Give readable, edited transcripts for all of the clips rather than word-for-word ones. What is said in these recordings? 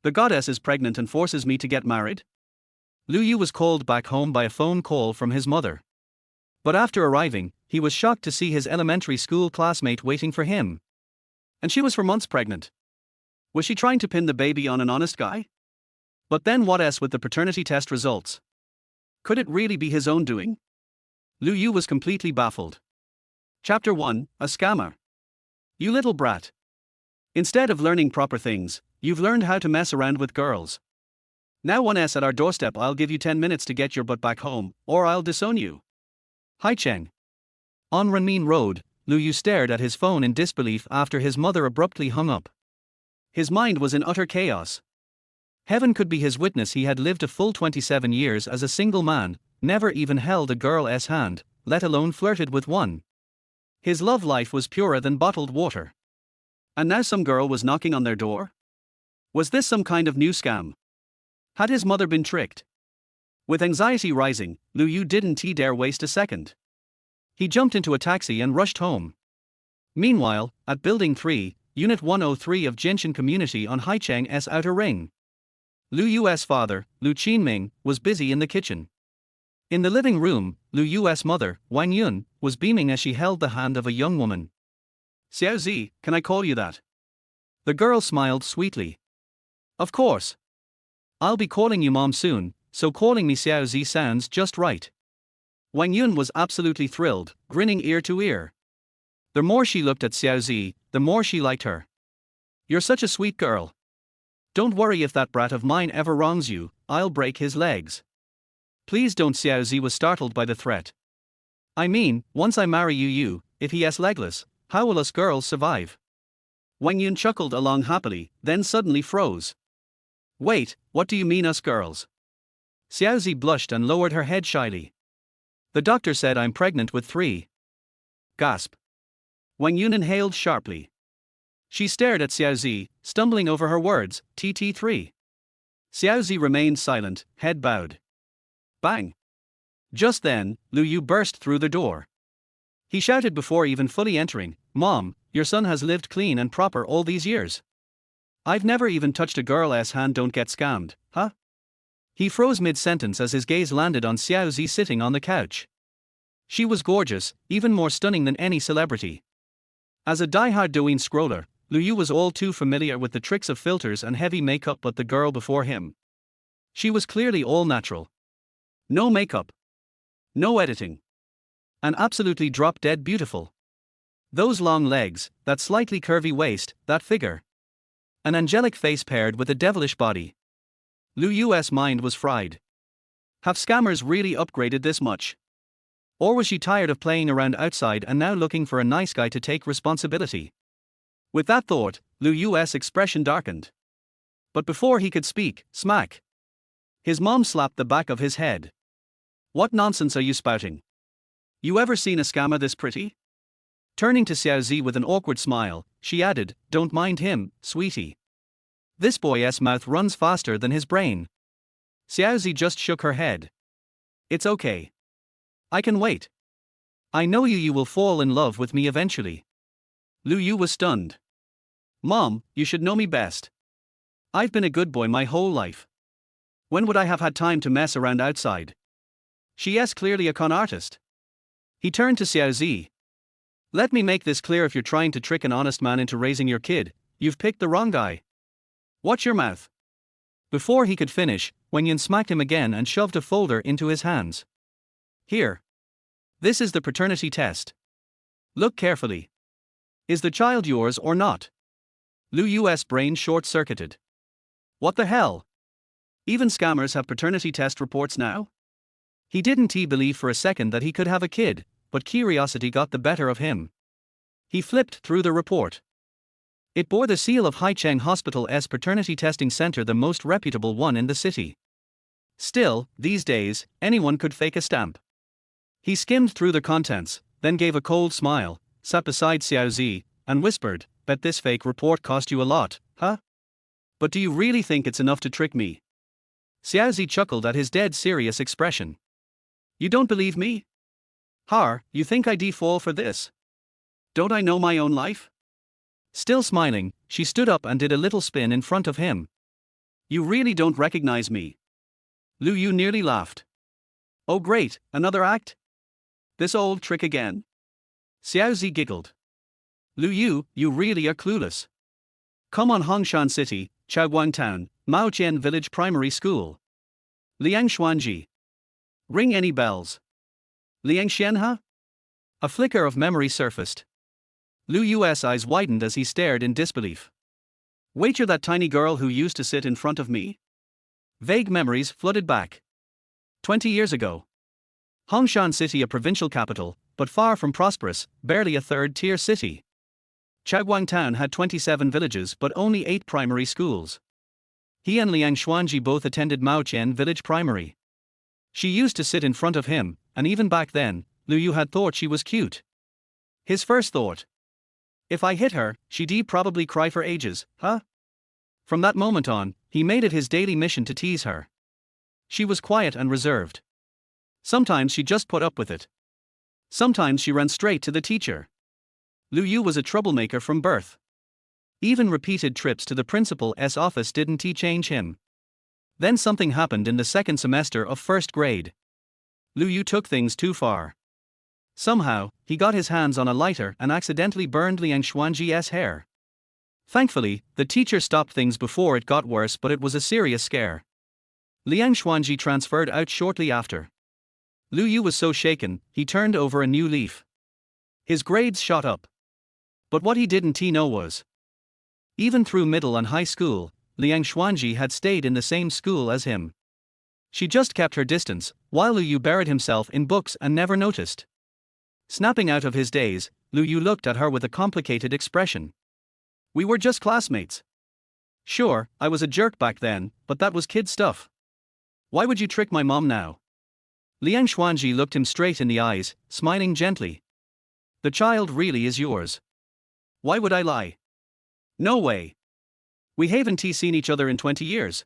The goddess is pregnant and forces me to get married? Lu Yu was called back home by a phone call from his mother. But after arriving, he was shocked to see his elementary school classmate waiting for him. And she was for months pregnant. Was she trying to pin the baby on an honest guy? But then what else with the paternity test results? Could it really be his own doing? Lu Yu was completely baffled. Chapter 1, A Scammer. You little brat. Instead of learning proper things, you've learned how to mess around with girls. Now 1S at our doorstep, I'll give you 10 minutes to get your butt back home, or I'll disown you. Haicheng. On Renmin Road, Lu Yu stared at his phone in disbelief after his mother abruptly hung up. His mind was in utter chaos. Heaven could be his witness, he had lived a full 27 years as a single man, never even held a girl's hand, let alone flirted with one. His love life was purer than bottled water. And now some girl was knocking on their door? Was this some kind of new scam? Had his mother been tricked? With anxiety rising, Lu Yu didn't dare waste a second. He jumped into a taxi and rushed home. Meanwhile, at Building 3, Unit 103 of Jinshan Community on Haicheng's Outer Ring, Lu Yu's father, Lu Qinming, was busy in the kitchen. In the living room, Lu Yu's mother, Wang Yun, was beaming as she held the hand of a young woman. Xiao Zi, can I call you that? The girl smiled sweetly. Of course. I'll be calling you mom soon, so calling me Xiao Zi sounds just right. Wang Yun was absolutely thrilled, grinning ear to ear. The more she looked at Xiao Zi, the more she liked her. You're such a sweet girl. Don't worry, if that brat of mine ever wrongs you, I'll break his legs. Please don't. Xiao Zi was startled by the threat. I mean, once I marry you, if he is legless, how will us girls survive? Wang Yun chuckled along happily, then suddenly froze. Wait, what do you mean us girls? Xiao Zi blushed and lowered her head shyly. The doctor said I'm pregnant with 3. Gasp. Wang Yun inhaled sharply. She stared at Xiao Zi, stumbling over her words, TT3. Xiao Zi remained silent, head bowed. Bang! Just then, Lu Yu burst through the door. He shouted before even fully entering, Mom, your son has lived clean and proper all these years. I've never even touched a girl's hand. Don't get scammed, huh? He froze mid-sentence as his gaze landed on Xiao Zi sitting on the couch. She was gorgeous, even more stunning than any celebrity. As a die-hard Douyin scroller, Lu Yu was all too familiar with the tricks of filters and heavy makeup, but the girl before him. She was clearly all natural. No makeup. No editing. And absolutely drop-dead beautiful. Those long legs, that slightly curvy waist, that figure. An angelic face paired with a devilish body. Lu Yu's mind was fried. Have scammers really upgraded this much? Or was she tired of playing around outside and now looking for a nice guy to take responsibility? With that thought, Lu Yu's expression darkened. But before he could speak, smack! His mom slapped the back of his head. What nonsense are you spouting? You ever seen a scammer this pretty? Turning to Xiao Zi with an awkward smile, she added, Don't mind him, sweetie. This boy's mouth runs faster than his brain. Xiao Zi just shook her head. It's okay. I can wait. I know you will fall in love with me eventually. Lu Yu was stunned. Mom, you should know me best. I've been a good boy my whole life. When would I have had time to mess around outside? She's clearly a con artist. He turned to Xiao Zi. Let me make this clear, if you're trying to trick an honest man into raising your kid, you've picked the wrong guy. Watch your mouth. Before he could finish, Wang Yun smacked him again and shoved a folder into his hands. Here. This is the paternity test. Look carefully. Is the child yours or not? Lu Yu's brain short-circuited. What the hell? Even scammers have paternity test reports now? He didn't believe for a second that he could have a kid, but curiosity got the better of him. He flipped through the report. It bore the seal of Haicheng Hospital's paternity testing center, the most reputable one in the city. Still, these days, anyone could fake a stamp. He skimmed through the contents, then gave a cold smile, sat beside Xiao Zi, and whispered, Bet this fake report cost you a lot, huh? But do you really think it's enough to trick me? Xiao Zi chuckled at his dead serious expression. You don't believe me? Har, you think I'd fall for this? Don't I know my own life? Still smiling, she stood up and did a little spin in front of him. You really don't recognize me. Lu Yu nearly laughed. Oh great, another act? This old trick again? Xiaozi giggled. Lu Yu, you really are clueless. Come on, Hongshan City, Chaoguang Town, Maoqian Village Primary School. Liang Xuanji. Ring any bells? Liang Xianha? A flicker of memory surfaced. Lu Yu's eyes widened as he stared in disbelief. Wait, you're that tiny girl who used to sit in front of me? Vague memories flooded back. 20 years ago. Hongshan City, a provincial capital, but far from prosperous, barely a third-tier city. Chaoguang Town had 27 villages but only 8 primary schools. He and Liang Xuanji both attended Maoqian Village Primary. She used to sit in front of him, and even back then, Lu Yu had thought she was cute. His first thought. If I hit her, she'd probably cry for ages, huh? From that moment on, he made it his daily mission to tease her. She was quiet and reserved. Sometimes she just put up with it. Sometimes she ran straight to the teacher. Lu Yu was a troublemaker from birth. Even repeated trips to the principal's office didn't change him. Then something happened in the second semester of first grade. Lu Yu took things too far. Somehow, he got his hands on a lighter and accidentally burned Liang Xuanji's hair. Thankfully, the teacher stopped things before it got worse, but it was a serious scare. Liang Xuanji transferred out shortly after. Lu Yu was so shaken, he turned over a new leaf. His grades shot up. But what he didn't know was, even through middle and high school, Liang Xuanji had stayed in the same school as him. She just kept her distance, while Lu Yu buried himself in books and never noticed. Snapping out of his daze, Lu Yu looked at her with a complicated expression. We were just classmates. Sure, I was a jerk back then, but that was kid stuff. Why would you trick my mom now? Liang Xuanji looked him straight in the eyes, smiling gently. The child really is yours. Why would I lie? No way. We haven't seen each other in 20 years.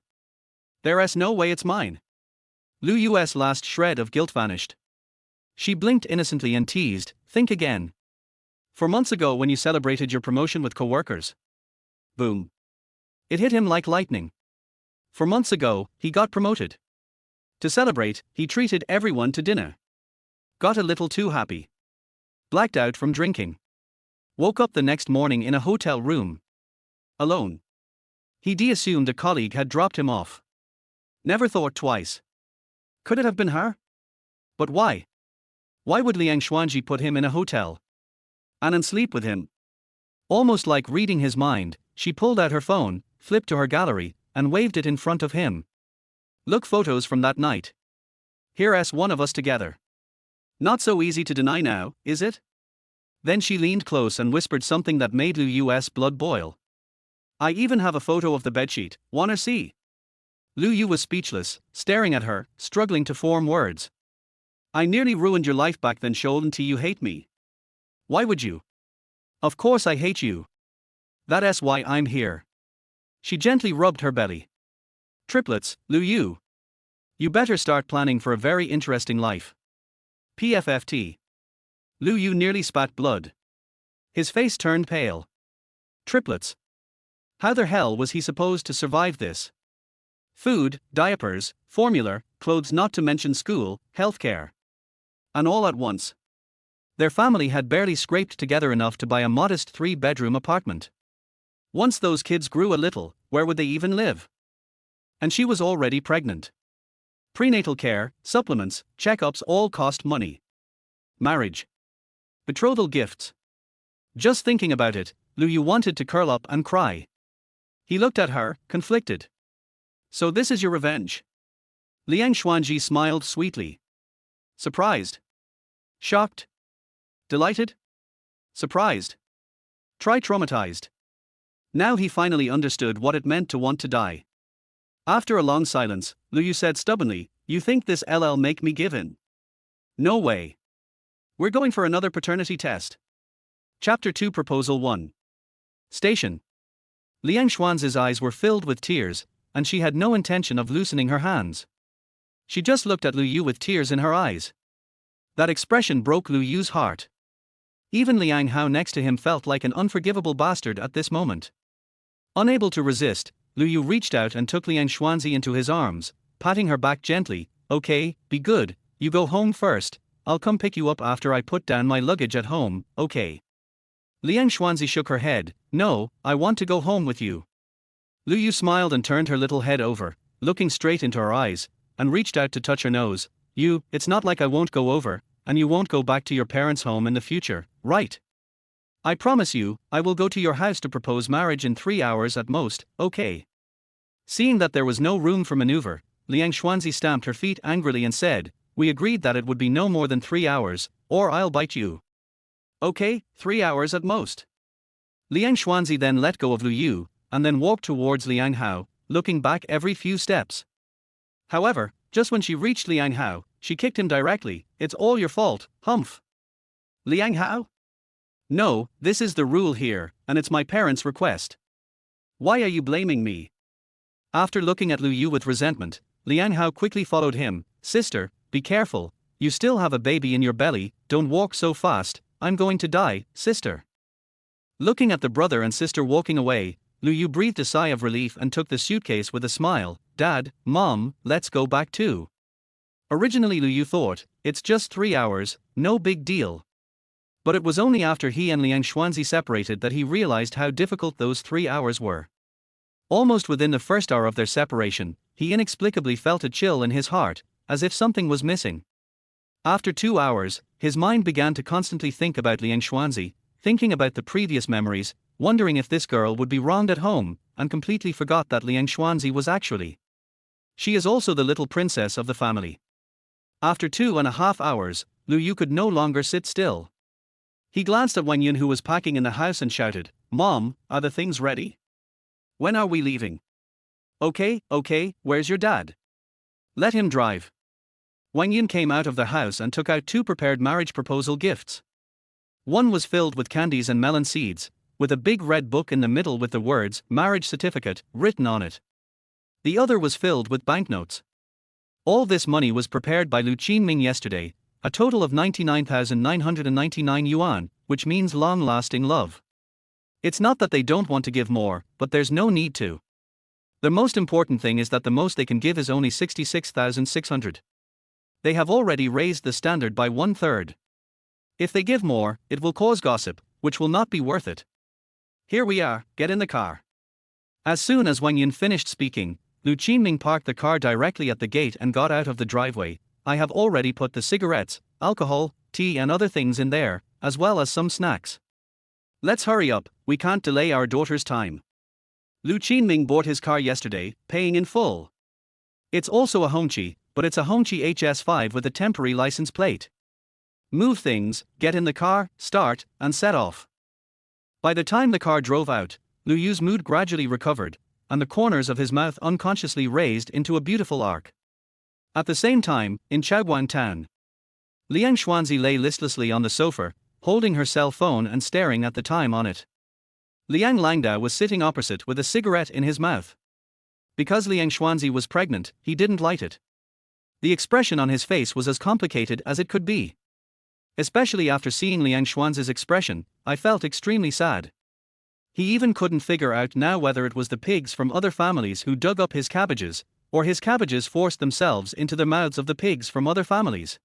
There's no way it's mine. Lu Yu's last shred of guilt vanished. She blinked innocently and teased, think again. 4 months ago when you celebrated your promotion with coworkers. Boom. It hit him like lightning. 4 months ago, he got promoted. To celebrate, he treated everyone to dinner. Got a little too happy. Blacked out from drinking. Woke up the next morning in a hotel room. Alone. He'd assumed a colleague had dropped him off. Never thought twice. Could it have been her? But why? Why would Liang Xuanji put him in a hotel? And sleep with him? Almost like reading his mind, she pulled out her phone, flipped to her gallery, and waved it in front of him. Look, photos from that night. Here's one of us together. Not so easy to deny now, is it? Then she leaned close and whispered something that made Lu Yu's blood boil. I even have a photo of the bedsheet, wanna see? Lu Yu was speechless, staring at her, struggling to form words. I nearly ruined your life back then, Sholan. You hate me. Why would you? Of course I hate you. That's why I'm here. She gently rubbed her belly. Triplets, Lu Yu. You better start planning for a very interesting life. PFFT. Lu Yu nearly spat blood. His face turned pale. Triplets. How the hell was he supposed to survive this? Food, diapers, formula, clothes, not to mention school, healthcare. And all at once. Their family had barely scraped together enough to buy a modest 3-bedroom apartment. Once those kids grew a little, where would they even live? And she was already pregnant. Prenatal care, supplements, checkups all cost money. Marriage. Betrothal gifts. Just thinking about it, Lu Yu wanted to curl up and cry. He looked at her, conflicted. So this is your revenge? Liang Xuanji smiled sweetly. Surprised? Shocked? Delighted? Surprised? Try traumatized. Now he finally understood what it meant to want to die. After a long silence, Lu Yu said stubbornly, You think this LL make me give in? No way. We're going for another paternity test. Chapter 2 Proposal 1. Station. Liang Xuanzi's eyes were filled with tears, and she had no intention of loosening her hands. She just looked at Lu Yu with tears in her eyes. That expression broke Lu Yu's heart. Even Liang Hao next to him felt like an unforgivable bastard at this moment. Unable to resist, Lu Yu reached out and took Liang Xuanzi into his arms, patting her back gently. Okay, be good, you go home first, I'll come pick you up after I put down my luggage at home, okay? Liang Xuanzi shook her head. No, I want to go home with you. Lu Yu smiled and turned her little head over, looking straight into her eyes, and reached out to touch her nose. It's not like I won't go over, and you won't go back to your parents' home in the future, right? I promise you, I will go to your house to propose marriage in 3 hours at most, okay? Seeing that there was no room for maneuver, Liang Xuanzi stamped her feet angrily and said, we agreed that it would be no more than 3 hours, or I'll bite you. Okay, 3 hours at most. Liang Xuanzi then let go of Lu Yu, and then walked towards Liang Hao, looking back every few steps. However, just when she reached Liang Hao, she kicked him directly. It's all your fault, humph. Liang Hao? No, this is the rule here, and it's my parents' request. Why are you blaming me? After looking at Lu Yu with resentment, Liang Hao quickly followed him. Sister, be careful, you still have a baby in your belly, don't walk so fast, I'm going to die, sister. Looking at the brother and sister walking away, Lu Yu breathed a sigh of relief and took the suitcase with a smile. Dad, Mom, let's go back too. Originally Lu Yu thought, it's just 3 hours, no big deal. But it was only after he and Liang Xuanzi separated that he realized how difficult those 3 hours were. Almost within the first hour of their separation, he inexplicably felt a chill in his heart, as if something was missing. After 2 hours, his mind began to constantly think about Liang Xuanzi, thinking about the previous memories, wondering if this girl would be wronged at home, and completely forgot that Liang Xuanzi was actually. She is also the little princess of the family. After 2.5 hours, Lu Yu could no longer sit still. He glanced at Wang Yun, who was packing in the house, and shouted, Mom, are the things ready? When are we leaving? Okay, where's your dad? Let him drive. Wang Yun came out of the house and took out 2 prepared marriage proposal gifts. One was filled with candies and melon seeds, with a big red book in the middle with the words, marriage certificate, written on it. The other was filled with banknotes. All this money was prepared by Lu Qinming yesterday, a total of 99,999 yuan, which means long-lasting love. It's not that they don't want to give more, but there's no need to. The most important thing is that the most they can give is only 66,600. They have already raised the standard by 1/3. If they give more, it will cause gossip, which will not be worth it. Here we are, get in the car. As soon as Wang Yun finished speaking, Lu Qinming parked the car directly at the gate and got out of the driveway. I have already put the cigarettes, alcohol, tea and other things in there, as well as some snacks. Let's hurry up, we can't delay our daughter's time. Lu Qinming bought his car yesterday, paying in full. It's also a Hongqi, but it's a Hongqi HS5 with a temporary license plate. Move things, get in the car, start, and set off. By the time the car drove out, Lu Yu's mood gradually recovered, and the corners of his mouth unconsciously raised into a beautiful arc. At the same time, in Chaoguang town, Liang Xuanzi lay listlessly on the sofa, holding her cell phone and staring at the time on it. Liang Langdao was sitting opposite with a cigarette in his mouth. Because Liang Xuanzi was pregnant, he didn't light it. The expression on his face was as complicated as it could be. Especially after seeing Liang Xuanzi's expression, I felt extremely sad. He even couldn't figure out now whether it was the pigs from other families who dug up his cabbages, or his cabbages forced themselves into the mouths of the pigs from other families.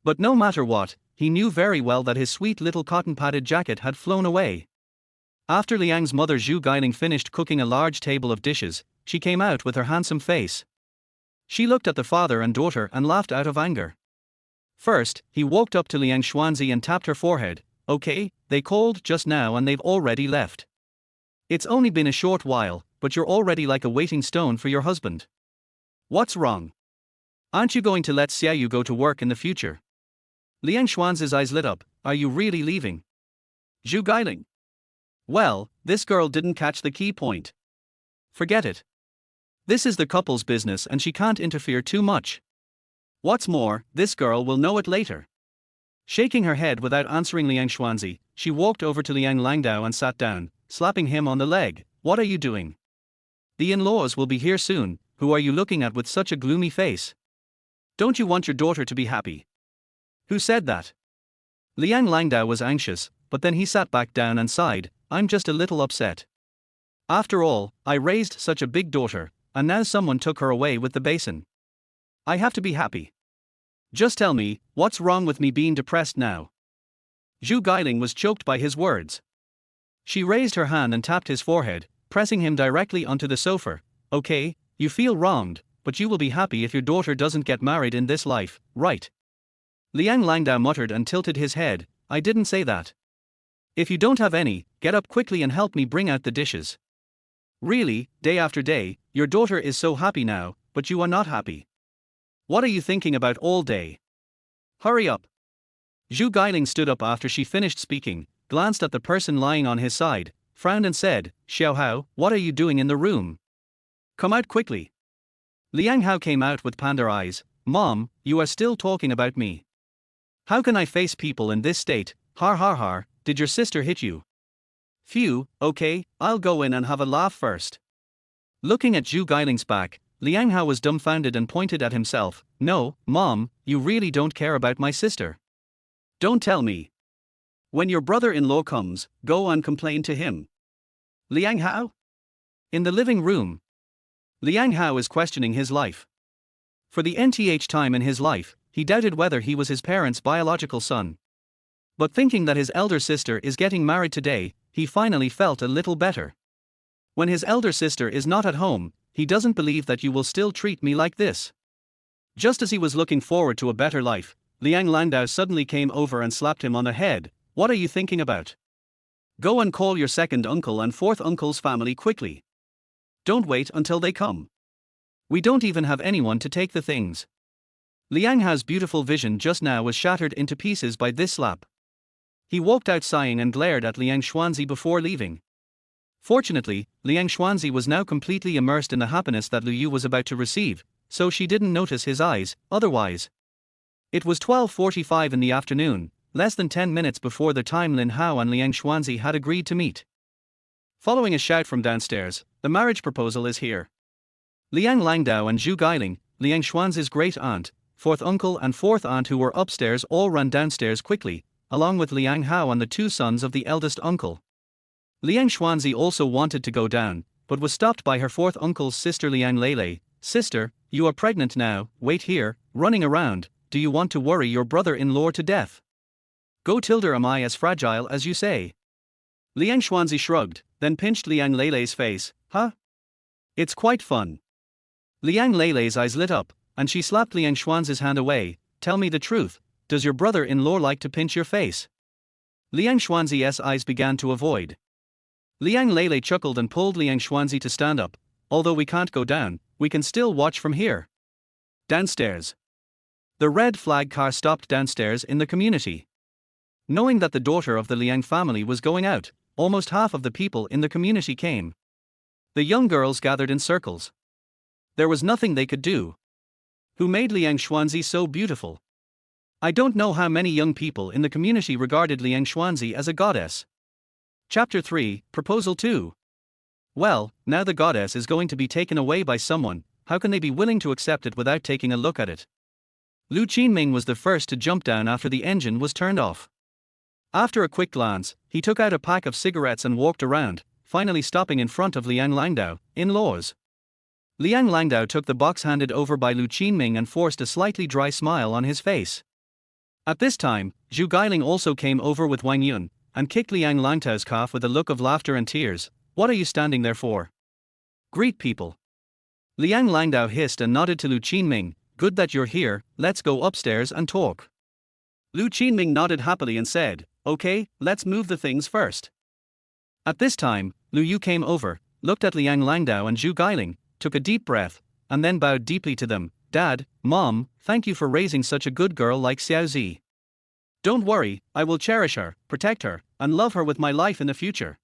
But no matter what, he knew very well that his sweet little cotton-padded jacket had flown away. After Liang's mother Zhu Gailing finished cooking a large table of dishes, she came out with her handsome face. She looked at the father and daughter and laughed out of anger. First, he walked up to Liang Xuanzi and tapped her forehead. Okay, they called just now and they've already left. It's only been a short while, but you're already like a waiting stone for your husband. What's wrong? Aren't you going to let Xiaoyu go to work in the future? Liang Xuanzi's eyes lit up. Are you really leaving? Zhu Gailing. Well, this girl didn't catch the key point. Forget it. This is the couple's business and she can't interfere too much. What's more, this girl will know it later. Shaking her head without answering Liang Xuanzi, she walked over to Liang Langdao and sat down, slapping him on the leg. What are you doing? The in-laws will be here soon. Who are you looking at with such a gloomy face? Don't you want your daughter to be happy? Who said that? Liang Langdao was anxious, but then he sat back down and sighed. I'm just a little upset. After all, I raised such a big daughter, and now someone took her away with the basin. I have to be happy. Just tell me, what's wrong with me being depressed now? Zhu Guiling was choked by his words. She raised her hand and tapped his forehead, pressing him directly onto the sofa. Okay, you feel wronged, but you will be happy if your daughter doesn't get married in this life, right? Liang Langdao muttered and tilted his head. I didn't say that. If you don't have any, get up quickly and help me bring out the dishes. Really, day after day, your daughter is so happy now, but you are not happy. What are you thinking about all day? Hurry up. Zhu Guiling stood up after she finished speaking, glanced at the person lying on his side, frowned and said, Xiao Hao, what are you doing in the room? Come out quickly. Liang Hao came out with panda eyes. Mom, you are still talking about me. How can I face people in this state? Har har har, did your sister hit you? Phew, okay, I'll go in and have a laugh first. Looking at Zhu Guiling's back, Liang Hao was dumbfounded and pointed at himself. No, Mom, you really don't care about my sister. Don't tell me. When your brother-in-law comes, go and complain to him. Liang Hao? In the living room. Liang Hao is questioning his life. For the nth time in his life, he doubted whether he was his parents' biological son. But thinking that his elder sister is getting married today, he finally felt a little better. When his elder sister is not at home, he doesn't believe that you will still treat me like this. Just as he was looking forward to a better life, Liang Langdao suddenly came over and slapped him on the head. What are you thinking about? Go and call your second uncle and fourth uncle's family quickly. Don't wait until they come. We don't even have anyone to take the things. Liang Hao's beautiful vision just now was shattered into pieces by this slap. He walked out sighing and glared at Liang Xuanzi before leaving. Fortunately, Liang Xuanzi was now completely immersed in the happiness that Lu Yu was about to receive, so she didn't notice his eyes. Otherwise, it was 12:45 in the afternoon, less than 10 minutes before the time Lin Hao and Liang Xuanzi had agreed to meet. Following a shout from downstairs, the marriage proposal is here. Liang Langdao and Zhu Guiling, Liang Xuanzi's great aunt, fourth uncle and fourth aunt who were upstairs all ran downstairs quickly, along with Liang Hao and the two sons of the eldest uncle. Liang Xuanzi also wanted to go down, but was stopped by her fourth uncle's sister Liang Lele. Sister, you are pregnant now, wait here, running around, do you want to worry your brother-in-law to death? Go tilde, am I as fragile as you say? Liang Xuanzi shrugged, then pinched Liang Lele's face. Huh? It's quite fun. Liang Lele's eyes lit up, and she slapped Liang Xuanzi's hand away. Tell me the truth, does your brother-in-law like to pinch your face? Liang Xuanzi's eyes began to avoid. Liang Lele chuckled and pulled Liang Xuanzi to stand up. Although we can't go down, we can still watch from here. Downstairs. The red flag car stopped downstairs in the community. Knowing that the daughter of the Liang family was going out, almost half of the people in the community came. The young girls gathered in circles. There was nothing they could do. Who made Liang Xuanzi so beautiful? I don't know how many young people in the community regarded Liang Xuanzi as a goddess. Chapter 3, Proposal 2. Well, now the goddess is going to be taken away by someone, how can they be willing to accept it without taking a look at it? Lu Qinming was the first to jump down after the engine was turned off. After a quick glance, he took out a pack of cigarettes and walked around, finally stopping in front of Liang Langdao, in-laws. Liang Langdao took the box handed over by Lu Qinming and forced a slightly dry smile on his face. At this time, Zhu Guiling also came over with Wang Yun, and kicked Liang Langdao's calf with a look of laughter and tears. What are you standing there for? Greet people. Liang Langdao hissed and nodded to Lu Qinming. Good that you're here, let's go upstairs and talk. Lu Qinming nodded happily and said, okay, let's move the things first. At this time, Lu Yu came over, looked at Liang Langdao and Zhu Guiling, took a deep breath, and then bowed deeply to them. Dad, Mom, thank you for raising such a good girl like Xiaozi. Don't worry, I will cherish her, protect her, and love her with my life in the future.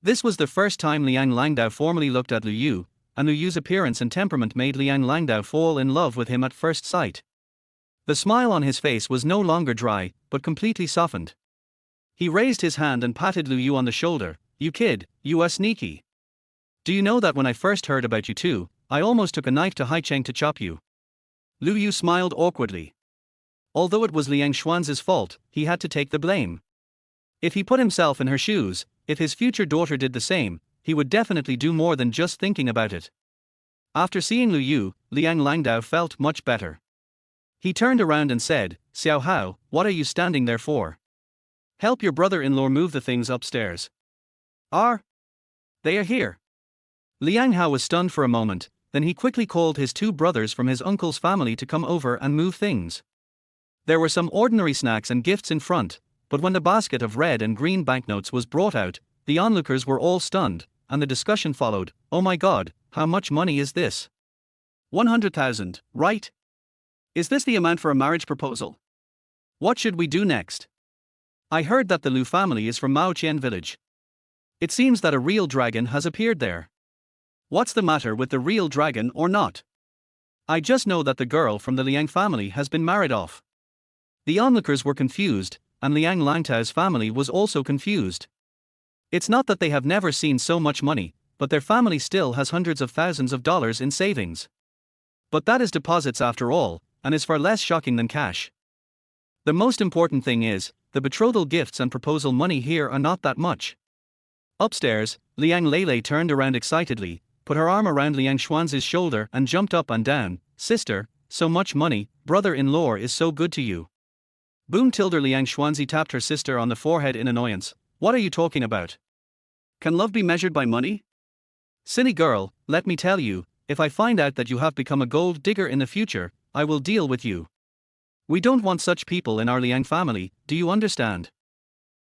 This was the first time Liang Langdao formally looked at Lu Yu, and Lu Yu's appearance and temperament made Liang Langdao fall in love with him at first sight. The smile on his face was no longer dry, but completely softened. He raised his hand and patted Lu Yu on the shoulder. You kid, you are sneaky. Do you know that when I first heard about you two, I almost took a knife to Haicheng to chop you? Lu Yu smiled awkwardly. Although it was Liang Xuanzi's fault, he had to take the blame. If he put himself in her shoes, if his future daughter did the same, he would definitely do more than just thinking about it. After seeing Lu Yu, Liang Langdao felt much better. He turned around and said, "Xiao Hao, what are you standing there for? Help your brother-in-law move the things upstairs." "Are they are here?" Liang Hao was stunned for a moment, then he quickly called his two brothers from his uncle's family to come over and move things. There were some ordinary snacks and gifts in front, but when the basket of red and green banknotes was brought out, the onlookers were all stunned, and the discussion followed. "Oh my god, how much money is this? 100,000, right? Is this the amount for a marriage proposal? What should we do next? I heard that the Lu family is from Maoqian village. It seems that a real dragon has appeared there. What's the matter with the real dragon or not? I just know that the girl from the Liang family has been married off." The onlookers were confused, and Liang Langtao's family was also confused. It's not that they have never seen so much money, but their family still has hundreds of thousands of dollars in savings. But that is deposits after all, and is far less shocking than cash. The most important thing is, the betrothal gifts and proposal money here are not that much. Upstairs, Liang Lele turned around excitedly, put her arm around Liang Xuanzi's shoulder and jumped up and down. "Sister, so much money, brother-in-law is so good to you." Boom tilde Liang Xuanzi tapped her sister on the forehead in annoyance. "What are you talking about? Can love be measured by money? Silly girl, let me tell you, if I find out that you have become a gold digger in the future, I will deal with you. We don't want such people in our Liang family, do you understand?"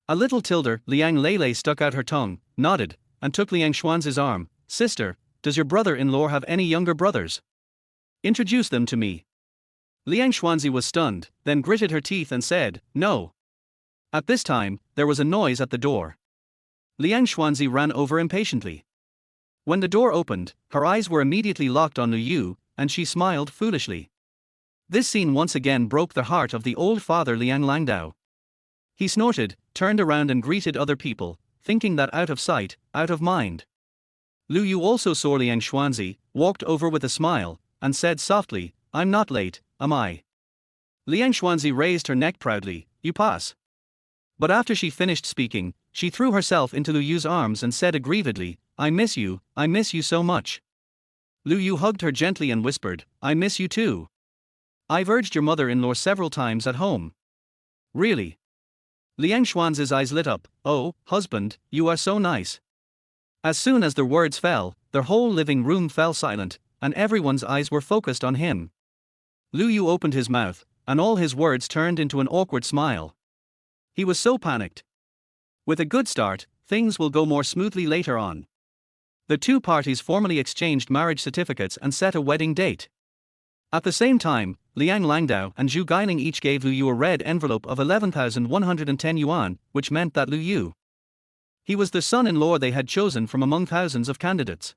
A little tilde, Liang Lele stuck out her tongue, nodded, and took Liang Xuanzi's arm. "Sister, does your brother-in-law have any younger brothers? Introduce them to me." Liang Xuanzi was stunned, then gritted her teeth and said, "No." At this time, there was a noise at the door. Liang Xuanzi ran over impatiently. When the door opened, her eyes were immediately locked on Lu Yu, and she smiled foolishly. This scene once again broke the heart of the old father Liang Langdao. He snorted, turned around and greeted other people, thinking that out of sight, out of mind. Lu Yu also saw Liang Xuanzi, walked over with a smile, and said softly, "I'm not late, am I?" Liang Xuanzi raised her neck proudly. "You pass." But after she finished speaking, she threw herself into Lu Yu's arms and said aggrievedly, I miss you so much." Lu Yu hugged her gently and whispered, "I miss you too. I've urged your mother-in-law several times at home." "Really?" Liang Xuanzi's eyes lit up. "Oh, husband, you are so nice." As soon as their words fell, their whole living room fell silent, and everyone's eyes were focused on him. Lu Yu opened his mouth, and all his words turned into an awkward smile. He was so panicked. With a good start, things will go more smoothly later on. The two parties formally exchanged marriage certificates and set a wedding date. At the same time, Liang Langdao and Zhu Gailing each gave Lu Yu a red envelope of 11,110 yuan, which meant that Lu Yu, he was the son-in-law they had chosen from among thousands of candidates.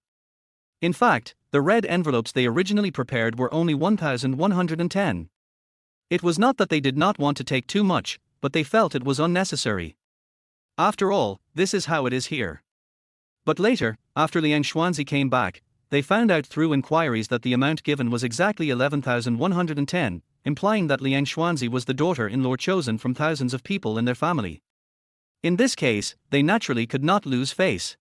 In fact, the red envelopes they originally prepared were only 1,110. It was not that they did not want to take too much, but they felt it was unnecessary. After all, this is how it is here. But later, after Liang Xuanzi came back, they found out through inquiries that the amount given was exactly 11,110, implying that Liang Xuanzi was the daughter-in-law chosen from thousands of people in their family. In this case, they naturally could not lose face.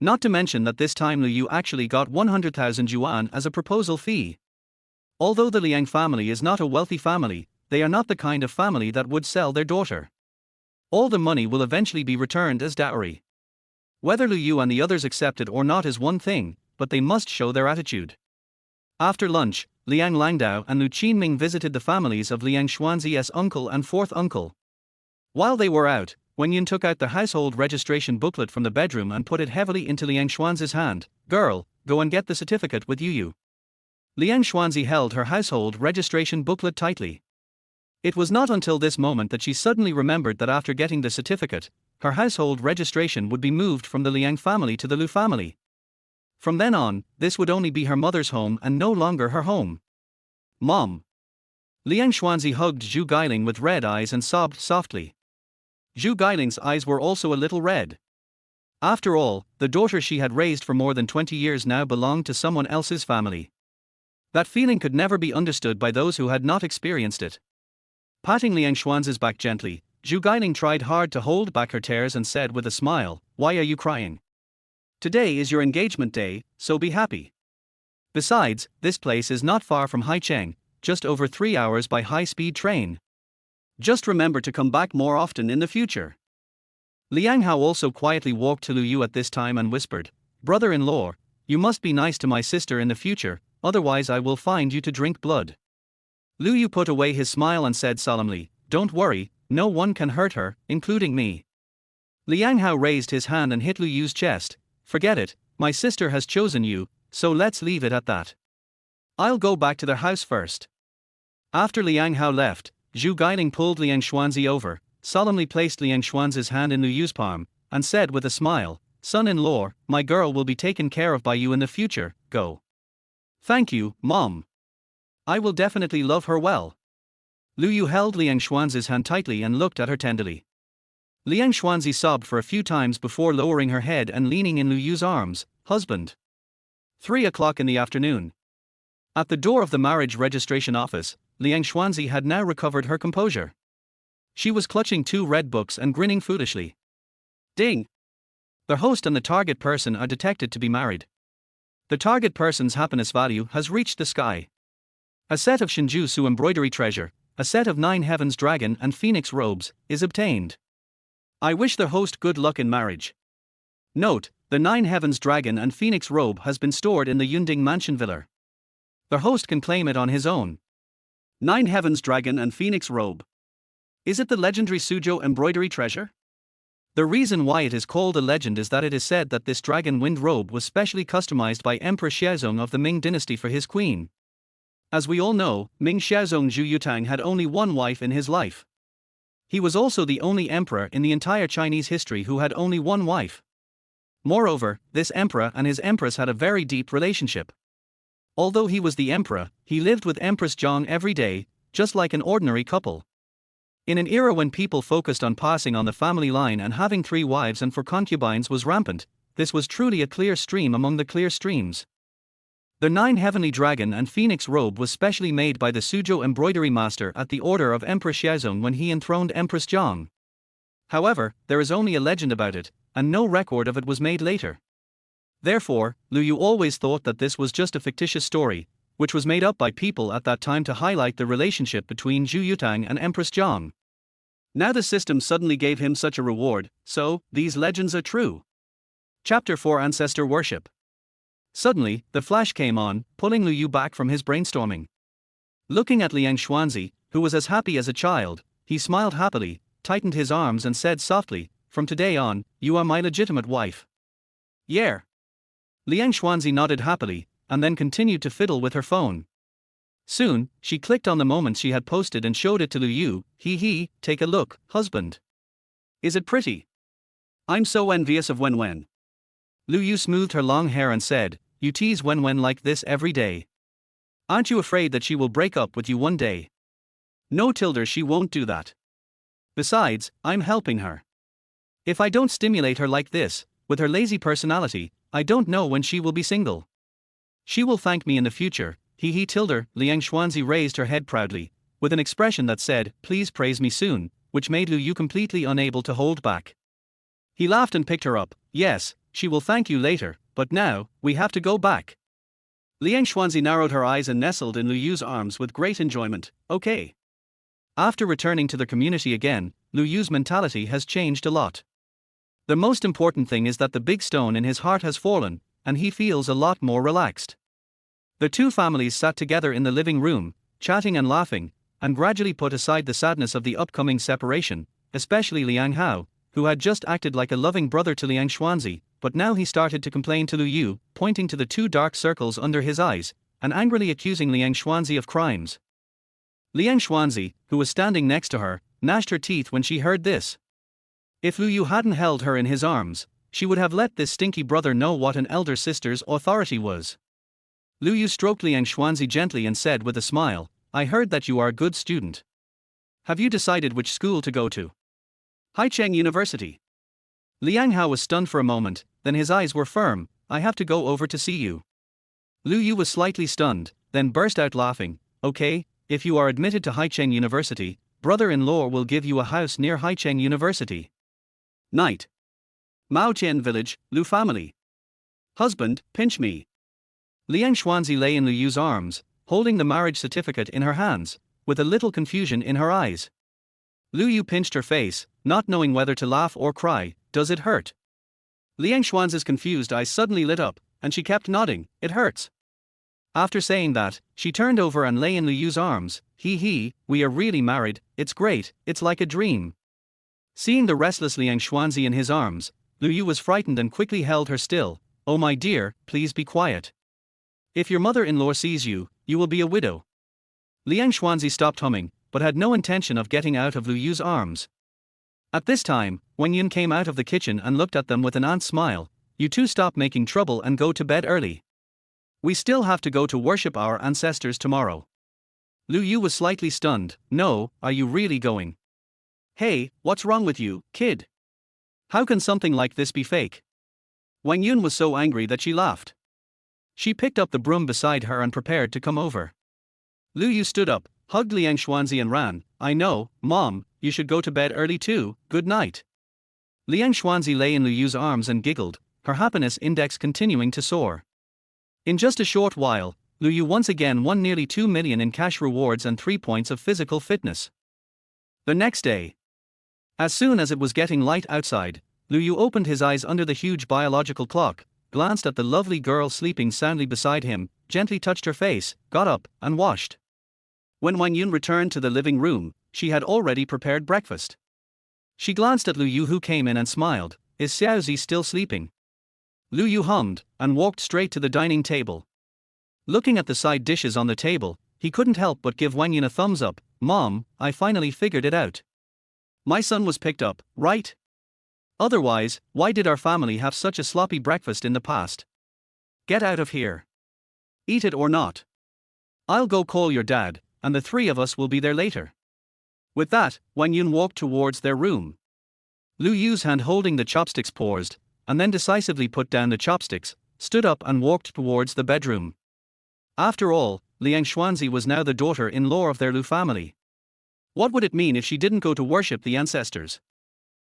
Not to mention that this time Lu Yu actually got 100,000 yuan as a proposal fee. Although the Liang family is not a wealthy family, they are not the kind of family that would sell their daughter. All the money will eventually be returned as dowry. Whether Lu Yu and the others accept it or not is one thing, but they must show their attitude. After lunch, Liang Langdao and Lu Qinming visited the families of Liang Xuanzi's uncle and fourth uncle. While they were out, Wen Yin took out the household registration booklet from the bedroom and put it heavily into Liang Xuanzi's hand. "Girl, go and get the certificate with Yu." Liang Xuanzi held her household registration booklet tightly. It was not until this moment that she suddenly remembered that after getting the certificate, her household registration would be moved from the Liang family to the Lu family. From then on, this would only be her mother's home and no longer her home. "Mom." Liang Xuanzi hugged Zhu Gailing with red eyes and sobbed softly. Zhu Gailing's eyes were also a little red. After all, the daughter she had raised for more than 20 years now belonged to someone else's family. That feeling could never be understood by those who had not experienced it. Patting Liang Xuanzi's back gently, Zhu Gailing tried hard to hold back her tears and said with a smile, "Why are you crying? Today is your engagement day, so be happy. Besides, this place is not far from Haicheng, just over 3 hours by high-speed train. Just remember to come back more often in the future. Liang Hao also quietly walked to Lu Yu at this time and whispered, "Brother-in-law, you must be nice to my sister in the future, otherwise I will find you to drink blood." Lu Yu put away his smile and said solemnly, "Don't worry, no one can hurt her, including me." Liang Hao raised his hand and hit Lu Yu's chest. "Forget it, my sister has chosen you, so let's leave it at that. I'll go back to their house first." After Liang Hao left, Zhu Guiling pulled Liang Xuanzi over, solemnly placed Liang Xuanzi's hand in Lu Yu's palm, and said with a smile, "Son-in-law, my girl will be taken care of by you in the future, go." "Thank you, Mom. I will definitely love her well." Lu Yu held Liang Xuanzi's hand tightly and looked at her tenderly. Liang Xuanzi sobbed for a few times before lowering her head and leaning in Lu Yu's arms. "Husband." 3 o'clock in the afternoon. At the door of the marriage registration office, Liang Xuanzi had now recovered her composure. She was clutching 2 red books and grinning foolishly. Ding! The host and the target person are detected to be married. The target person's happiness value has reached the sky. A set of Shinjusu embroidery treasure, a set of 9 heavens dragon and phoenix robes, is obtained. I wish the host good luck in marriage. Note, the 9 heavens dragon and phoenix robe has been stored in the Yunding Mansion Villa. The host can claim it on his own. 9 heavens dragon and phoenix robe. Is it the legendary Suzhou embroidery treasure? The reason why it is called a legend is that it is said that this dragon wind robe was specially customized by Emperor Xiaozong of the Ming dynasty for his queen. As we all know, Ming Xiaozong Zhu Yutang had only one wife in his life. He was also the only emperor in the entire Chinese history who had only one wife. Moreover, this emperor and his empress had a very deep relationship. Although he was the emperor, he lived with Empress Zhang every day, just like an ordinary couple. In an era when people focused on passing on the family line and having 3 wives and 4 concubines was rampant, this was truly a clear stream among the clear streams. The 9 heavenly dragon and phoenix robe was specially made by the Suzhou embroidery master at the order of Emperor Xiaozong when he enthroned Empress Zhang. However, there is only a legend about it, and no record of it was made later. Therefore, Lu Yu always thought that this was just a fictitious story, which was made up by people at that time to highlight the relationship between Zhu Yutang and Empress Zhang. Now the system suddenly gave him such a reward, so, these legends are true. Chapter 4 Ancestor Worship. Suddenly, the flash came on, pulling Lu Yu back from his brainstorming. Looking at Liang Xuanzi, who was as happy as a child, he smiled happily, tightened his arms and said softly, "From today on, you are my legitimate wife." "Yeah." Liang Xuanzi nodded happily, and then continued to fiddle with her phone. Soon, she clicked on the moment she had posted and showed it to Lu Yu. "Hee, take a look, husband. Is it pretty? I'm so envious of Wen." Lu Yu smoothed her long hair and said, "You tease Wen like this every day. Aren't you afraid that she will break up with you one day?" "No, Tilda, she won't do that. Besides, I'm helping her. If I don't stimulate her like this, with her lazy personality, I don't know when she will be single. She will thank me in the future." Tilda. Liang Xuanzi raised her head proudly, with an expression that said, "Please praise me soon," which made Lu Yu completely unable to hold back. He laughed and picked her up. "Yes, she will thank you later, but now, we have to go back." Liang Xuanzi narrowed her eyes and nestled in Lu Yu's arms with great enjoyment. "Okay." After returning to the community again, Lu Yu's mentality has changed a lot. The most important thing is that the big stone in his heart has fallen, and he feels a lot more relaxed. The 2 families sat together in the living room, chatting and laughing, and gradually put aside the sadness of the upcoming separation, especially Liang Hao, who had just acted like a loving brother to Liang Xuanzi, but now he started to complain to Lu Yu, pointing to the 2 dark circles under his eyes, and angrily accusing Liang Xuanzi of crimes. Liang Xuanzi, who was standing next to her, gnashed her teeth when she heard this. If Lu Yu hadn't held her in his arms, she would have let this stinky brother know what an elder sister's authority was. Lu Yu stroked Liang Xuanzi gently and said with a smile, "I heard that you are a good student. Have you decided which school to go to?" "Haicheng University." Liang Hao was stunned for a moment, then his eyes were firm. "I have to go over to see you." Lu Yu was slightly stunned, then burst out laughing. "Okay, if you are admitted to Haicheng University, brother-in-law will give you a house near Haicheng University." Night. Maotian Village, Lu family. Husband, pinch me. Liang Xuanzi lay in Lu Yu's arms, holding the marriage certificate in her hands, with a little confusion in her eyes. Lu Yu pinched her face, not knowing whether to laugh or cry. Does it hurt? Liang Xuanzi's confused eyes suddenly lit up, and she kept nodding. It hurts. After saying that, she turned over and lay in Lu Yu's arms. We are really married, it's great, it's like a dream. Seeing the restless Liang Xuanzi in his arms, Lu Yu was frightened and quickly held her still. Oh my dear, please be quiet. If your mother-in-law sees you, you will be a widow. Liang Xuanzi stopped humming, but had no intention of getting out of Lu Yu's arms. At this time, Wang Yun came out of the kitchen and looked at them with an aunt's smile. You two stop making trouble and go to bed early. We still have to go to worship our ancestors tomorrow. Lu Yu was slightly stunned. No, are you really going? Hey, what's wrong with you, kid? How can something like this be fake? Wang Yun was so angry that she laughed. She picked up the broom beside her and prepared to come over. Lu Yu stood up, hugged Liang Xuanzi and ran. I know, Mom, you should go to bed early too, good night. Liang Xuanzi lay in Lu Yu's arms and giggled, her happiness index continuing to soar. In just a short while, Lu Yu once again won nearly 2 million in cash rewards and 3 points of physical fitness. The next day, as soon as it was getting light outside, Lu Yu opened his eyes under the huge biological clock, glanced at the lovely girl sleeping soundly beside him, gently touched her face, got up, and washed. When Wang Yun returned to the living room, she had already prepared breakfast. She glanced at Lu Yu, who came in, and smiled. Is Xiaozi still sleeping? Lu Yu hummed, and walked straight to the dining table. Looking at the side dishes on the table, he couldn't help but give Wang Yun a thumbs up. Mom, I finally figured it out. My son was picked up, right? Otherwise, why did our family have such a sloppy breakfast in the past? Get out of here. Eat it or not. I'll go call your dad, and the three of us will be there later. With that, Wang Yun walked towards their room. Lu Yu's hand holding the chopsticks paused, and then decisively put down the chopsticks, stood up and walked towards the bedroom. After all, Liang Xuanzi was now the daughter-in-law of their Lu family. What would it mean if she didn't go to worship the ancestors?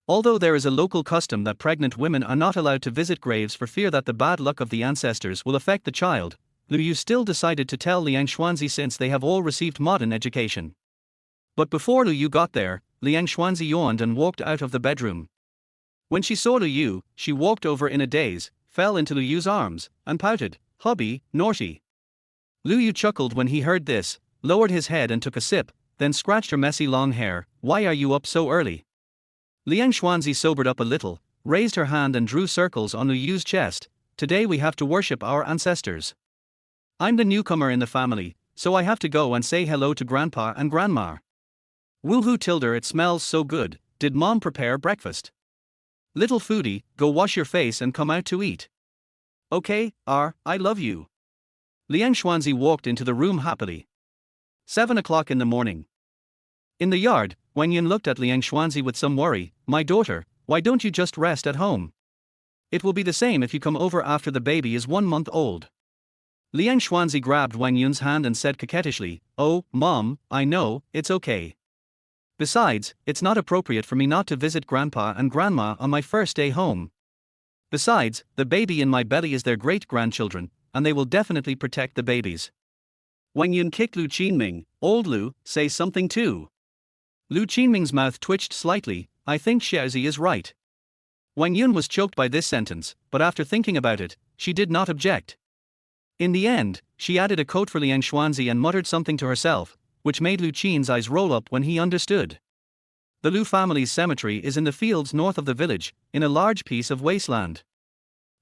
Although there is a local custom that pregnant women are not allowed to visit graves for fear that the bad luck of the ancestors will affect the child, Lu Yu still decided to tell Liang Xuanzi since they have all received modern education. But before Lu Yu got there, Liang Xuanzi yawned and walked out of the bedroom. When she saw Lu Yu, she walked over in a daze, fell into Lu Yu's arms, and pouted, Hubby, naughty. Lu Yu chuckled when he heard this, lowered his head and took a sip, then scratched her messy long hair. Why are you up so early? Liang Xuanzi sobered up a little, raised her hand and drew circles on Lu Yu's chest. Today we have to worship our ancestors. I'm the newcomer in the family, so I have to go and say hello to Grandpa and Grandma. Woohoo Tilder, it smells so good. Did Mom prepare breakfast? Little foodie, go wash your face and come out to eat. Okay, I love you. Liang Xuanzi walked into the room happily. 7 o'clock in the morning. In the yard, Wang Yun looked at Liang Xuanzi with some worry. My daughter, why don't you just rest at home? It will be the same if you come over after the baby is 1 month old. Liang Xuanzi grabbed Wang Yun's hand and said coquettishly, Oh, Mom, I know, it's okay. Besides, it's not appropriate for me not to visit Grandpa and Grandma on my first day home. Besides, the baby in my belly is their great-grandchildren, and they will definitely protect the babies. Wang Yun kicked Lu Qinming. Old Lu, say something too. Lu Qinming's mouth twitched slightly. I think Xiaozi is right. Wang Yun was choked by this sentence, but after thinking about it, she did not object. In the end, she added a coat for Liang Xuanzi and muttered something to herself, which made Lu Qin's eyes roll up when he understood. The Lu family's cemetery is in the fields north of the village, in a large piece of wasteland.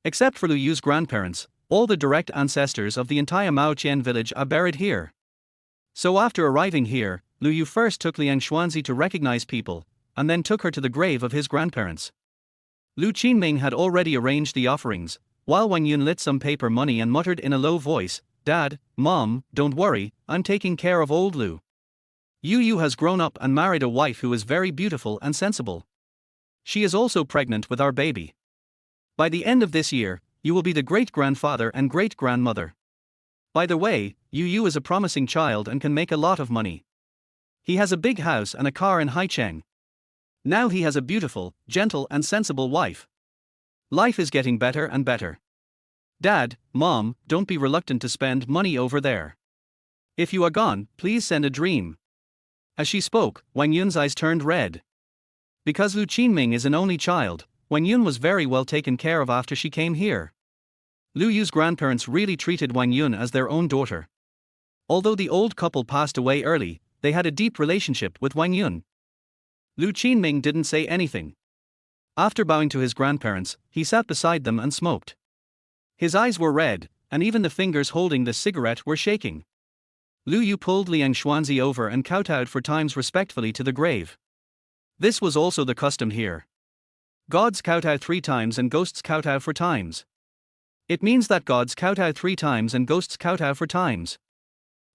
Except for Lu Yu's grandparents, all the direct ancestors of the entire Maoqian village are buried here. So after arriving here, Lu Yu first took Liang Xuanzi to recognize people, and then took her to the grave of his grandparents. Lu Qinming had already arranged the offerings, while Wang Yun lit some paper money and muttered in a low voice, Dad, Mom, don't worry, I'm taking care of old Lu. Yu has grown up and married a wife who is very beautiful and sensible. She is also pregnant with our baby. By the end of this year, you will be the great-grandfather and great-grandmother. By the way, Yu is a promising child and can make a lot of money. He has a big house and a car in Haicheng. Now he has a beautiful, gentle and sensible wife. Life is getting better and better. Dad, Mom, don't be reluctant to spend money over there. If you are gone, please send a dream. As she spoke, Wang Yun's eyes turned red. Because Lu Qinming is an only child, Wang Yun was very well taken care of after she came here. Lu Yu's grandparents really treated Wang Yun as their own daughter. Although the old couple passed away early, they had a deep relationship with Wang Yun. Lu Qinming didn't say anything. After bowing to his grandparents, he sat beside them and smoked. His eyes were red, and even the fingers holding the cigarette were shaking. Lu Yu pulled Liang Xuanzi over and kowtowed 4 times respectfully to the grave. This was also the custom here. Gods kowtow 3 times and ghosts kowtow 4 times. It means that gods kowtow 3 times and ghosts kowtow 4 times.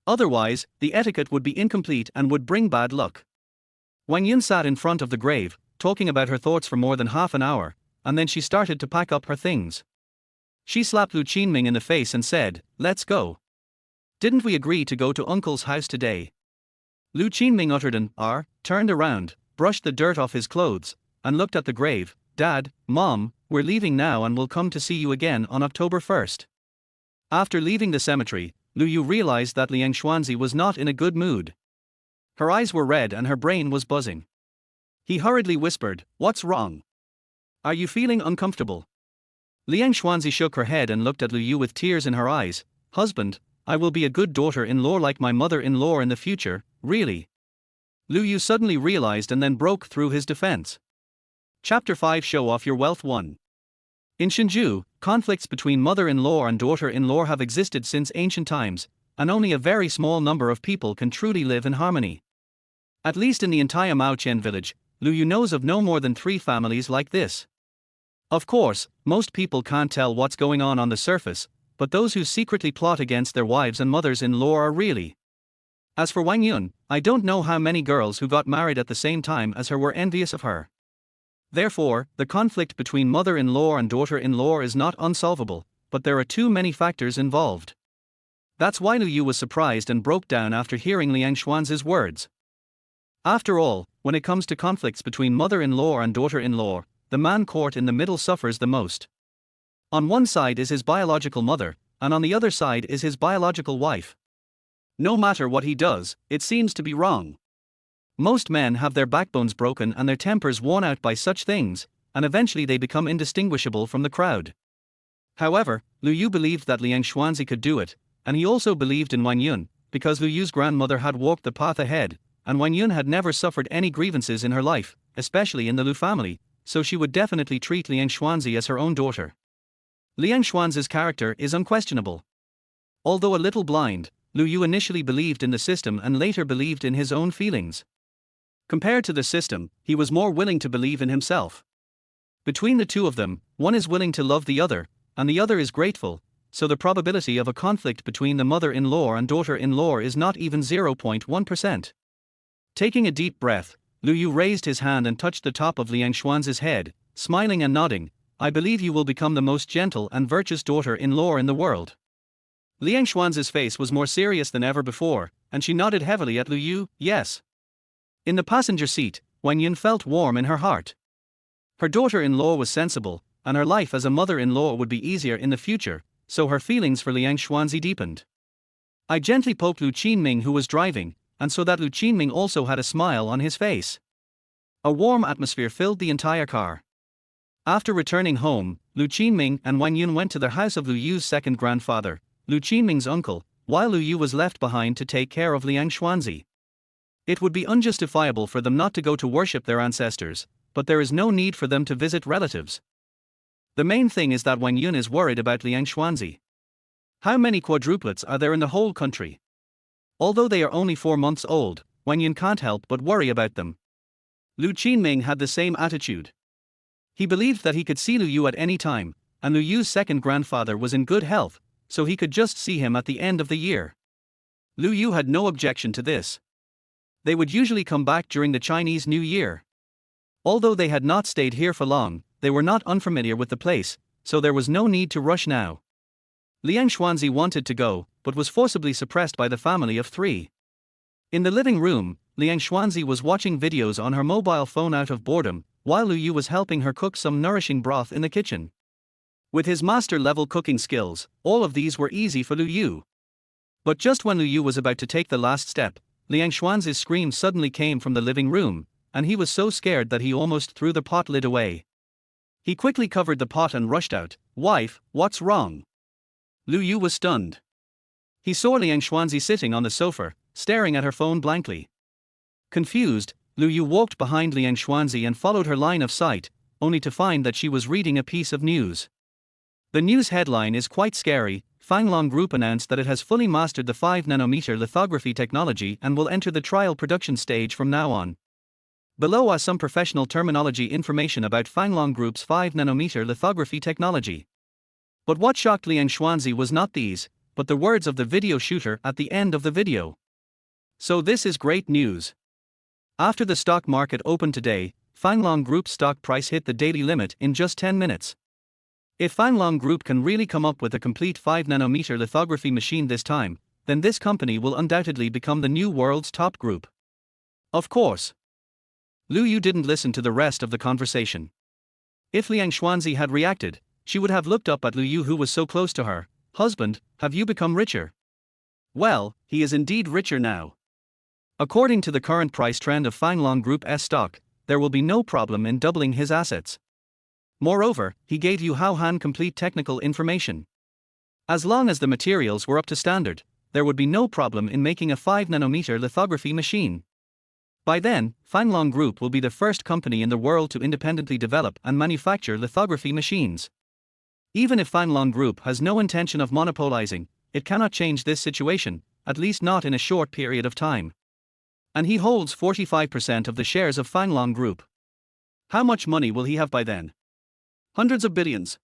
Otherwise, the etiquette would be incomplete and would bring bad luck. Wang Yun sat in front of the grave, talking about her thoughts for more than half an hour, and then she started to pack up her things. She slapped Lu Qinming in the face and said, "Let's go. Didn't we agree to go to Uncle's house today?" Lu Qinming uttered an "R," turned around, brushed the dirt off his clothes, and looked at the grave. "Dad, Mom, we're leaving now and we'll come to see you again on October 1st. After leaving the cemetery, Lu Yu realized that Liang Xuanzi was not in a good mood. Her eyes were red and her brain was buzzing. He hurriedly whispered, "What's wrong? Are you feeling uncomfortable?" Liang Xuanzi shook her head and looked at Lu Yu with tears in her eyes. "Husband, I will be a good daughter-in-law like my mother-in-law in the future, really." Lu Yu suddenly realized and then broke through his defense. Chapter 5 Show Off Your Wealth 1. In Shinju, conflicts between mother-in-law and daughter-in-law have existed since ancient times, and only a very small number of people can truly live in harmony. At least in the entire Maoqian village, Lu Yu knows of no more than 3 families like this. Of course, most people can't tell what's going on the surface, but those who secretly plot against their wives and mothers-in-law are really. As for Wang Yun, I don't know how many girls who got married at the same time as her were envious of her. Therefore, the conflict between mother-in-law and daughter-in-law is not unsolvable, but there are too many factors involved. That's why Lu Yu was surprised and broke down after hearing Liang Xuanzi's words. After all, when it comes to conflicts between mother-in-law and daughter-in-law, the man caught in the middle suffers the most. On one side is his biological mother, and on the other side is his biological wife. No matter what he does, it seems to be wrong. Most men have their backbones broken and their tempers worn out by such things, and eventually they become indistinguishable from the crowd. However, Lu Yu believed that Liang Xuanzi could do it, and he also believed in Wang Yun, because Lu Yu's grandmother had walked the path ahead, and Wang Yun had never suffered any grievances in her life, especially in the Lu family, so she would definitely treat Liang Xuanzi as her own daughter. Liang Xuanzi's character is unquestionable. Although a little blind, Lu Yu initially believed in the system and later believed in his own feelings. Compared to the system, he was more willing to believe in himself. Between the two of them, one is willing to love the other, and the other is grateful, so the probability of a conflict between the mother-in-law and daughter-in-law is not even 0.1%. Taking a deep breath, Lu Yu raised his hand and touched the top of Liang Xuanzi's head, smiling and nodding. "I believe you will become the most gentle and virtuous daughter-in-law in the world." Liang Xuanzi's face was more serious than ever before, and she nodded heavily at Lu Yu. "Yes." In the passenger seat, Wang Yun felt warm in her heart. Her daughter-in-law was sensible, and her life as a mother-in-law would be easier in the future, so her feelings for Liang Xuanzi deepened. I gently poked Lu Qinming who was driving, and so that Lu Qinming also had a smile on his face. A warm atmosphere filled the entire car. After returning home, Lu Qinming and Wang Yun went to the house of Lu Yu's second grandfather, Lu Qinming's uncle, while Lu Yu was left behind to take care of Liang Xuanzi. It would be unjustifiable for them not to go to worship their ancestors, but there is no need for them to visit relatives. The main thing is that Wang Yun is worried about Liang Xuanzi. How many quadruplets are there in the whole country? Although they are only 4 months old, Wang Yun can't help but worry about them. Lu Qinming had the same attitude. He believed that he could see Lu Yu at any time, and Lu Yu's second grandfather was in good health, so he could just see him at the end of the year. Lu Yu had no objection to this. They would usually come back during the Chinese New Year. Although they had not stayed here for long, they were not unfamiliar with the place, so there was no need to rush now. Liang Xuanzi wanted to go, but was forcibly suppressed by the family of 3. In the living room, Liang Xuanzi was watching videos on her mobile phone out of boredom, while Lu Yu was helping her cook some nourishing broth in the kitchen. With his master-level cooking skills, all of these were easy for Lu Yu. But just when Lu Yu was about to take the last step, Liang Xuanzi's scream suddenly came from the living room, and he was so scared that he almost threw the pot lid away. He quickly covered the pot and rushed out. "Wife, what's wrong?" Lu Yu was stunned. He saw Liang Xuanzi sitting on the sofa, staring at her phone blankly. Confused, Lu Yu walked behind Liang Xuanzi and followed her line of sight, only to find that she was reading a piece of news. The news headline is quite scary. Fanglong Group announced that it has fully mastered the 5-nanometer lithography technology and will enter the trial production stage from now on. Below are some professional terminology information about Fanglong Group's 5-nanometer lithography technology. But what shocked Liang Xuanzi was not these, but the words of the video shooter at the end of the video. So this is great news. After the stock market opened today, Fanglong Group's stock price hit the daily limit in just 10 minutes. If Fanglong Group can really come up with a complete 5-nanometer lithography machine this time, then this company will undoubtedly become the new world's top group. Of course. Lu Yu didn't listen to the rest of the conversation. If Liang Xuanzi had reacted, she would have looked up at Lu Yu, who was so close to her. "Husband, have you become richer?" Well, he is indeed richer now. According to the current price trend of Fanglong Group's stock, there will be no problem in doubling his assets. Moreover, he gave Yu Haohan complete technical information. As long as the materials were up to standard, there would be no problem in making a 5-nanometer lithography machine. By then, Fanglong Group will be the first company in the world to independently develop and manufacture lithography machines. Even if Fanglong Group has no intention of monopolizing, it cannot change this situation, at least not in a short period of time. And he holds 45% of the shares of Fanglong Group. How much money will he have by then? Hundreds of billions.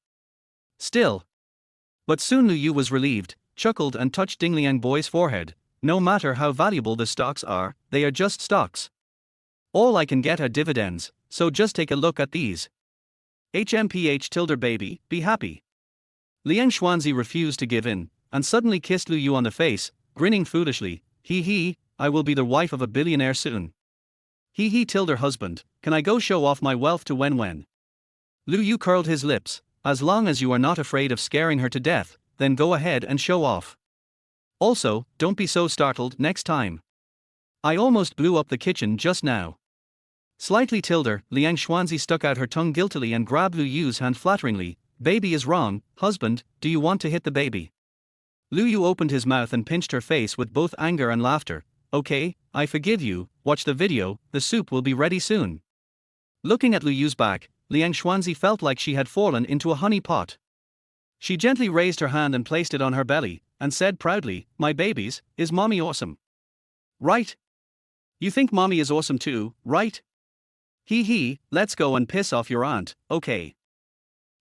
Still. But soon Lu Yu was relieved, chuckled and touched Ding Liang Boy's forehead. No matter how valuable the stocks are, they are just stocks. All I can get are dividends, so just take a look at these. HMPH tilde baby, be happy. Liang Xuanzi refused to give in, and suddenly kissed Lu Yu on the face, grinning foolishly. Hee, I will be the wife of a billionaire soon. Hee tilde husband, can I go show off my wealth to Wen? Lu Yu curled his lips. As long as you are not afraid of scaring her to death, then go ahead and show off. Also, don't be so startled next time. I almost blew up the kitchen just now. Slightly tilde, Liang Xuanzi stuck out her tongue guiltily and grabbed Lu Yu's hand flatteringly. Baby is wrong, husband, do you want to hit the baby? Lu Yu opened his mouth and pinched her face with both anger and laughter. Okay, I forgive you, watch the video, the soup will be ready soon. Looking at Lu Yu's back, Liang Xuanzi felt like she had fallen into a honey pot. She gently raised her hand and placed it on her belly, and said proudly, "My babies, is mommy awesome? Right? You think mommy is awesome too, right? Let's go and piss off your aunt, okay?"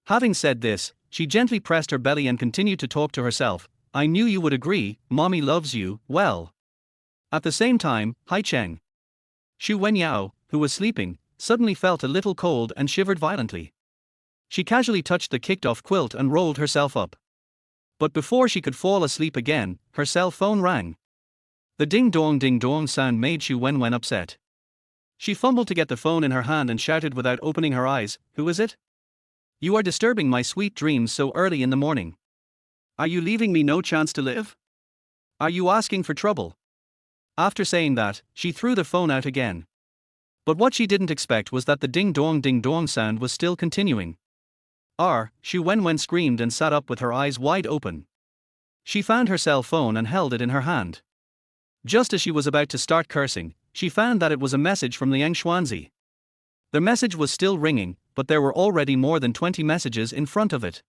Having said this, she gently pressed her belly and continued to talk to herself. "I knew you would agree, mommy loves you, well." At the same time, Hai Cheng, Xu Wenyao, who was sleeping, suddenly felt a little cold and shivered violently. She casually touched the kicked-off quilt and rolled herself up. But before she could fall asleep again, her cell phone rang. The ding-dong sound made Xu Wenwen upset. She fumbled to get the phone in her hand and shouted without opening her eyes, "Who is it? You are disturbing my sweet dreams so early in the morning. Are you leaving me no chance to live? Are you asking for trouble?" After saying that, she threw the phone out again. But what she didn't expect was that the ding-dong sound was still continuing. Xu Wenwen screamed and sat up with her eyes wide open. She found her cell phone and held it in her hand. Just as she was about to start cursing, she found that it was a message from Liang Xuanzi. The message was still ringing, but there were already more than 20 messages in front of it.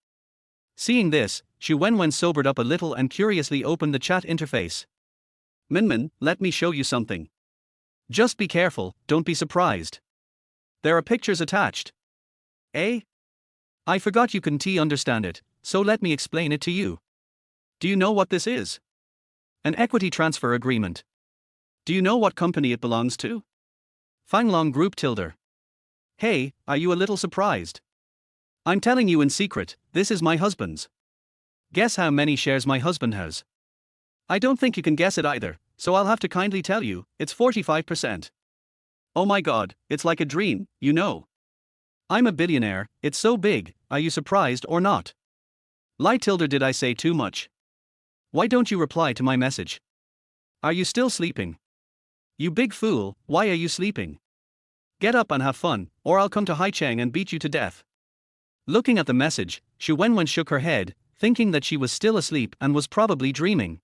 Seeing this, Xu Wenwen sobered up a little and curiously opened the chat interface. "Minmin, let me show you something. Just be careful, don't be surprised. There are pictures attached." "Eh? I forgot you couldn't understand it, so let me explain it to you. Do you know what this is? An equity transfer agreement. Do you know what company it belongs to? Fanglong Group tilde. Hey, are you a little surprised? I'm telling you in secret, this is my husband's. Guess how many shares my husband has? I don't think you can guess it either, so I'll have to kindly tell you, it's 45%. Oh my god, it's like a dream, you know. I'm a billionaire, it's so big, are you surprised or not? Lie tilde, did I say too much? Why don't you reply to my message? Are you still sleeping? You big fool, why are you sleeping? Get up and have fun, or I'll come to Haicheng and beat you to death. Looking at the message, Xu Wenwen shook her head, thinking that she was still asleep and was probably dreaming.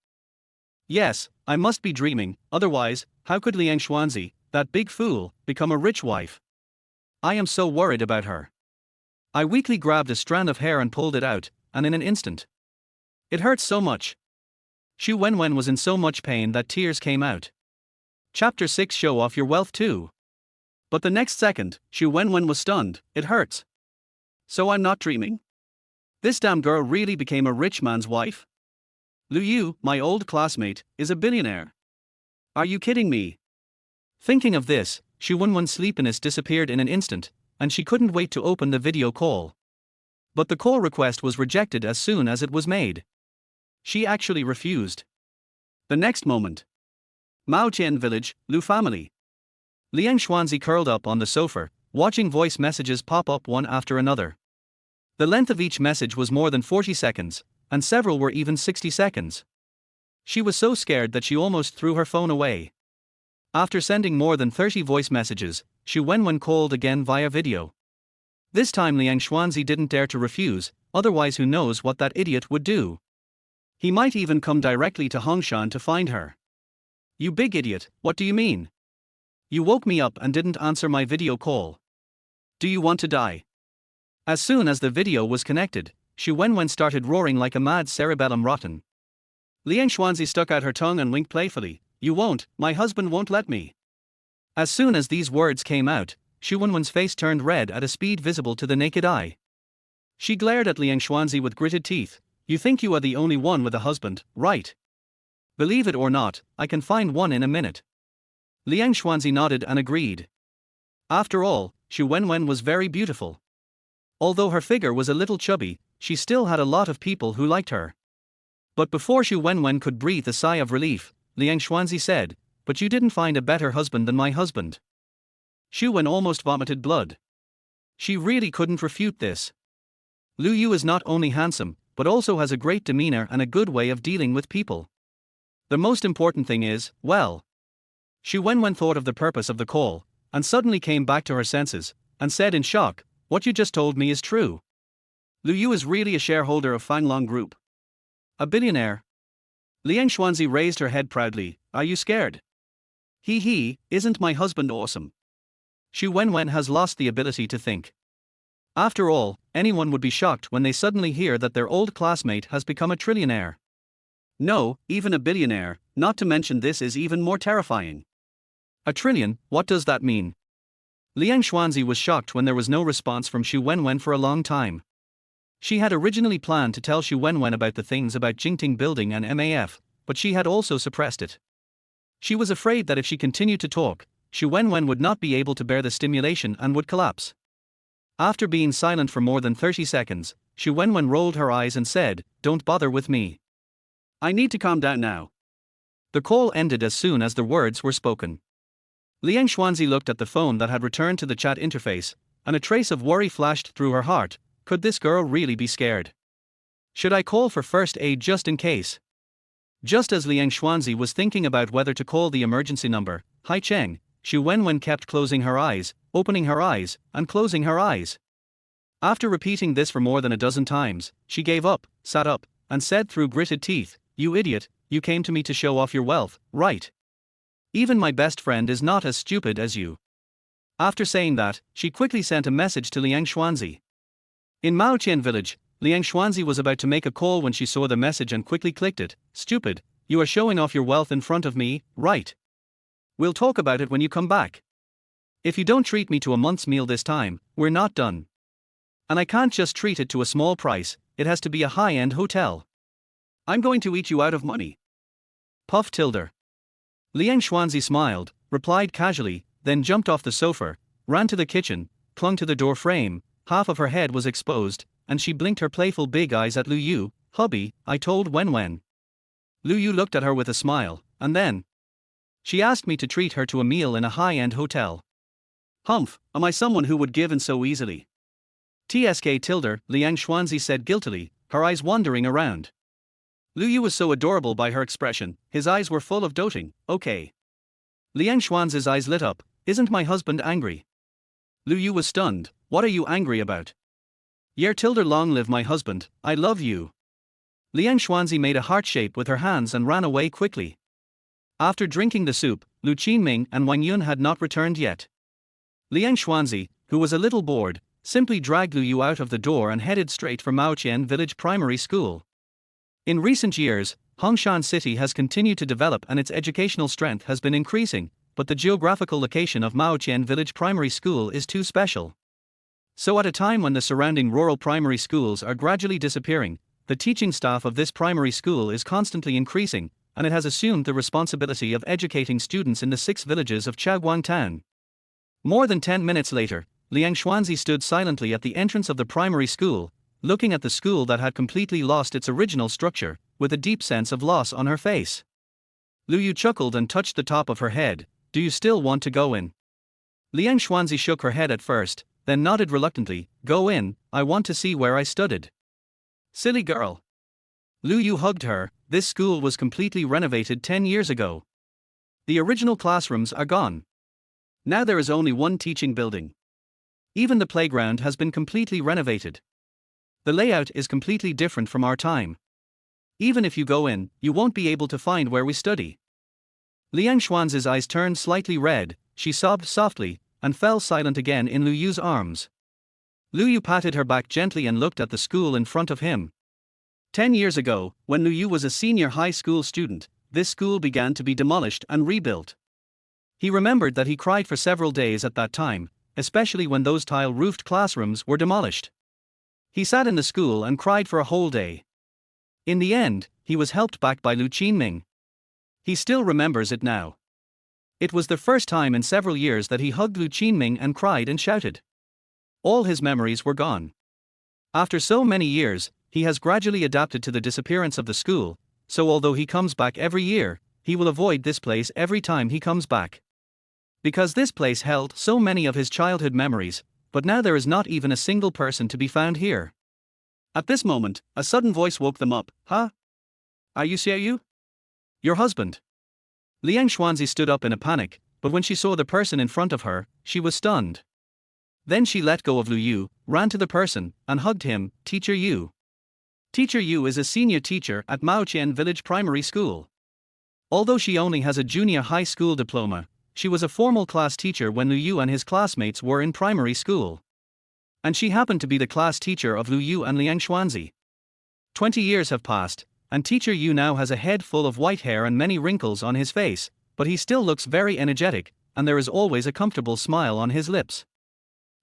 Yes, I must be dreaming, otherwise, how could Liang Xuanzi, that big fool, become a rich wife? I am so worried about her. I weakly grabbed a strand of hair and pulled it out, and in an instant. It hurts so much. Xu Wenwen was in so much pain that tears came out. Chapter 6. Show off your wealth too. But the next second, Xu Wenwen was stunned. It hurts. So I'm not dreaming? This damn girl really became a rich man's wife? Lu Yu, my old classmate, is a billionaire. Are you kidding me? Thinking of this, Xu Wenwen's sleepiness disappeared in an instant, and she couldn't wait to open the video call. But the call request was rejected as soon as it was made. She actually refused. The next moment. Maotian village, Lu family. Liang Xuanzi curled up on the sofa, watching voice messages pop up one after another. The length of each message was more than 40 seconds, and several were even 60 seconds. She was so scared that she almost threw her phone away. After sending more than 30 voice messages, Xu Wenwen called again via video. This time Liang Xuanzi didn't dare to refuse, otherwise who knows what that idiot would do. He might even come directly to Hongshan to find her. You big idiot, what do you mean? You woke me up and didn't answer my video call. Do you want to die? As soon as the video was connected, Xu Wenwen started roaring like a mad cerebellum rotten. Liang Xuanzi stuck out her tongue and winked playfully. You won't, my husband won't let me. As soon as these words came out, Xu Wenwen's face turned red at a speed visible to the naked eye. She glared at Liang Xuanzi with gritted teeth. You think you are the only one with a husband, right? Believe it or not, I can find one in a minute. Liang Xuanzi nodded and agreed. After all, Xu Wenwen was very beautiful. Although her figure was a little chubby, she still had a lot of people who liked her. But before Xu Wenwen could breathe a sigh of relief, Liang Xuanzi said, But you didn't find a better husband than my husband. Xu Wen almost vomited blood. She really couldn't refute this. Lu Yu is not only handsome, but also has a great demeanor and a good way of dealing with people. The most important thing is, well. Xu Wenwen thought of the purpose of the call, and suddenly came back to her senses, and said in shock, What you just told me is true. Lu Yu is really a shareholder of Fanglong Group. A billionaire. Liang Xuanzi raised her head proudly. Are you scared? He, isn't my husband awesome? Xu Wenwen has lost the ability to think. After all, anyone would be shocked when they suddenly hear that their old classmate has become a trillionaire. No, even a billionaire, not to mention this is even more terrifying. A trillion, what does that mean? Liang Xuanzi was shocked when there was no response from Xu Wenwen for a long time. She had originally planned to tell Xu Wenwen about the things about Jingting Building and MAF, but she had also suppressed it. She was afraid that if she continued to talk, Xu Wenwen would not be able to bear the stimulation and would collapse. After being silent for more than 30 seconds, Xu Wenwen rolled her eyes and said, Don't bother with me. I need to calm down now. The call ended as soon as the words were spoken. Liang Xuanzi looked at the phone that had returned to the chat interface, and a trace of worry flashed through her heart. Could this girl really be scared? Should I call for first aid just in case? Just as Liang Xuanzi was thinking about whether to call the emergency number, Haicheng, Xu Wenwen kept closing her eyes, opening her eyes, and closing her eyes. After repeating this for more than a dozen times, she gave up, sat up, and said through gritted teeth, You idiot, you came to me to show off your wealth, right? Even my best friend is not as stupid as you. After saying that, she quickly sent a message to Liang Xuanzi. In Maotian village, Liang Xuanzi was about to make a call when she saw the message and quickly clicked it. Stupid, you are showing off your wealth in front of me, right? We'll talk about it when you come back. If you don't treat me to a month's meal this time, we're not done. And I can't just treat it to a small price, it has to be a high-end hotel. I'm going to eat you out of money. Puff tilde. Liang Xuanzi smiled, replied casually, then jumped off the sofa, ran to the kitchen, clung to the door frame, half of her head was exposed, and she blinked her playful big eyes at Lu Yu. Hubby, I told Wenwen. Lu Yu looked at her with a smile, and then. She asked me to treat her to a meal in a high-end hotel. Humph, am I someone who would give in so easily? TSK tilde, Liang Xuanzi said guiltily, her eyes wandering around. Lu Yu was so adorable by her expression, his eyes were full of doting. Okay. Liang Xuanzi's eyes lit up. Isn't my husband angry? Lu Yu was stunned. What are you angry about? Yer tilde long live my husband, I love you. Liang Xuanzi made a heart shape with her hands and ran away quickly. After drinking the soup, Lu Qinming and Wang Yun had not returned yet. Liang Xuanzi, who was a little bored, simply dragged Lu Yu out of the door and headed straight for Maoqian Village Primary School. In recent years, Hongshan City has continued to develop and its educational strength has been increasing, but the geographical location of Maoqian Village Primary School is too special. So at a time when the surrounding rural primary schools are gradually disappearing, the teaching staff of this primary school is constantly increasing, and it has assumed the responsibility of educating students in the 6 villages of Chaoguang Town. More than 10 minutes later, Liang Xuanzi stood silently at the entrance of the primary school, looking at the school that had completely lost its original structure, with a deep sense of loss on her face. Lu Yu chuckled and touched the top of her head. Do you still want to go in? Liang Xuanzi shook her head at first, then nodded reluctantly. Go in, I want to see where I studied. Silly girl. Lu Yu hugged her. This school was completely renovated 10 years ago. The original classrooms are gone. Now there is only one teaching building. Even the playground has been completely renovated. The layout is completely different from our time. Even if you go in, you won't be able to find where we study. Liang Xuanzi's eyes turned slightly red, she sobbed softly, and fell silent again in Lu Yu's arms. Lu Yu patted her back gently and looked at the school in front of him. 10 years ago, when Lu Yu was a senior high school student, this school began to be demolished and rebuilt. He remembered that he cried for several days at that time, especially when those tile-roofed classrooms were demolished. He sat in the school and cried for a whole day. In the end, he was helped back by Lu Qinming. He still remembers it now. It was the first time in several years that he hugged Lu Qinming and cried and shouted. All his memories were gone. After so many years, he has gradually adapted to the disappearance of the school, so although he comes back every year, he will avoid this place every time he comes back. Because this place held so many of his childhood memories, but now there is not even a single person to be found here. At this moment, a sudden voice woke them up. Huh? Are you Xiaoyu? Your husband. Liang Xuanzi stood up in a panic, but when she saw the person in front of her, she was stunned. Then she let go of Lu Yu, ran to the person, and hugged him. Teacher Yu. Teacher Yu is a senior teacher at Maoqian Village Primary School. Although she only has a junior high school diploma, she was a formal class teacher when Lu Yu and his classmates were in primary school. And she happened to be the class teacher of Lu Yu and Liang Xuanzi. 20 years have passed, and Teacher Yu now has a head full of white hair and many wrinkles on his face, but he still looks very energetic, and there is always a comfortable smile on his lips.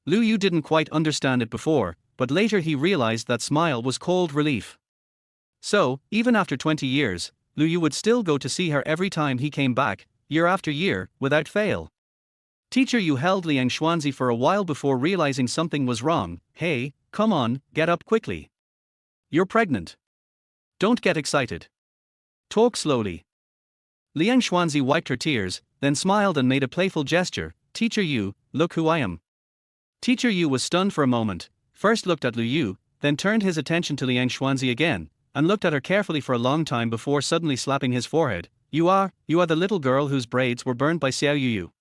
Lu Yu didn't quite understand it before, but later he realized that smile was cold relief. So, even after 20 years, Lu Yu would still go to see her every time he came back, year after year, without fail. Teacher Yu held Liang Xuanzi for a while before realizing something was wrong. Hey, come on, get up quickly. You're pregnant. Don't get excited. Talk slowly. Liang Xuanzi wiped her tears, then smiled and made a playful gesture. Teacher Yu, look who I am. Teacher Yu was stunned for a moment, first looked at Lu Yu, then turned his attention to Liang Xuanzi again, and looked at her carefully for a long time before suddenly slapping his forehead. You are the little girl whose braids were burned by Xiao Yu.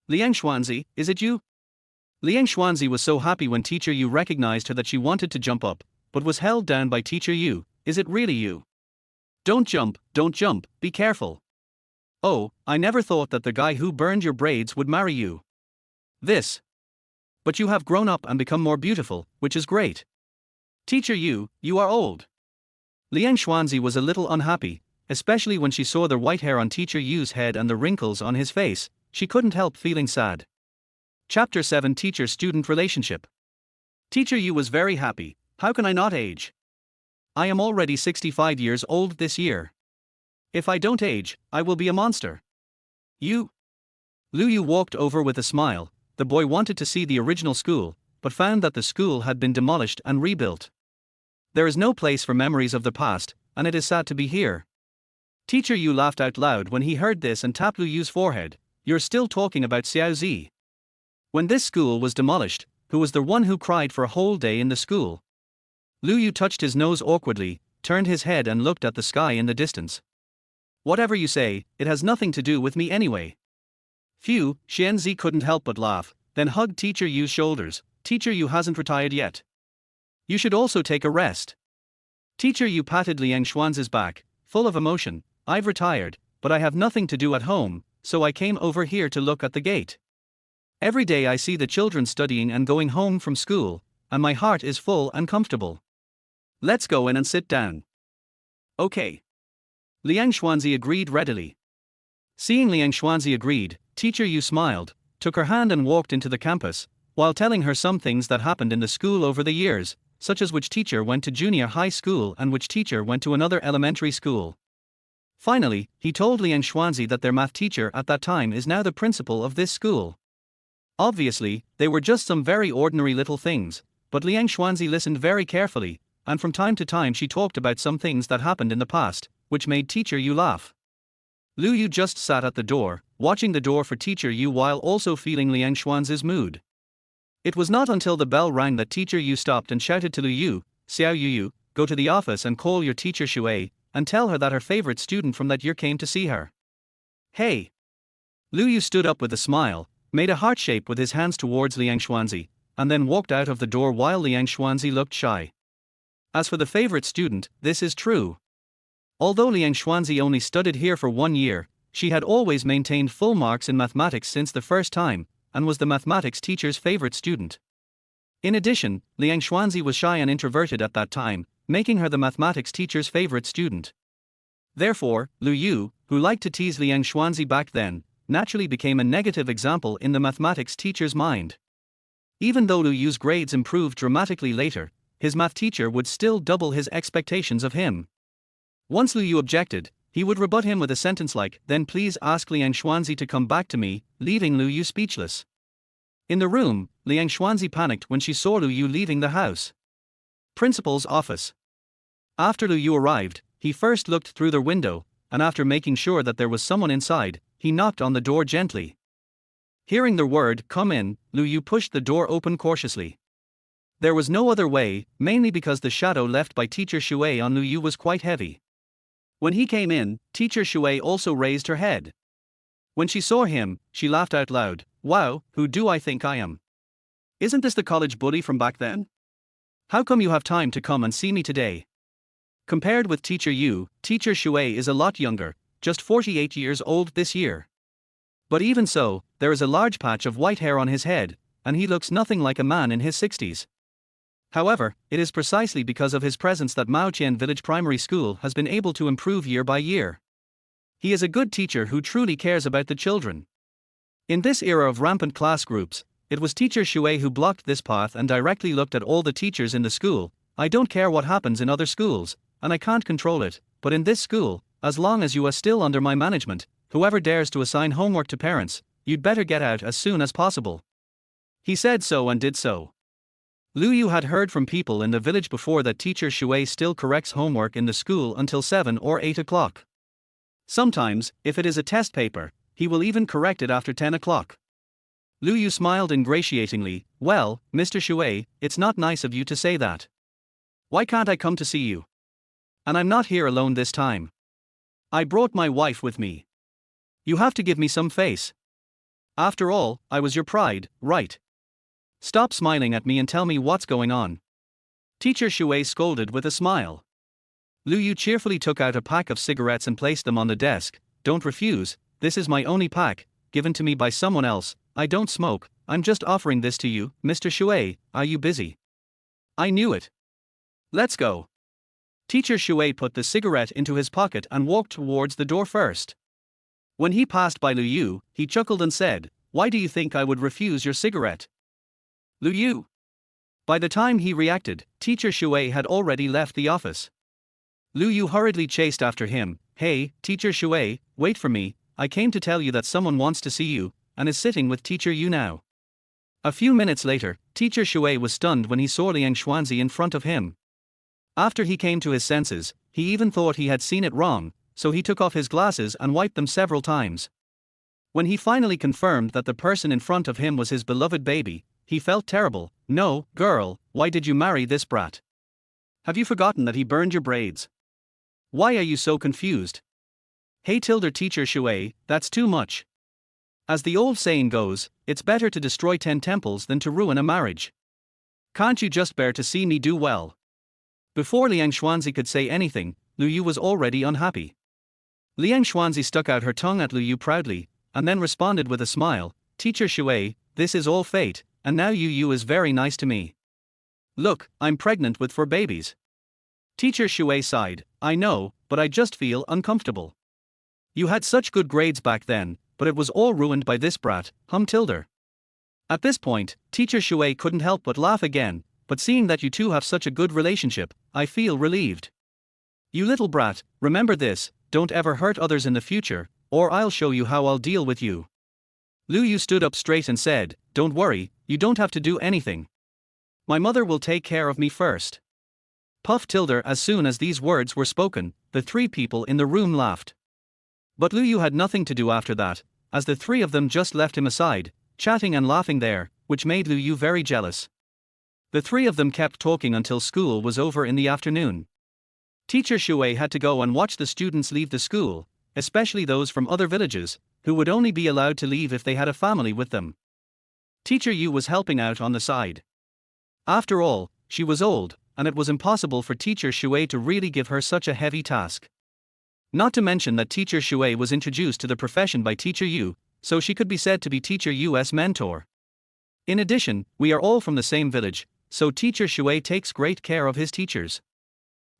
Liang Xuanzi, is it you? Liang Xuanzi was so happy when Teacher Yu recognized her that she wanted to jump up, but was held down by Teacher Yu. Is it really you? Don't jump, be careful. Oh, I never thought that the guy who burned your braids would marry you. This. But you have grown up and become more beautiful, which is great. Teacher Yu, you are old. Liang Xuanzi was a little unhappy, especially when she saw the white hair on Teacher Yu's head and the wrinkles on his face. She couldn't help feeling sad. Chapter 7 Teacher-Student Relationship. Teacher Yu was very happy. How can I not age? I am already 65 years old this year. If I don't age, I will be a monster. You? Lu Yu walked over with a smile. The boy wanted to see the original school, but found that the school had been demolished and rebuilt. There is no place for memories of the past, and it is sad to be here. Teacher Yu laughed out loud when he heard this and tapped Lu Yu's forehead. You're still talking about Xiao Zi. When this school was demolished, who was the one who cried for a whole day in the school? Lu Yu touched his nose awkwardly, turned his head and looked at the sky in the distance. Whatever you say, it has nothing to do with me anyway. Phew, Xianzi couldn't help but laugh, then hugged Teacher Yu's shoulders. Teacher Yu hasn't retired yet. You should also take a rest. Teacher Yu patted Liang Xuanzi's back, full of emotion. I've retired, but I have nothing to do at home, so I came over here to look at the gate. Every day I see the children studying and going home from school, and my heart is full and comfortable. Let's go in and sit down. Okay. Liang Xuanzi agreed readily. Seeing Liang Xuanzi agreed, Teacher Yu smiled, took her hand and walked into the campus, while telling her some things that happened in the school over the years, such as which teacher went to junior high school and which teacher went to another elementary school. Finally, he told Liang Xuanzi that their math teacher at that time is now the principal of this school. Obviously, they were just some very ordinary little things, but Liang Xuanzi listened very carefully, and from time to time she talked about some things that happened in the past, which made Teacher Yu laugh. Lu Yu just sat at the door, watching the door for Teacher Yu while also feeling Liang Xuanzi's mood. It was not until the bell rang that Teacher Yu stopped and shouted to Lu Yu, Xiao Yu, go to the office and call your teacher Shui, and tell her that her favorite student from that year came to see her. Hey! Lu Yu stood up with a smile, made a heart shape with his hands towards Liang Xuanzi, and then walked out of the door while Liang Xuanzi looked shy. As for the favorite student, this is true. Although Liang Xuanzi only studied here for 1 year, she had always maintained full marks in mathematics since the first time, and was the mathematics teacher's favorite student. In addition, Liang Xuanzi was shy and introverted at that time, making her the mathematics teacher's favorite student. Therefore, Lu Yu, who liked to tease Liang Xuanzi back then, naturally became a negative example in the mathematics teacher's mind. Even though Lu Yu's grades improved dramatically later, his math teacher would still double his expectations of him. Once Lu Yu objected, he would rebut him with a sentence like, "Then please ask Liang Xuanzi to come back to me," leaving Lu Yu speechless. In the room, Liang Xuanzi panicked when she saw Lu Yu leaving the house. Principal's office. After Lu Yu arrived, he first looked through the window, and after making sure that there was someone inside, he knocked on the door gently. Hearing the word, "Come in," Lu Yu pushed the door open cautiously. There was no other way, mainly because the shadow left by Teacher Shui on Lu Yu was quite heavy. When he came in, Teacher Shui also raised her head. When she saw him, she laughed out loud. "Wow, who do I think I am? Isn't this the college bully from back then? How come you have time to come and see me today?" Compared with Teacher Yu, Teacher Shui is a lot younger, just 48 years old this year. But even so, there is a large patch of white hair on his head, and he looks nothing like a man in his 60s. However, it is precisely because of his presence that Maoqian Village Primary School has been able to improve year by year. He is a good teacher who truly cares about the children. In this era of rampant class groups, it was Teacher Shui who blocked this path and directly looked at all the teachers in the school. "I don't care what happens in other schools, and I can't control it, but in this school, as long as you are still under my management, whoever dares to assign homework to parents, you'd better get out as soon as possible." He said so and did so. Lu Yu had heard from people in the village before that Teacher Shui still corrects homework in the school until 7 or 8 o'clock. Sometimes, if it is a test paper, he will even correct it after 10 o'clock. Lu Yu smiled ingratiatingly. "Well, Mr. Shui, it's not nice of you to say that. Why can't I come to see you? And I'm not here alone this time. I brought my wife with me. You have to give me some face. After all, I was your pride, right? Stop smiling at me and tell me what's going on." Teacher Shui scolded with a smile. Lu Yu cheerfully took out a pack of cigarettes and placed them on the desk. "Don't refuse, this is my only pack, given to me by someone else. I don't smoke, I'm just offering this to you, Mr. Shui. Are you busy?" "I knew it. Let's go." Teacher Shui put the cigarette into his pocket and walked towards the door first. When he passed by Lu Yu, he chuckled and said, "Why do you think I would refuse your cigarette? Lu Yu." By the time he reacted, Teacher Shui had already left the office. Lu Yu hurriedly chased after him. "Hey, Teacher Shui, wait for me, I came to tell you that someone wants to see you, and is sitting with Teacher Yu now." A few minutes later, Teacher Shui was stunned when he saw Liang Xuanzi in front of him. After he came to his senses, he even thought he had seen it wrong, so he took off his glasses and wiped them several times. When he finally confirmed that the person in front of him was his beloved baby, he felt terrible. "No, girl, why did you marry this brat? Have you forgotten that he burned your braids? Why are you so confused? Hey tilde teacher Shui, that's too much. As the old saying goes, it's better to destroy 10 temples than to ruin a marriage. Can't you just bear to see me do well? Before Liang Xuanzi could say anything, Lu Yu was already unhappy. Liang Xuanzi stuck out her tongue at Lu Yu proudly, and then responded with a smile, Teacher Shui, this is all fate, and now Yu is very nice to me. Look, I'm pregnant with 4 babies. Teacher Shui sighed, I know, but I just feel uncomfortable. You had such good grades back then, but it was all ruined by this brat, tilde. At this point, Teacher Shui couldn't help but laugh again, but seeing that you two have such a good relationship, I feel relieved. You little brat, remember this, don't ever hurt others in the future, or I'll show you how I'll deal with you. Lu Yu stood up straight and said, don't worry, you don't have to do anything. My mother will take care of me first. Puff tilde. As soon as these words were spoken, the 3 people in the room laughed. But Lu Yu had nothing to do after that, as the 3 of them just left him aside, chatting and laughing there, which made Lu Yu very jealous. The 3 of them kept talking until school was over in the afternoon. Teacher Shui had to go and watch the students leave the school, especially those from other villages, who would only be allowed to leave if they had a family with them. Teacher Yu was helping out on the side. After all, she was old, and it was impossible for Teacher Shui to really give her such a heavy task. Not to mention that Teacher Shui was introduced to the profession by Teacher Yu, so she could be said to be Teacher Yu's mentor. In addition, we are all from the same village, so Teacher Shui takes great care of his teachers.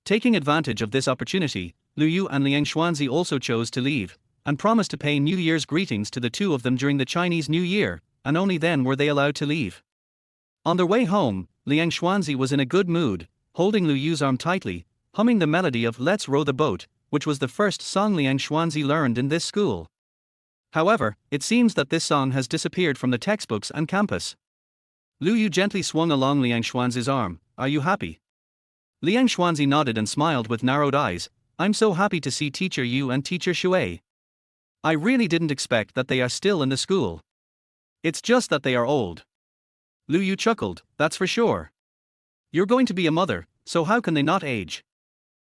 Taking advantage of this opportunity, Lu Yu and Liang Xuanzi also chose to leave, and promised to pay New Year's greetings to the 2 of them during the Chinese New Year, and only then were they allowed to leave. On their way home, Liang Xuanzi was in a good mood, holding Lu Yu's arm tightly, humming the melody of Let's Row the Boat, which was the first song Liang Xuanzi learned in this school. However, it seems that this song has disappeared from the textbooks and campus. Lu Yu gently swung along Liang Xuanzi's arm. Are you happy? Liang Xuanzi nodded and smiled with narrowed eyes. I'm so happy to see Teacher Yu and Teacher Shui. I really didn't expect that they are still in the school. It's just that they are old. Lu Yu chuckled, that's for sure. You're going to be a mother, so how can they not age?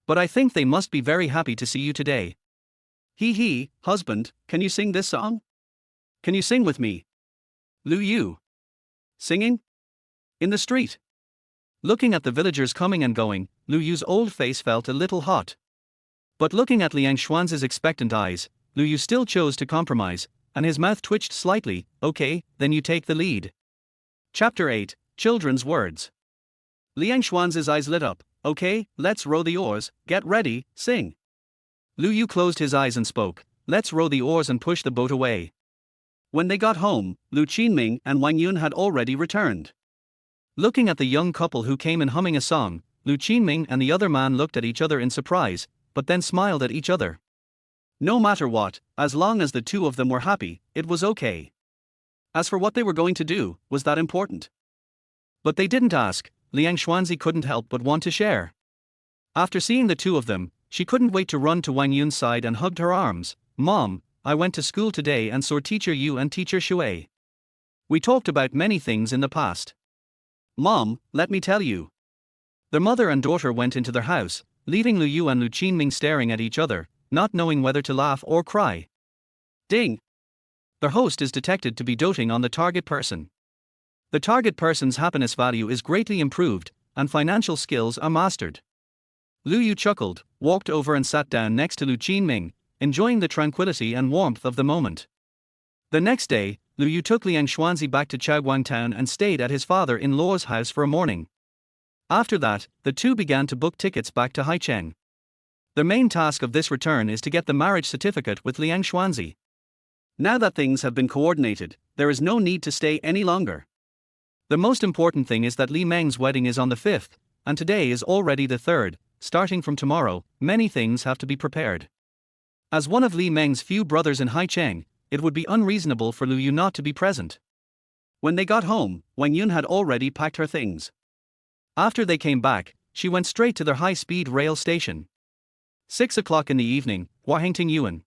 But I think they must be very happy to see you today. Hee, husband, can you sing this song? Can you sing with me? Lu Yu. Singing? In the street. Looking at the villagers coming and going, Lu Yu's old face felt a little hot. But looking at Liang Xuanzi's expectant eyes, Lu Yu still chose to compromise, and his mouth twitched slightly. Okay, then you take the lead. Chapter 8, Children's Words. Liang Xuanzi's eyes lit up. Okay, let's row the oars, get ready, sing. Lu Yu closed his eyes and spoke, let's row the oars and push the boat away. When they got home, Lu Qinming and Wang Yun had already returned. Looking at the young couple who came in humming a song, Lu Qinming and the other man looked at each other in surprise, but then smiled at each other. No matter what, as long as the 2 of them were happy, it was okay. As for what they were going to do, was that important? But they didn't ask. Liang Xuanzi couldn't help but want to share. After seeing the 2 of them, she couldn't wait to run to Wang Yun's side and hugged her arms. Mom, I went to school today and saw Teacher Yu and Teacher Shui. We talked about many things in the past. Mom, let me tell you. Their mother and daughter went into their house, leaving Lu Yu and Lu Qinming staring at each other, not knowing whether to laugh or cry. Ding! Their host is detected to be doting on the target person. The target person's happiness value is greatly improved, and financial skills are mastered. Lu Yu chuckled, walked over and sat down next to Lu Qinming, enjoying the tranquility and warmth of the moment. The next day, Lu Yu took Liang Xuanzi back to Chaoguang town and stayed at his father-in-law's house for a morning. After that, the 2 began to book tickets back to Haicheng. Their main task of this return is to get the marriage certificate with Liang Xuanzi. Now that things have been coordinated, there is no need to stay any longer. The most important thing is that Li Meng's wedding is on the 5th, and today is already the 3rd. Starting from tomorrow, many things have to be prepared. As one of Li Meng's few brothers in Haicheng, it would be unreasonable for Lu Yu not to be present. When they got home, Wang Yun had already packed her things. After they came back, she went straight to their high-speed rail station. 6 o'clock in the evening, Huahengting Yuan.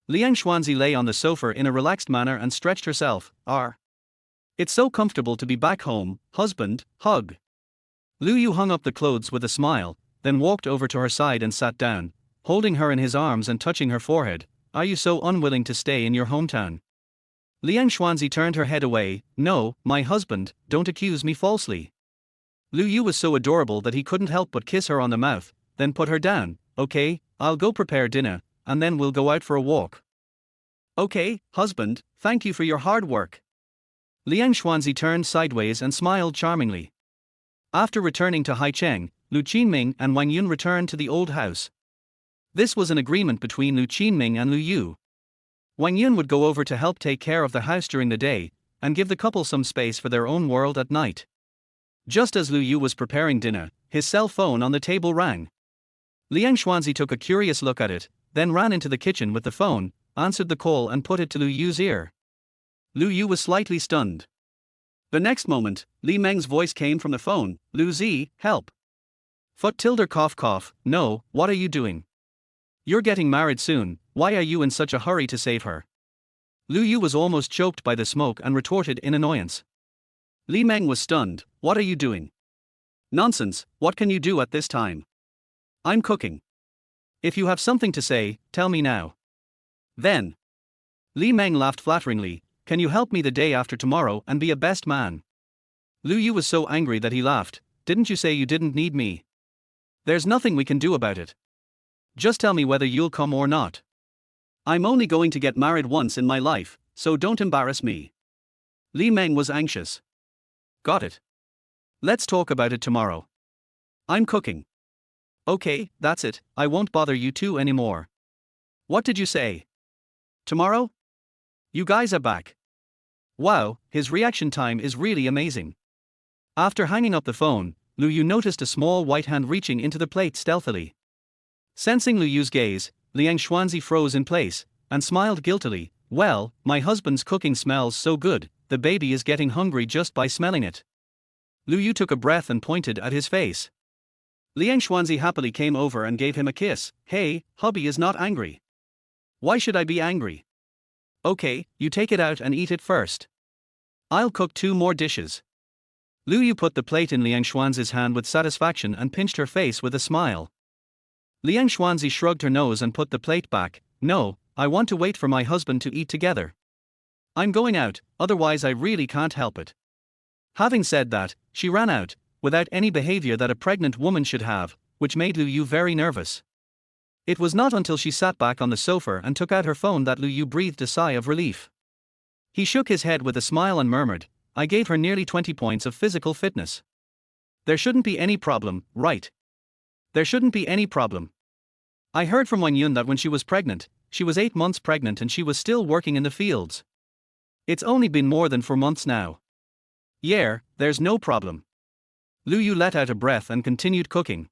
Liang Xuanzi lay on the sofa in a relaxed manner and stretched herself. It's so comfortable to be back home, husband, hug. Lu Yu hung up the clothes with a smile, then walked over to her side and sat down, holding her in his arms and touching her forehead. Are you so unwilling to stay in your hometown? Liang Xuanzi turned her head away. No, my husband, don't accuse me falsely. Lu Yu was so adorable that he couldn't help but kiss her on the mouth, then put her down. Okay, I'll go prepare dinner, and then we'll go out for a walk. Okay, husband, thank you for your hard work. Liang Xuanzi turned sideways and smiled charmingly. After returning to Haicheng, Lu Qinming and Wang Yun returned to the old house. This was an agreement between Lu Qinming and Lu Yu. Wang Yun would go over to help take care of the house during the day, and give the couple some space for their own world at night. Just as Lu Yu was preparing dinner, his cell phone on the table rang. Liang Xuanzi took a curious look at it, then ran into the kitchen with the phone, answered the call and put it to Lu Yu's ear. Lu Yu was slightly stunned. The next moment, Li Meng's voice came from the phone. Lu Zi, help. Foot tilde cough cough, no, what are you doing? You're getting married soon, why are you in such a hurry to save her? Lu Yu was almost choked by the smoke and retorted in annoyance. Li Meng was stunned. What are you doing? Nonsense, what can you do at this time? I'm cooking. If you have something to say, tell me now. Then. Li Meng laughed flatteringly. Can you help me the day after tomorrow and be a best man? Lu Yu was so angry that he laughed. Didn't you say you didn't need me? There's nothing we can do about it. Just tell me whether you'll come or not. I'm only going to get married once in my life, so don't embarrass me. Li Meng was anxious. Got it. Let's talk about it tomorrow. I'm cooking. Okay, that's it, I won't bother you two anymore. What did you say? Tomorrow? You guys are back. Wow, his reaction time is really amazing. After hanging up the phone, Lu Yu noticed a small white hand reaching into the plate stealthily. Sensing Lu Yu's gaze, Liang Xuanzi froze in place, and smiled guiltily. Well, my husband's cooking smells so good, the baby is getting hungry just by smelling it. Lu Yu took a breath and pointed at his face. Liang Xuanzi happily came over and gave him a kiss. Hey, hubby is not angry. Why should I be angry? Okay, you take it out and eat it first. I'll cook 2 more dishes. Lu Yu put the plate in Liang Xuanzi's hand with satisfaction and pinched her face with a smile. Liang Xuanzi shrugged her nose and put the plate back. No, I want to wait for my husband to eat together. I'm going out, otherwise I really can't help it. Having said that, she ran out, without any behavior that a pregnant woman should have, which made Lu Yu very nervous. It was not until she sat back on the sofa and took out her phone that Lu Yu breathed a sigh of relief. He shook his head with a smile and murmured, I gave her nearly 20 points of physical fitness. There shouldn't be any problem, right? There shouldn't be any problem. I heard from Wang Yun that when she was pregnant, she was 8 months pregnant and she was still working in the fields. It's only been more than 4 months now. Yeah, there's no problem. Lu Yu let out a breath and continued cooking.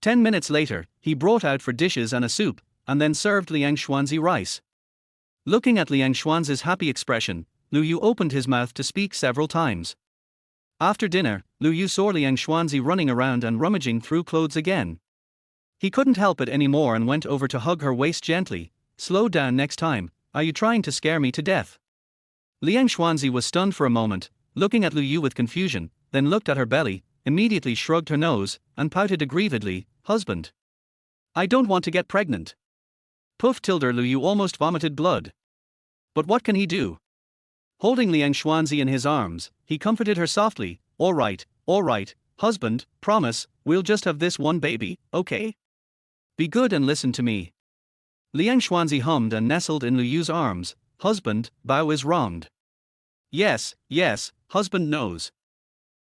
10 minutes later, he brought out 4 dishes and a soup, and then served Liang Xuanzi rice. Looking at Liang Xuanzi's happy expression, Lu Yu opened his mouth to speak several times. After dinner, Lu Yu saw Liang Xuanzi running around and rummaging through clothes again. He couldn't help it anymore and went over to hug her waist gently. Slow down next time, are you trying to scare me to death? Liang Xuanzi was stunned for a moment, looking at Lu Yu with confusion, then looked at her belly, immediately shrugged her nose, and pouted aggrievedly. Husband. I don't want to get pregnant. Poof tilde Lu Yu almost vomited blood. But what can he do? Holding Liang Xuanzi in his arms, he comforted her softly. All right, husband, promise, we'll just have this one baby, okay? Be good and listen to me. Liang Xuanzi hummed and nestled in Lu Yu's arms. Husband, Bao is wronged. Yes, husband knows.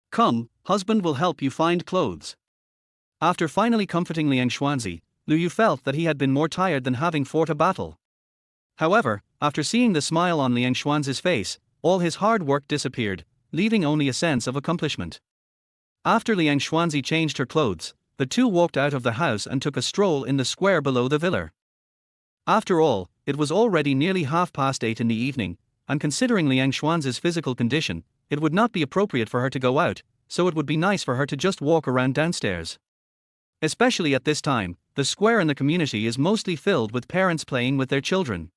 Come, husband will help you find clothes. After finally comforting Liang Xuanzi, Lu Yu felt that he had been more tired than having fought a battle. However, after seeing the smile on Liang Xuanzi's face, all his hard work disappeared, leaving only a sense of accomplishment. After Liang Xuanzi changed her clothes, the two walked out of the house and took a stroll in the square below the villa. After all, it was already nearly 8:30 in the evening, and considering Liang Xuanzi's physical condition, it would not be appropriate for her to go out, so it would be nice for her to just walk around downstairs. Especially at this time, the square in the community is mostly filled with parents playing with their children.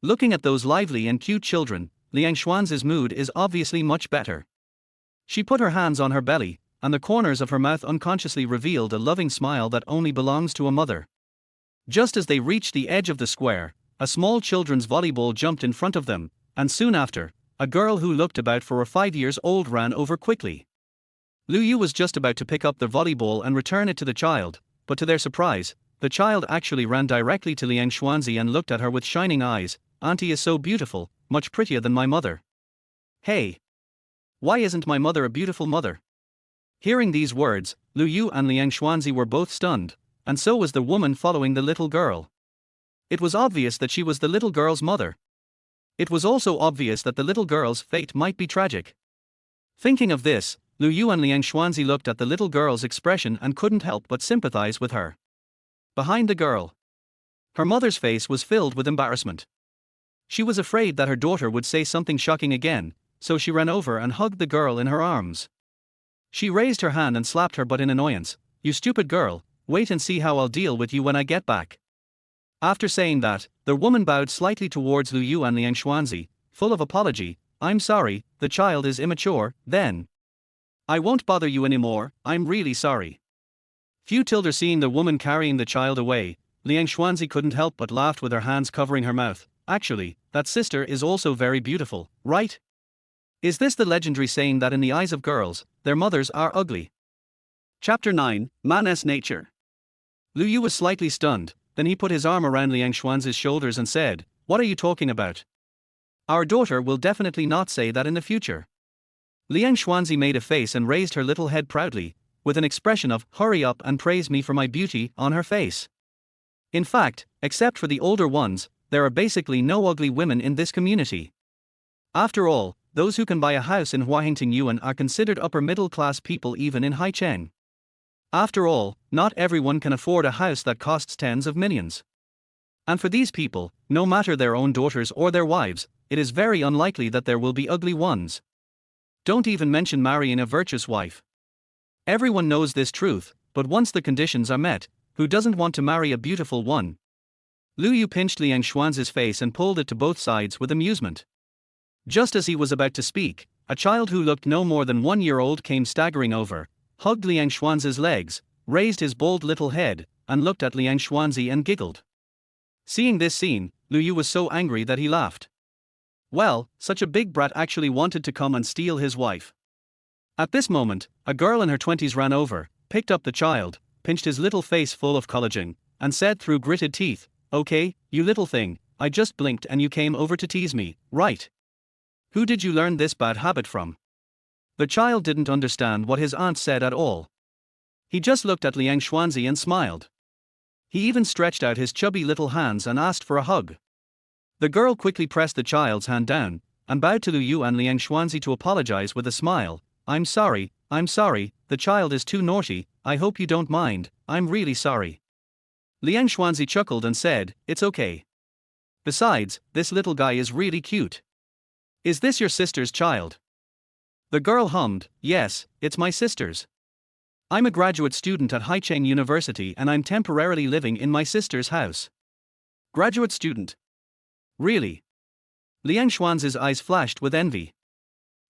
Looking at those lively and cute children, Liang Xuanzi's mood is obviously much better. She put her hands on her belly, and the corners of her mouth unconsciously revealed a loving smile that only belongs to a mother. Just as they reached the edge of the square, a small children's volleyball jumped in front of them, and soon after, a girl who looked about 4 or 5 years old ran over quickly. Lu Yu was just about to pick up the volleyball and return it to the child, but to their surprise, the child actually ran directly to Liang Xuanzi and looked at her with shining eyes. "Auntie is so beautiful, much prettier than my mother." "Hey! Why isn't my mother a beautiful mother?" Hearing these words, Lu Yu and Liang Xuanzi were both stunned, and so was the woman following the little girl. It was obvious that she was the little girl's mother. It was also obvious that the little girl's fate might be tragic. Thinking of this, Lu Yu and Liang Xuanzi looked at the little girl's expression and couldn't help but sympathize with her. Behind the girl, her mother's face was filled with embarrassment. She was afraid that her daughter would say something shocking again, so she ran over and hugged the girl in her arms. She raised her hand and slapped her butt in annoyance. "You stupid girl, wait and see how I'll deal with you when I get back." After saying that, the woman bowed slightly towards Lu Yu and Liang Xuanzi, full of apology. "I'm sorry, the child is immature, then. I won't bother you anymore, I'm really sorry." Fetal seeing the woman carrying the child away, Liang Xuanzi couldn't help but laugh with her hands covering her mouth. "Actually, that sister is also very beautiful, right? Is this the legendary saying that in the eyes of girls, their mothers are ugly?" Chapter 9, Man's Nature. Lu Yu was slightly stunned, then he put his arm around Liang Xuanzi's shoulders and said, "What are you talking about? Our daughter will definitely not say that in the future." Liang Xuanzi made a face and raised her little head proudly, with an expression of "hurry up and praise me for my beauty" on her face. In fact, except for the older ones, there are basically no ugly women in this community. After all, those who can buy a house in Huahengting Yuan are considered upper-middle-class people even in Haicheng. After all, not everyone can afford a house that costs tens of millions. And for these people, no matter their own daughters or their wives, it is very unlikely that there will be ugly ones. Don't even mention marrying a virtuous wife. Everyone knows this truth, but once the conditions are met, who doesn't want to marry a beautiful one? Lu Yu pinched Liang Xuanzi's face and pulled it to both sides with amusement. Just as he was about to speak, a child who looked no more than 1 year old came staggering over, hugged Liang Xuanzi's legs, raised his bald little head, and looked at Liang Xuanzi and giggled. Seeing this scene, Lu Yu was so angry that he laughed. Well, such a big brat actually wanted to come and steal his wife. At this moment, a girl in her 20s ran over, picked up the child, pinched his little face full of collagen, and said through gritted teeth, "Okay, you little thing, I just blinked and you came over to tease me, right? Who did you learn this bad habit from?" The child didn't understand what his aunt said at all. He just looked at Liang Xuanzi and smiled. He even stretched out his chubby little hands and asked for a hug. The girl quickly pressed the child's hand down, and bowed to Lu Yu and Liang Xuanzi to apologize with a smile. I'm sorry, the child is too naughty, I hope you don't mind, I'm really sorry." Liang Xuanzi chuckled and said, "It's okay. Besides, this little guy is really cute. Is this your sister's child?" The girl hummed, "Yes, it's my sister's. I'm a graduate student at Haicheng University and I'm temporarily living in my sister's house." Graduate student? Really? Liang Xuanzi's eyes flashed with envy.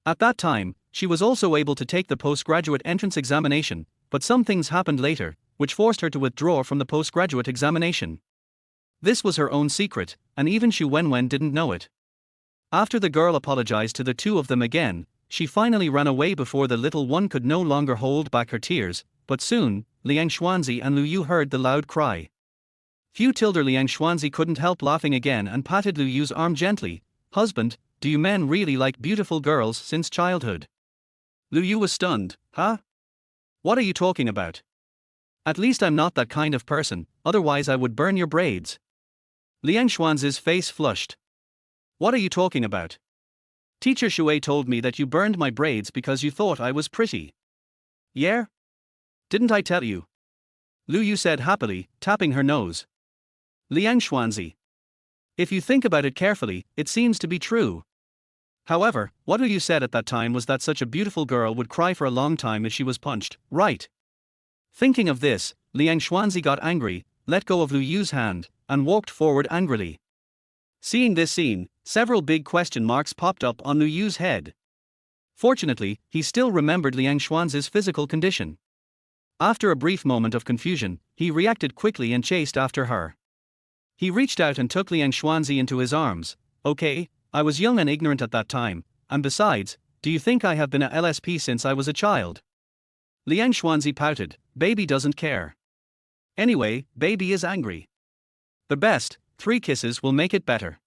At that time, she was also able to take the postgraduate entrance examination, but some things happened later, which forced her to withdraw from the postgraduate examination. This was her own secret, and even Xu Wenwen didn't know it. After the girl apologized to the two of them again, she finally ran away before the little one could no longer hold back her tears, but soon, Liang Xuanzi and Lu Yu heard the loud cry. Fetal Liang Xuanzi couldn't help laughing again and patted Lu Yu's arm gently. "Husband, do you men really like beautiful girls since childhood?" Lu Yu was stunned. "Huh? What are you talking about? At least I'm not that kind of person, otherwise I would burn your braids." Liang Xuanzi's face flushed. "What are you talking about? Teacher Shui told me that you burned my braids because you thought I was pretty." "Yeah? Didn't I tell you?" Lu Yu said happily, tapping her nose. "Liang Xuanzi. If you think about it carefully, it seems to be true. However, what Lu Yu said at that time was that such a beautiful girl would cry for a long time if she was punched, right?" Thinking of this, Liang Xuanzi got angry, let go of Lu Yu's hand, and walked forward angrily. Seeing this scene, several big question marks popped up on Lu Yu's head. Fortunately, he still remembered Liang Xuanzi's physical condition. After a brief moment of confusion, he reacted quickly and chased after her. He reached out and took Liang Xuanzi into his arms. Okay, I was young and ignorant at that time, and besides, do you think I have been a LSP since I was a child? Liang Xuanzi pouted, baby doesn't care. Anyway, baby is angry. The best, 3 kisses will make it better.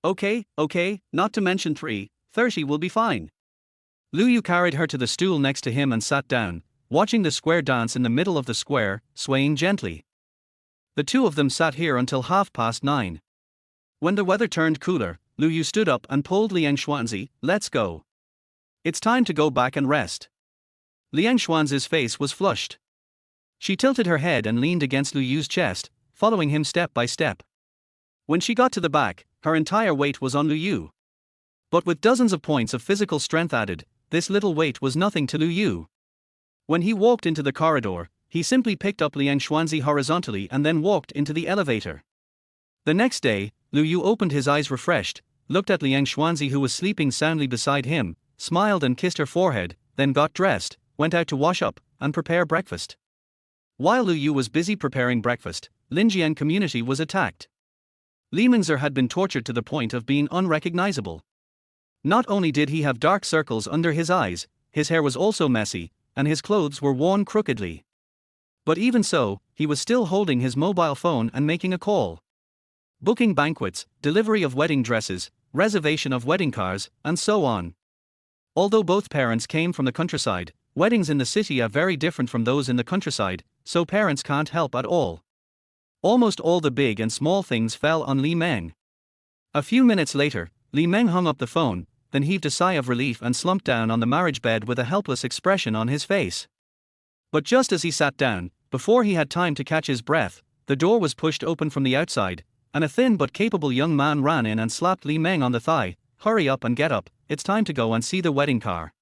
Okay, not to mention 30 will be fine. Lu Yu carried her to the stool next to him and sat down, watching the square dance in the middle of the square, swaying gently. The two of them sat here until 9:30. When the weather turned cooler, Lu Yu stood up and pulled Liang Xuanzi, let's go. It's time to go back and rest. Liang Xuanzi's face was flushed. She tilted her head and leaned against Lu Yu's chest, following him step by step. When she got to the back, her entire weight was on Lu Yu. But with dozens of points of physical strength added, this little weight was nothing to Lu Yu. When he walked into the corridor, he simply picked up Liang Xuanzi horizontally and then walked into the elevator. The next day, Lu Yu opened his eyes refreshed, looked at Liang Xuanzi who was sleeping soundly beside him, smiled and kissed her forehead, then got dressed, went out to wash up, and prepare breakfast. While Lu Yu was busy preparing breakfast, Linjiang community was attacked. Li Mingzer had been tortured to the point of being unrecognizable. Not only did he have dark circles under his eyes, his hair was also messy, and his clothes were worn crookedly. But even so, he was still holding his mobile phone and making a call. Booking banquets, delivery of wedding dresses, reservation of wedding cars, and so on. Although both parents came from the countryside, weddings in the city are very different from those in the countryside, so parents can't help at all. Almost all the big and small things fell on Li Meng. A few minutes later, Li Meng hung up the phone, then heaved a sigh of relief and slumped down on the marriage bed with a helpless expression on his face. But just as he sat down, before he had time to catch his breath, the door was pushed open from the outside, and a thin but capable young man ran in and slapped Li Meng on the thigh. Hurry up and get up, it's time to go and see the wedding car.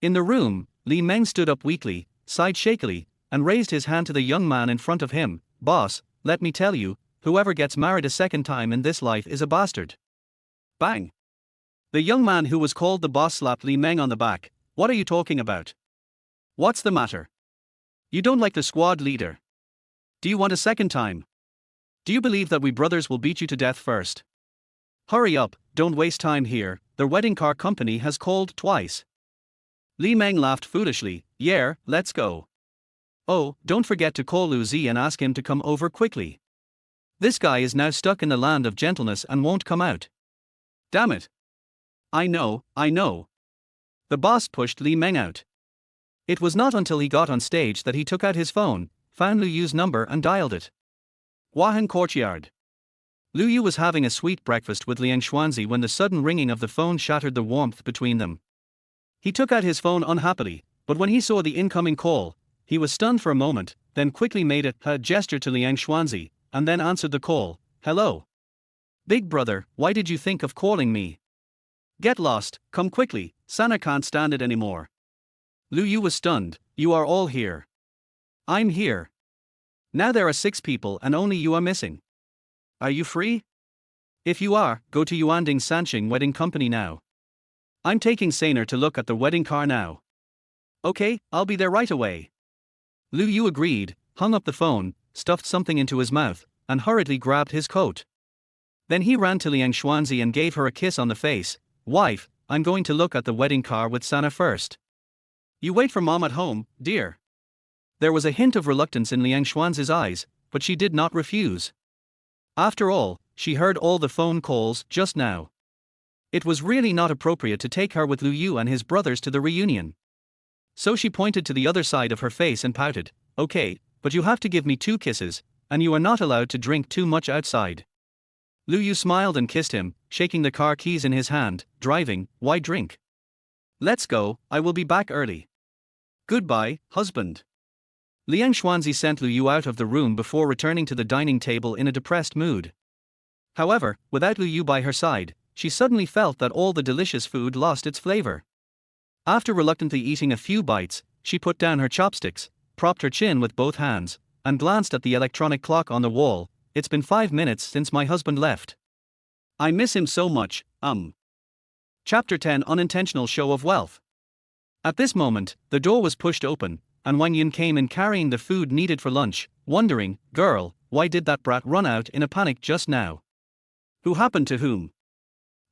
In the room, Li Meng stood up weakly, sighed shakily, and raised his hand to the young man in front of him. Boss, let me tell you, whoever gets married a second time in this life is a bastard. Bang! The young man who was called the boss slapped Li Meng on the back. What are you talking about? What's the matter? You don't like the squad leader? Do you want a second time? Do you believe that we brothers will beat you to death first? Hurry up, don't waste time here, the wedding car company has called twice. Li Meng laughed foolishly. Yeah, let's go. Oh, don't forget to call Lu Zi and ask him to come over quickly. This guy is now stuck in the land of gentleness and won't come out. Damn it. I know. The boss pushed Li Meng out. It was not until he got on stage that he took out his phone, found Lu Yu's number and dialed it. Huahan Courtyard. Lu Yu was having a sweet breakfast with Liang Xuanzi when the sudden ringing of the phone shattered the warmth between them. He took out his phone unhappily, but when he saw the incoming call, he was stunned for a moment, then quickly made a gesture to Liang Xuanzi, and then answered the call. Hello. Big brother, why did you think of calling me? Get lost, come quickly, Sana can't stand it anymore. Lu Yu was stunned. You are all here. I'm here. Now there are 6 people and only you are missing. Are you free? If you are, go to Yuanding Sanxing Wedding Company now. I'm taking Saner to look at the wedding car now. Okay, I'll be there right away. Lu Yu agreed, hung up the phone, stuffed something into his mouth, and hurriedly grabbed his coat. Then he ran to Liang Xuanzi and gave her a kiss on the face. Wife, I'm going to look at the wedding car with Sana first. You wait for mom at home, dear. There was a hint of reluctance in Liang Xuanzi's eyes, but she did not refuse. After all, she heard all the phone calls just now. It was really not appropriate to take her with Lu Yu and his brothers to the reunion. So she pointed to the other side of her face and pouted. Okay, but you have to give me 2 kisses, and you are not allowed to drink too much outside. Lu Yu smiled and kissed him, shaking the car keys in his hand. Driving, why drink? Let's go, I will be back early. Goodbye, husband. Liang Xuanzi sent Lu Yu out of the room before returning to the dining table in a depressed mood. However, without Lu Yu by her side, she suddenly felt that all the delicious food lost its flavor. After reluctantly eating a few bites, she put down her chopsticks, propped her chin with both hands, and glanced at the electronic clock on the wall. It's been 5 minutes since my husband left. I miss him so much. Chapter 10 Unintentional Show of Wealth. At this moment, the door was pushed open, and Wang Yun came in carrying the food needed for lunch, wondering, girl, why did that brat run out in a panic just now? Who happened to whom?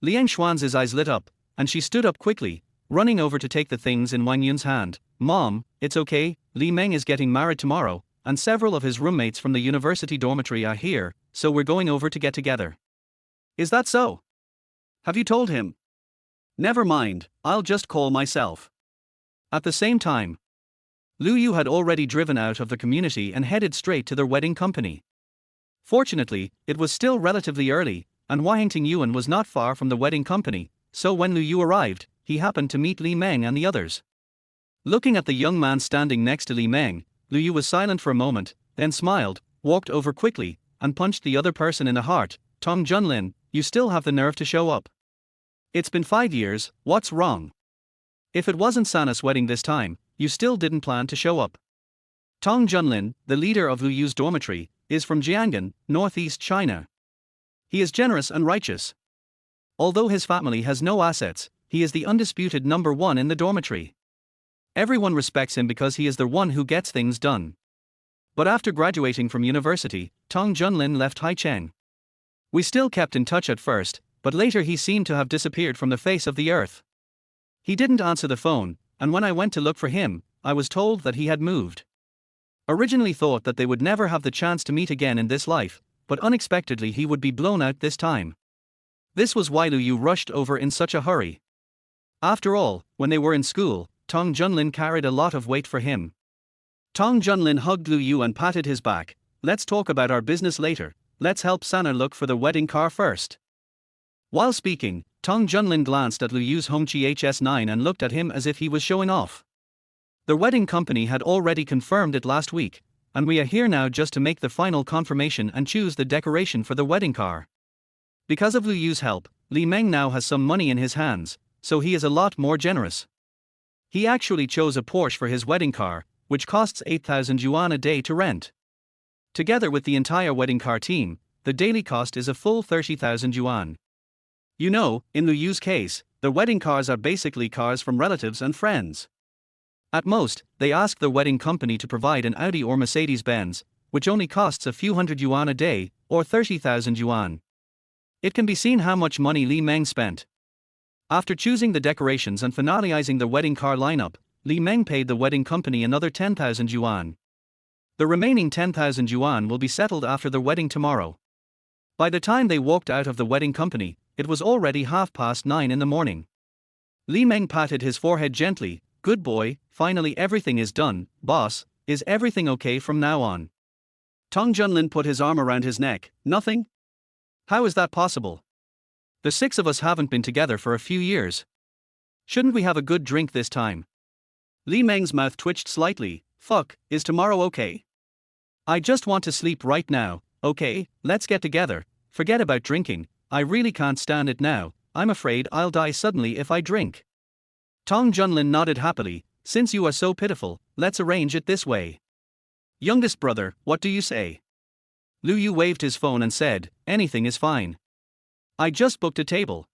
Liang Xuan's eyes lit up, and she stood up quickly, running over to take the things in Wang Yun's hand. Mom, it's okay, Li Meng is getting married tomorrow, and several of his roommates from the university dormitory are here, so we're going over to get together. Is that so? Have you told him? Never mind, I'll just call myself. At the same time, Lu Yu had already driven out of the community and headed straight to their wedding company. Fortunately, it was still relatively early, and Huahengting Yuan was not far from the wedding company, so when Lu Yu arrived, he happened to meet Li Meng and the others. Looking at the young man standing next to Li Meng, Lu Yu was silent for a moment, then smiled, walked over quickly, and punched the other person in the heart. Tong Junlin, you still have the nerve to show up. It's been 5 years, what's wrong? If it wasn't Sana's wedding this time, you still didn't plan to show up. Tong Junlin, the leader of Lu Yu's dormitory, is from Jianghan, northeast China. He is generous and righteous. Although his family has no assets, he is the undisputed number one in the dormitory. Everyone respects him because he is the one who gets things done. But after graduating from university, Tong Junlin left Haicheng. We still kept in touch at first, but later he seemed to have disappeared from the face of the earth. He didn't answer the phone, and when I went to look for him, I was told that he had moved. Originally thought that they would never have the chance to meet again in this life, but unexpectedly he would be blown out this time. This was why Lu Yu rushed over in such a hurry. After all, when they were in school, Tong Junlin carried a lot of weight for him. Tong Junlin hugged Lu Yu and patted his back. Let's talk about our business later, let's help Sana look for the wedding car first. While speaking, Tong Junlin glanced at Lu Yu's Hongqi HS9 and looked at him as if he was showing off. The wedding company had already confirmed it last week, and we are here now just to make the final confirmation and choose the decoration for the wedding car. Because of Lu Yu's help, Li Meng now has some money in his hands, so he is a lot more generous. He actually chose a Porsche for his wedding car, which costs 8,000 yuan a day to rent. Together with the entire wedding car team, the daily cost is a full 30,000 yuan. You know, in Lu Yu's case, the wedding cars are basically cars from relatives and friends. At most, they ask the wedding company to provide an Audi or Mercedes-Benz, which only costs a few hundred yuan a day, or 30,000 yuan. It can be seen how much money Li Meng spent. After choosing the decorations and finalizing the wedding car lineup, Li Meng paid the wedding company another 10,000 yuan. The remaining 10,000 yuan will be settled after the wedding tomorrow. By the time they walked out of the wedding company, it was already 9:30 in the morning. Li Meng patted his forehead gently. Good boy, finally everything is done, boss, is everything okay from now on? Tong Junlin put his arm around his neck. Nothing? How is that possible? The 6 of us haven't been together for a few years. Shouldn't we have a good drink this time? Li Meng's mouth twitched slightly. Fuck, is tomorrow okay? I just want to sleep right now. Okay, let's get together. Forget about drinking, I really can't stand it now, I'm afraid I'll die suddenly if I drink. Tong Junlin nodded happily. Since you are so pitiful, let's arrange it this way. Youngest brother, what do you say? Lu Yu waved his phone and said, anything is fine. I just booked a table.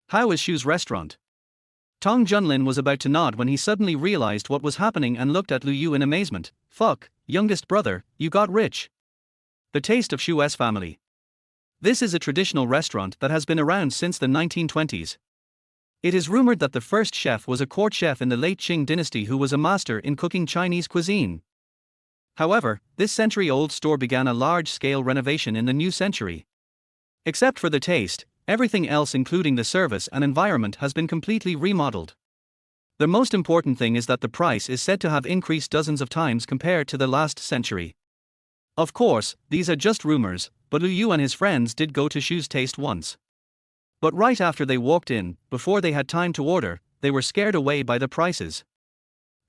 How is Shu's restaurant? Tong Junlin was about to nod when he suddenly realized what was happening and looked at Lu Yu in amazement. Fuck, youngest brother, you got rich. The taste of Shu's family. This is a traditional restaurant that has been around since the 1920s. It is rumored that the first chef was a court chef in the late Qing dynasty who was a master in cooking Chinese cuisine. However, this century-old store began a large-scale renovation in the new century. Except for the taste, everything else including the service and environment has been completely remodeled. The most important thing is that the price is said to have increased dozens of times compared to the last century. Of course, these are just rumors, but Lu Yu and his friends did go to Shu's taste once. But right after they walked in, before they had time to order, they were scared away by the prices.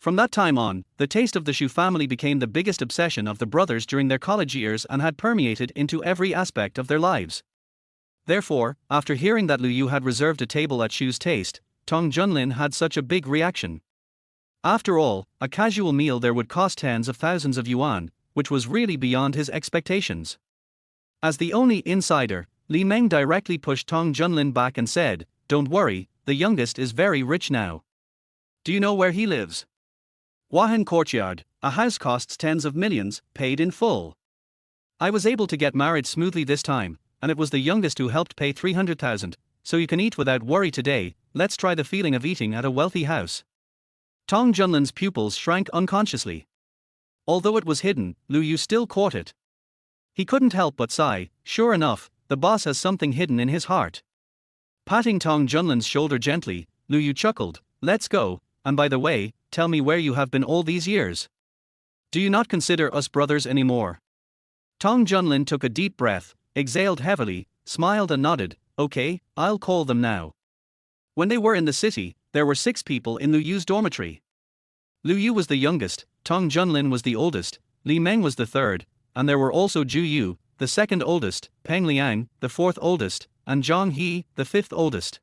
From that time on, the taste of the Shu family became the biggest obsession of the brothers during their college years and had permeated into every aspect of their lives. Therefore, after hearing that Lu Yu had reserved a table at Shu's taste, Tong Junlin had such a big reaction. After all, a casual meal there would cost tens of thousands of yuan, which was really beyond his expectations. As the only insider, Li Meng directly pushed Tong Junlin back and said, "Don't worry, the youngest, is very rich now. Do you know where he lives? Wahan Courtyard, a house costs tens of millions, paid in full. I was able to get married smoothly this time, and it was the youngest who helped pay 300,000, so you can eat without worry today. Let's try the feeling of eating at a wealthy house. Tong Junlin's pupils shrank unconsciously. Although it was hidden, Lu Yu still caught it. He couldn't help but sigh. Sure enough, the boss has something hidden in his heart. Patting Tong Junlin's shoulder gently, Lu Yu chuckled, let's go, and by the way, tell me where you have been all these years. Do you not consider us brothers anymore? Tong Junlin took a deep breath, exhaled heavily, smiled and nodded. Okay, I'll call them now. When they were in the city, there were 6 people in Lu Yu's dormitory. Lu Yu was the youngest, Tong Junlin was the oldest, Li Meng was the third, and there were also Ju Yu, the second oldest, Peng Liang, the fourth oldest, and Zhang He, the fifth oldest.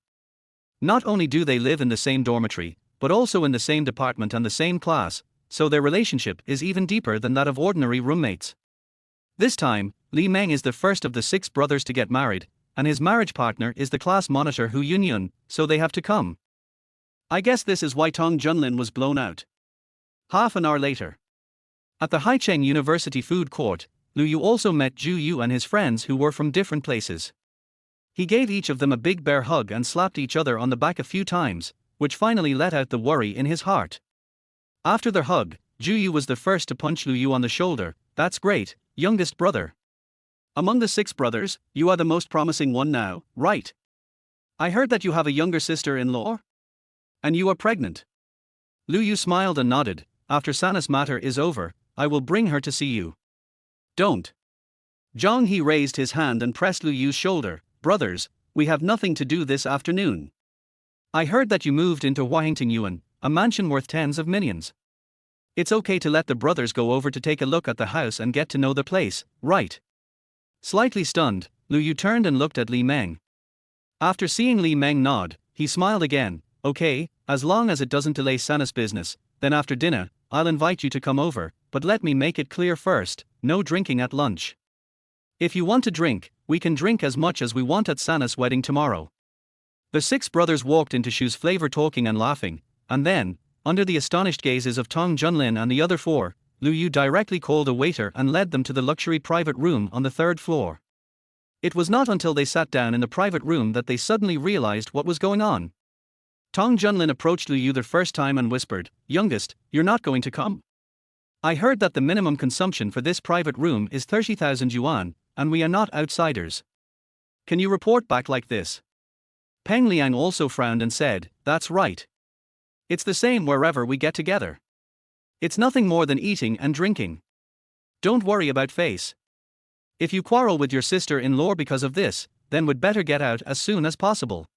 Not only do they live in the same dormitory, but also in the same department and the same class, so their relationship is even deeper than that of ordinary roommates. This time, Li Meng is the first of the 6 brothers to get married, and his marriage partner is the class monitor Hu Yunyun, so they have to come. I guess this is why Tong Junlin was blown out. Half an hour later. At the Haicheng University food court, Lu Yu also met Ju Yu and his friends who were from different places. He gave each of them a big bear hug and slapped each other on the back a few times, which finally let out the worry in his heart. After their hug, Ju Yu was the first to punch Lu Yu on the shoulder. That's great, youngest brother. Among the 6 brothers, you are the most promising one now, right? I heard that you have a younger sister-in-law? And you are pregnant. Lu Yu smiled and nodded. After Sana's matter is over, I will bring her to see you. Don't. Zhang He raised his hand and pressed Lu Yu's shoulder. Brothers, we have nothing to do this afternoon. I heard that you moved into Huahingting Yuan, a mansion worth tens of millions. It's okay to let the brothers go over to take a look at the house and get to know the place, right? Slightly stunned, Lu Yu turned and looked at Li Meng. After seeing Li Meng nod, he smiled again. Okay, as long as it doesn't delay Sana's business, then after dinner, I'll invite you to come over, but let me make it clear first, no drinking at lunch. If you want to drink, we can drink as much as we want at Sana's wedding tomorrow. The 6 brothers walked into Shu's flavor talking and laughing, and then, under the astonished gazes of Tong Junlin and the other 4, Lu Yu directly called a waiter and led them to the luxury private room on the 3rd floor. It was not until they sat down in the private room that they suddenly realized what was going on. Tong Junlin approached Lu Yu the first time and whispered, youngest, you're not going to come? I heard that the minimum consumption for this private room is 30,000 yuan, and we are not outsiders. Can you report back like this? Peng Liang also frowned and said, that's right. It's the same wherever we get together. It's nothing more than eating and drinking. Don't worry about face. If you quarrel with your sister-in-law because of this, then we'd better get out as soon as possible.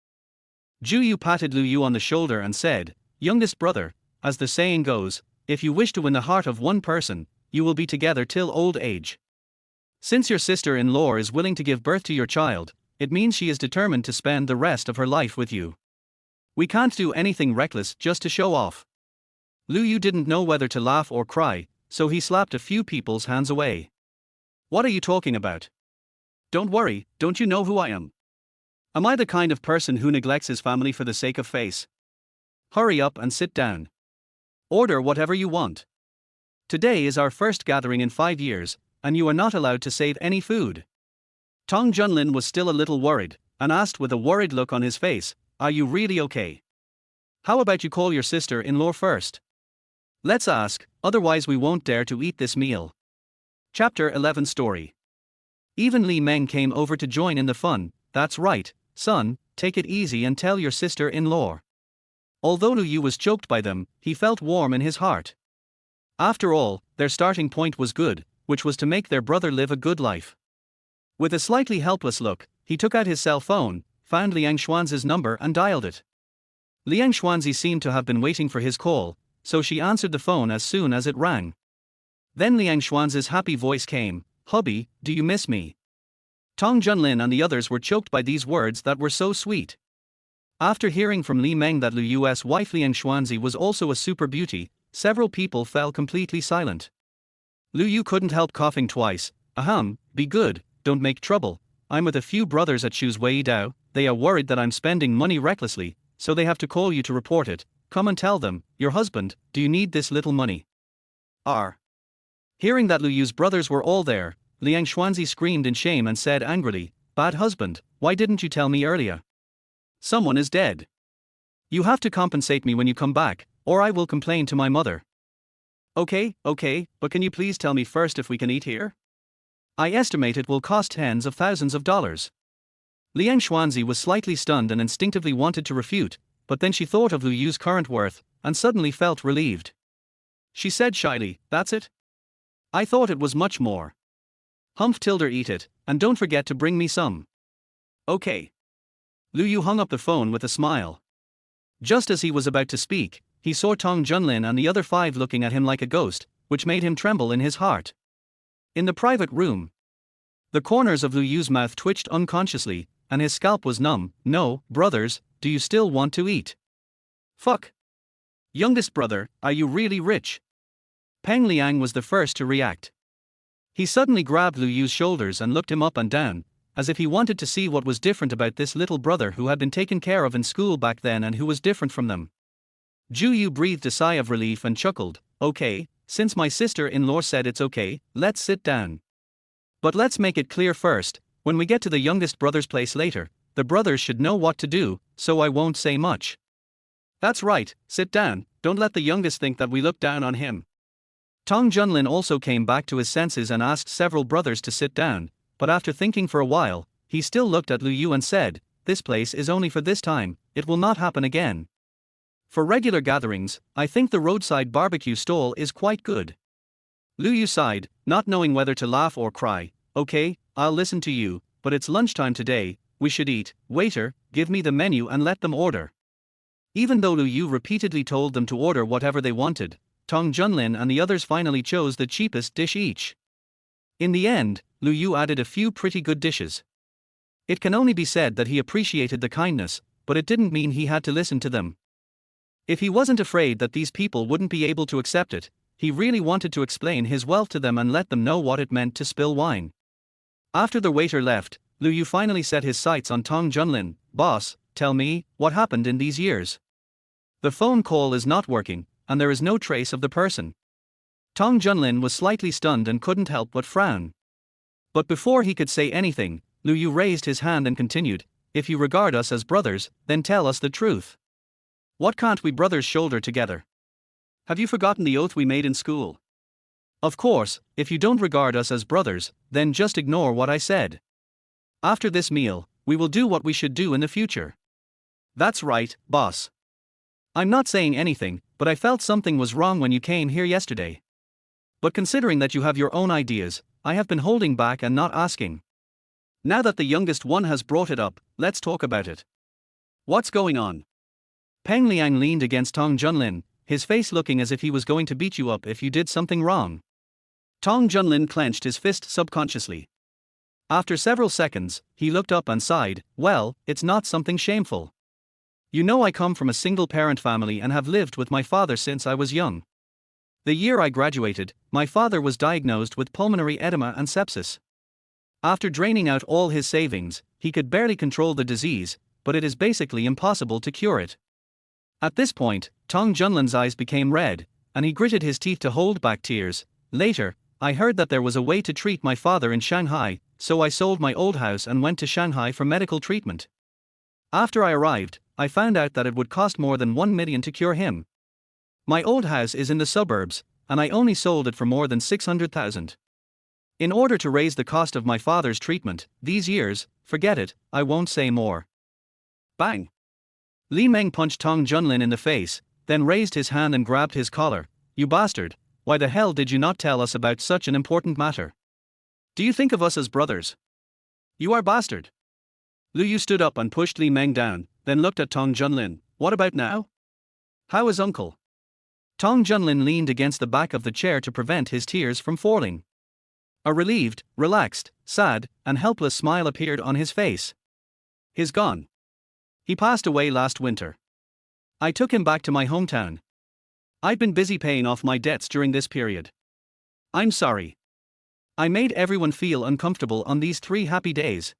Ju Yu patted Lu Yu on the shoulder and said, youngest brother, as the saying goes, if you wish to win the heart of one person, you will be together till old age. Since your sister-in-law is willing to give birth to your child, it means she is determined to spend the rest of her life with you. We can't do anything reckless just to show off. Lu Yu didn't know whether to laugh or cry, so he slapped a few people's hands away. What are you talking about? Don't worry, don't you know who I am? Am I the kind of person who neglects his family for the sake of face? Hurry up and sit down. Order whatever you want. Today is our first gathering in 5 years, and you are not allowed to save any food. Tong Junlin was still a little worried, and asked with a worried look on his face, are you really okay? How about you call your sister-in-law first? Let's ask, otherwise we won't dare to eat this meal. Chapter 11 Story. Even Li Meng came over to join in the fun. That's right, son, take it easy and tell your sister-in-law. Although Lu Yu was choked by them, he felt warm in his heart. After all, their starting point was good, which was to make their brother live a good life. With a slightly helpless look, he took out his cell phone, found Liang Xuanzi's number and dialed it. Liang Xuanzi seemed to have been waiting for his call, so she answered the phone as soon as it rang. Then Liang Xuanzi's happy voice came, hubby, do you miss me? Tong Junlin and the others were choked by these words that were so sweet. After hearing from Li Meng that Lu Yu's wife Liang Xuanzi was also a super beauty, several people fell completely silent. Lu Yu couldn't help coughing twice. Ahem, be good, don't make trouble. I'm with a few brothers at Shu's Weidao, they are worried that I'm spending money recklessly, so they have to call you to report it. Come and tell them, your husband, do you need this little money? R. Hearing that Lu Yu's brothers were all there, Liang Xuanzi screamed in shame and said angrily, "Bad husband, why didn't you tell me earlier? Someone is dead. You have to compensate me when you come back, or I will complain to my mother." Okay, but can you please tell me first if we can eat here? I estimate it will cost tens of thousands of dollars. Liang Xuanzi was slightly stunned and instinctively wanted to refute, but then she thought of Lu Yu's current worth, and suddenly felt relieved. She said shyly, "That's it? I thought it was much more. Humph, Tilder, eat it, and don't forget to bring me some." Okay. Lu Yu hung up the phone with a smile. Just as he was about to speak, he saw Tong Junlin and the other 5 looking at him like a ghost, which made him tremble in his heart. In the private room, the corners of Lu Yu's mouth twitched unconsciously, and his scalp was numb. "No, brothers, do you still want to eat? Fuck. Youngest brother, are you really rich?" Peng Liang was the first to react. He suddenly grabbed Lu Yu's shoulders and looked him up and down, as if he wanted to see what was different about this little brother who had been taken care of in school back then and who was different from them. Ju Yu breathed a sigh of relief and chuckled, "Okay, since my sister-in-law said it's okay, let's sit down. But let's make it clear first, when we get to the youngest brother's place later, the brothers should know what to do, so I won't say much." "That's right, sit down, don't let the youngest think that we look down on him." Tong Junlin also came back to his senses and asked several brothers to sit down, but after thinking for a while, he still looked at Lu Yu and said, "This place is only for this time, it will not happen again. For regular gatherings, I think the roadside barbecue stall is quite good." Lu Yu sighed, not knowing whether to laugh or cry. "Okay, I'll listen to you, but it's lunchtime today, we should eat. Waiter, give me the menu and let them order." Even though Lu Yu repeatedly told them to order whatever they wanted, Tong Junlin and the others finally chose the cheapest dish each. In the end, Lu Yu added a few pretty good dishes. It can only be said that he appreciated the kindness, but it didn't mean he had to listen to them. If he wasn't afraid that these people wouldn't be able to accept it, he really wanted to explain his wealth to them and let them know what it meant to spill wine. After the waiter left, Lu Yu finally set his sights on Tong Junlin. "Boss, tell me, what happened in these years? The phone call is not working, and there is no trace of the person." Tong Junlin was slightly stunned and couldn't help but frown. But before he could say anything, Lu Yu raised his hand and continued, "If you regard us as brothers, then tell us the truth. What can't we brothers shoulder together? Have you forgotten the oath we made in school? Of course, if you don't regard us as brothers, then just ignore what I said. After this meal, we will do what we should do in the future." "That's right, boss. I'm not saying anything, but I felt something was wrong when you came here yesterday. But considering that you have your own ideas, I have been holding back and not asking. Now that the youngest one has brought it up, let's talk about it. What's going on?" Peng Liang leaned against Tong Junlin, his face looking as if he was going to beat you up if you did something wrong. Tong Junlin clenched his fist subconsciously. After several seconds, he looked up and sighed, "Well, it's not something shameful. You know, I come from a single-parent family and have lived with my father since I was young. The year I graduated, my father was diagnosed with pulmonary edema and sepsis. After draining out all his savings, he could barely control the disease, but it is basically impossible to cure it." At this point, Tong Junlin's eyes became red, and he gritted his teeth to hold back tears. "Later, I heard that there was a way to treat my father in Shanghai, so I sold my old house and went to Shanghai for medical treatment. After I arrived, I found out that it would cost more than 1 million to cure him. My old house is in the suburbs, and I only sold it for more than 600,000. In order to raise the cost of my father's treatment, these years, forget it, I won't say more." Bang! Li Meng punched Tong Junlin in the face, then raised his hand and grabbed his collar. "You bastard, why the hell did you not tell us about such an important matter? Do you think of us as brothers? You are bastard." Lu Yu stood up and pushed Li Meng down, then looked at Tong Junlin. "What about now? How is uncle?" Tong Junlin leaned against the back of the chair to prevent his tears from falling. A relieved, relaxed, sad, and helpless smile appeared on his face. "He's gone. He passed away last winter. I took him back to my hometown. I've been busy paying off my debts during this period. I'm sorry. I made everyone feel uncomfortable on these 3 happy days.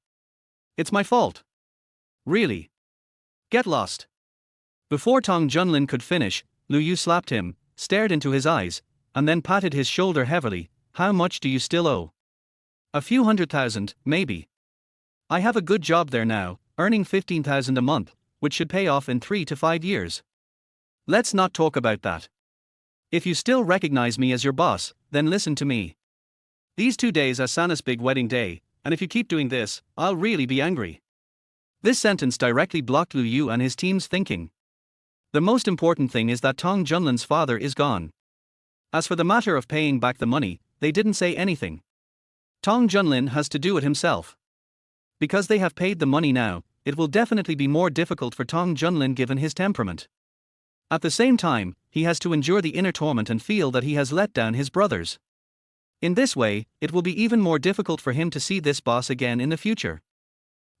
It's my fault. Really. Get lost." Before Tong Junlin could finish, Lu Yu slapped him, stared into his eyes, and then patted his shoulder heavily. How much do you still owe? A few 100,000, maybe. I have a good job there now, earning 15,000 a month, which should pay off in 3 to 5 years. Let's not talk about that. If you still recognize me as your boss, then listen to me. These 2 days are Sana's big wedding day, and if you keep doing this, I'll really be angry. This sentence directly blocked Lu Yu and his team's thinking. The most important thing is that Tong Junlin's father is gone. As for the matter of paying back the money, they didn't say anything. Tong Junlin has to do it himself. Because they have paid the money now, it will definitely be more difficult for Tong Junlin given his temperament. At the same time, he has to endure the inner torment and feel that he has let down his brothers. In this way, it will be even more difficult for him to see this boss again in the future.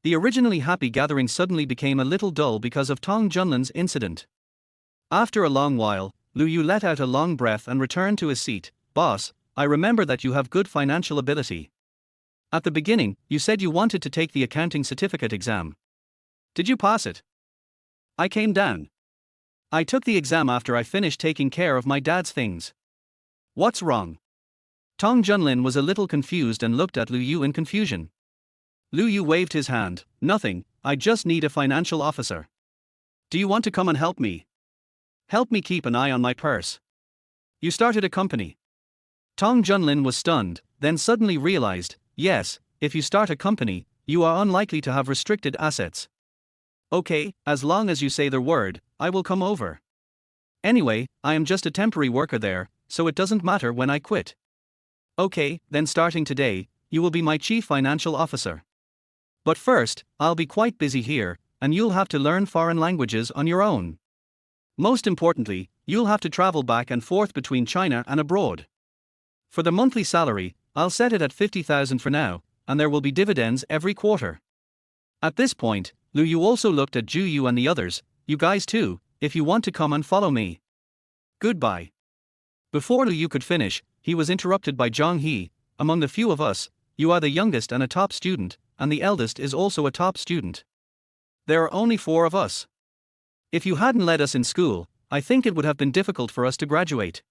The originally happy gathering suddenly became a little dull because of Tong Junlin's incident. After a long while, Lu Yu let out a long breath and returned to his seat. Boss, I remember that you have good financial ability. At the beginning, you said you wanted to take the accounting certificate exam. Did you pass it? I came down. I took the exam after I finished taking care of my dad's things. What's wrong? Tong Junlin was a little confused and looked at Lu Yu in confusion. Lu Yu waved his hand. Nothing, I just need a financial officer. Do you want to come and help me? Help me keep an eye on my purse. You started a company. Tong Junlin was stunned, then suddenly realized, yes, if you start a company, you are unlikely to have restricted assets. Okay, as long as you say the word, I will come over. Anyway, I am just a temporary worker there, so it doesn't matter when I quit. Okay, then starting today, you will be my chief financial officer. But first, I'll be quite busy here, and you'll have to learn foreign languages on your own. Most importantly, you'll have to travel back and forth between China and abroad. For the monthly salary, I'll set it at 50,000 for now, and there will be dividends every quarter. At this point, Lu Yu also looked at Ju Yu and the others. You guys too, if you want to come and follow me. Goodbye. Before Lu Yu could finish, he was interrupted by Zhang He. Among the few of us, you are the youngest and a top student, and the eldest is also a top student. There are only 4 of us. If you hadn't let us in school, I think it would have been difficult for us to graduate.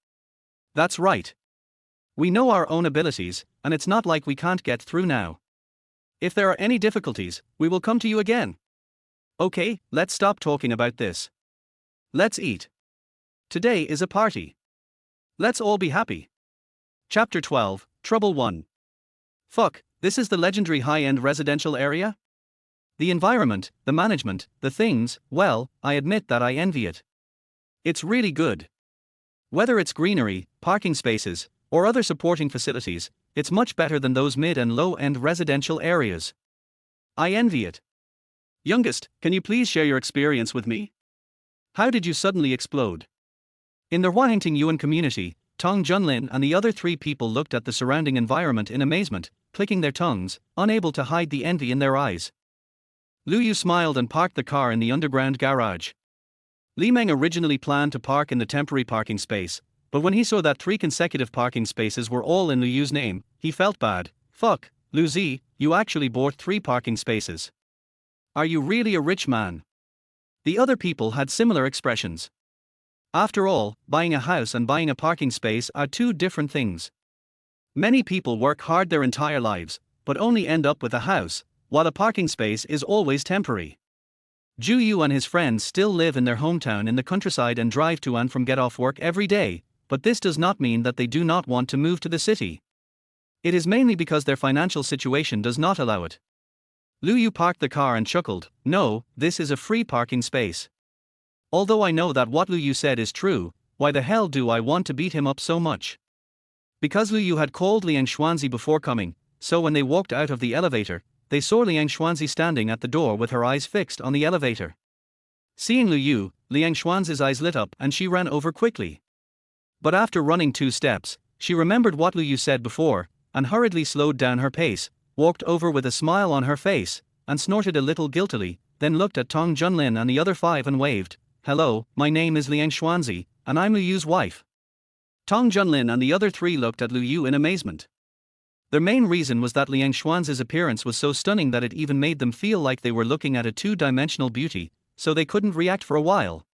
That's right. We know our own abilities, and it's not like we can't get through now. If there are any difficulties, we will come to you again. Okay, let's stop talking about this. Let's eat. Today is a party. Let's all be happy. Chapter 12, Trouble 1. Fuck, this is the legendary high-end residential area? The environment, the management, the things, well, I admit that I envy it. It's really good. Whether it's greenery, parking spaces, or other supporting facilities, it's much better than those mid and low-end residential areas. I envy it. Youngest, can you please share your experience with me? How did you suddenly explode? In the Huahengting Yuan community, Tong Junlin and the other 3 people looked at the surrounding environment in amazement, clicking their tongues, unable to hide the envy in their eyes. Lu Yu smiled and parked the car in the underground garage. Li Meng originally planned to park in the temporary parking space, but when he saw that 3 consecutive parking spaces were all in Lu Yu's name, he felt bad. Fuck, Lu Zi, you actually bought 3 parking spaces. Are you really a rich man? The other people had similar expressions. After all, buying a house and buying a parking space are 2 different things. Many people work hard their entire lives, but only end up with a house, while a parking space is always temporary. Ju Yu and his friends still live in their hometown in the countryside and drive to and from get off work every day, but this does not mean that they do not want to move to the city. It is mainly because their financial situation does not allow it. Lu Yu parked the car and chuckled. No, this is a free parking space. Although I know that what Lu Yu said is true, why the hell do I want to beat him up so much? Because Lu Yu had called Liang Xuanzi before coming, so when they walked out of the elevator, they saw Liang Xuanzi standing at the door with her eyes fixed on the elevator. Seeing Lu Yu, Liang Xuanzi's eyes lit up and she ran over quickly. But after running 2 steps, she remembered what Lu Yu said before, and hurriedly slowed down her pace, walked over with a smile on her face, and snorted a little guiltily, then looked at Tong Junlin and the other 5 and waved. Hello, my name is Liang Xuanzi, and I'm Lu Yu's wife. Tong Junlin and the other 3 looked at Lu Yu in amazement. Their main reason was that Liang Xuanzi's appearance was so stunning that it even made them feel like they were looking at a 2-dimensional beauty, so they couldn't react for a while.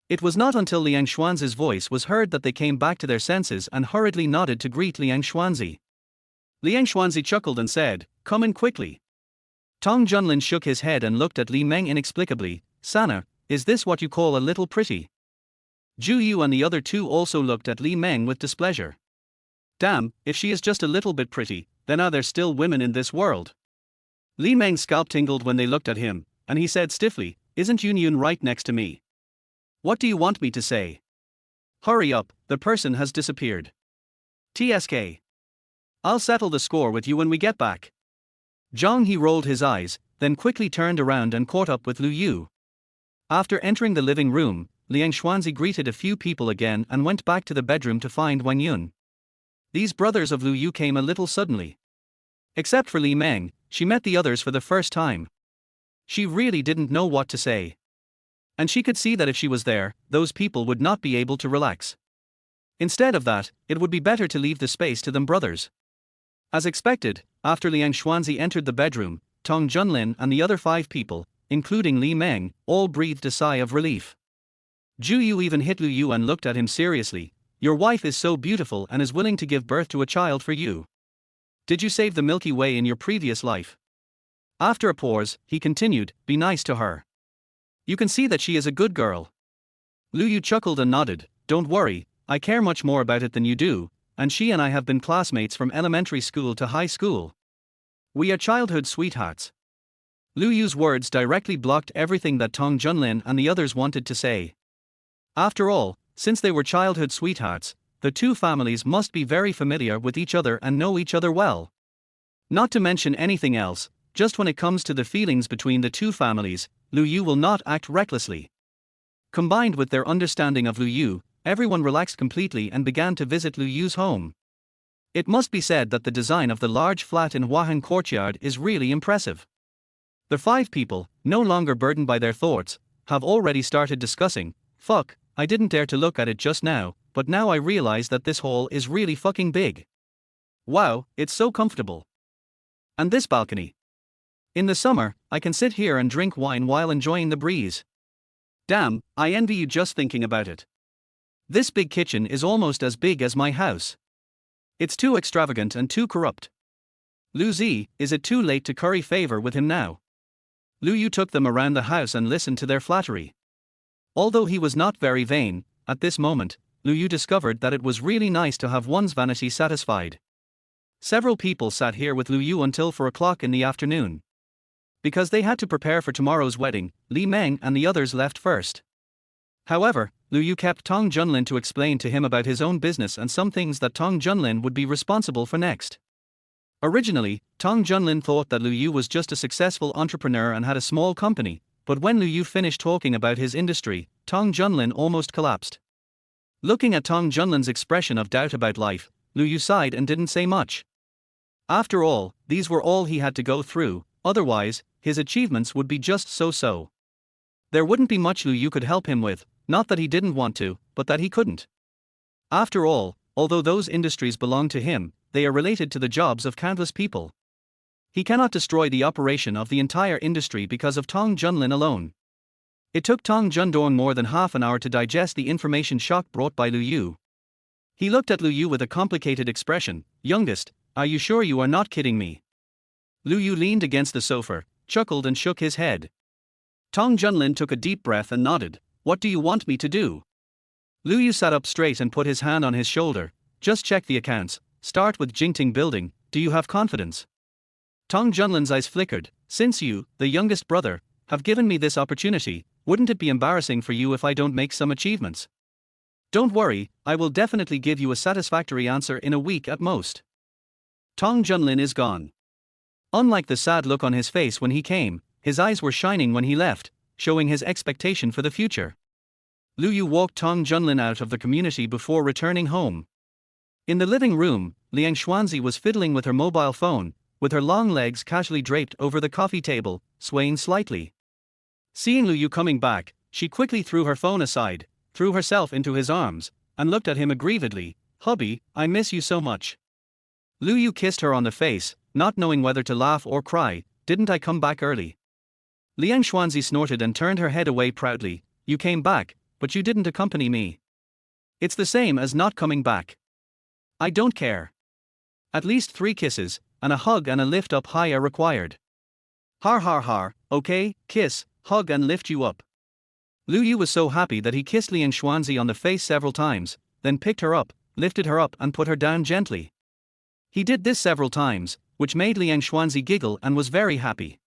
It was not until Liang Xuanzi's voice was heard that they came back to their senses and hurriedly nodded to greet Liang Xuanzi. Liang Xuanzi chuckled and said, "Come in quickly." Tong Junlin shook his head and looked at Li Meng inexplicably. "Sana, is this what you call a little pretty?" Zhu Yu and the other two also looked at Li Meng with displeasure. Damn, if she is just a little bit pretty, then are there still women in this world? Li Meng's scalp tingled when they looked at him, and he said stiffly, "Isn't Yun Yun right next to me? What do you want me to say?" "Hurry up, the person has disappeared." "TSK. I'll settle the score with you when we get back." Zhang He rolled his eyes, then quickly turned around and caught up with Lu Yu. After entering the living room, Liang Xuanzi greeted a few people again and went back to the bedroom to find Wang Yun. These brothers of Lu Yu came a little suddenly. Except for Li Meng, she met the others for the first time. She really didn't know what to say. And she could see that if she was there, those people would not be able to relax. Instead of that, it would be better to leave the space to them brothers. As expected, after Liang Xuanzi entered the bedroom, Tong Junlin and the other 5 people, including Li Meng, all breathed a sigh of relief. Zhu Yu even hit Lu Yu and looked at him seriously. "Your wife is so beautiful and is willing to give birth to a child for you. Did you save the Milky Way in your previous life?" After a pause, he continued, "Be nice to her. You can see that she is a good girl." Lu Yu chuckled and nodded. "Don't worry, I care much more about it than you do, and she and I have been classmates from elementary school to high school. We are childhood sweethearts." Lu Yu's words directly blocked everything that Tong Junlin and the others wanted to say. After all, since they were childhood sweethearts, the two families must be very familiar with each other and know each other well. Not to mention anything else, just when it comes to the feelings between the two families, Lu Yu will not act recklessly. Combined with their understanding of Lu Yu, everyone relaxed completely and began to visit Lu Yu's home. It must be said that the design of the large flat in Huahan Courtyard is really impressive. The 5 people, no longer burdened by their thoughts, have already started discussing, "Fuck, I didn't dare to look at it just now, but now I realize that this hall is really fucking big. Wow, it's so comfortable. And this balcony. In the summer, I can sit here and drink wine while enjoying the breeze. Damn, I envy you just thinking about it. This big kitchen is almost as big as my house. It's too extravagant and too corrupt. Lu Zi, is it too late to curry favor with him now?" Lu Yu took them around the house and listened to their flattery. Although he was not very vain, at this moment, Lu Yu discovered that it was really nice to have one's vanity satisfied. Several people sat here with Lu Yu until 4 o'clock in the afternoon. Because they had to prepare for tomorrow's wedding, Li Meng and the others left first. However, Lu Yu kept Tong Junlin to explain to him about his own business and some things that Tong Junlin would be responsible for next. Originally, Tong Junlin thought that Lu Yu was just a successful entrepreneur and had a small company, but when Lu Yu finished talking about his industry, Tong Junlin almost collapsed. Looking at Tong Junlin's expression of doubt about life, Lu Yu sighed and didn't say much. After all, these were all he had to go through, otherwise, his achievements would be just so-so. There wouldn't be much Lu Yu could help him with, not that he didn't want to, but that he couldn't. After all, although those industries belong to him, they are related to the jobs of countless people. He cannot destroy the operation of the entire industry because of Tong Junlin alone. It took Tong Jundorn more than half an hour to digest the information shock brought by Lu Yu. He looked at Lu Yu with a complicated expression. "Youngest, are you sure you are not kidding me?" Lu Yu leaned against the sofa, chuckled and shook his head. Tong Junlin took a deep breath and nodded. "What do you want me to do?" Lu Yu sat up straight and put his hand on his shoulder. "Just check the accounts, start with Jingting Building, do you have confidence?" Tong Junlin's eyes flickered. "Since you, the youngest brother, have given me this opportunity, wouldn't it be embarrassing for you if I don't make some achievements? Don't worry, I will definitely give you a satisfactory answer in a week at most." Tong Junlin is gone. Unlike the sad look on his face when he came, his eyes were shining when he left, showing his expectation for the future. Lu Yu walked Tong Junlin out of the community before returning home. In the living room, Liang Xuanzi was fiddling with her mobile phone, with her long legs casually draped over the coffee table, swaying slightly. Seeing Lu Yu coming back, she quickly threw her phone aside, threw herself into his arms, and looked at him aggrievedly. "Hubby, I miss you so much." Lu Yu kissed her on the face, not knowing whether to laugh or cry. "Didn't I come back early?" Liang Xuanzi snorted and turned her head away proudly. "You came back, but but you didn't accompany me. It's the same as not coming back. I don't care. At least 3 kisses, and a hug and a lift up high are required. Har har har, okay, kiss, hug and lift you up. Lu Yu was so happy that he kissed Liang Xuanzi on the face several times, then picked her up, lifted her up and put her down gently. He did this several times, which made Liang Xuanzi giggle and was very happy.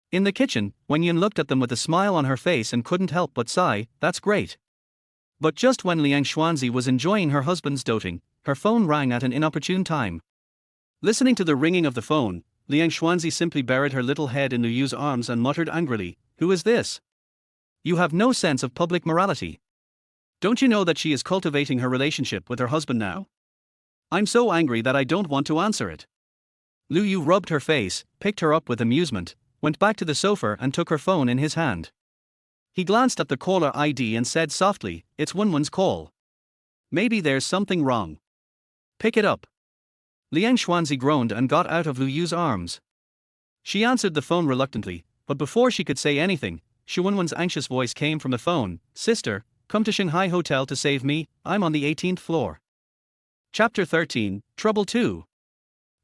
In the kitchen, Wen Yun looked at them with a smile on her face and couldn't help but sigh, that's great. But just when Liang Xuanzi was enjoying her husband's doting, her phone rang at an inopportune time. Listening to the ringing of the phone, Liang Xuanzi simply buried her little head in Lu Yu's arms and muttered angrily, "Who is this? You have no sense of public morality. Don't you know that she is cultivating her relationship with her husband now? I'm so angry that I don't want to answer it." Lu Yu rubbed her face, picked her up with amusement, went back to the sofa and took her phone in his hand. He glanced at the caller ID and said softly, "It's Wenwen's call. Maybe there's something wrong. Pick it up." Liang Xuanzi groaned and got out of Lu Yu's arms. She answered the phone reluctantly, but before she could say anything, Xu Wenwen's anxious voice came from the phone, "Sister, come to Shanghai Hotel to save me, I'm on the 18th floor." Chapter 13, Trouble 2.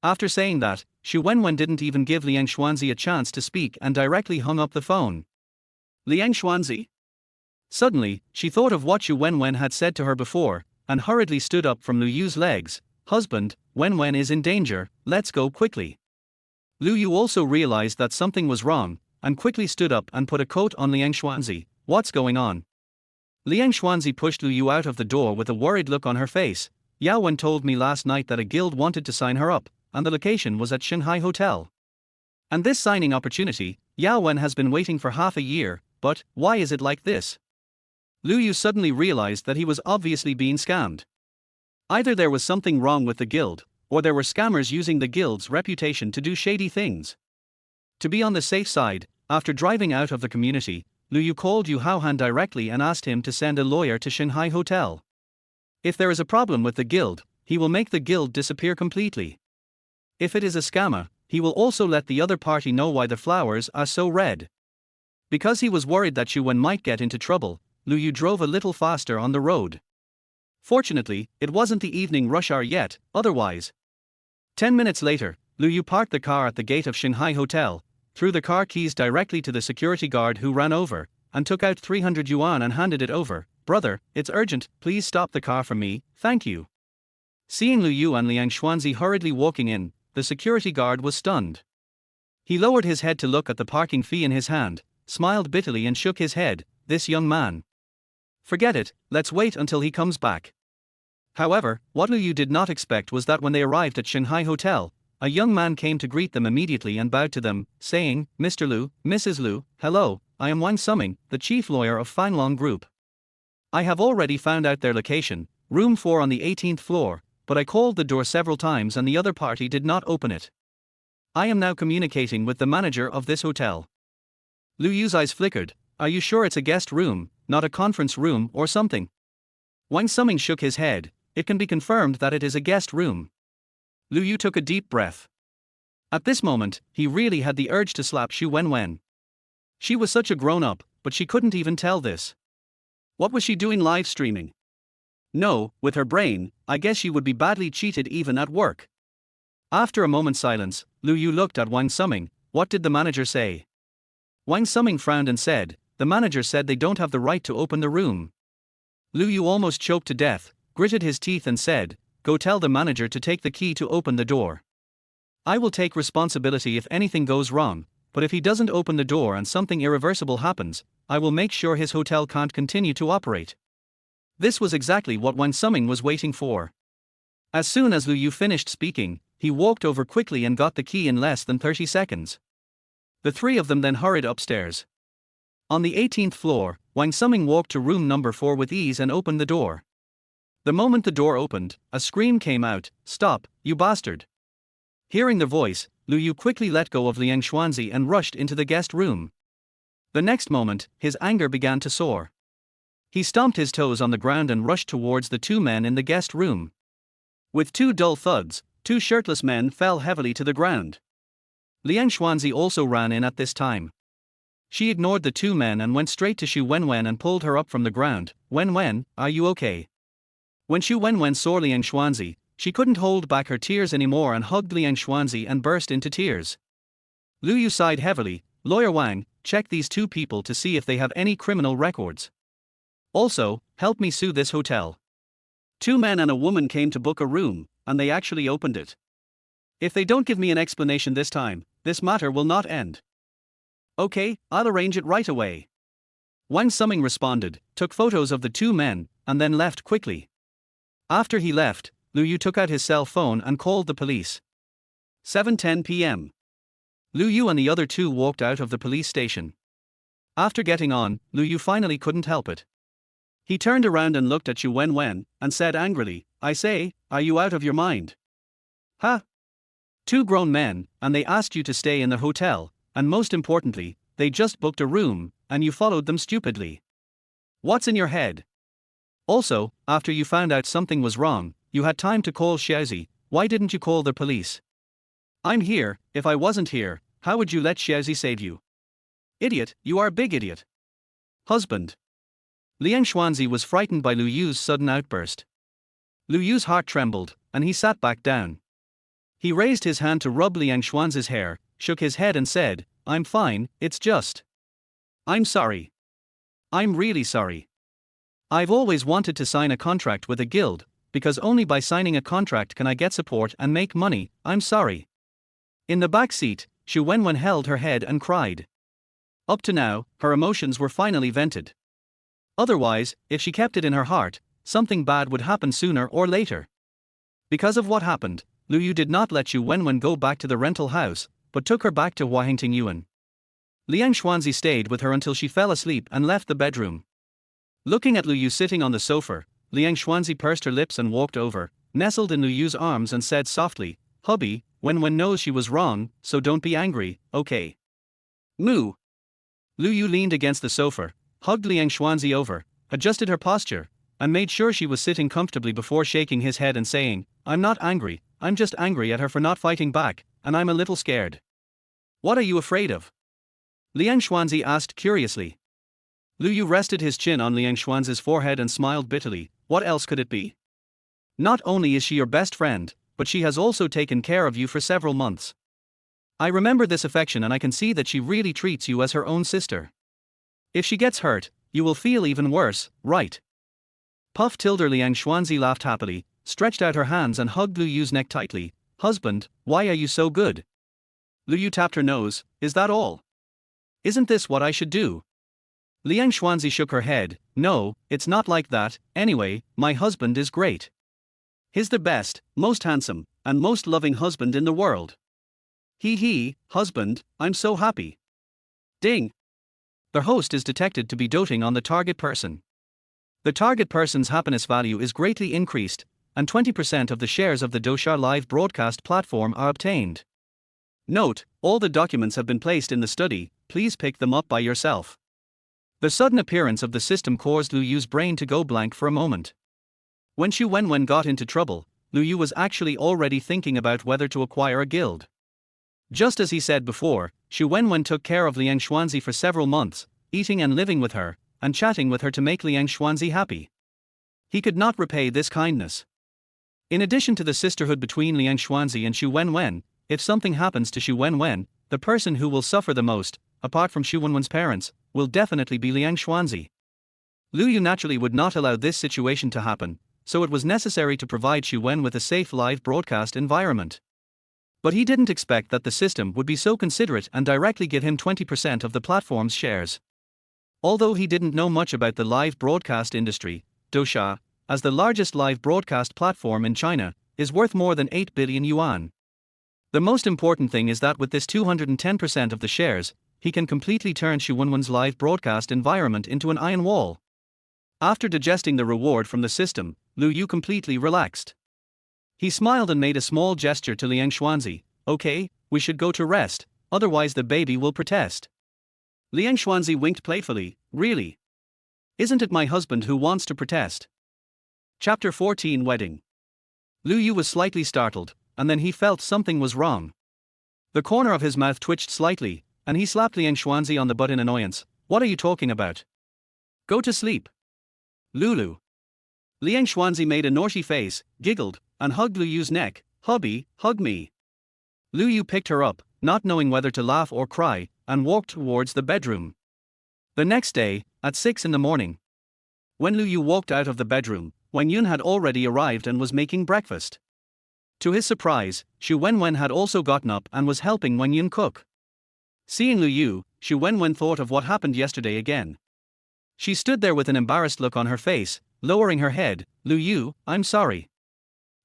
After saying that, Xu Wenwen didn't even give Liang Xuanzi a chance to speak and directly hung up the phone. Liang Xuanzi? Suddenly, she thought of what Xu Wenwen had said to her before, and hurriedly stood up from Lu Yu's legs. "Husband, Wenwen is in danger, let's go quickly." Lu Yu also realized that something was wrong, and quickly stood up and put a coat on Liang Xuanzi. "What's going on?" Liang Xuanzi pushed Lu Yu out of the door with a worried look on her face. "Yao Wen told me last night that a guild wanted to sign her up, and the location was at Shanghai Hotel. And this signing opportunity, Yao Wen has been waiting for half a year, but why is it like this?" Lu Yu suddenly realized that he was obviously being scammed. Either there was something wrong with the guild, or there were scammers using the guild's reputation to do shady things. To be on the safe side, after driving out of the community, Lu Yu called Yu Haohan directly and asked him to send a lawyer to Shanghai Hotel. If there is a problem with the guild, he will make the guild disappear completely. If it is a scammer, he will also let the other party know why the flowers are so red. Because he was worried that Xu Wen might get into trouble, Lu Yu drove a little faster on the road. Fortunately, it wasn't the evening rush hour yet, otherwise. 10 minutes later, Lu Yu parked the car at the gate of Shanghai Hotel, threw the car keys directly to the security guard who ran over, and took out 300 yuan and handed it over. "Brother, it's urgent, please stop the car for me, thank you." Seeing Lu Yu and Liang Xuanzi hurriedly walking in, the security guard was stunned. He lowered his head to look at the parking fee in his hand, smiled bitterly and shook his head. "This young man. Forget it, let's wait until he comes back." However, what Lu Yu did not expect was that when they arrived at Shanghai Hotel, a young man came to greet them immediately and bowed to them, saying, "Mr. Lu, Mrs. Lu, hello, I am Wang Summing, the chief lawyer of Fanlong Group. I have already found out their location, room 4 on the 18th floor, but I called the door several times and the other party did not open it. I am now communicating with the manager of this hotel." Lu Yu's eyes flickered. "Are you sure it's a guest room, not a conference room or something?" Wang Summing shook his head. "It can be confirmed that it is a guest room." Lu Yu took a deep breath. At this moment, he really had the urge to slap Xu Wenwen. She was such a grown-up, but she couldn't even tell this. What was she doing live streaming? No, with her brain, I guess she would be badly cheated even at work. After a moment's silence, Lu Yu looked at Wang Summing. "What did the manager say?" Wang Summing frowned and said, "The manager said they don't have the right to open the room." Lu Yu almost choked to death, gritted his teeth and said, "Go tell the manager to take the key to open the door. I will take responsibility if anything goes wrong, but if he doesn't open the door and something irreversible happens, I will make sure his hotel can't continue to operate." This was exactly what Wang Summing was waiting for. As soon as Lu Yu finished speaking, he walked over quickly and got the key in less than 30 seconds. The three of them then hurried upstairs. On the 18th floor, Wang Summing walked to room number 4 with ease and opened the door. The moment the door opened, a scream came out, "Stop, you bastard." Hearing the voice, Lu Yu quickly let go of Liang Xuanzi and rushed into the guest room. The next moment, his anger began to soar. He stomped his toes on the ground and rushed towards the two men in the guest room. With two dull thuds, two shirtless men fell heavily to the ground. Liang Xuanzi also ran in at this time. She ignored the two men and went straight to Xu Wenwen and pulled her up from the ground. Wenwen, are you okay? When Xu Wenwen saw Liang Xuanzi, she couldn't hold back her tears anymore and hugged Liang Xuanzi and burst into tears. Lu Yu sighed heavily. Lawyer Wang, check these two people to see if they have any criminal records. Also, help me sue this hotel. Two men and a woman came to book a room, and they actually opened it. If they don't give me an explanation this time, this matter will not end. Okay, I'll arrange it right away. Wang Summing responded, took photos of the two men, and then left quickly. After he left, Lu Yu took out his cell phone and called the police. 7:10 p.m. Lu Yu and the other two walked out of the police station. After getting on, Lu Yu finally couldn't help it. He turned around and looked at Xu Wenwen, and said angrily, I say, are you out of your mind? Huh? Two grown men, and they asked you to stay in the hotel, and most importantly, they just booked a room, and you followed them stupidly. What's in your head? Also, after you found out something was wrong, you had time to call Xiaozi. Why didn't you call the police? I'm here. If I wasn't here, how would you let Xiaozi save you? Idiot, you are a big idiot. Husband. Liang Xuanzi was frightened by Lu Yu's sudden outburst. Lu Yu's heart trembled, and he sat back down. He raised his hand to rub Liang Xuanzi's hair, shook his head and said, I'm fine, it's just. I'm sorry. I'm really sorry. I've always wanted to sign a contract with a guild, because only by signing a contract can I get support and make money. I'm sorry. In the back seat, Xu Wenwen held her head and cried. Up to now, her emotions were finally vented. Otherwise, if she kept it in her heart, something bad would happen sooner or later. Because of what happened, Lu Yu did not let Xu Wenwen go back to the rental house, but took her back to Huahinting Yuan. Liang Xuanzi stayed with her until she fell asleep and left the bedroom. Looking at Lu Yu sitting on the sofa, Liang Xuanzi pursed her lips and walked over, nestled in Lu Yu's arms and said softly, Hubby, Wenwen knows she was wrong, so don't be angry, okay? Moo. Lu Yu leaned against the sofa, hugged Liang Xuanzi over, adjusted her posture, and made sure she was sitting comfortably before shaking his head and saying, I'm not angry, I'm just angry at her for not fighting back, and I'm a little scared. What are you afraid of? Liang Xuanzi asked curiously. Lu Yu rested his chin on Liang Xuanzi's forehead and smiled bitterly. What else could it be? Not only is she your best friend, but she has also taken care of you for several months. I remember this affection and I can see that she really treats you as her own sister. If she gets hurt, you will feel even worse, right? Puff Tilder Liang Xuanzi laughed happily, stretched out her hands and hugged Lu Yu's neck tightly. Husband, why are you so good? Lu Yu tapped her nose. Is that all? Isn't this what I should do? Liang Xuanzi shook her head. No, it's not like that. Anyway, my husband is great. He's the best, most handsome, and most loving husband in the world. Husband, I'm so happy. Ding. The host is detected to be doting on the target person. The target person's happiness value is greatly increased, and 20% of the shares of the Dosha live broadcast platform are obtained. Note, all the documents have been placed in the study, please pick them up by yourself. The sudden appearance of the system caused Lu Yu's brain to go blank for a moment. When Xu Wenwen got into trouble, Lu Yu was actually already thinking about whether to acquire a guild. Just as he said before, Xu Wenwen took care of Liang Xuanzi for several months, eating and living with her, and chatting with her to make Liang Xuanzi happy. He could not repay this kindness. In addition to the sisterhood between Liang Xuanzi and Xu Wenwen, if something happens to Xu Wenwen, the person who will suffer the most, apart from Xu Wenwen's parents, will definitely be Liang Xuanzi. Lu Yu naturally would not allow this situation to happen, so it was necessary to provide Xu Wen with a safe live broadcast environment. But he didn't expect that the system would be so considerate and directly give him 20% of the platform's shares. Although he didn't know much about the live broadcast industry, Dosha, as the largest live broadcast platform in China, is worth more than 8 billion yuan. The most important thing is that with this 210% of the shares, he can completely turn Xu Wenwen's live broadcast environment into an iron wall. After digesting the reward from the system, Lu Yu completely relaxed. He smiled and made a small gesture to Liang Xuanzi. Okay, we should go to rest, otherwise the baby will protest. Liang Xuanzi winked playfully. Really? Isn't it my husband who wants to protest? Chapter 14 Wedding. Lu Yu was slightly startled, and then he felt something was wrong. The corner of his mouth twitched slightly, and he slapped Liang Xuanzi on the butt in annoyance. What are you talking about? Go to sleep. Lulu. Liang Xuanzi made a naughty face, giggled, and hugged Lu Yu's neck. Hubby, hug me. Lu Yu picked her up, not knowing whether to laugh or cry, and walked towards the bedroom. The next day, at 6 in the morning. When Lu Yu walked out of the bedroom, Wang Yun had already arrived and was making breakfast. To his surprise, Xu Wenwen had also gotten up and was helping Wang Yun cook. Seeing Lu Yu, Xu Wenwen thought of what happened yesterday again. She stood there with an embarrassed look on her face, lowering her head. Lu Yu, I'm sorry.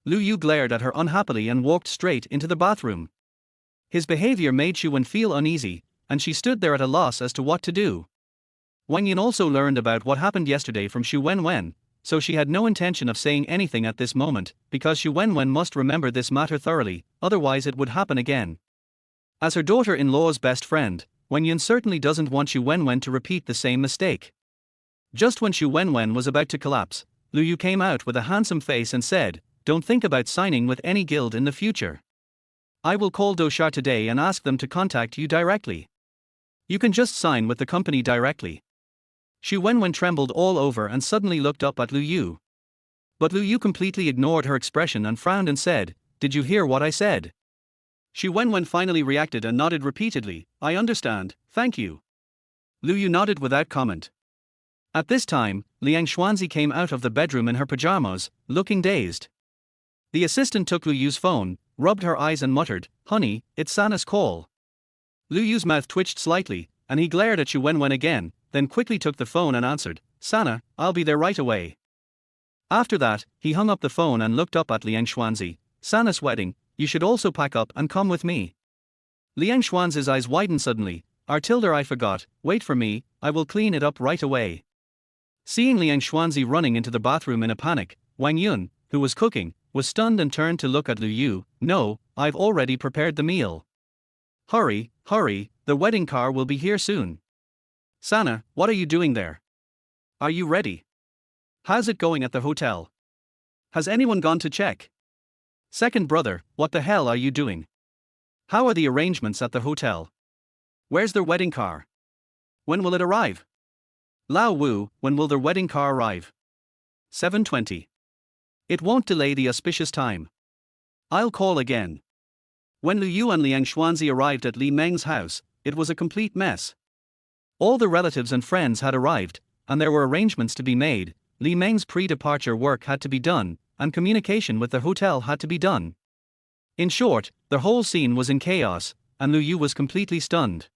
Lu Yu glared at her unhappily and walked straight into the bathroom. His behavior made Xu Wen feel uneasy, and she stood there at a loss as to what to do. Wang Yin also learned about what happened yesterday from Xu Wenwen, so she had no intention of saying anything at this moment, because Xu Wenwen must remember this matter thoroughly, otherwise it would happen again. As her daughter-in-law's best friend, Wang Yin certainly doesn't want Xu Wenwen to repeat the same mistake. Just when Xu Wenwen was about to collapse, Lu Yu came out with a handsome face and said, "Don't think about signing with any guild in the future. I will call Doshar today and ask them to contact you directly. You can just sign with the company directly." Xu Wenwen trembled all over and suddenly looked up at Lu Yu. But Lu Yu completely ignored her expression and frowned and said, "Did you hear what I said?" Xu Wenwen finally reacted and nodded repeatedly. "I understand, thank you." Lu Yu nodded without comment. At this time, Liang Xuanzi came out of the bedroom in her pajamas, looking dazed. The assistant took Lu Yu's phone, rubbed her eyes and muttered, "Honey, it's Sana's call." Lu Yu's mouth twitched slightly, and he glared at Xu Wenwen again, then quickly took the phone and answered, "Sana, I'll be there right away." After that, he hung up the phone and looked up at Liang Xuanzi. "Sana's wedding, you should also pack up and come with me." Liang Xuanzi's eyes widened suddenly. "Artilder, I forgot, wait for me, I will clean it up right away." Seeing Liang Xuanzi running into the bathroom in a panic, Wang Yun, who was cooking, was stunned and turned to look at Lu Yu. "No, I've already prepared the meal." "Hurry, hurry, the wedding car will be here soon." "Sana, what are you doing there? Are you ready? How's it going at the hotel? Has anyone gone to check?" "Second brother, what the hell are you doing? How are the arrangements at the hotel? Where's their wedding car? When will it arrive?" "Lao Wu, when will their wedding car arrive?" 7:20. "It won't delay the auspicious time. I'll call again." When Lu Yu and Liang Xuanzi arrived at Li Meng's house, it was a complete mess. All the relatives and friends had arrived, and there were arrangements to be made. Li Meng's pre-departure work had to be done, and communication with the hotel had to be done. In short, the whole scene was in chaos, and Lu Yu was completely stunned.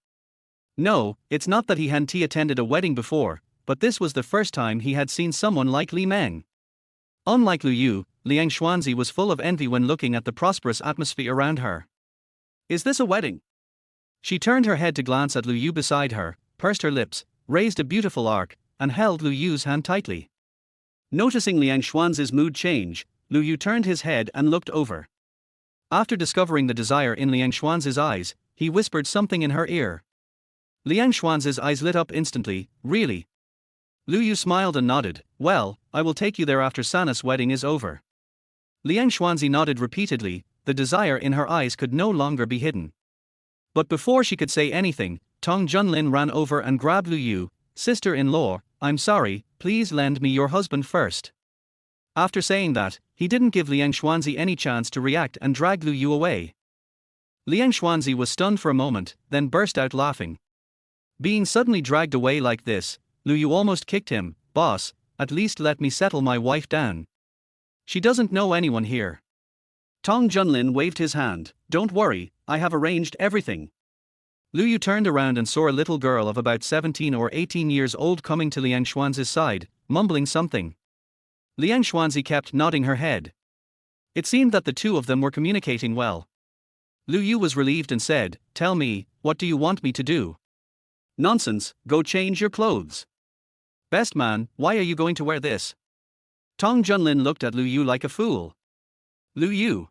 No, it's not that he hadn't attended a wedding before, but this was the first time he had seen someone like Li Meng. Unlike Lu Yu, Liang Xuanzi was full of envy when looking at the prosperous atmosphere around her. "Is this a wedding?" She turned her head to glance at Lu Yu beside her, pursed her lips, raised a beautiful arc, and held Lu Yu's hand tightly. Noticing Liang Xuanzi's mood change, Lu Yu turned his head and looked over. After discovering the desire in Liang Xuanzi's eyes, he whispered something in her ear. Liang Xuanzi's eyes lit up instantly. "Really?" Lu Yu smiled and nodded. "Well, I will take you there after Sana's wedding is over." Liang Xuanzi nodded repeatedly. The desire in her eyes could no longer be hidden. But before she could say anything, Tong Junlin ran over and grabbed Lu Yu. "Sister-in-law, I'm sorry, please lend me your husband first." After saying that, he didn't give Liang Xuanzi any chance to react and dragged Lu Yu away. Liang Xuanzi was stunned for a moment, then burst out laughing. Being suddenly dragged away like this, Lu Yu almost kicked him. "Boss, at least let me settle my wife down. She doesn't know anyone here." Tong Junlin waved his hand. "Don't worry, I have arranged everything." Lu Yu turned around and saw a little girl of about 17 or 18 years old coming to Liang Xuanzi's side, mumbling something. Liang Xuanzi kept nodding her head. It seemed that the two of them were communicating well. Lu Yu was relieved and said, "Tell me, what do you want me to do?" "Nonsense, go change your clothes." "Best man, why are you going to wear this?" Tong Junlin looked at Lu Yu like a fool. "Lu Yu."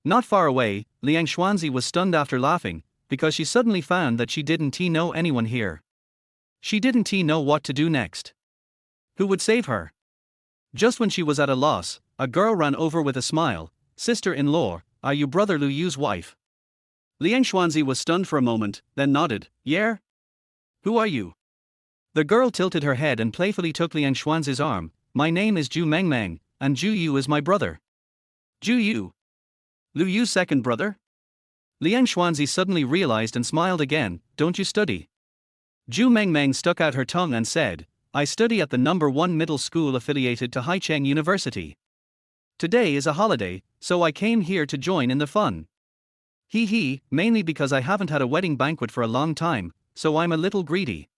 Not far away, Liang Xuanzi was stunned after laughing, because she suddenly found that she didn't know anyone here. She didn't know what to do next. Who would save her? Just when she was at a loss, a girl ran over with a smile. "Sister-in-law, are you brother Lu Yu's wife?" Liang Xuanzi was stunned for a moment, then nodded. Yeah? Who are you? The girl tilted her head and playfully took Liang Xuanzi's arm. My name is Zhu Mengmeng, and Zhu Yu is my brother. Zhu Yu? Lu Yu's second brother? Liang Xuanzi suddenly realized and smiled again. Don't you study? Zhu Mengmeng stuck out her tongue and said, I study at the #1 middle school affiliated to Haicheng University. Today is a holiday, so I came here to join in the fun. Hee, mainly because I haven't had a wedding banquet for a long time, so I'm a little greedy.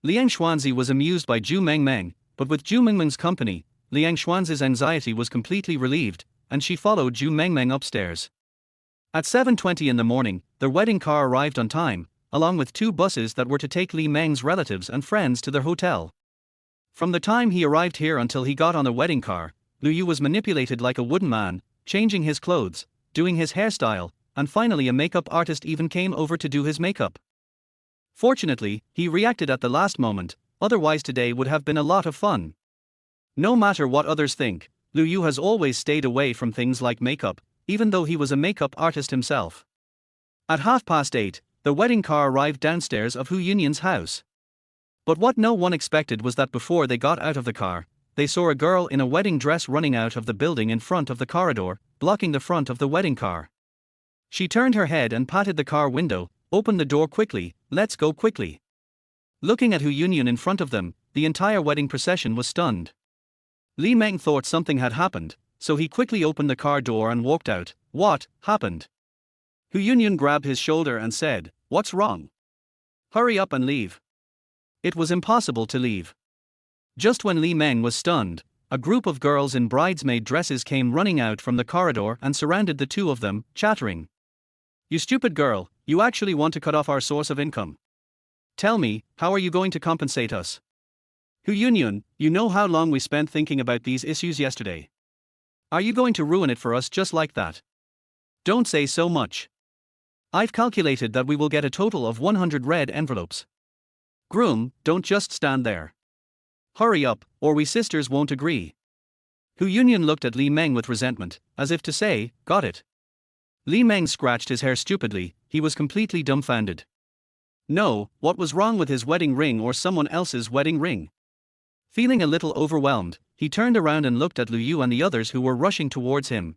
Liang Xuanzi was amused by Zhu Mengmeng, but with Zhu Mengmeng's company, Liang Xuanzi's anxiety was completely relieved, and she followed Zhu Mengmeng upstairs. At 7:20 in the morning, the wedding car arrived on time, along with 2 buses that were to take Li Meng's relatives and friends to their hotel. From the time he arrived here until he got on the wedding car, Lu Yu was manipulated like a wooden man, changing his clothes, doing his hairstyle, and finally a makeup artist even came over to do his makeup. Fortunately, he reacted at the last moment, otherwise today would have been a lot of fun. No matter what others think, Lu Yu has always stayed away from things like makeup, even though he was a makeup artist himself. At 8:30, the wedding car arrived downstairs of Hu Yunyun's house. But what no one expected was that before they got out of the car, they saw a girl in a wedding dress running out of the building in front of the corridor, blocking the front of the wedding car. She turned her head and patted the car window. Open the door quickly, let's go quickly. Looking at Hu Yunyun in front of them, the entire wedding procession was stunned. Li Meng thought something had happened, so he quickly opened the car door and walked out. What happened? Hu Yunyun grabbed his shoulder and said, What's wrong? Hurry up and leave. It was impossible to leave. Just when Li Meng was stunned, a group of girls in bridesmaid dresses came running out from the corridor and surrounded the 2 of them, chattering. You stupid girl, you actually want to cut off our source of income. Tell me, how are you going to compensate us? Hu Yunyun, you know how long we spent thinking about these issues yesterday. Are you going to ruin it for us just like that? Don't say so much. I've calculated that we will get a total of 100 red envelopes. Groom, don't just stand there. Hurry up, or we sisters won't agree. Hu Yunyun looked at Li Meng with resentment, as if to say, got it. Li Meng scratched his hair stupidly, he was completely dumbfounded. No, what was wrong with his wedding ring or someone else's wedding ring? Feeling a little overwhelmed, he turned around and looked at Lu Yu and the others who were rushing towards him.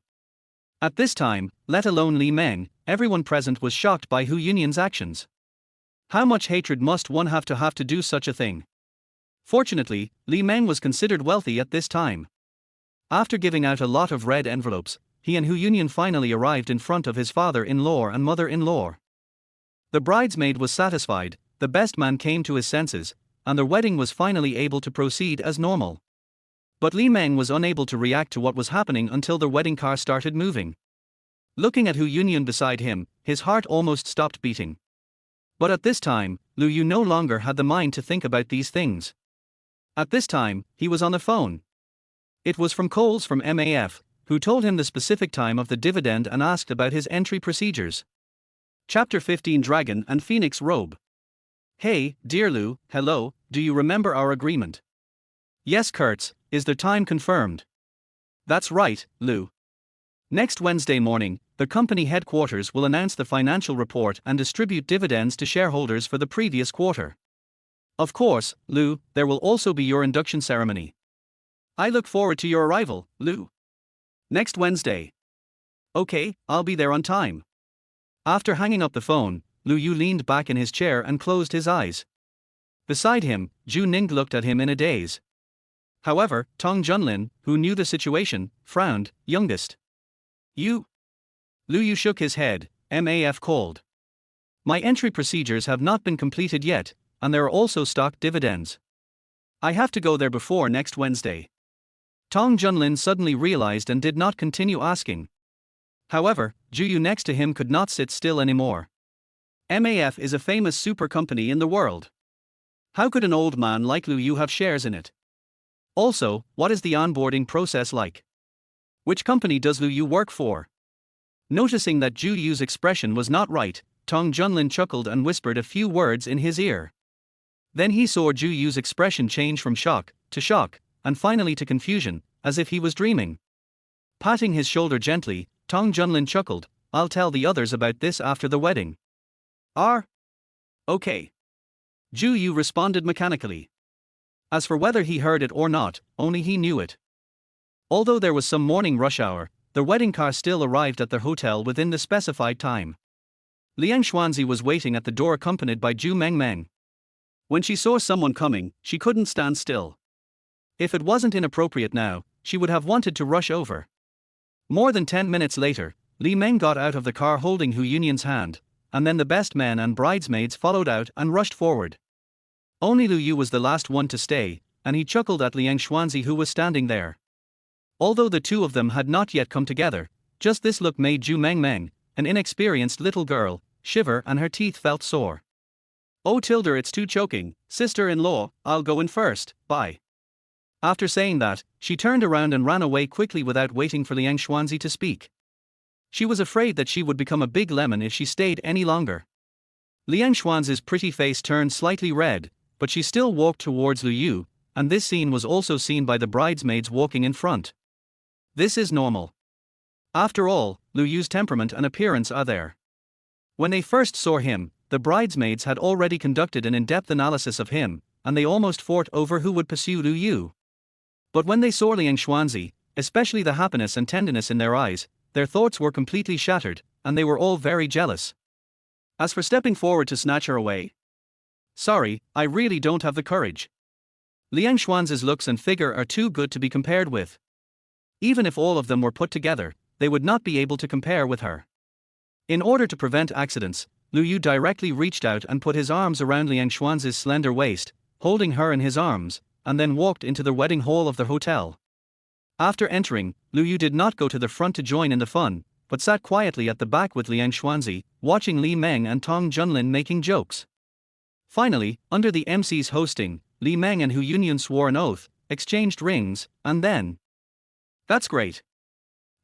At this time, let alone Li Meng, everyone present was shocked by Hu Yunyun's actions. How much hatred must one have to do such a thing? Fortunately, Li Meng was considered wealthy at this time. After giving out a lot of red envelopes, he and Hu Yunyun finally arrived in front of his father-in-law and mother-in-law. The bridesmaid was satisfied, the best man came to his senses, and the wedding was finally able to proceed as normal. But Li Meng was unable to react to what was happening until the wedding car started moving. Looking at Hu Yunyun beside him, his heart almost stopped beating. But at this time, Lu Yu no longer had the mind to think about these things. At this time, he was on the phone. It was from Coles from MAF, who told him the specific time of the dividend and asked about his entry procedures. Chapter 15 Dragon and Phoenix Robe. Hey, dear Lu, hello, do you remember our agreement? Yes, Kurtz, is the time confirmed? That's right, Lu. Next Wednesday morning, the company headquarters will announce the financial report and distribute dividends to shareholders for the previous quarter. Of course, Lu, there will also be your induction ceremony. I look forward to your arrival, Lu. Next Wednesday. Okay, I'll be there on time. After hanging up the phone, Lu Yu leaned back in his chair and closed his eyes. Beside him, Zhu Ning looked at him in a daze. However, Tong Junlin, who knew the situation, frowned. Youngest. You? Lu Yu shook his head. MAF called. My entry procedures have not been completed yet, and there are also stock dividends. I have to go there before next Wednesday. Tong Junlin suddenly realized and did not continue asking. However, Zhu Yu next to him could not sit still anymore. MAF is a famous super company in the world. How could an old man like Lu Yu have shares in it? Also, what is the onboarding process like? Which company does Lu Yu work for? Noticing that Zhu Yu's expression was not right, Tong Junlin chuckled and whispered a few words in his ear. Then he saw Zhu Yu's expression change from shock, and finally to confusion, as if he was dreaming. Patting his shoulder gently, Tong Junlin chuckled. I'll tell the others about this after the wedding. Okay. Ju Yu responded mechanically. As for whether he heard it or not, only he knew it. Although there was some morning rush hour, the wedding car still arrived at their hotel within the specified time. Liang Xuanzi was waiting at the door accompanied by Ju Mengmeng. When she saw someone coming, she couldn't stand still. If it wasn't inappropriate now, she would have wanted to rush over. More than 10 minutes later, Li Meng got out of the car holding Hu Yunyuan's hand, and then the best men and bridesmaids followed out and rushed forward. Only Lu Yu was the last one to stay, and he chuckled at Liang Xuanzi who was standing there. Although the two of them had not yet come together, just this look made Ju Mengmeng, an inexperienced little girl, shiver and her teeth felt sore. Oh Tilder, it's too choking, sister-in-law, I'll go in first, bye. After saying that, she turned around and ran away quickly without waiting for Liang Xuanzi to speak. She was afraid that she would become a big lemon if she stayed any longer. Liang Xuanzi's pretty face turned slightly red, but she still walked towards Lu Yu, and this scene was also seen by the bridesmaids walking in front. This is normal. After all, Lu Yu's temperament and appearance are there. When they first saw him, the bridesmaids had already conducted an in-depth analysis of him, and they almost fought over who would pursue Lu Yu. But when they saw Liang Xuanzi, especially the happiness and tenderness in their eyes, their thoughts were completely shattered, and they were all very jealous. As for stepping forward to snatch her away, sorry, I really don't have the courage. Liang Xuanzi's looks and figure are too good to be compared with. Even if all of them were put together, they would not be able to compare with her. In order to prevent accidents, Lu Yu directly reached out and put his arms around Liang Xuanzi's slender waist, holding her in his arms, and then walked into the wedding hall of the hotel. After entering, Lu Yu did not go to the front to join in the fun, but sat quietly at the back with Liang Xuanzi, watching Li Meng and Tong Junlin making jokes. Finally, under the MC's hosting, Li Meng and Hu Yunyuan swore an oath, exchanged rings, and then... That's great.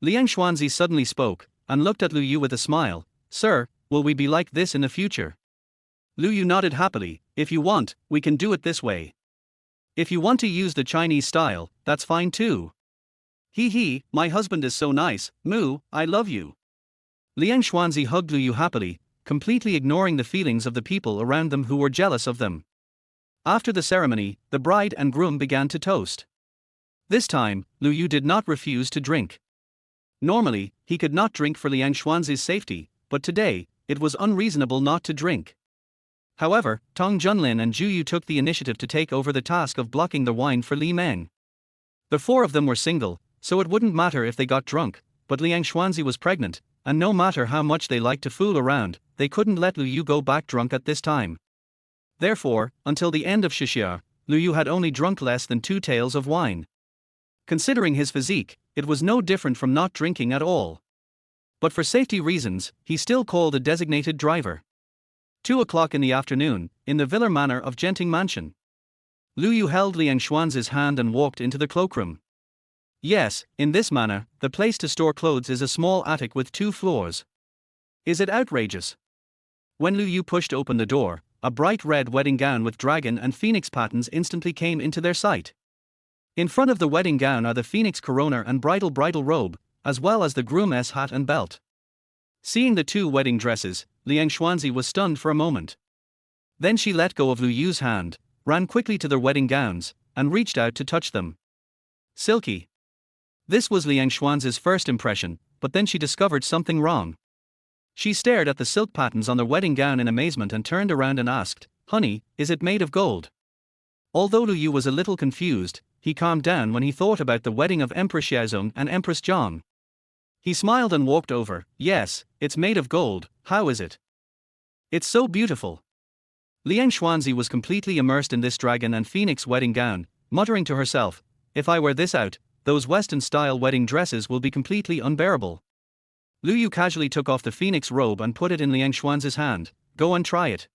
Liang Xuanzi suddenly spoke, and looked at Lu Yu with a smile. Sir, will we be like this in the future? Lu Yu nodded happily. If you want, we can do it this way. If you want to use the Chinese style, that's fine too. Hee, my husband is so nice, Moo, I love you. Liang Xuanzi hugged Lu Yu happily, completely ignoring the feelings of the people around them who were jealous of them. After the ceremony, the bride and groom began to toast. This time, Lu Yu did not refuse to drink. Normally, he could not drink for Liang Xuanzi's safety, but today, it was unreasonable not to drink. However, Tong Junlin and Ju Yu took the initiative to take over the task of blocking the wine for Li Meng. The four of them were single, so it wouldn't matter if they got drunk, but Liang Xuanzi was pregnant, and no matter how much they liked to fool around, they couldn't let Lu Yu go back drunk at this time. Therefore, until the end of Shixia, Lu Yu had only drunk less than 2 taels of wine. Considering his physique, it was no different from not drinking at all. But for safety reasons, he still called a designated driver. 2 o'clock in the afternoon, in the Villa Manor of Genting Mansion. Lu Yu held Liang Xuanzi's hand and walked into the cloakroom. Yes, in this manner, the place to store clothes is a small attic with 2 floors. Is it outrageous? When Lu Yu pushed open the door, a bright red wedding gown with dragon and phoenix patterns instantly came into their sight. In front of the wedding gown are the phoenix corona and bridal robe, as well as the groom's hat and belt. Seeing the 2 wedding dresses, Liang Xuanzi was stunned for a moment. Then she let go of Lu Yu's hand, ran quickly to their wedding gowns, and reached out to touch them. Silky. This was Liang Xuanzi's first impression, but then she discovered something wrong. She stared at the silk patterns on their wedding gown in amazement and turned around and asked, Honey, is it made of gold? Although Lu Yu was a little confused, he calmed down when he thought about the wedding of Empress Xiaozong and Empress Zhang. He smiled and walked over. Yes, it's made of gold, how is it? It's so beautiful. Liang Xuanzi was completely immersed in this dragon and phoenix wedding gown, muttering to herself, if I wear this out, those Western-style wedding dresses will be completely unbearable. Lu Yu casually took off the phoenix robe and put it in Liang Xuanzi's hand. Go and try it.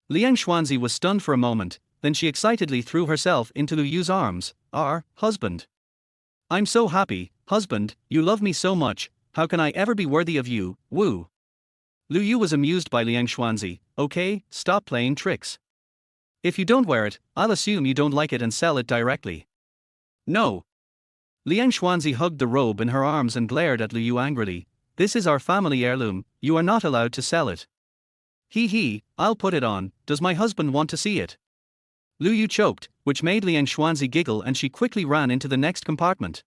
Liang Xuanzi was stunned for a moment, then she excitedly threw herself into Lu Yu's arms. Husband. I'm so happy, husband, you love me so much, how can I ever be worthy of you, woo? Lu Yu was amused by Liang Xuanzi. Okay, stop playing tricks. If you don't wear it, I'll assume you don't like it and sell it directly. No. Liang Xuanzi hugged the robe in her arms and glared at Lu Yu angrily. This is our family heirloom, you are not allowed to sell it. He, I'll put it on, does my husband want to see it? Lu Yu choked, which made Liang Xuanzi giggle and she quickly ran into the next compartment.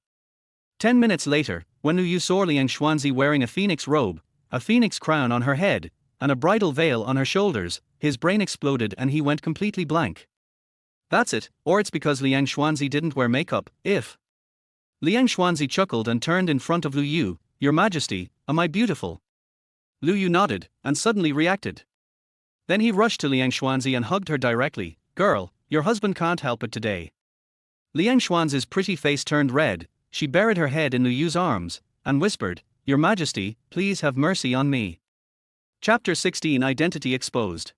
10 minutes later, when Lu Yu saw Liang Xuanzi wearing a phoenix robe, a phoenix crown on her head, and a bridal veil on her shoulders, his brain exploded and he went completely blank. That's it, or it's because Liang Xuanzi didn't wear makeup, if. Liang Xuanzi chuckled and turned in front of Lu Yu. Your Majesty, am I beautiful? Lu Yu nodded, and suddenly reacted. Then he rushed to Liang Xuanzi and hugged her directly. Girl, your husband can't help it today. Liang Xuanzi's pretty face turned red, she buried her head in Lu Yu's arms, and whispered, Your Majesty, please have mercy on me. Chapter 16 Identity Exposed.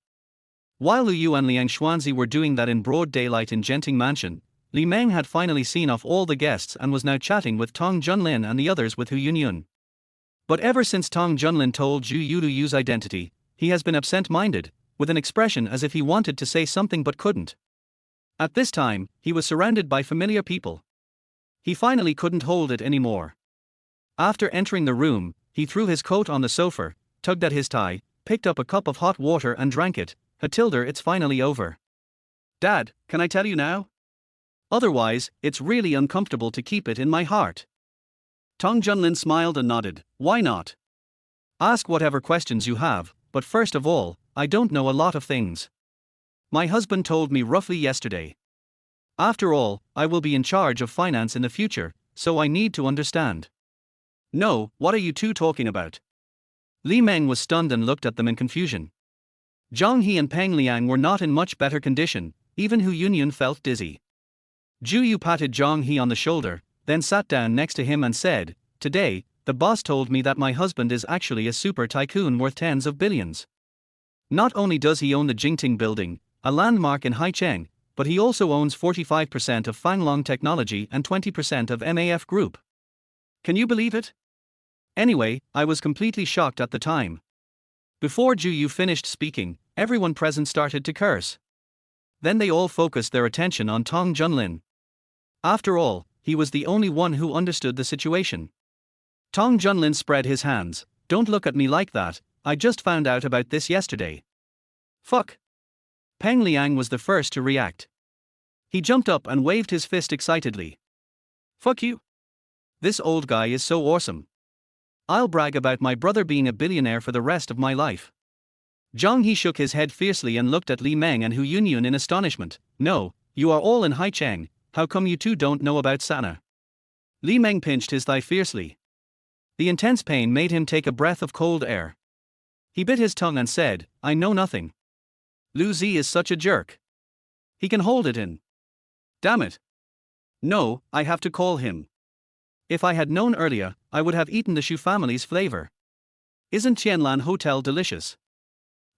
While Lu Yu and Liang Xuanzi were doing that in broad daylight in Genting Mansion, Li Meng had finally seen off all the guests and was now chatting with Tong Junlin and the others with Hu Yunyun. But ever since Tong Junlin told Zhu Yu Lu Yu's identity, he has been absent-minded, with an expression as if he wanted to say something but couldn't. At this time, he was surrounded by familiar people. He finally couldn't hold it anymore. After entering the room, he threw his coat on the sofa, tugged at his tie, picked up a cup of hot water and drank it. Hatilda, it's finally over. Dad, can I tell you now? Otherwise, it's really uncomfortable to keep it in my heart. Tong Junlin smiled and nodded. Why not? Ask whatever questions you have, but first of all, I don't know a lot of things. My husband told me roughly yesterday. After all, I will be in charge of finance in the future, so I need to understand. No, what are you two talking about? Li Meng was stunned and looked at them in confusion. Zhang He and Peng Liang were not in much better condition, even Hu Yunyun felt dizzy. Zhu Yu patted Zhang He on the shoulder, then sat down next to him and said, Today, the boss told me that my husband is actually a super tycoon worth tens of billions. Not only does he own the Jingting building, a landmark in Haicheng, but he also owns 45% of Fanglong Technology and 20% of MAF Group. Can you believe it? Anyway, I was completely shocked at the time. Before Zhu Yu finished speaking, everyone present started to curse. Then they all focused their attention on Tong Junlin. After all, he was the only one who understood the situation. Tong Junlin spread his hands. Don't look at me like that, I just found out about this yesterday. Fuck. Peng Liang was the first to react. He jumped up and waved his fist excitedly. Fuck you. This old guy is so awesome. I'll brag about my brother being a billionaire for the rest of my life. Zhang He shook his head fiercely and looked at Li Meng and Hu Yunyun in astonishment. No, you are all in Haicheng, how come you two don't know about Sana? Li Meng pinched his thigh fiercely. The intense pain made him take a breath of cold air. He bit his tongue and said, I know nothing. Lu Zi is such a jerk. He can hold it in. Damn it. No, I have to call him. If I had known earlier, I would have eaten the Shu family's flavor. Isn't Tianlan Hotel delicious?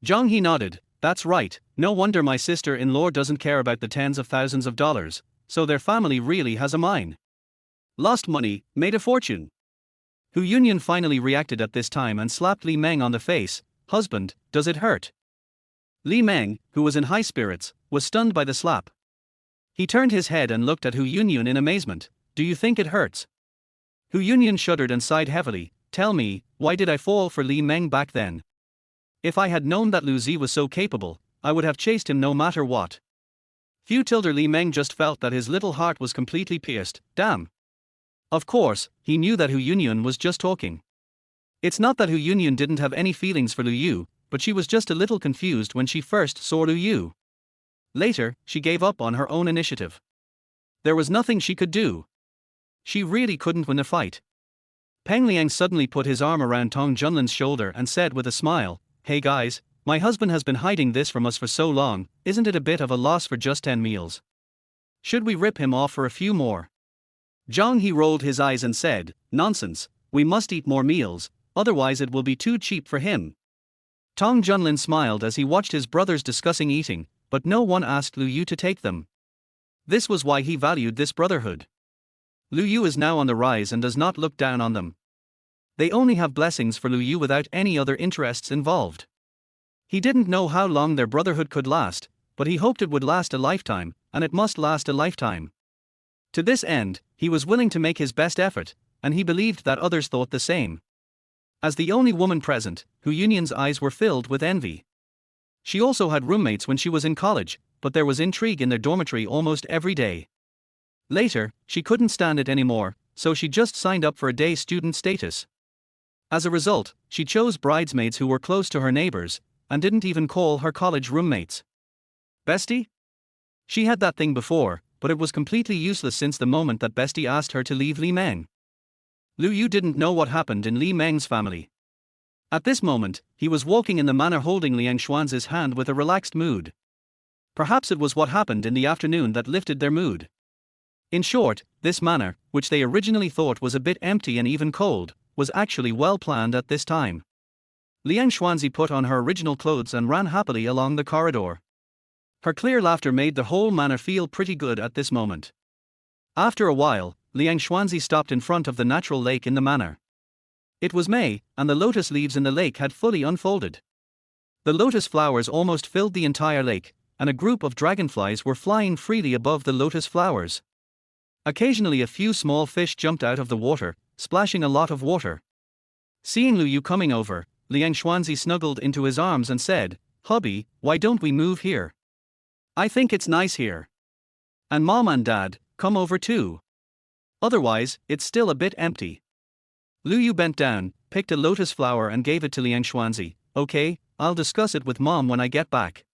Zhang He nodded. That's right, no wonder my sister-in-law doesn't care about the tens of thousands of dollars, so their family really has a mine. Lost money, made a fortune. Hu Yunyun finally reacted at this time and slapped Li Meng on the face. Husband, does it hurt? Li Meng, who was in high spirits, was stunned by the slap. He turned his head and looked at Hu Yunyun in amazement. Do you think it hurts? Hu Yunyun shuddered and sighed heavily. Tell me, why did I fall for Li Meng back then? If I had known that Lu Zi was so capable, I would have chased him no matter what. Li Meng just felt that his little heart was completely pierced. Damn. Of course, he knew that Hu Yunyun was just talking. It's not that Hu Yunyun didn't have any feelings for Lu Yu, but she was just a little confused when she first saw Lu Yu. Later, she gave up on her own initiative. There was nothing she could do. She really couldn't win a fight. Peng Liang suddenly put his arm around Tong Junlin's shoulder and said with a smile, Hey guys, my husband has been hiding this from us for so long, isn't it a bit of a loss for just 10 meals? Should we rip him off for a few more? Zhang He rolled his eyes and said, Nonsense, we must eat more meals, otherwise it will be too cheap for him. Tong Junlin smiled as he watched his brothers discussing eating, but no one asked Lu Yu to take them. This was why he valued this brotherhood. Lu Yu is now on the rise and does not look down on them. They only have blessings for Lu Yu without any other interests involved. He didn't know how long their brotherhood could last, but he hoped it would last a lifetime, and it must last a lifetime. To this end, he was willing to make his best effort, and he believed that others thought the same. As the only woman present, Hu Yunyin's eyes were filled with envy. She also had roommates when she was in college, but there was intrigue in their dormitory almost every day. Later, she couldn't stand it anymore, so she just signed up for a day student status. As a result, she chose bridesmaids who were close to her neighbors, and didn't even call her college roommates bestie. She had that thing before, but it was completely useless since the moment that bestie asked her to leave Li Meng. Lu Yu didn't know what happened in Li Meng's family. At this moment, he was walking in the manor holding Liang Xuanzi's hand with a relaxed mood. Perhaps it was what happened in the afternoon that lifted their mood. In short, this manor, which they originally thought was a bit empty and even cold, was actually well planned at this time. Liang Xuanzi put on her original clothes and ran happily along the corridor. Her clear laughter made the whole manor feel pretty good at this moment. After a while, Liang Xuanzi stopped in front of the natural lake in the manor. It was May, and the lotus leaves in the lake had fully unfolded. The lotus flowers almost filled the entire lake, and a group of dragonflies were flying freely above the lotus flowers. Occasionally a few small fish jumped out of the water, splashing a lot of water. Seeing Lu Yu coming over, Liang Xuanzi snuggled into his arms and said, "Hubby, why don't we move here? I think it's nice here. And Mom and Dad, come over too. Otherwise, it's still a bit empty." Lu Yu bent down, picked a lotus flower and gave it to Liang Xuanzi. "Okay, I'll discuss it with Mom when I get back."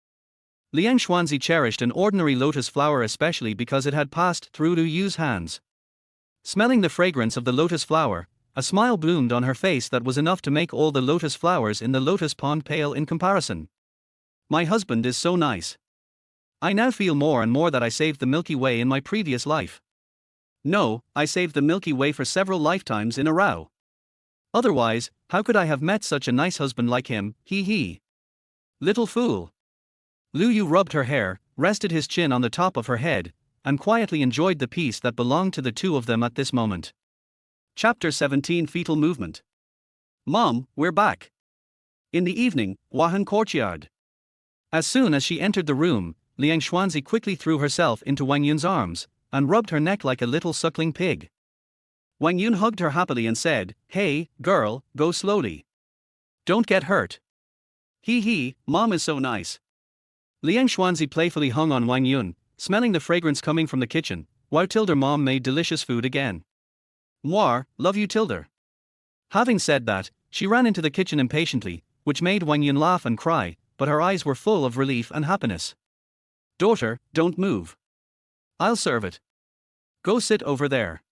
Liang Xuanzi cherished an ordinary lotus flower especially because it had passed through Lu Yu's hands. Smelling the fragrance of the lotus flower, a smile bloomed on her face that was enough to make all the lotus flowers in the lotus pond pale in comparison. "My husband is so nice. I now feel more and more that I saved the Milky Way in my previous life. No, I saved the Milky Way for several lifetimes in a row. Otherwise, how could I have met such a nice husband like him, hee hee. Little fool." Lu Yu rubbed her hair, rested his chin on the top of her head, and quietly enjoyed the peace that belonged to the two of them at this moment. Chapter 17 Fetal Movement. "Mom, we're back." In the evening, Wahan courtyard. As soon as she entered the room, Liang Xuanzi quickly threw herself into Wang Yun's arms, and rubbed her neck like a little suckling pig. Wang Yun hugged her happily and said, "Hey, girl, go slowly. Don't get hurt." "Hee hee, Mom is so nice." Liang Xuanzi playfully hung on Wang Yun, smelling the fragrance coming from the kitchen, while Tilder Mom made delicious food again. "Moi, love you Tilder." Having said that, she ran into the kitchen impatiently, which made Wang Yun laugh and cry, but her eyes were full of relief and happiness. "Daughter, don't move. I'll serve it. Go sit over there.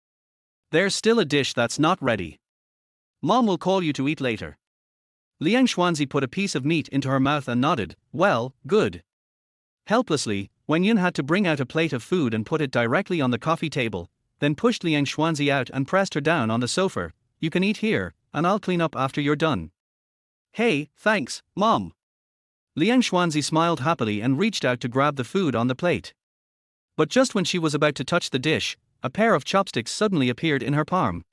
There's still a dish that's not ready. Mom will call you to eat later." Liang Xuanzi put a piece of meat into her mouth and nodded, "Well, good." Helplessly, Wang Yun had to bring out a plate of food and put it directly on the coffee table, then pushed Liang Xuanzi out and pressed her down on the sofa. "You can eat here, and I'll clean up after you're done." "Hey, thanks, Mom." Liang Xuanzi smiled happily and reached out to grab the food on the plate. But just when she was about to touch the dish, a pair of chopsticks suddenly appeared in her palm.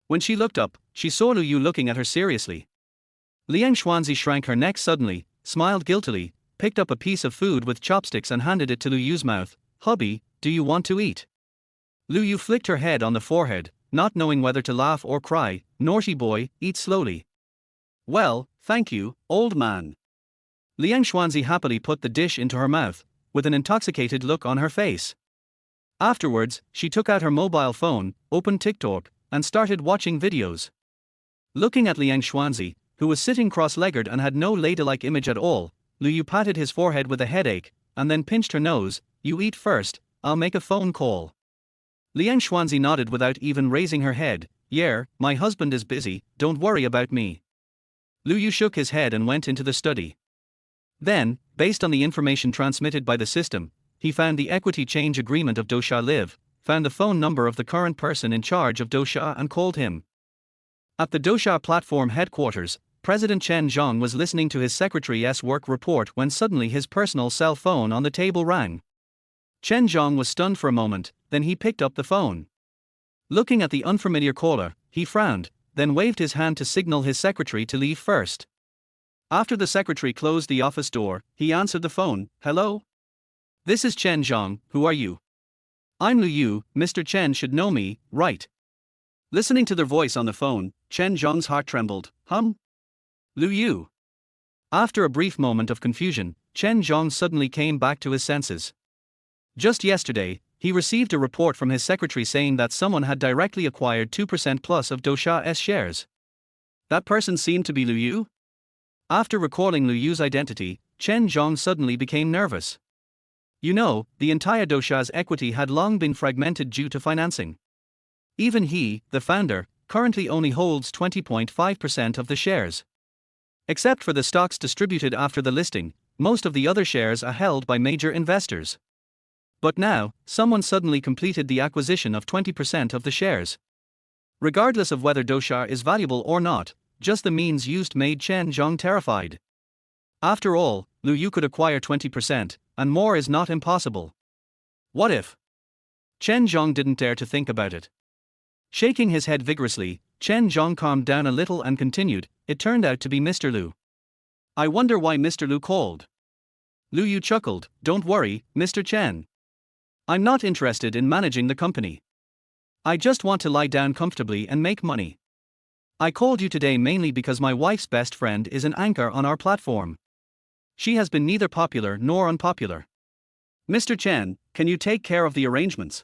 When she looked up, she saw Lu Yu looking at her seriously. Liang Xuanzi shrank her neck suddenly, smiled guiltily, picked up a piece of food with chopsticks and handed it to Lu Yu's mouth. "Hubby, do you want to eat?" Lu Yu flicked her head on the forehead, not knowing whether to laugh or cry. "Naughty boy, eat slowly." "Well, thank you, old man." Liang Xuanzi happily put the dish into her mouth, with an intoxicated look on her face. Afterwards, she took out her mobile phone, opened TikTok, and started watching videos. Looking at Liang Xuanzi, who was sitting cross-legged and had no ladylike image at all, Lu Yu patted his forehead with a headache, and then pinched her nose. "You eat first, I'll make a phone call." Liang Xuanzi nodded without even raising her head. "Yeah, my husband is busy, don't worry about me." Lu Yu shook his head and went into the study. Then, based on the information transmitted by the system, he found the equity change agreement of Dosha Live, found the phone number of the current person in charge of Dosha and called him. At the Dosha platform headquarters, President Chen Zhang was listening to his secretary's work report when suddenly his personal cell phone on the table rang. Chen Zhang was stunned for a moment, then he picked up the phone. Looking at the unfamiliar caller, he frowned, then waved his hand to signal his secretary to leave first. After the secretary closed the office door, he answered the phone. "Hello? This is Chen Zhang, who are you?" "I'm Lu Yu, Mr. Chen should know me, right?" Listening to their voice on the phone, Chen Zhong's heart trembled. Lu Yu. After a brief moment of confusion, Chen Zhong suddenly came back to his senses. Just yesterday, he received a report from his secretary saying that someone had directly acquired 2% plus of Dosha's shares. That person seemed to be Lu Yu? After recalling Lu Yu's identity, Chen Zhong suddenly became nervous. You know, the entire Dosha's equity had long been fragmented due to financing. Even he, the founder, currently only holds 20.5% of the shares. Except for the stocks distributed after the listing, most of the other shares are held by major investors. But now, someone suddenly completed the acquisition of 20% of the shares. Regardless of whether Dosha is valuable or not, just the means used made Chen Zhong terrified. After all, Lu Yu could acquire 20%, and more is not impossible. What if? Chen Zhong didn't dare to think about it. Shaking his head vigorously, Chen Zhong calmed down a little and continued, it turned out to be Mr. Lu. I wonder why Mr. Lu called. Lu Yu chuckled, don't worry, Mr. Chen. I'm not interested in managing the company. I just want to lie down comfortably and make money. I called you today mainly because my wife's best friend is an anchor on our platform. She has been neither popular nor unpopular. Mr. Chen, can you take care of the arrangements?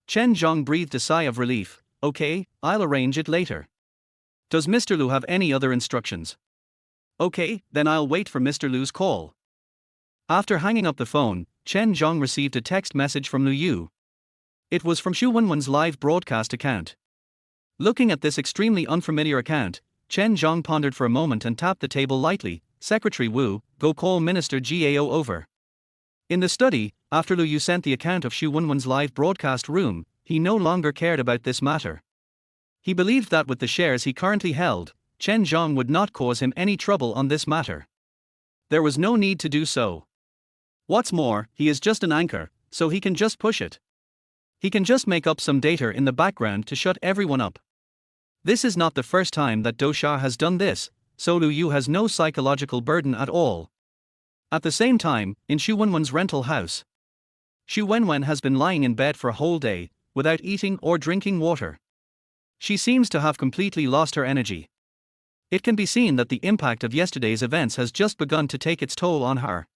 Chen Zhong breathed a sigh of relief. Okay, I'll arrange it later. Does Mr. Lu have any other instructions? Okay, then I'll wait for Mr. Lu's call. After hanging up the phone, Chen Zhong received a text message from Lu Yu. It was from Xu Wenwen's live broadcast account. Looking at this extremely unfamiliar account, Chen Zhong pondered for a moment and tapped the table lightly. Secretary Wu, go call Minister Gao over. In the study, after Lu Yu sent the account of Xu Wenwen's live broadcast room, he no longer cared about this matter. He believed that with the shares he currently held, Chen Zhong would not cause him any trouble on this matter. There was no need to do so. What's more, he is just an anchor, so he can just push it. He can just make up some data in the background to shut everyone up. This is not the first time that Dosha has done this, so Lu Yu has no psychological burden at all. At the same time, in Xu Wenwen's rental house, Xu Wenwen has been lying in bed for a whole day, without eating or drinking water. She seems to have completely lost her energy. It can be seen that the impact of yesterday's events has just begun to take its toll on her.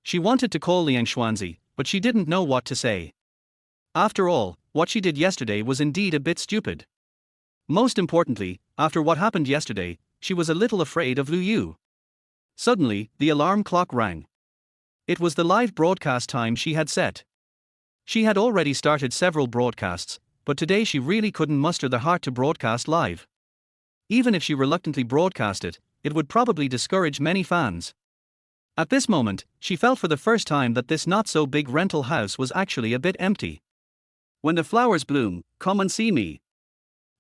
She wanted to call Liang Xuanzi, but she didn't know what to say. After all, what she did yesterday was indeed a bit stupid. Most importantly, after what happened yesterday, she was a little afraid of Lu Yu. Suddenly, the alarm clock rang. It was the live broadcast time she had set. She had already started several broadcasts, but today she really couldn't muster the heart to broadcast live. Even if she reluctantly broadcast it, it would probably discourage many fans. At this moment, she felt for the first time that this not-so-big rental house was actually a bit empty. When the flowers bloom, come and see me.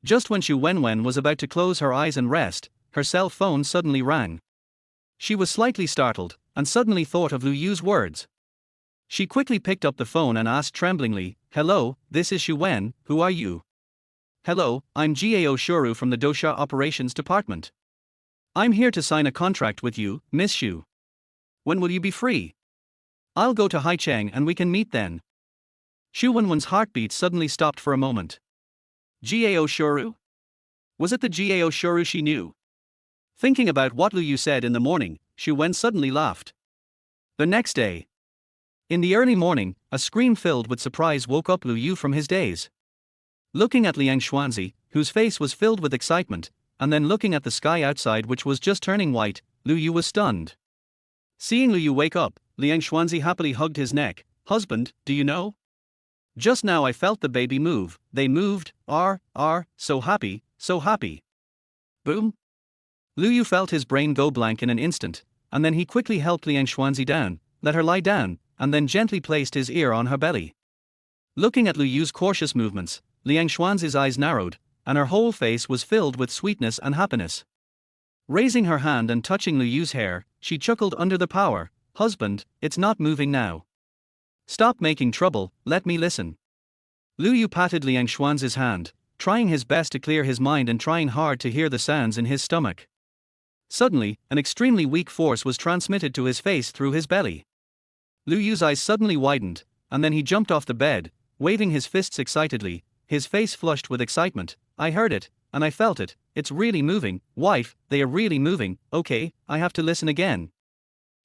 Just when Xu Wenwen was about to close her eyes and rest, her cell phone suddenly rang. She was slightly startled, and suddenly thought of Lu Yu's words. She quickly picked up the phone and asked tremblingly, hello, this is Xu Wen, who are you? Hello, I'm Gao Shuru from the Dosha Operations Department. I'm here to sign a contract with you, Miss Xu. When will you be free? I'll go to Haicheng and we can meet then. Xu Wenwen's heartbeat suddenly stopped for a moment. Gao Shuru? Was it the Gao Shuru she knew? Thinking about what Lu Yu said in the morning, Xu Wen suddenly laughed. The next day, in the early morning, a scream filled with surprise woke up Lu Yu from his daze. Looking at Liang Xuanzi, whose face was filled with excitement, and then looking at the sky outside which was just turning white, Lu Yu was stunned. Seeing Lu Yu wake up, Liang Xuanzi happily hugged his neck. Husband, do you know? Just now I felt the baby move, they moved, so happy, so happy. Boom. Lu Yu felt his brain go blank in an instant, and then he quickly helped Liang Xuanzi down, let her lie down, and then gently placed his ear on her belly. Looking at Lu Yu's cautious movements, Liang Xuanzi's eyes narrowed, and her whole face was filled with sweetness and happiness. Raising her hand and touching Lu Yu's hair, she chuckled under the power. Husband, it's not moving now. Stop making trouble, let me listen. Lu Yu patted Liang Xuanzi's hand, trying his best to clear his mind and trying hard to hear the sounds in his stomach. Suddenly, an extremely weak force was transmitted to his face through his belly. Lu Yu's eyes suddenly widened, and then he jumped off the bed, waving his fists excitedly, his face flushed with excitement. I heard it, and I felt it. It's really moving, wife, they are really moving. Okay, I have to listen again.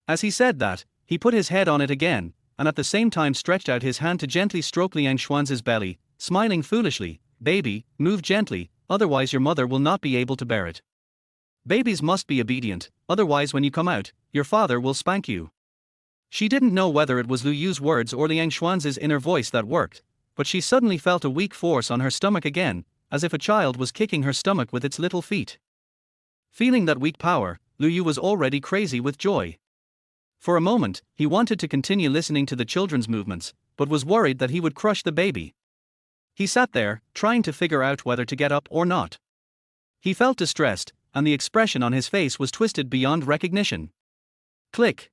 As he said that, he put his head on it again, and at the same time stretched out his hand to gently stroke Liang Xuanzi's belly, smiling foolishly. Baby, move gently, otherwise your mother will not be able to bear it. Babies must be obedient, otherwise when you come out, your father will spank you. She didn't know whether it was Lu Yu's words or Liang Xuanzi's inner voice that worked, but she suddenly felt a weak force on her stomach again, as if a child was kicking her stomach with its little feet. Feeling that weak power, Lu Yu was already crazy with joy. For a moment, he wanted to continue listening to the children's movements, but was worried that he would crush the baby. He sat there, trying to figure out whether to get up or not. He felt distressed, and the expression on his face was twisted beyond recognition. Click.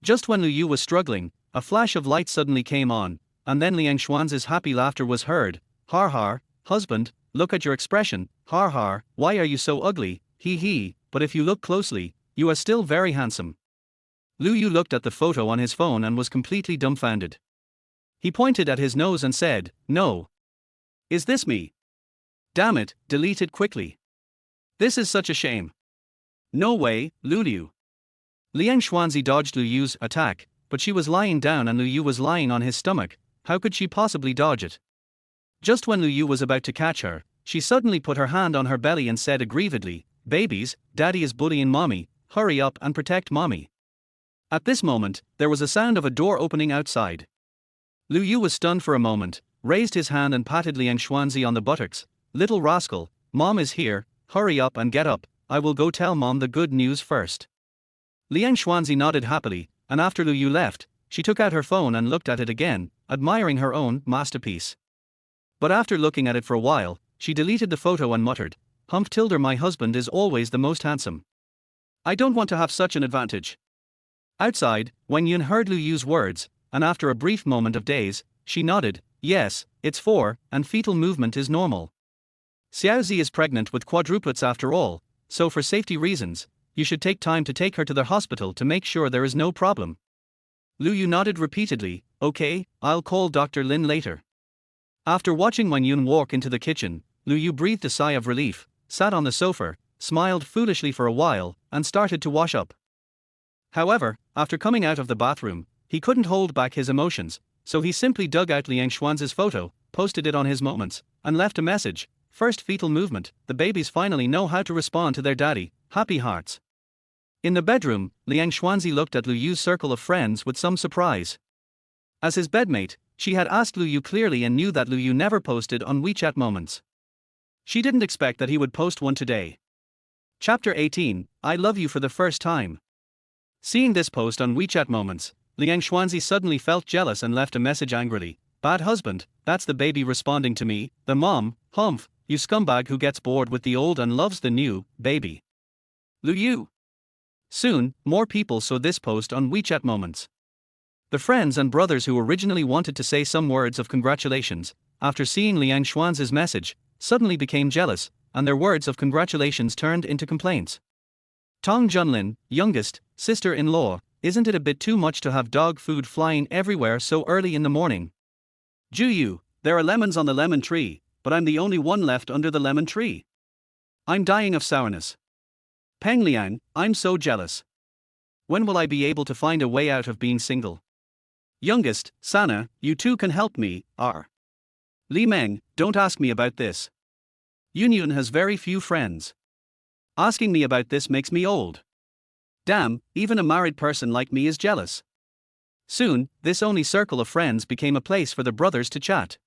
Just when Lu Yu was struggling, a flash of light suddenly came on, and then Liang Xuanzi's happy laughter was heard. Har har, husband, look at your expression. Har har, why are you so ugly? He he, but if you look closely, you are still very handsome. Lu Yu looked at the photo on his phone and was completely dumbfounded. He pointed at his nose and said, "No. Is this me? Damn it, delete it quickly. This is such a shame. No way, Lu Yu." Liang Xuanzi dodged Lu Yu's attack, but she was lying down and Lu Yu was lying on his stomach. How could she possibly dodge it? Just when Lu Yu was about to catch her, she suddenly put her hand on her belly and said aggrievedly, "Babies, daddy is bullying mommy, hurry up and protect mommy." At this moment, there was a sound of a door opening outside. Lu Yu was stunned for a moment, raised his hand and patted Liang Xuanzi on the buttocks. "Little rascal, mom is here, hurry up and get up, I will go tell mom the good news first." Liang Xuanzi nodded happily, and after Lu Yu left, she took out her phone and looked at it again, admiring her own masterpiece. But after looking at it for a while, she deleted the photo and muttered, "Humph tilde, my husband is always the most handsome. I don't want to have such an advantage." Outside, Wen Yun heard Lu Yu's words, and after a brief moment of daze, she nodded, "Yes, it's 4, and fetal movement is normal. Xiaozi is pregnant with quadruplets after all, so for safety reasons, you should take time to take her to the hospital to make sure there is no problem." Lu Yu nodded repeatedly, "Okay, I'll call Dr. Lin later." After watching Wen Yun walk into the kitchen, Lu Yu breathed a sigh of relief, sat on the sofa, smiled foolishly for a while, and started to wash up. However, after coming out of the bathroom, he couldn't hold back his emotions, so he simply dug out Liang Xuanzi's photo, posted it on his Moments, and left a message. "First fetal movement, the babies finally know how to respond to their daddy, happy hearts." In the bedroom, Liang Xuanzi looked at Lu Yu's circle of friends with some surprise. As his bedmate, she had asked Lu Yu clearly and knew that Lu Yu never posted on WeChat Moments. She didn't expect that he would post one today. Chapter 18, I love you for the first time. Seeing this post on WeChat Moments, Liang Xuanzi suddenly felt jealous and left a message angrily. "Bad husband, that's the baby responding to me, the mom, humph, you scumbag who gets bored with the old and loves the new, baby. Lu Yu." Soon, more people saw this post on WeChat Moments. The friends and brothers who originally wanted to say some words of congratulations, after seeing Liang Xuanzi's message, suddenly became jealous, and their words of congratulations turned into complaints. Tong Junlin, youngest, sister-in-law, isn't it a bit too much to have dog food flying everywhere so early in the morning? Ju Yu, there are lemons on the lemon tree, but I'm the only one left under the lemon tree. I'm dying of sourness. Peng Liang, I'm so jealous. When will I be able to find a way out of being single? Youngest, Sana, you too can help me, R. Li Meng, don't ask me about this. Yun Yun has very few friends. Asking me about this makes me old. Damn, even a married person like me is jealous. Soon, this only circle of friends became a place for the brothers to chat.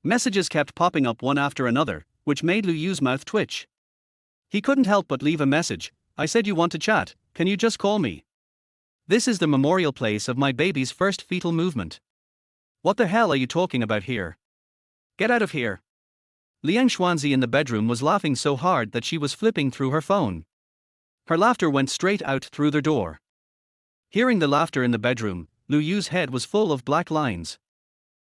Messages kept popping up one after another, which made Lu Yu's mouth twitch. He couldn't help but leave a message. "I said you want to chat, can you just call me? This is the memorial place of my baby's first fetal movement. What the hell are you talking about here? Get out of here." Liang Xuanzi in the bedroom was laughing so hard that she was flipping through her phone. Her laughter went straight out through the door. Hearing the laughter in the bedroom, Lu Yu's head was full of black lines.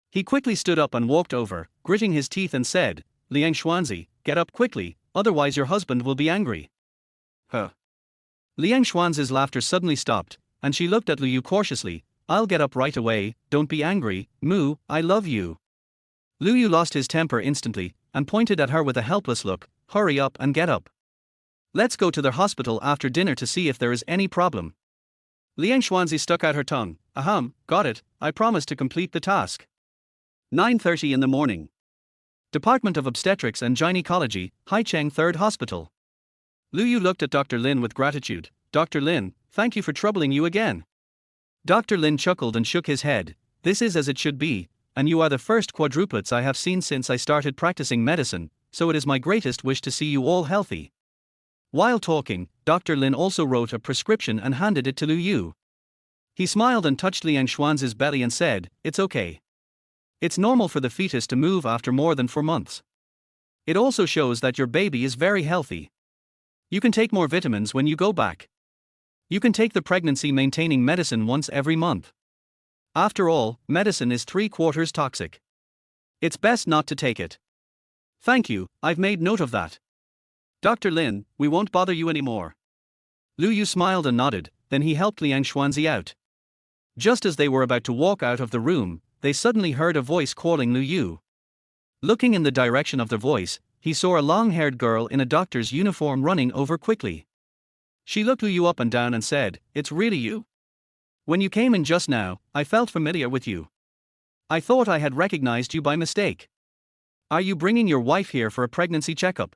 He quickly stood up and walked over, gritting his teeth and said, "Liang Xuanzi, get up quickly, otherwise your husband will be angry." Huh. Liang Xuanzi's laughter suddenly stopped, and she looked at Lu Yu cautiously. "I'll get up right away, don't be angry, Moo, I love you." Lu Yu lost his temper instantly, and pointed at her with a helpless look. hurry up and get up. Let's go to the hospital after dinner to see if there is any problem. Liang Xuanzi stuck out her tongue. Ahem, got it, I promise to complete the task. 9:30 in the morning. Department of Obstetrics and Gynecology, Haicheng 3rd Hospital. Lu Yu looked at Dr. Lin with gratitude. Dr. Lin, thank you for troubling you again. Dr. Lin chuckled and shook his head. This is as it should be, and you are the first quadruplets I have seen since I started practicing medicine, so it is my greatest wish to see you all healthy. While talking, Dr. Lin also wrote a prescription and handed it to Lu Yu. He smiled and touched Liang Xuanzi's belly and said, "It's okay. It's normal for the fetus to move after more than 4 months. It also shows that your baby is very healthy. You can take more vitamins when you go back. You can take the pregnancy maintaining medicine once every month. After all, medicine is 3/4 toxic. It's best not to take it." "Thank you, I've made note of that. Dr. Lin, we won't bother you anymore." Lu Yu smiled and nodded, then he helped Liang Xuanzi out. Just as they were about to walk out of the room, they suddenly heard a voice calling Lu Yu. Looking in the direction of the voice, he saw a long-haired girl in a doctor's uniform running over quickly. She looked Lu Yu up and down and said, "It's really you? When you came in just now, I felt familiar with you. I thought I had recognized you by mistake. Are you bringing your wife here for a pregnancy checkup?"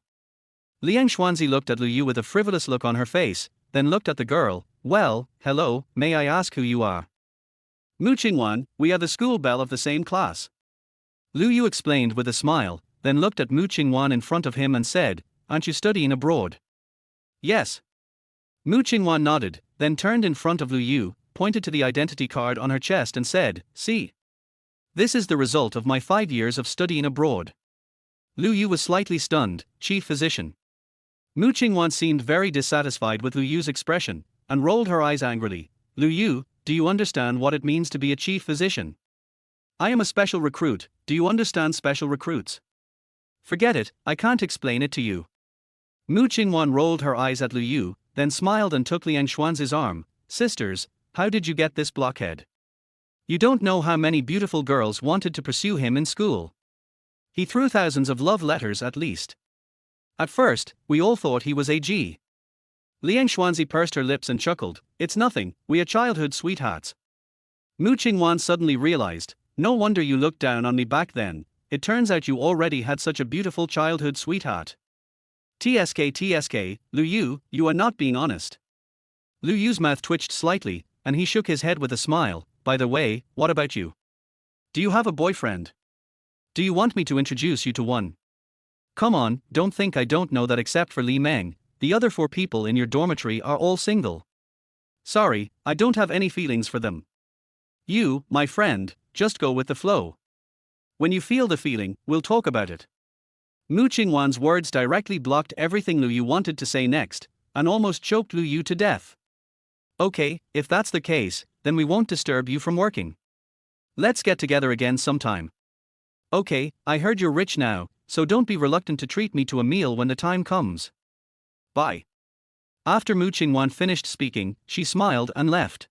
Liang Xuanzi looked at Lu Yu with a frivolous look on her face, then looked at the girl. "Well, hello, may I ask who you are?" "Mu Qingwan, we are the school belle of the same class." Lu Yu explained with a smile, then looked at Mu Qingwan in front of him and said, "Aren't you studying abroad?" "Yes." Mu Qingwan nodded, then turned in front of Lu Yu, pointed to the identity card on her chest and said, "See. This is the result of my 5 years of studying abroad." Lu Yu was slightly stunned. Chief physician. Mu Qingwan seemed very dissatisfied with Lu Yu's expression, and rolled her eyes angrily. "Lu Yu, do you understand what it means to be a chief physician? I am a special recruit, do you understand special recruits?" "Forget it, I can't explain it to you." Mu Qingwan rolled her eyes at Lu Yu, then smiled and took Liang Xuanzi's arm. "Sisters, how did you get this blockhead? You don't know how many beautiful girls wanted to pursue him in school. He threw thousands of love letters at least. At first, we all thought he was AG." Liang Xuanzi pursed her lips and chuckled. "It's nothing, we are childhood sweethearts." Mu Qingwan suddenly realized, "No wonder you looked down on me back then, it turns out you already had such a beautiful childhood sweetheart." TSK, Lu Yu, you are not being honest." Lu Yu's mouth twitched slightly, and he shook his head with a smile. "By the way, what about you? Do you have a boyfriend? Do you want me to introduce you to one? Come on, don't think I don't know that except for Li Meng, the other 4 people in your dormitory are all single. Sorry, I don't have any feelings for them. You, my friend, just go with the flow. When you feel the feeling, we'll talk about it." Mu Qingwan's words directly blocked everything Lu Yu wanted to say next, and almost choked Lu Yu to death. "Okay, if that's the case, then we won't disturb you from working. Let's get together again sometime. Okay, I heard you're rich now, so don't be reluctant to treat me to a meal when the time comes. Bye." After Mu Qingwan finished speaking, she smiled and left.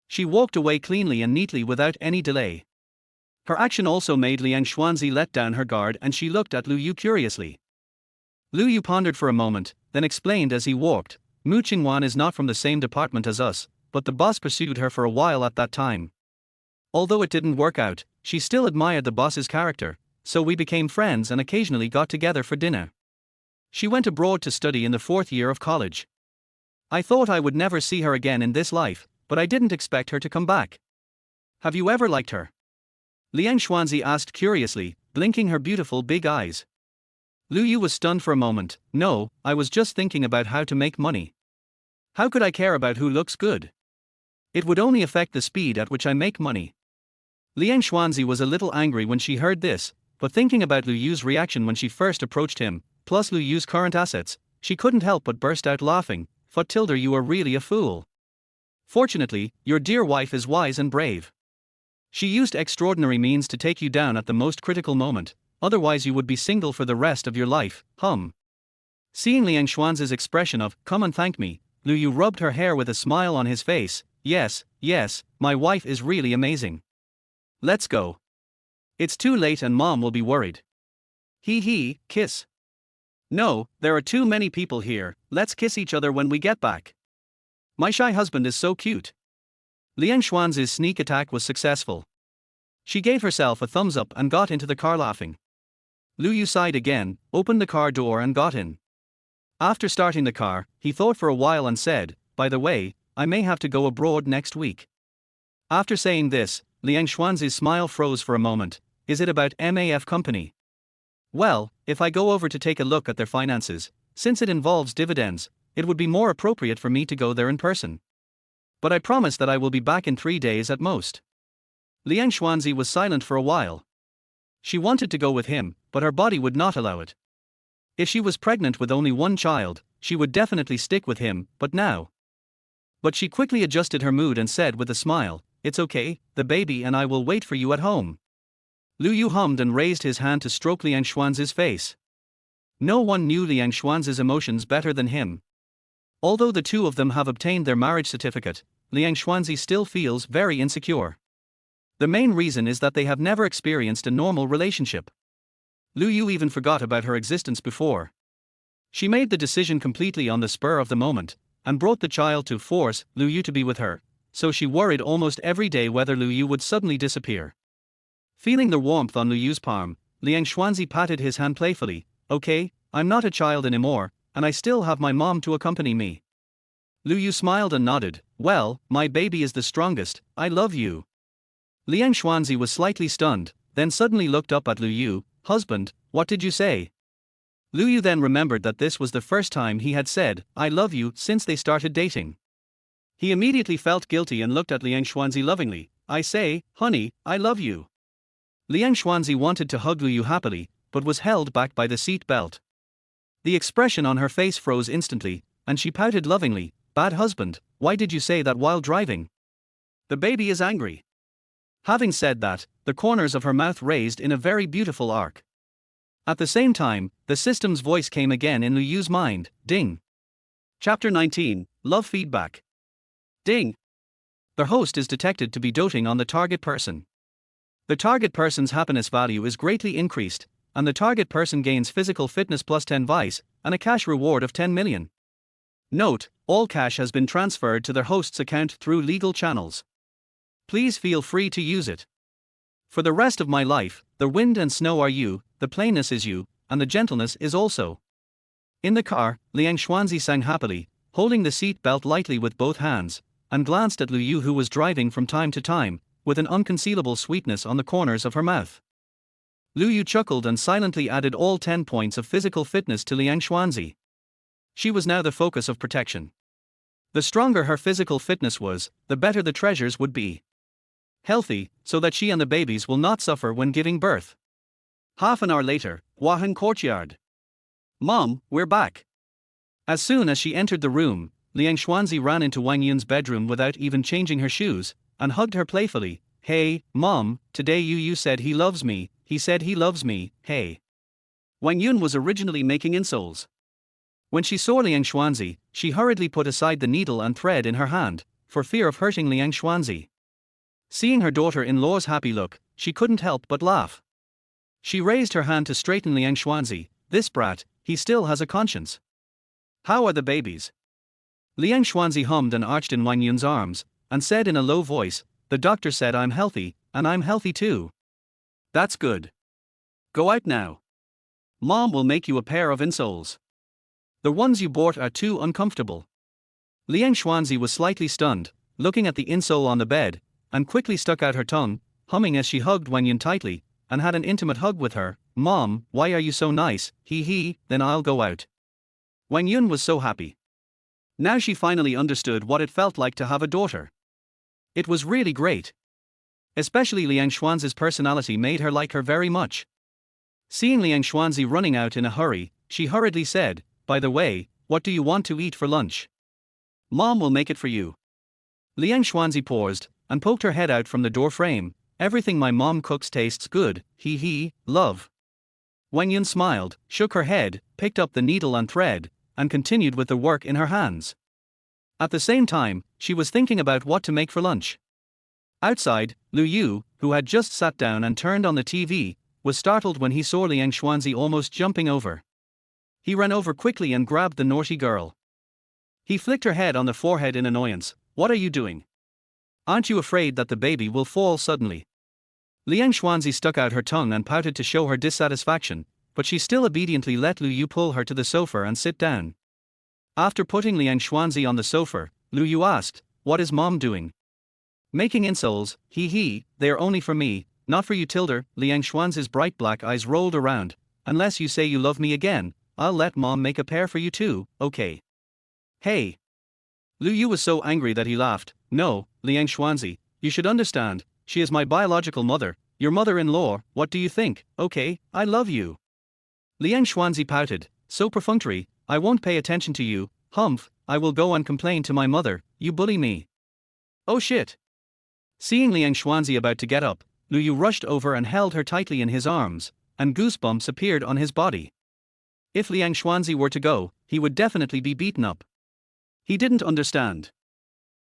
She walked away cleanly and neatly without any delay. Her action also made Liang Xuanzi let down her guard and she looked at Lu Yu curiously. Lu Yu pondered for a moment, then explained as he walked, "Mu Qingwan is not from the same department as us, but the boss pursued her for a while at that time. Although it didn't work out, she still admired the boss's character, so we became friends and occasionally got together for dinner. She went abroad to study in the 4th year of college. I thought I would never see her again in this life, but I didn't expect her to come back. Have you ever liked her?" Liang Xuanzi asked curiously, blinking her beautiful big eyes. Lu Yu was stunned for a moment. "No, I was just thinking about how to make money. How could I care about who looks good? It would only affect the speed at which I make money." Liang Xuanzi was a little angry when she heard this, but thinking about Lu Yu's reaction when she first approached him, plus Lu Yu's current assets, she couldn't help but burst out laughing. "Fatilda, you are really a fool. Fortunately, your dear wife is wise and brave. She used extraordinary means to take you down at the most critical moment, otherwise you would be single for the rest of your life." Seeing Liang Xuanzi's expression of, "Come and thank me," Lu Yu rubbed her hair with a smile on his face. Yes, my wife is really amazing. Let's go. It's too late and mom will be worried." Kiss. No, there are too many people here, let's kiss each other when we get back. My shy husband is so cute. Liang Xuanzi's sneak attack was successful. She gave herself a thumbs up and got into the car laughing. Lu Yu sighed again, opened the car door and got in. After starting the car, he thought for a while and said, "By the way, I may have to go abroad next week." After saying this, Liang Xuanzi's smile froze for a moment. Is it about MAF company? Well, if I go over to take a look at their finances, since it involves dividends, it would be more appropriate for me to go there in person. But I promise that I will be back in 3 days at most. Liang Xuanzi was silent for a while. She wanted to go with him, but her body would not allow it. If she was pregnant with only one child, she would definitely stick with him, but now. But she quickly adjusted her mood and said with a smile, "It's okay, the baby and I will wait for you at home." Lu Yu hummed and raised his hand to stroke Liang Xuanzi's face. No one knew Liang Xuanzi's emotions better than him. Although the two of them have obtained their marriage certificate, Liang Xuanzi still feels very insecure. The main reason is that they have never experienced a normal relationship. Lu Yu even forgot about her existence before. She made the decision completely on the spur of the moment, and brought the child to force Lu Yu to be with her, so she worried almost every day whether Lu Yu would suddenly disappear. Feeling the warmth on Lu Yu's palm, Liang Xuanzi patted his hand playfully. "Okay, I'm not a child anymore, and I still have my mom to accompany me." Lu Yu smiled and nodded. "Well, my baby is the strongest, I love you." Liang Xuanzi was slightly stunned, then suddenly looked up at Lu Yu. "Husband, what did you say?" Lu Yu then remembered that this was the first time he had said, "I love you," since they started dating. He immediately felt guilty and looked at Liang Xuanzi lovingly. "I say, honey, I love you." Liang Xuanzi wanted to hug Lu Yu happily, but was held back by the seat belt. The expression on her face froze instantly, and she pouted lovingly. "Bad husband, why did you say that while driving? The baby is angry." Having said that, the corners of her mouth raised in a very beautiful arc. At the same time, the system's voice came again in Lu Yu's mind. Ding. Chapter 19, Love Feedback. Ding. The host is detected to be doting on the target person. The target person's happiness value is greatly increased, and the target person gains physical fitness plus 10 vice, and a cash reward of 10 million. Note, all cash has been transferred to their host's account through legal channels. Please feel free to use it. For the rest of my life, the wind and snow are you, the plainness is you, and the gentleness is also. In the car, Liang Xuanzi sang happily, holding the seat belt lightly with both hands, and glanced at Lu Yu who was driving from time to time, with an unconcealable sweetness on the corners of her mouth. Lu Yu chuckled and silently added all 10 points of physical fitness to Liang Xuanzi. She was now the focus of protection. The stronger her physical fitness was, the better the treasures would be. Healthy, so that she and the babies will not suffer when giving birth. Half an hour later, Huahan Courtyard. "Mom, we're back." As soon as she entered the room, Liang Xuanzi ran into Wang Yun's bedroom without even changing her shoes, and hugged her playfully. "Hey, Mom, today Yu said he loves me, he said he loves me, hey." Wang Yun was originally making insoles. When she saw Liang Xuanzi, she hurriedly put aside the needle and thread in her hand, for fear of hurting Liang Xuanzi. Seeing her daughter-in-law's happy look, she couldn't help but laugh. She raised her hand to straighten Liang Xuanzi. "This brat, he still has a conscience. How are the babies?" Liang Xuanzi hummed and arched in Wang Yun's arms, and said in a low voice, "The doctor said I'm healthy, and I'm healthy too." "That's good. Go out now. Mom will make you a pair of insoles. The ones you bought are too uncomfortable." Liang Xuanzi was slightly stunned, looking at the insole on the bed, and quickly stuck out her tongue, humming as she hugged Wang Yun tightly, and had an intimate hug with her. "Mom, why are you so nice? He, then I'll go out." Wang Yun was so happy. Now she finally understood what it felt like to have a daughter. It was really great. Especially Liang Xuanzi's personality made her like her very much. Seeing Liang Xuanzi running out in a hurry, she hurriedly said, "By the way, what do you want to eat for lunch? Mom will make it for you." Liang Xuanzi paused, and poked her head out from the door frame. "Everything my mom cooks tastes good, love." Wang Yun smiled, shook her head, picked up the needle and thread, and continued with the work in her hands. At the same time, she was thinking about what to make for lunch. Outside, Lu Yu, who had just sat down and turned on the TV, was startled when he saw Liang Xuanzi almost jumping over. He ran over quickly and grabbed the naughty girl. He flicked her head on the forehead in annoyance. What are you doing? Aren't you afraid that the baby will fall suddenly? Liang Xuanzi stuck out her tongue and pouted to show her dissatisfaction, but she still obediently let Lu Yu pull her to the sofa and sit down. After putting Liang Xuanzi on the sofa, Lu Yu asked, "What is mom doing?" "Making insoles, hee, they are only for me, not for you Tilder." Liang Xuanzi's bright black eyes rolled around. "Unless you say you love me again, I'll let mom make a pair for you too, okay?" "Hey." Lu Yu was so angry that he laughed. "No, Liang Xuanzi, you should understand, she is my biological mother, your mother-in-law. What do you think? Okay, I love you." Liang Xuanzi pouted, "So perfunctory, I won't pay attention to you. Humph, I will go and complain to my mother. You bully me." "Oh shit." Seeing Liang Xuanzi about to get up, Lu Yu rushed over and held her tightly in his arms, and goosebumps appeared on his body. If Liang Xuanzi were to go, he would definitely be beaten up. He didn't understand.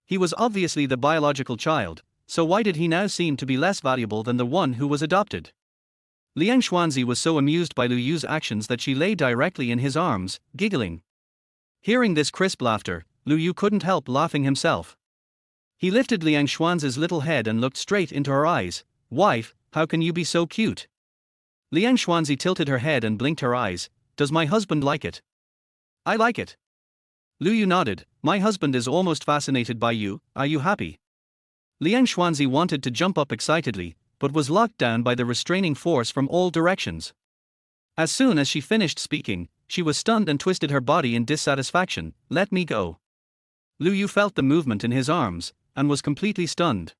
He was obviously the biological child, so why did he now seem to be less valuable than the one who was adopted? Liang Xuanzi was so amused by Lu Yu's actions that she lay directly in his arms, giggling. Hearing this crisp laughter, Lu Yu couldn't help laughing himself. He lifted Liang Xuanzi's little head and looked straight into her eyes. "Wife, how can you be so cute?" Liang Xuanzi tilted her head and blinked her eyes. "Does my husband like it?" "I like it." Lu Yu nodded. "My husband is almost fascinated by you. Are you happy?" Liang Xuanzi wanted to jump up excitedly, but was locked down by the restraining force from all directions. As soon as she finished speaking, she was stunned and twisted her body in dissatisfaction. "Let me go." Lu Yu felt the movement in his arms, and was completely stunned.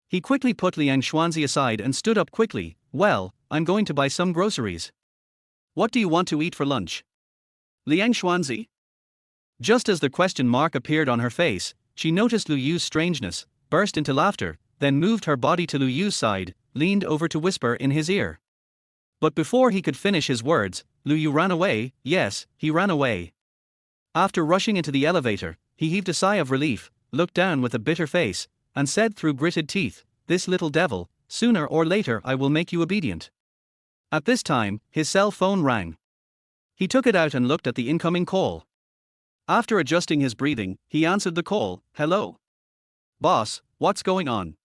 He quickly put Liang Xuanzi aside and stood up quickly. "Well, I'm going to buy some groceries. What do you want to eat for lunch?" "Liang Xuanzi?" Just as the question mark appeared on her face, she noticed Lu Yu's strangeness, burst into laughter, then moved her body to Lu Yu's side, leaned over to whisper in his ear. But before he could finish his words, Lu Yu ran away. Yes, he ran away. After rushing into the elevator, he heaved a sigh of relief, looked down with a bitter face, and said through gritted teeth, "This little devil, sooner or later I will make you obedient." At this time, his cell phone rang. He took it out and looked at the incoming call. After adjusting his breathing, he answered the call. "Hello? Boss, what's going on?"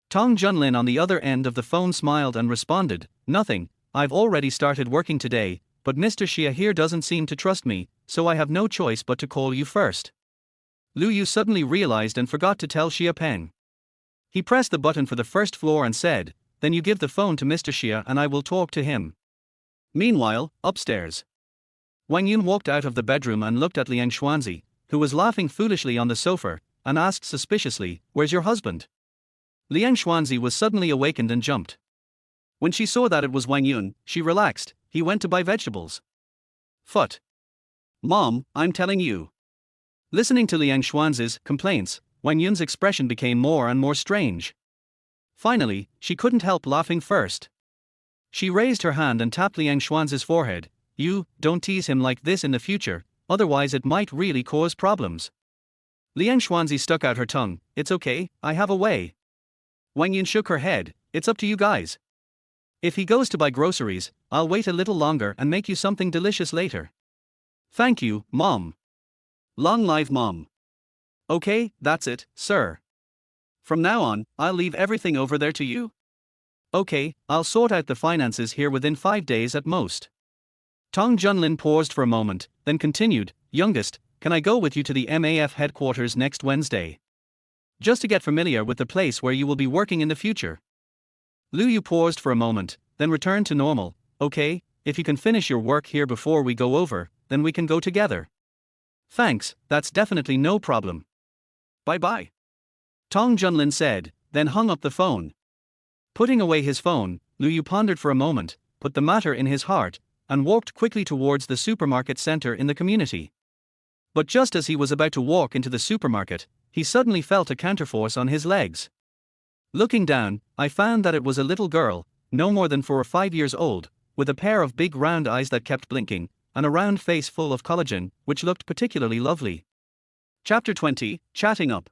Tong Junlin on the other end of the phone smiled and responded, "Nothing, I've already started working today, but Mr. Xia here doesn't seem to trust me, so I have no choice but to call you first." Lu Yu suddenly realized and forgot to tell Xia Peng. He pressed the button for the first floor and said, "Then you give the phone to Mr. Xia and I will talk to him." Meanwhile, upstairs, Wang Yun walked out of the bedroom and looked at Liang Xuanzi, who was laughing foolishly on the sofa, and asked suspiciously, "Where's your husband?" Liang Xuanzi was suddenly awakened and jumped. When she saw that it was Wang Yun, she relaxed. "He went to buy vegetables." "Phut. Mom, I'm telling you." Listening to Liang Xuanzi's complaints, Wang Yun's expression became more and more strange. Finally, she couldn't help laughing first. She raised her hand and tapped Liang Xuanzi's forehead. "You, don't tease him like this in the future, otherwise it might really cause problems." Liang Xuanzi stuck out her tongue. "It's okay, I have a way." Wang Yun shook her head. "It's up to you guys. If he goes to buy groceries, I'll wait a little longer and make you something delicious later." "Thank you, Mom." "Long live Mom." "Okay, that's it, sir. From now on, I'll leave everything over there to you." "Okay, I'll sort out the finances here within 5 days at most." Tong Junlin paused for a moment, then continued, "Youngest, can I go with you to the MAF headquarters next Wednesday? Just to get familiar with the place where you will be working in the future." Lu Yu paused for a moment, then returned to normal. "Okay, if you can finish your work here before we go over, then we can go together." "Thanks, that's definitely no problem. Bye-bye." Tong Junlin said, then hung up the phone. Putting away his phone, Lu Yu pondered for a moment, put the matter in his heart, and walked quickly towards the supermarket center in the community. But just as he was about to walk into the supermarket, he suddenly felt a counterforce on his legs. Looking down, I found that it was a little girl, no more than 4 or 5 years old, with a pair of big round eyes that kept blinking, and a round face full of collagen, which looked particularly lovely. Chapter 20, Chatting Up.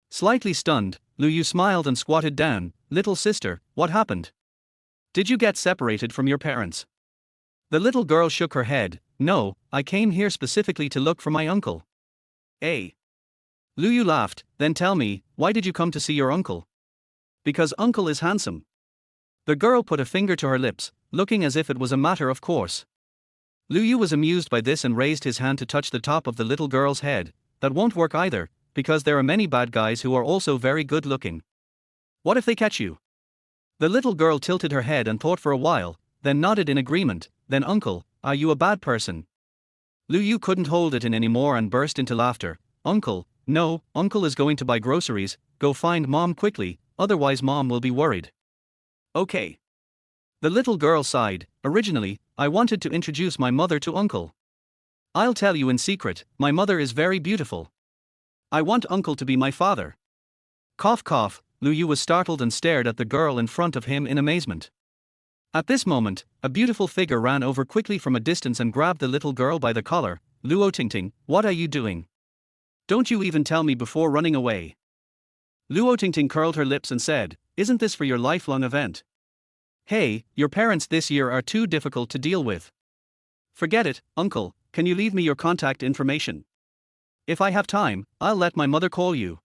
Slightly stunned, Lu Yu smiled and squatted down. "Little sister, what happened? Did you get separated from your parents?" The little girl shook her head. no, I came here specifically to look for my uncle. Eh? Lu Yu laughed, then tell me, why did you come to see your uncle? Because uncle is handsome. The girl put a finger to her lips, looking as if it was a matter of course. Lu Yu was amused by this and raised his hand to touch the top of the little girl's head. That won't work either, because there are many bad guys who are also very good looking. What if they catch you? The little girl tilted her head and thought for a while, then nodded in agreement. Then uncle, are you a bad person? Lu Yu couldn't hold it in anymore and burst into laughter. Uncle, no, uncle is going to buy groceries, go find mom quickly, otherwise mom will be worried. Okay. The little girl sighed. Originally, I wanted to introduce my mother to uncle. I'll tell you in secret, my mother is very beautiful. I want uncle to be my father. Cough cough, Lu Yu was startled and stared at the girl in front of him in amazement. At this moment, a beautiful figure ran over quickly from a distance and grabbed the little girl by the collar. Luo Tingting, what are you doing? Don't you even tell me before running away. Luo Tingting curled her lips and said, isn't this for your lifelong event? Hey, your parents this year are too difficult to deal with. Forget it, uncle, can you leave me your contact information? If I have time, I'll let my mother call you.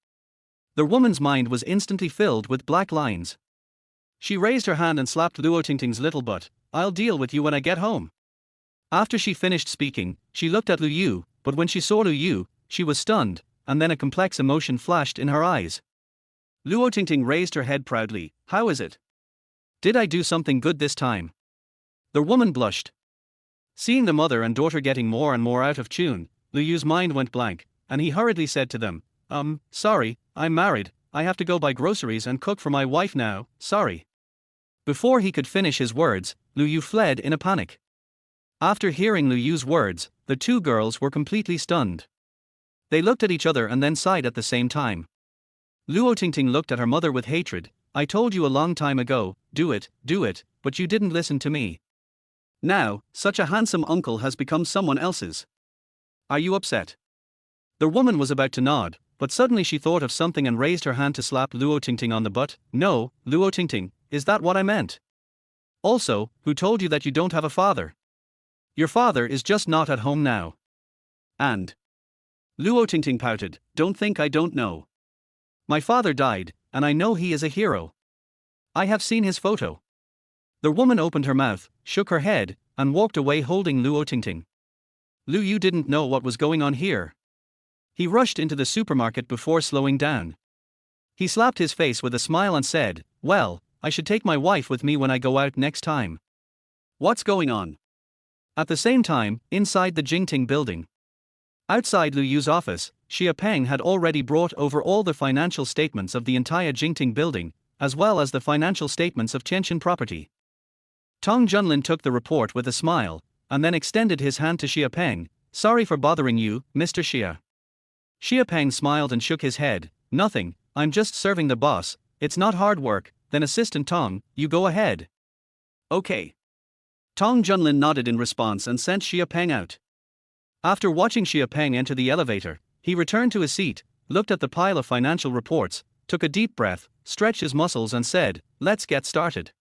The woman's mind was instantly filled with black lines. She raised her hand and slapped Luo Tingting's little butt. I'll deal with you when I get home. After she finished speaking, she looked at Lu Yu, but when she saw Lu Yu, she was stunned, and then a complex emotion flashed in her eyes. Luo Tingting raised her head proudly. How is it? Did I do something good this time? The woman blushed. Seeing the mother and daughter getting more and more out of tune, Lu Yu's mind went blank, and he hurriedly said to them, sorry, I'm married, I have to go buy groceries and cook for my wife now, sorry. Before he could finish his words, Lu Yu fled in a panic. After hearing Lu Yu's words, the two girls were completely stunned. They looked at each other and then sighed at the same time. Luo Tingting looked at her mother with hatred. I told you a long time ago, do it, but you didn't listen to me. Now, such a handsome uncle has become someone else's. Are you upset? The woman was about to nod, but suddenly she thought of something and raised her hand to slap Luo Tingting on the butt. No, Luo Tingting, is that what I meant? Also, who told you that you don't have a father? Your father is just not at home now. And Luo Tingting pouted, don't think I don't know. My father died, and I know he is a hero. I have seen his photo. The woman opened her mouth, shook her head, and walked away holding Luo Tingting. Lu Yu didn't know what was going on here. He rushed into the supermarket before slowing down. He slapped his face with a smile and said, well, I should take my wife with me when I go out next time. What's going on? At the same time, inside the Jingting building. Outside Lu Yu's office, Xia Peng had already brought over all the financial statements of the entire Jingting building, as well as the financial statements of Qianxin property. Tong Junlin took the report with a smile, and then extended his hand to Xia Peng. Sorry for bothering you, Mr. Xia. Xia Peng smiled and shook his head. Nothing, I'm just serving the boss, it's not hard work. Then Assistant Tong, you go ahead. Okay. Tong Junlin nodded in response and sent Xia Peng out. After watching Xia Peng enter the elevator, he returned to his seat, looked at the pile of financial reports, took a deep breath, stretched his muscles and said, let's get started.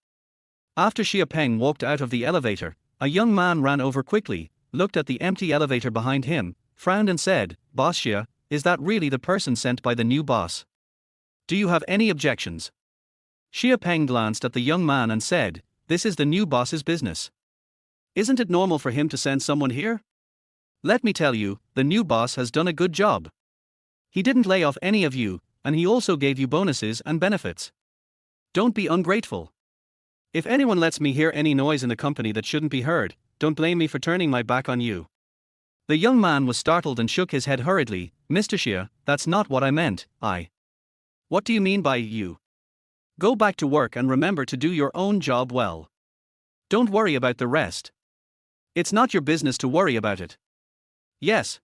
After Xia Peng walked out of the elevator, a young man ran over quickly, looked at the empty elevator behind him, frowned and said, Boss Xia, is that really the person sent by the new boss? Do you have any objections? Xia Peng glanced at the young man and said, this is the new boss's business. Isn't it normal for him to send someone here? Let me tell you, the new boss has done a good job. He didn't lay off any of you, and he also gave you bonuses and benefits. Don't be ungrateful. If anyone lets me hear any noise in the company that shouldn't be heard, don't blame me for turning my back on you. The young man was startled and shook his head hurriedly. Mr. Xia, that's not what I meant. What do you mean by you? Go back to work and remember to do your own job well. Don't worry about the rest. It's not your business to worry about it. Yes.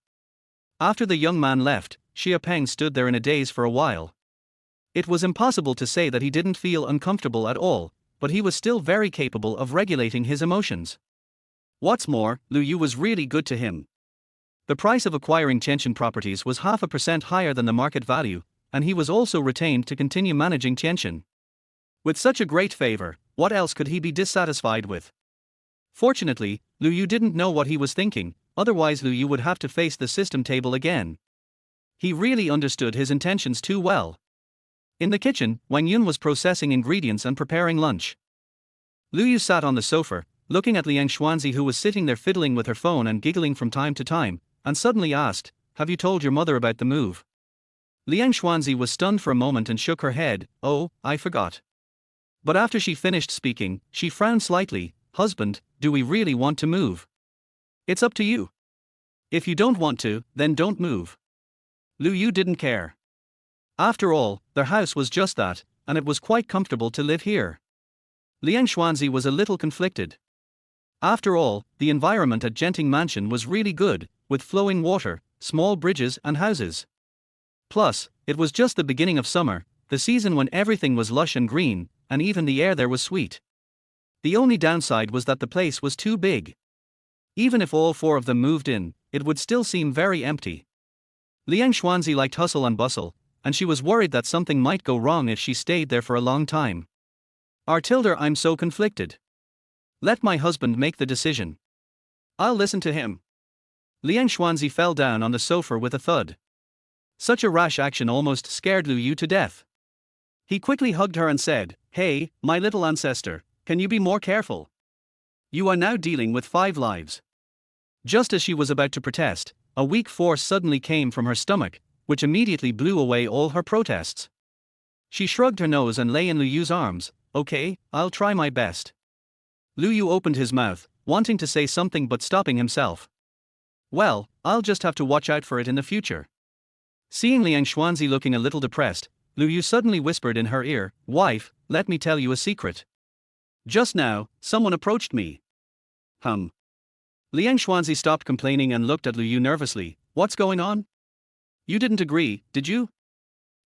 After the young man left, Xia Peng stood there in a daze for a while. It was impossible to say that he didn't feel uncomfortable at all, but he was still very capable of regulating his emotions. What's more, Lu Yu was really good to him. The price of acquiring Qianxin properties was 0.5% higher than the market value, and he was also retained to continue managing Qianxin. With such a great favor, what else could he be dissatisfied with? Fortunately, Lu Yu didn't know what he was thinking, otherwise Lu Yu would have to face the system table again. He really understood his intentions too well. In the kitchen, Wang Yun was processing ingredients and preparing lunch. Lu Yu sat on the sofa, looking at Liang Xuanzi, who was sitting there fiddling with her phone and giggling from time to time, and suddenly asked, "Have you told your mother about the move?" Liang Xuanzi was stunned for a moment and shook her head. "Oh, I forgot." But after she finished speaking, she frowned slightly. "Husband, do we really want to move? It's up to you. If you don't want to, then don't move." Lu Yu didn't care. After all, their house was just that, and it was quite comfortable to live here. Liang Xuanzi was a little conflicted. After all, the environment at Genting Mansion was really good, with flowing water, small bridges and houses. Plus, it was just the beginning of summer, the season when everything was lush and green, and even the air there was sweet. The only downside was that the place was too big. Even if all four of them moved in, it would still seem very empty. Liang Xuanzi liked hustle and bustle, and she was worried that something might go wrong if she stayed there for a long time. I'm so conflicted. Let my husband make the decision. I'll listen to him." Liang Xuanzi fell down on the sofa with a thud. Such a rash action almost scared Lu Yu to death. He quickly hugged her and said, "Hey, my little ancestor, can you be more careful? You are now dealing with 5 lives." Just as she was about to protest, a weak force suddenly came from her stomach, which immediately blew away all her protests. She shrugged her nose and lay in Lu Yu's arms. "Okay, I'll try my best." Lu Yu opened his mouth, wanting to say something but stopping himself. "Well, I'll just have to watch out for it in the future." Seeing Liang Xuanzi looking a little depressed, Lu Yu suddenly whispered in her ear, "Wife, let me tell you a secret. Just now, someone approached me." Liang Xuanzi stopped complaining and looked at Lu Yu nervously. "What's going on? You didn't agree, did you?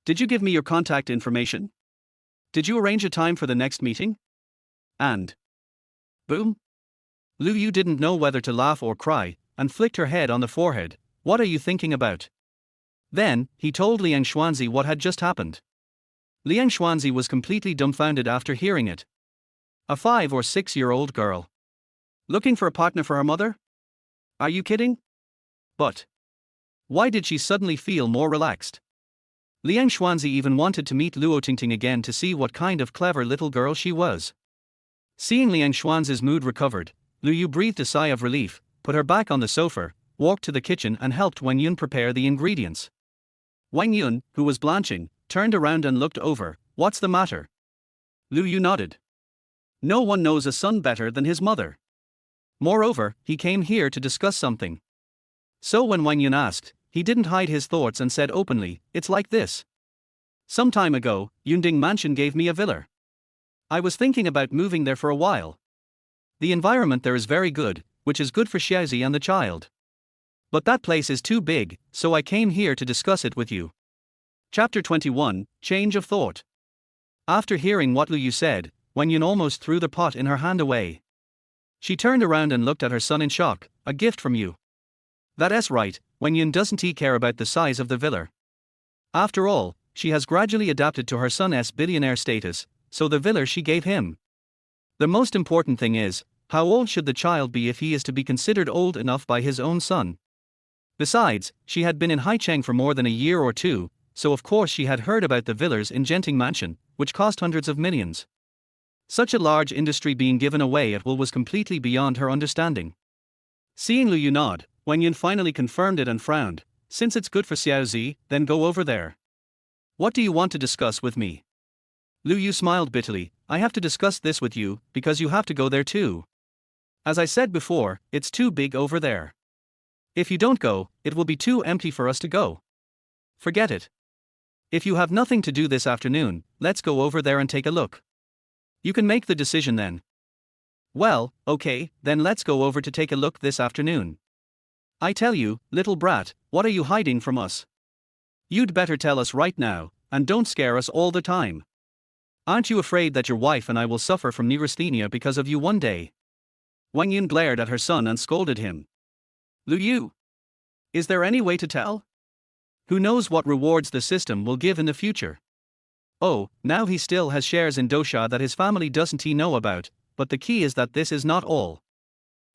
Did you give me your contact information? Did you arrange a time for the next meeting?" And boom! Lu Yu didn't know whether to laugh or cry, and flicked her head on the forehead. "What are you thinking about?" Then, he told Liang Xuanzi what had just happened. Liang Xuanzi was completely dumbfounded after hearing it. A 5 or 6-year-old girl looking for a partner for her mother? Are you kidding? But why did she suddenly feel more relaxed? Liang Xuanzi even wanted to meet Luo Tingting again to see what kind of clever little girl she was. Seeing Liang Xuanzi's mood recovered, Lu Yu breathed a sigh of relief, put her back on the sofa, walked to the kitchen and helped Wang Yun prepare the ingredients. Wang Yun, who was blanching, turned around and looked over. "What's the matter?" Lu Yu nodded. No one knows a son better than his mother. Moreover, he came here to discuss something. So when Wang Yun asked, he didn't hide his thoughts and said openly, "It's like this. Some time ago, Yunding Mansion gave me a villa. I was thinking about moving there for a while. The environment there is very good, which is good for Xiaozi and the child. But that place is too big, so I came here to discuss it with you." Chapter 21, Change of Thought. After hearing what Lu Yu said, Wang Yun almost threw the pot in her hand away. She turned around and looked at her son in shock. "A gift from you?" That's right, Wang Yun doesn't care about the size of the villa. After all, she has gradually adapted to her son's billionaire status, so the villa she gave him. The most important thing is, how old should the child be if he is to be considered old enough by his own son? Besides, she had been in Haicheng for more than a year or two, so of course she had heard about the villas in Genting Mansion, which cost hundreds of millions. Such a large industry being given away at will was completely beyond her understanding. Seeing Lu Yu nod, Wang Yun finally confirmed it and frowned. "Since it's good for Xiaozi, then go over there. What do you want to discuss with me?" Lu Yu smiled bitterly. "I have to discuss this with you, because you have to go there too. As I said before, it's too big over there. If you don't go, it will be too empty for us to go. Forget it. If you have nothing to do this afternoon, let's go over there and take a look. You can make the decision then." "Well, okay, then let's go over to take a look this afternoon." "I tell you, little brat, what are you hiding from us? You'd better tell us right now, and don't scare us all the time. Aren't you afraid that your wife and I will suffer from neurasthenia because of you one day?" Wang Yun glared at her son and scolded him. "Lu Yu, is there any way to tell? Who knows what rewards the system will give in the future? Oh, now he still has shares in Dosha that his family doesn't know about, but the key is that this is not all.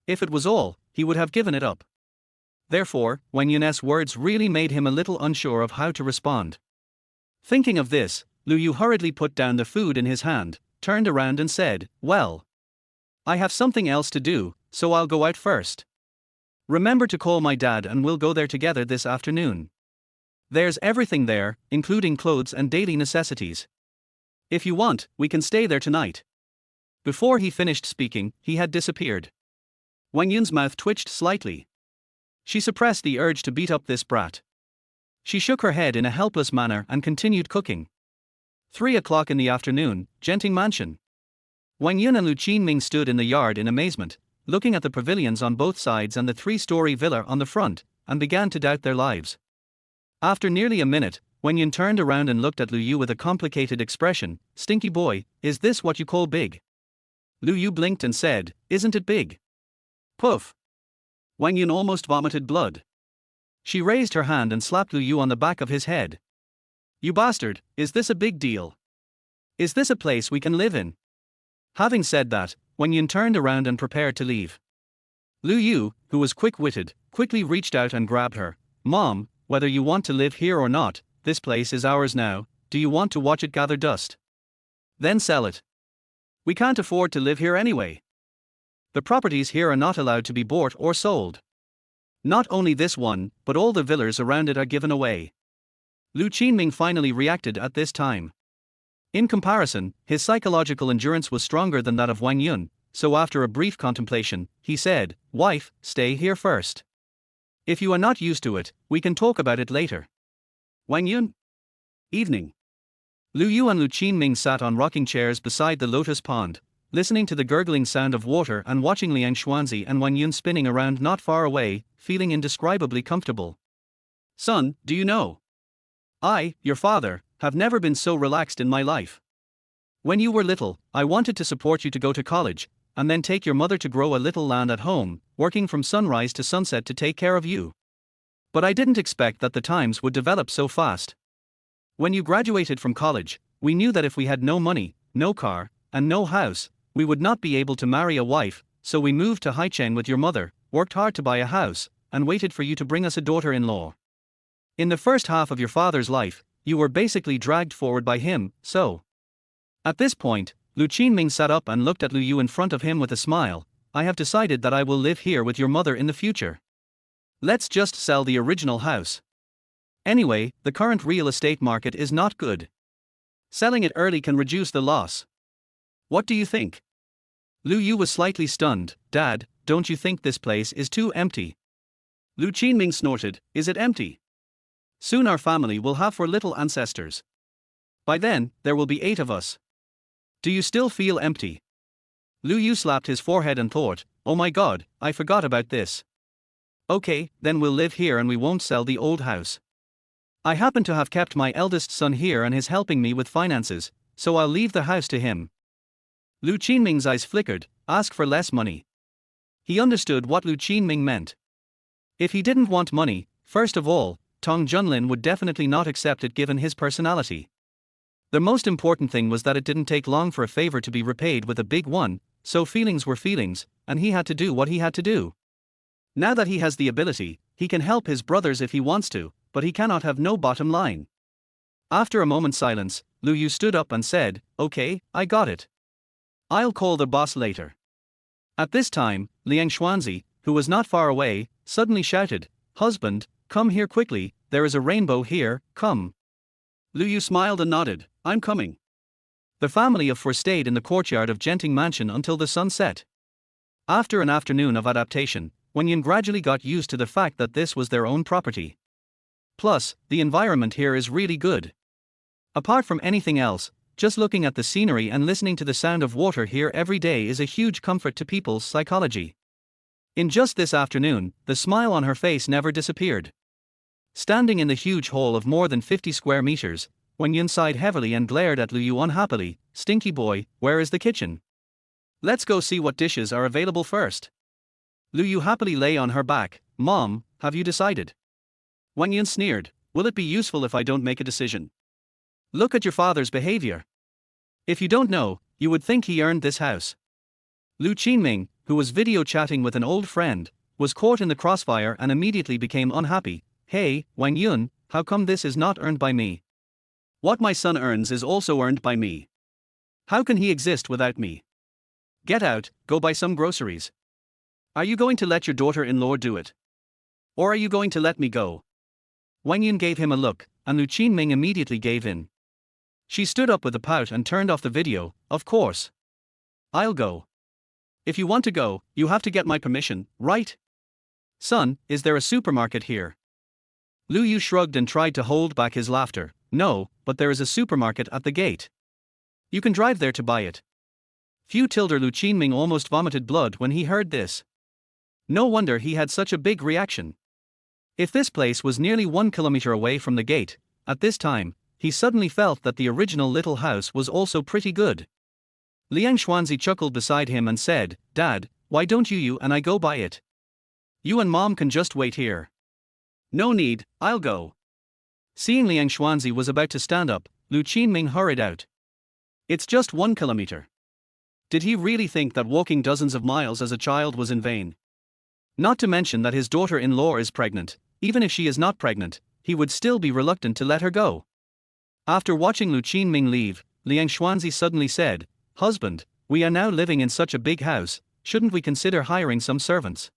If it was all, he would have given it up. Therefore, Wang Yun's words really made him a little unsure of how to respond. Thinking of this, Lu Yu hurriedly put down the food in his hand, turned around and said, "Well, I have something else to do, so I'll go out first. Remember to call my dad and we'll go there together this afternoon. There's everything there, including clothes and daily necessities. If you want, we can stay there tonight." Before he finished speaking, he had disappeared. Wang Yun's mouth twitched slightly. She suppressed the urge to beat up this brat. She shook her head in a helpless manner and continued cooking. 3 o'clock in the afternoon, Genting Mansion. Wang Yun and Lu Qinming stood in the yard in amazement, looking at the pavilions on both sides and the 3-story villa on the front, and began to doubt their lives. After nearly a minute, Wang Yun turned around and looked at Lu Yu with a complicated expression. "Stinky boy, is this what you call big?" Lu Yu blinked and said, "Isn't it big?" Poof! Wang Yun almost vomited blood. She raised her hand and slapped Lu Yu on the back of his head. "You bastard, is this a big deal? Is this a place we can live in?" Having said that, Wang Yun turned around and prepared to leave. Lu Yu, who was quick-witted, quickly reached out and grabbed her. "Mom, whether you want to live here or not, this place is ours now. Do you want to watch it gather dust? Then sell it. We can't afford to live here anyway. The properties here are not allowed to be bought or sold. Not only this one, but all the villas around it are given away." Lu Qinming finally reacted at this time. In comparison, his psychological endurance was stronger than that of Wang Yun, so after a brief contemplation, he said, "Wife, stay here first. If you are not used to it, we can talk about it later." Wang Yun. Evening. Lu Yu and Lu Qinming sat on rocking chairs beside the lotus pond, listening to the gurgling sound of water and watching Liang Xuanzi and Wang Yun spinning around not far away, feeling indescribably comfortable. "Son, do you know? I, your father, have never been so relaxed in my life. When you were little, I wanted to support you to go to college, and then take your mother to grow a little land at home, working from sunrise to sunset to take care of you. But I didn't expect that the times would develop so fast. When you graduated from college, we knew that if we had no money, no car, and no house, we would not be able to marry a wife, so we moved to Haicheng with your mother, worked hard to buy a house, and waited for you to bring us a daughter-in-law. In the first half of your father's life, you were basically dragged forward by him, so." At this point, Lu Qinming sat up and looked at Lu Yu in front of him with a smile. "I have decided that I will live here with your mother in the future. Let's just sell the original house. Anyway, the current real estate market is not good. Selling it early can reduce the loss. What do you think?" Lu Yu was slightly stunned. "Dad, don't you think this place is too empty?" Lu Qinming snorted. "Is it empty? Soon our family will have 4 little ancestors. By then, there will be 8 of us. Do you still feel empty?" Lu Yu slapped his forehead and thought, "Oh my god, I forgot about this. Okay, then we'll live here and we won't sell the old house. I happen to have kept my eldest son here and he's helping me with finances, so I'll leave the house to him." Lu Qinming's eyes flickered. Ask for less money. He understood what Lu Qinming meant. If he didn't want money, first of all, Tong Junlin would definitely not accept it given his personality. The most important thing was that it didn't take long for a favor to be repaid with a big one, so feelings were feelings, and he had to do what he had to do. Now that he has the ability, he can help his brothers if he wants to, but he cannot have no bottom line. After a moment's silence, Lu Yu stood up and said, "Okay, I got it. I'll call the boss later." At this time, Liang Xuanzi, who was not far away, suddenly shouted, "Husband, come here quickly, there is a rainbow here, come." Lu Yu smiled and nodded, "I'm coming." The family of 4 stayed in the courtyard of Genting Mansion until the sun set. After an afternoon of adaptation, Wang Yun gradually got used to the fact that this was their own property. Plus, the environment here is really good. Apart from anything else, just looking at the scenery and listening to the sound of water here every day is a huge comfort to people's psychology. In just this afternoon, the smile on her face never disappeared. Standing in the huge hall of more than 50 square meters, Wang Yun sighed heavily and glared at Lu Yu unhappily. "Stinky boy, where is the kitchen? Let's go see what dishes are available first." Lu Yu happily lay on her back. "Mom, have you decided?" Wang Yun sneered. "Will it be useful if I don't make a decision? Look at your father's behavior. If you don't know, you would think he earned this house." Lu Qinming, who was video chatting with an old friend, was caught in the crossfire and immediately became unhappy. Hey, Wang Yun, how come this is not earned by me? What my son earns is also earned by me. How can he exist without me? Get out, go buy some groceries. Are you going to let your daughter-in-law do it? Or are you going to let me go? Wang Yun gave him a look, and Lu Qinming immediately gave in. She stood up with a pout and turned off the video. Of course. I'll go. If you want to go, you have to get my permission, right? Son, is there a supermarket here? Lu Yu shrugged and tried to hold back his laughter. No, but there is a supermarket at the gate. You can drive there to buy it. Lu Qinming almost vomited blood when he heard this. No wonder he had such a big reaction. If this place was nearly 1 kilometer away from the gate, at this time, he suddenly felt that the original little house was also pretty good. Liang Xuanzi chuckled beside him and said, Dad, why don't you and I go buy it? You and Mom can just wait here. No need, I'll go. Seeing Liang Xuanzi was about to stand up, Lu Qinming hurried out. It's just 1 kilometer. Did he really think that walking dozens of miles as a child was in vain? Not to mention that his daughter-in-law is pregnant. Even if she is not pregnant, he would still be reluctant to let her go. After watching Lu Qinming leave, Liang Xuanzi suddenly said, Husband, we are now living in such a big house, shouldn't we consider hiring some servants?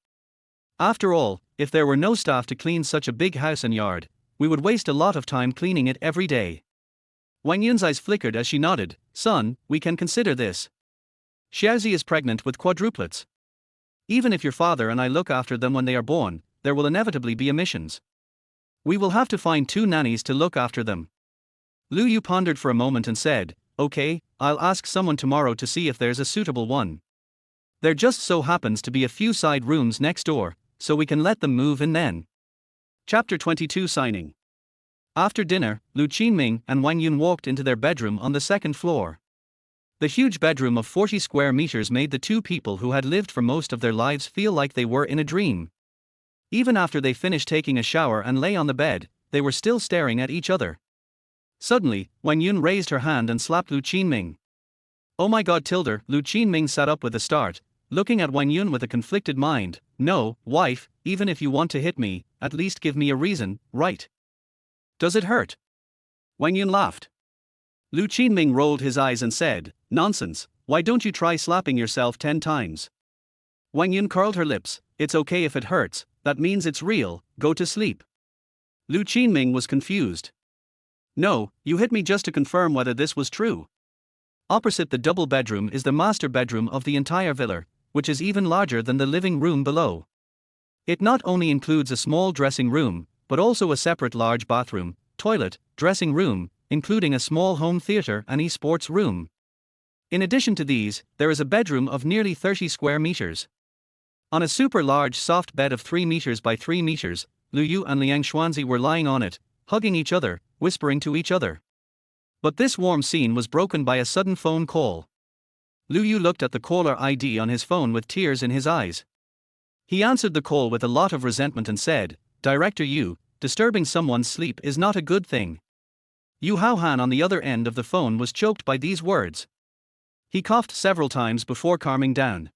After all, if there were no staff to clean such a big house and yard, we would waste a lot of time cleaning it every day. Wang Yun's eyes flickered as she nodded. Son, we can consider this. Xiaozi is pregnant with quadruplets. Even if your father and I look after them when they are born, there will inevitably be emissions. We will have to find 2 nannies to look after them. Lu Yu pondered for a moment and said, Okay, I'll ask someone tomorrow to see if there's a suitable one. There just so happens to be a few side rooms next door, so we can let them move in then. Chapter 22 Signing. After dinner, Lu Qinming and Wang Yun walked into their bedroom on the 2nd floor. The huge bedroom of 40 square meters made the two people who had lived for most of their lives feel like they were in a dream. Even after they finished taking a shower and lay on the bed, they were still staring at each other. Suddenly, Wang Yun raised her hand and slapped Lu Qinming. Oh my god! Lu Qinming sat up with a start, looking at Wang Yun with a conflicted mind. No, wife, even if you want to hit me, at least give me a reason, right? Does it hurt? Wang Yun laughed. Lu Qinming rolled his eyes and said, Nonsense, why don't you try slapping yourself 10 times? Wang Yun curled her lips. It's okay if it hurts, that means it's real, go to sleep. Lu Qinming was confused. No, you hit me just to confirm whether this was true. Opposite the double bedroom is the master bedroom of the entire villa, which is even larger than the living room below. It not only includes a small dressing room, but also a separate large bathroom, toilet, dressing room, including a small home theater and e-sports room. In addition to these, there is a bedroom of nearly 30 square meters. On a super large soft bed of 3 meters by 3 meters, Lu Yu and Liang Xuanzi were lying on it, hugging each other, whispering to each other. But this warm scene was broken by a sudden phone call. Lu Yu looked at the caller ID on his phone with tears in his eyes. He answered the call with a lot of resentment and said, Director Yu, disturbing someone's sleep is not a good thing. Yu Haohan on the other end of the phone was choked by these words. He coughed several times before calming down.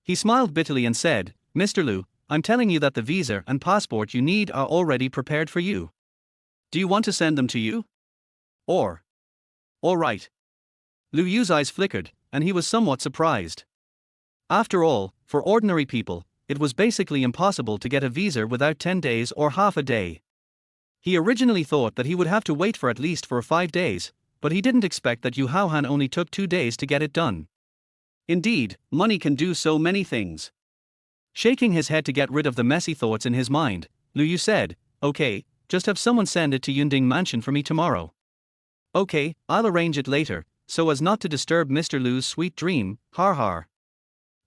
He smiled bitterly and said, Mr. Lu, I'm telling you that the visa and passport you need are already prepared for you. Do you want to send them to you? Or? All right. Lu Yu's eyes flickered, and he was somewhat surprised. After all, for ordinary people, it was basically impossible to get a visa without 10 days or half a day. He originally thought that he would have to wait for at least 5 days, but he didn't expect that Yu Haohan only took 2 days to get it done. Indeed, money can do so many things. Shaking his head to get rid of the messy thoughts in his mind, Lu Yu said, Okay, just have someone send it to Yunding Mansion for me tomorrow. Okay, I'll arrange it later, so as not to disturb Mr. Lu's sweet dream, har har.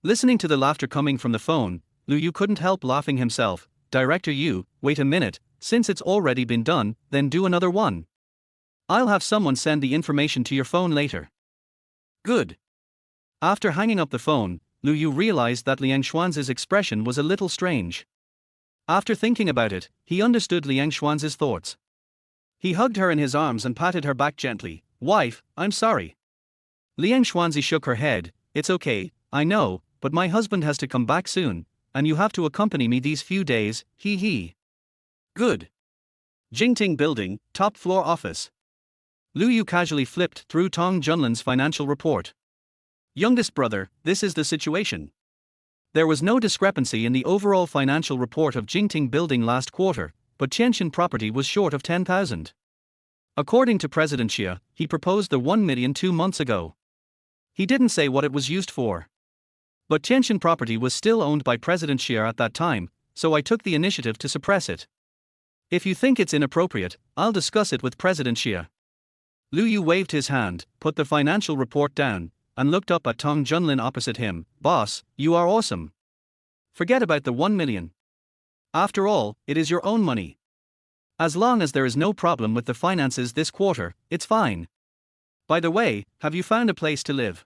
Listening to the laughter coming from the phone, Lu Yu couldn't help laughing himself. Director Yu, wait a minute, since it's already been done, then do another one. I'll have someone send the information to your phone later. Good. After hanging up the phone, Lu Yu realized that Liang Xuanzi's expression was a little strange. After thinking about it, he understood Liang Xuanzi's thoughts. He hugged her in his arms and patted her back gently. Wife, I'm sorry. Liang Xuanzi shook her head. It's okay, I know, but my husband has to come back soon, and you have to accompany me these few days, hee hee. Good. Jingting Building, top floor office. Lu Yu casually flipped through Tong Junlin's financial report. Youngest brother, this is the situation. There was no discrepancy in the overall financial report of Jingting Building last quarter, but Tianxin property was short of 10,000. According to President Xia, he proposed the 1 million 2 months ago. He didn't say what it was used for. But Tianxin property was still owned by President Xia at that time, so I took the initiative to suppress it. If you think it's inappropriate, I'll discuss it with President Xia. Lu Yu waved his hand, put the financial report down, and looked up at Tong Junlin opposite him. Boss, you are awesome. Forget about the 1 million. After all, it is your own money. As long as there is no problem with the finances this quarter, it's fine. By the way, have you found a place to live?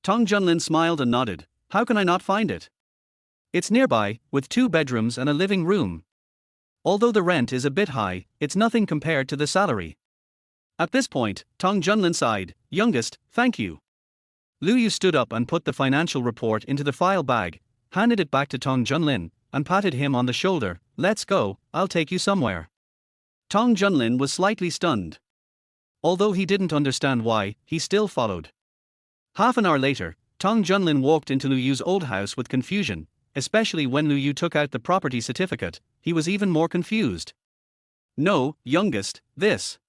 Tong Junlin smiled and nodded. How can I not find it? It's nearby, with 2 bedrooms and a living room. Although the rent is a bit high, it's nothing compared to the salary. At this point, Tong Junlin sighed. Youngest, thank you. Lu Yu stood up and put the financial report into the file bag, handed it back to Tong Junlin, and patted him on the shoulder. Let's go, I'll take you somewhere. Tong Junlin was slightly stunned. Although he didn't understand why, he still followed. Half an hour later, Tong Junlin walked into Lu Yu's old house with confusion, especially when Lu Yu took out the property certificate. He was even more confused. No, youngest, this.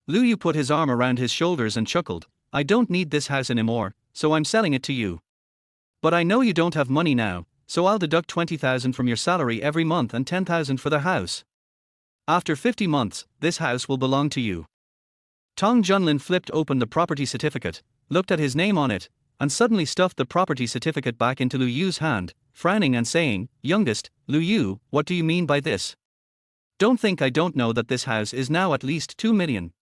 Lu Yu put his arm around his shoulders and chuckled. I don't need this house anymore, so I'm selling it to you. But I know you don't have money now, so I'll deduct 20,000 from your salary every month and 10,000 for the house. After 50 months, this house will belong to you. Tong Junlin flipped open the property certificate, looked at his name on it, and suddenly stuffed the property certificate back into Lu Yu's hand, frowning and saying, Youngest, Lu Yu, what do you mean by this? Don't think I don't know that this house is now at least 2 million.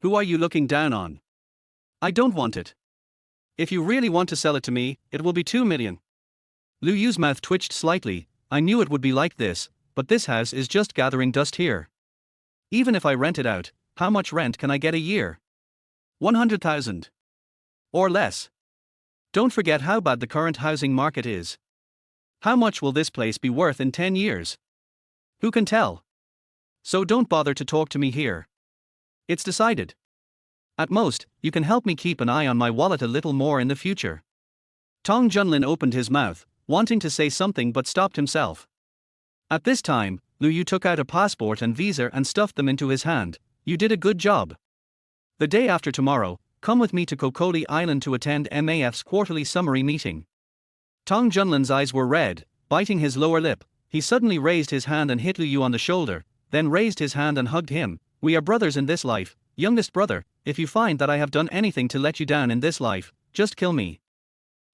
Who are you looking down on? I don't want it. If you really want to sell it to me, it will be 2 million. Lu Yu's mouth twitched slightly. I knew it would be like this, but this house is just gathering dust here. Even if I rent it out, how much rent can I get a year? 100,000. Or less. Don't forget how bad the current housing market is. How much will this place be worth in 10 years? Who can tell? So don't bother to talk to me here. It's decided. At most, you can help me keep an eye on my wallet a little more in the future. Tong Junlin opened his mouth, wanting to say something but stopped himself. At this time, Lu Yu took out a passport and visa and stuffed them into his hand. You did a good job. The day after tomorrow, come with me to Kokoli Island to attend MAF's quarterly summary meeting. Tong Junlin's eyes were red, biting his lower lip. He suddenly raised his hand and hit Lu Yu on the shoulder, then raised his hand and hugged him. We are brothers in this life, youngest brother. If you find that I have done anything to let you down in this life, just kill me.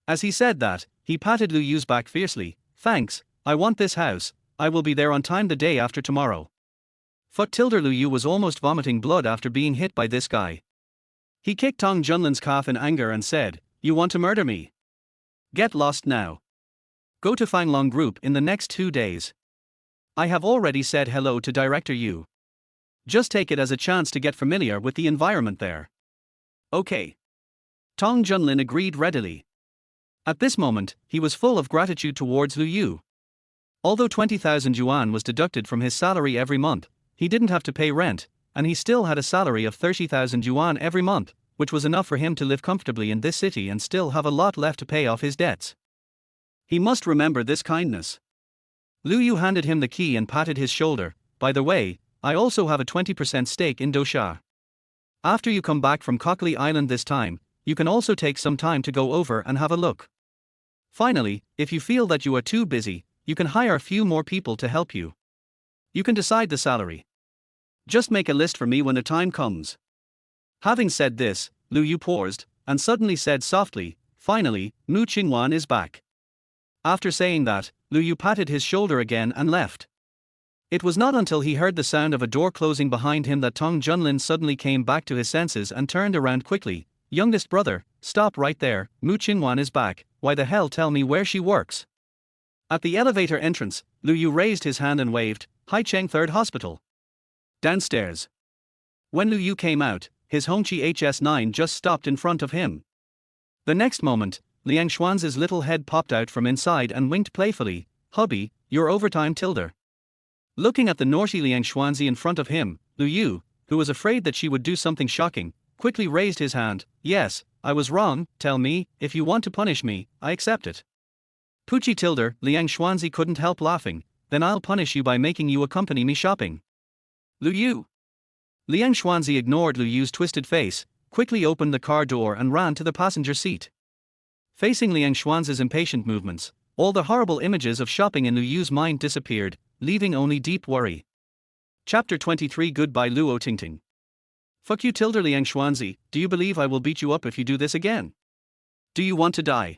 As he said that, he patted Lu Yu's back fiercely. Thanks, I want this house. I will be there on time the day after tomorrow. Lu Yu was almost vomiting blood after being hit by this guy. He kicked Tong Junlin's calf in anger and said, You want to murder me? Get lost now. Go to Fanglong Group in the next 2 days. I have already said hello to Director Yu. Just take it as a chance to get familiar with the environment there. Okay. Tong Junlin agreed readily. At this moment, he was full of gratitude towards Lu Yu. Although 20,000 yuan was deducted from his salary every month, he didn't have to pay rent, and he still had a salary of 30,000 yuan every month, which was enough for him to live comfortably in this city and still have a lot left to pay off his debts. He must remember this kindness. Lu Yu handed him the key and patted his shoulder. By the way, I also have a 20% stake in Dosha. After you come back from Kokoli Island this time, you can also take some time to go over and have a look. Finally, if you feel that you are too busy, you can hire a few more people to help you. You can decide the salary. Just make a list for me when the time comes. Having said this, Lu Yu paused, and suddenly said softly, Finally, Mu Qingwan is back. After saying that, Lu Yu patted his shoulder again and left. It was not until he heard the sound of a door closing behind him that Tong Junlin suddenly came back to his senses and turned around quickly. Youngest brother, stop right there, Mu Qingwan is back. Why the hell tell me where she works? At the elevator entrance, Lu Yu raised his hand and waved, Haicheng Third Hospital. Downstairs. When Lu Yu came out, his Hongqi HS9 just stopped in front of him. The next moment, Liang Xuanzi's little head popped out from inside and winked playfully. Hubby, you're overtime tilde. Looking at the naughty Liang Xuanzi in front of him, Lu Yu, who was afraid that she would do something shocking, quickly raised his hand. Yes, I was wrong, tell me, if you want to punish me, I accept it. Poochie tilde, Liang Xuanzi couldn't help laughing. Then I'll punish you by making you accompany me shopping. Lu Yu. Liang Xuanzi ignored Lu Yu's twisted face, quickly opened the car door and ran to the passenger seat. Facing Liang Xuanzi's impatient movements, all the horrible images of shopping in Lu Yu's mind disappeared, leaving only deep worry. Chapter 23 Goodbye Luo Tingting. Fuck you tilde Liang Xuanzi, do you believe I will beat you up if you do this again? Do you want to die?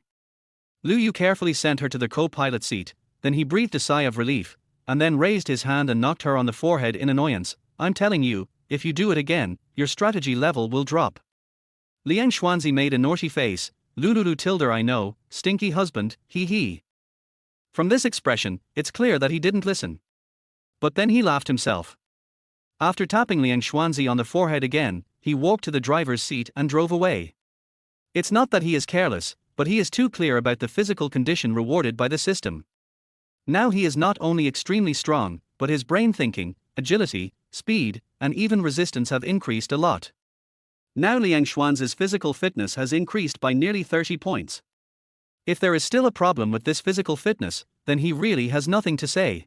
Lu Yu carefully sent her to the co-pilot seat, then he breathed a sigh of relief, and then raised his hand and knocked her on the forehead in annoyance. I'm telling you, if you do it again, your strategy level will drop. Liang Xuanzi made a naughty face. Lululu tilde I know, stinky husband, hee hee. From this expression, it's clear that he didn't listen. But then he laughed himself. After tapping Liang Xuanzi on the forehead again, he walked to the driver's seat and drove away. It's not that he is careless, but he is too clear about the physical condition rewarded by the system. Now he is not only extremely strong, but his brain thinking, agility, speed, and even resistance have increased a lot. Now Liang Xuanzi's physical fitness has increased by nearly 30 points. If there is still a problem with this physical fitness, then he really has nothing to say.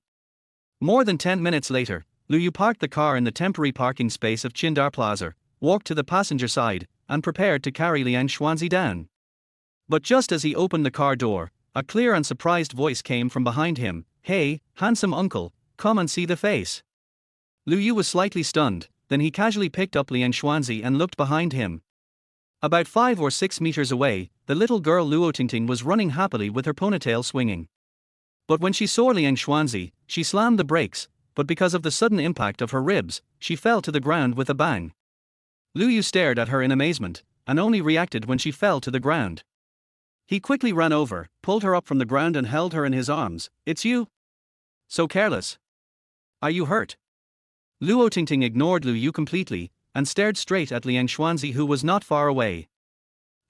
More than 10 minutes later, Lu Yu parked the car in the temporary parking space of Qindar Plaza, walked to the passenger side, and prepared to carry Liang Xuanzi down. But just as he opened the car door, a clear and surprised voice came from behind him. Hey, handsome uncle, come and see the face. Lu Yu was slightly stunned, then he casually picked up Liang Xuanzi and looked behind him. About 5 or 6 meters away, the little girl Luo Tingting was running happily with her ponytail swinging. But when she saw Liang Xuanzi, she slammed the brakes, but because of the sudden impact of her ribs, she fell to the ground with a bang. Lu Yu stared at her in amazement, and only reacted when she fell to the ground. He quickly ran over, pulled her up from the ground and held her in his arms. It's you? So careless. Are you hurt? Luo Tingting ignored Lu Yu completely, and stared straight at Liang Xuanzi who was not far away.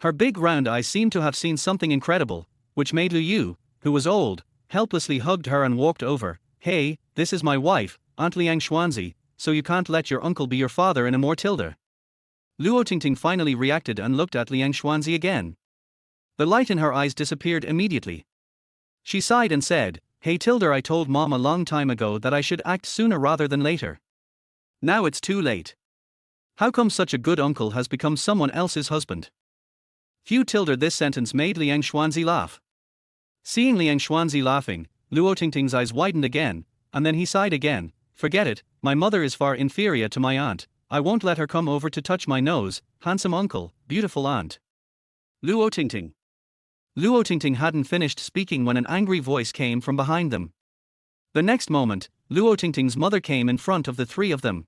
Her big round eyes seemed to have seen something incredible, which made Lu Yu, who was old, helplessly hugged her and walked over. Hey, this is my wife, Aunt Liang Xuanzi, so you can't let your uncle be your father in a more tilde. Luo Tingting finally reacted and looked at Liang Xuanzi again. The light in her eyes disappeared immediately. She sighed and said, Hey tilde, I told mom a long time ago that I should act sooner rather than later. Now it's too late. How come such a good uncle has become someone else's husband? Few tilde this sentence made Liang Xuanzi laugh. Seeing Liang Xuanzi laughing, Luo Tingting's eyes widened again, and then he sighed again. Forget it, my mother is far inferior to my aunt. I won't let her come over to touch my nose. Handsome uncle, beautiful aunt. Luo Tingting. Luo Tingting hadn't finished speaking when an angry voice came from behind them. The next moment, Luo Tingting's mother came in front of the three of them.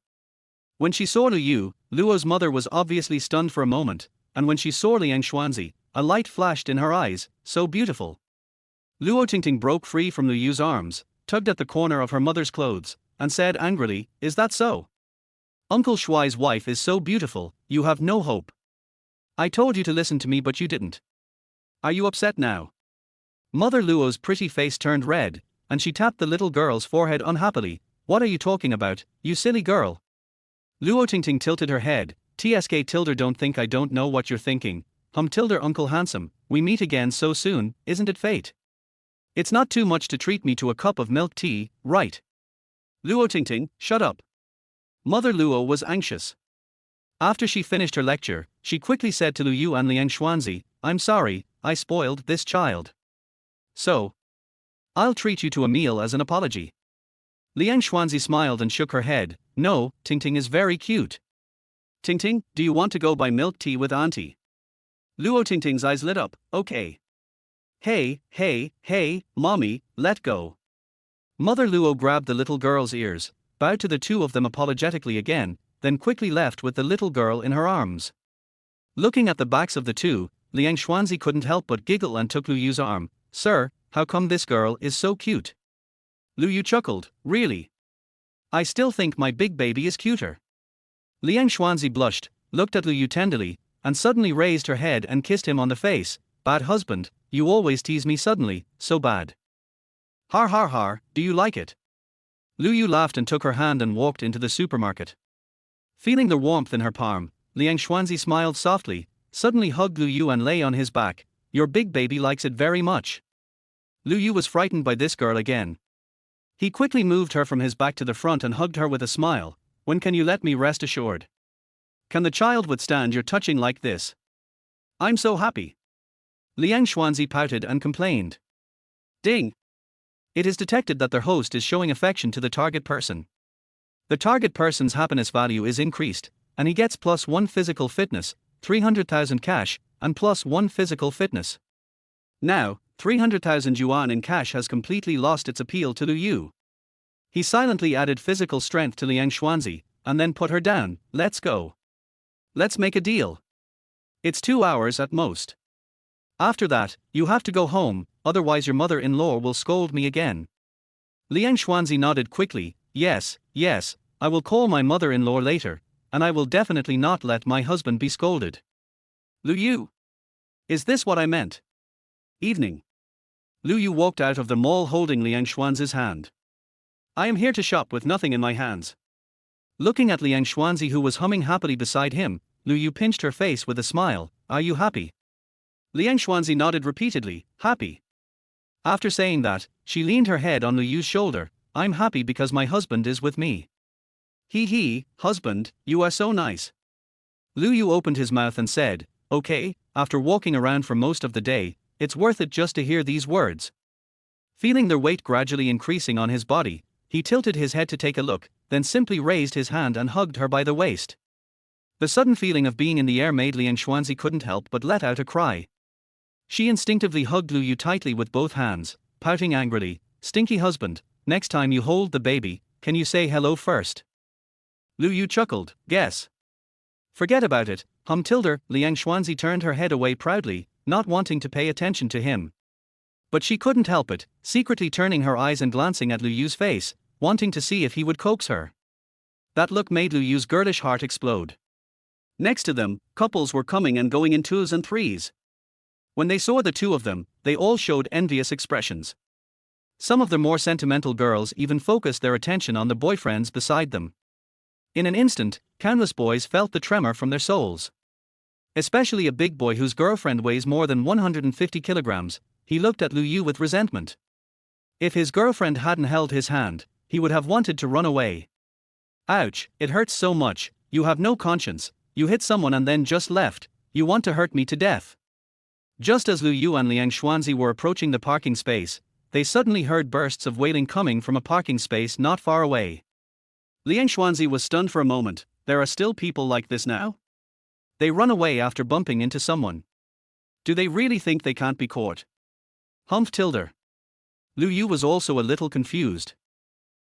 When she saw Lu Yu, Luo's mother was obviously stunned for a moment, and when she saw Liang Xuanzi, a light flashed in her eyes. So beautiful. Luo Tingting broke free from Lu Yu's arms, tugged at the corner of her mother's clothes, and said angrily, Is that so? Uncle Shuai's wife is so beautiful, you have no hope. I told you to listen to me but you didn't. Are you upset now? Mother Luo's pretty face turned red, and she tapped the little girl's forehead unhappily. What are you talking about, you silly girl? Luo Tingting tilted her head. Tsk tilde don't think I don't know what you're thinking. Tilde Uncle Handsome, we meet again so soon, isn't it fate? It's not too much to treat me to a cup of milk tea, right? Luo Tingting, shut up. Mother Luo was anxious. After she finished her lecture, she quickly said to Lu Yu and Liang Xuanzi, I'm sorry, I spoiled this child. So, I'll treat you to a meal as an apology. Liang Xuanzi smiled and shook her head. No, Tingting is very cute. Tingting, do you want to go buy milk tea with auntie? Luo Tingting's eyes lit up. Okay. Hey, mommy, let go. Mother Luo grabbed the little girl's ears, bowed to the two of them apologetically again, then quickly left with the little girl in her arms. Looking at the backs of the two, Liang Xuanzi couldn't help but giggle and took Lu Yu's arm. Sir, how come this girl is so cute? Lu Yu chuckled. Really? I still think my big baby is cuter. Liang Xuanzi blushed, looked at Lu Yu tenderly, and suddenly raised her head and kissed him on the face. bad husband, you always tease me suddenly, so bad. Har har har, do you like it? Lu Yu laughed and took her hand and walked into the supermarket. Feeling the warmth in her palm, Liang Xuanzi smiled softly, suddenly hugged Lu Yu and lay on his back. Your big baby likes it very much. Lu Yu was frightened by this girl again. He quickly moved her from his back to the front and hugged her with a smile. When can you let me rest assured? Can the child withstand your touching like this? I'm so happy. Liang Xuanzi pouted and complained. Ding! It is detected that their host is showing affection to the target person. The target person's happiness value is increased, and he gets +1 physical fitness, 300,000 cash, and +1 physical fitness. Now, 300,000 yuan in cash has completely lost its appeal to Lu Yu. He silently added physical strength to Liang Xuanzi, and then put her down. Let's go. Let's make a deal. It's 2 hours at most. After that, you have to go home, otherwise your mother-in-law will scold me again. Liang Xuanzi nodded quickly. Yes, I will call my mother-in-law later, and I will definitely not let my husband be scolded. Lu Yu. Is this what I meant? Evening. Lu Yu walked out of the mall holding Liang Xuanzi's hand. I am here to shop with nothing in my hands. Looking at Liang Xuanzi who was humming happily beside him, Lu Yu pinched her face with a smile. Are you happy? Liang Xuanzi nodded repeatedly. Happy. After saying that, she leaned her head on Lu Yu's shoulder. I'm happy because my husband is with me. He, husband, you are so nice. Lu Yu opened his mouth and said, okay, after walking around for most of the day, it's worth it just to hear these words. Feeling their weight gradually increasing on his body, he tilted his head to take a look, then simply raised his hand and hugged her by the waist. The sudden feeling of being in the air made Liang Xuanzi couldn't help but let out a cry. She instinctively hugged Lu Yu tightly with both hands, pouting angrily. Stinky husband, next time you hold the baby, can you say hello first? Lu Yu chuckled. Guess. Forget about it, tilde. Liang Xuanzi turned her head away proudly, not wanting to pay attention to him. But she couldn't help it, secretly turning her eyes and glancing at Lu Yu's face, wanting to see if he would coax her. That look made Lu Yu's girlish heart explode. Next to them, couples were coming and going in 2s and 3s. When they saw the two of them, they all showed envious expressions. Some of the more sentimental girls even focused their attention on the boyfriends beside them. In an instant, countless boys felt the tremor from their souls. Especially a big boy whose girlfriend weighs more than 150 kilograms, he looked at Lu Yu with resentment. If his girlfriend hadn't held his hand, he would have wanted to run away. Ouch, it hurts so much, you have no conscience, you hit someone and then just left, you want to hurt me to death. Just as Lu Yu and Liang Xuanzi were approaching the parking space, they suddenly heard bursts of wailing coming from a parking space not far away. Liang Xuanzi was stunned for a moment. There are still people like this now? They run away after bumping into someone. Do they really think they can't be caught? Tilde. Lu Yu was also a little confused.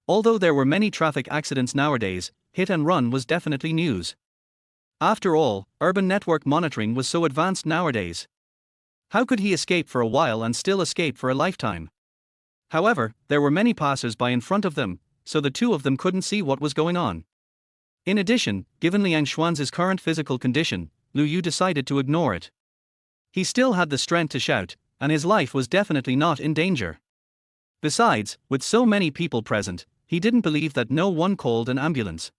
Although there were many traffic accidents nowadays, hit and run was definitely news. After all, urban network monitoring was so advanced nowadays. How could he escape for a while and still escape for a lifetime? However, there were many passers-by in front of them, so the two of them couldn't see what was going on. In addition, given Liang Xuanzi's current physical condition, Lu Yu decided to ignore it. He still had the strength to shout, and his life was definitely not in danger. Besides, with so many people present, he didn't believe that no one called an ambulance.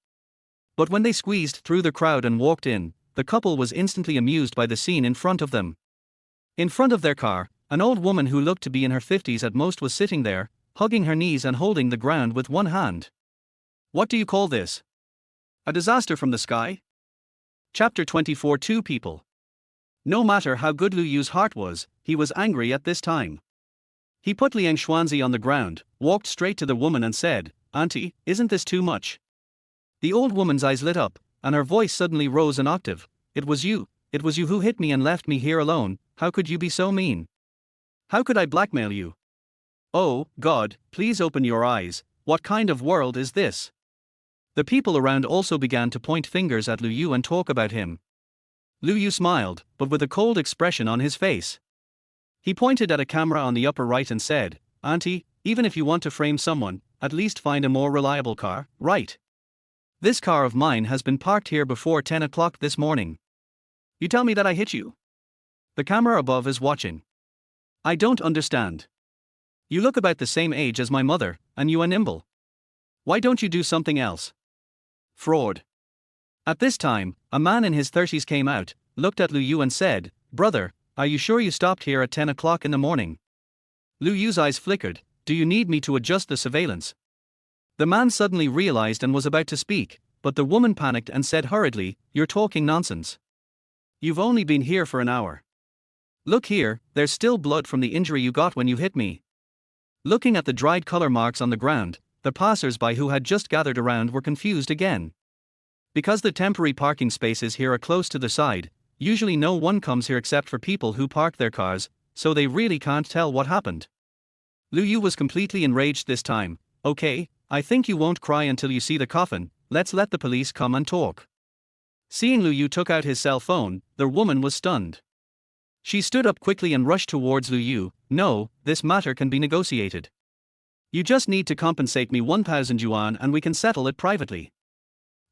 But when they squeezed through the crowd and walked in, the couple was instantly amused by the scene in front of them. In front of their car, an old woman who looked to be in her 50s at most was sitting there, hugging her knees and holding the ground with one hand. What do you call this? A disaster from the sky? Chapter 24. Two people. No matter how good Lu Yu's heart was, he was angry at this time. He put Liang Xuanzi on the ground, walked straight to the woman and said, Auntie, isn't this too much? The old woman's eyes lit up, and her voice suddenly rose an octave. It was you who hit me and left me here alone. How could you be so mean? How could I blackmail you? Oh, God, please open your eyes, what kind of world is this? The people around also began to point fingers at Lu Yu and talk about him. Lu Yu smiled, but with a cold expression on his face. He pointed at a camera on the upper right and said, Auntie, even if you want to frame someone, at least find a more reliable car, right? This car of mine has been parked here before 10 o'clock this morning. You tell me that I hit you? The camera above is watching. I don't understand. You look about the same age as my mother, and you are nimble. Why don't you do something else? Fraud. At this time, a man in his 30s came out, looked at Lu Yu and said, "Brother, are you sure you stopped here at 10 o'clock in the morning?" Lu Yu's eyes flickered. "Do you need me to adjust the surveillance?" The man suddenly realized and was about to speak, but the woman panicked and said hurriedly, "You're talking nonsense. You've only been here for an hour. Look here, there's still blood from the injury you got when you hit me." Looking at the dried color marks on the ground, the passers-by who had just gathered around were confused again. Because the temporary parking spaces here are close to the side, usually no one comes here except for people who park their cars, so they really can't tell what happened. Lu Yu was completely enraged this time. "Okay, I think you won't cry until you see the coffin, let's let the police come and talk." Seeing Lu Yu took out his cell phone, the woman was stunned. She stood up quickly and rushed towards Lu Yu. "No, this matter can be negotiated. You just need to compensate me 1,000 yuan and we can settle it privately.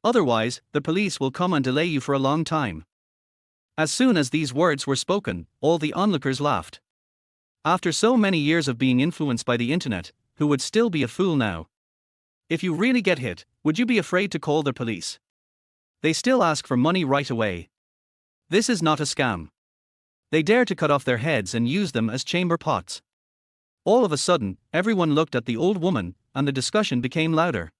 Otherwise, the police will come and delay you for a long time." As soon as these words were spoken, all the onlookers laughed. After so many years of being influenced by the internet, who would still be a fool now? If you really get hit, would you be afraid to call the police? They still ask for money right away. This is not a scam. They dare to cut off their heads and use them as chamber pots. All of a sudden, everyone looked at the old woman, and the discussion became louder.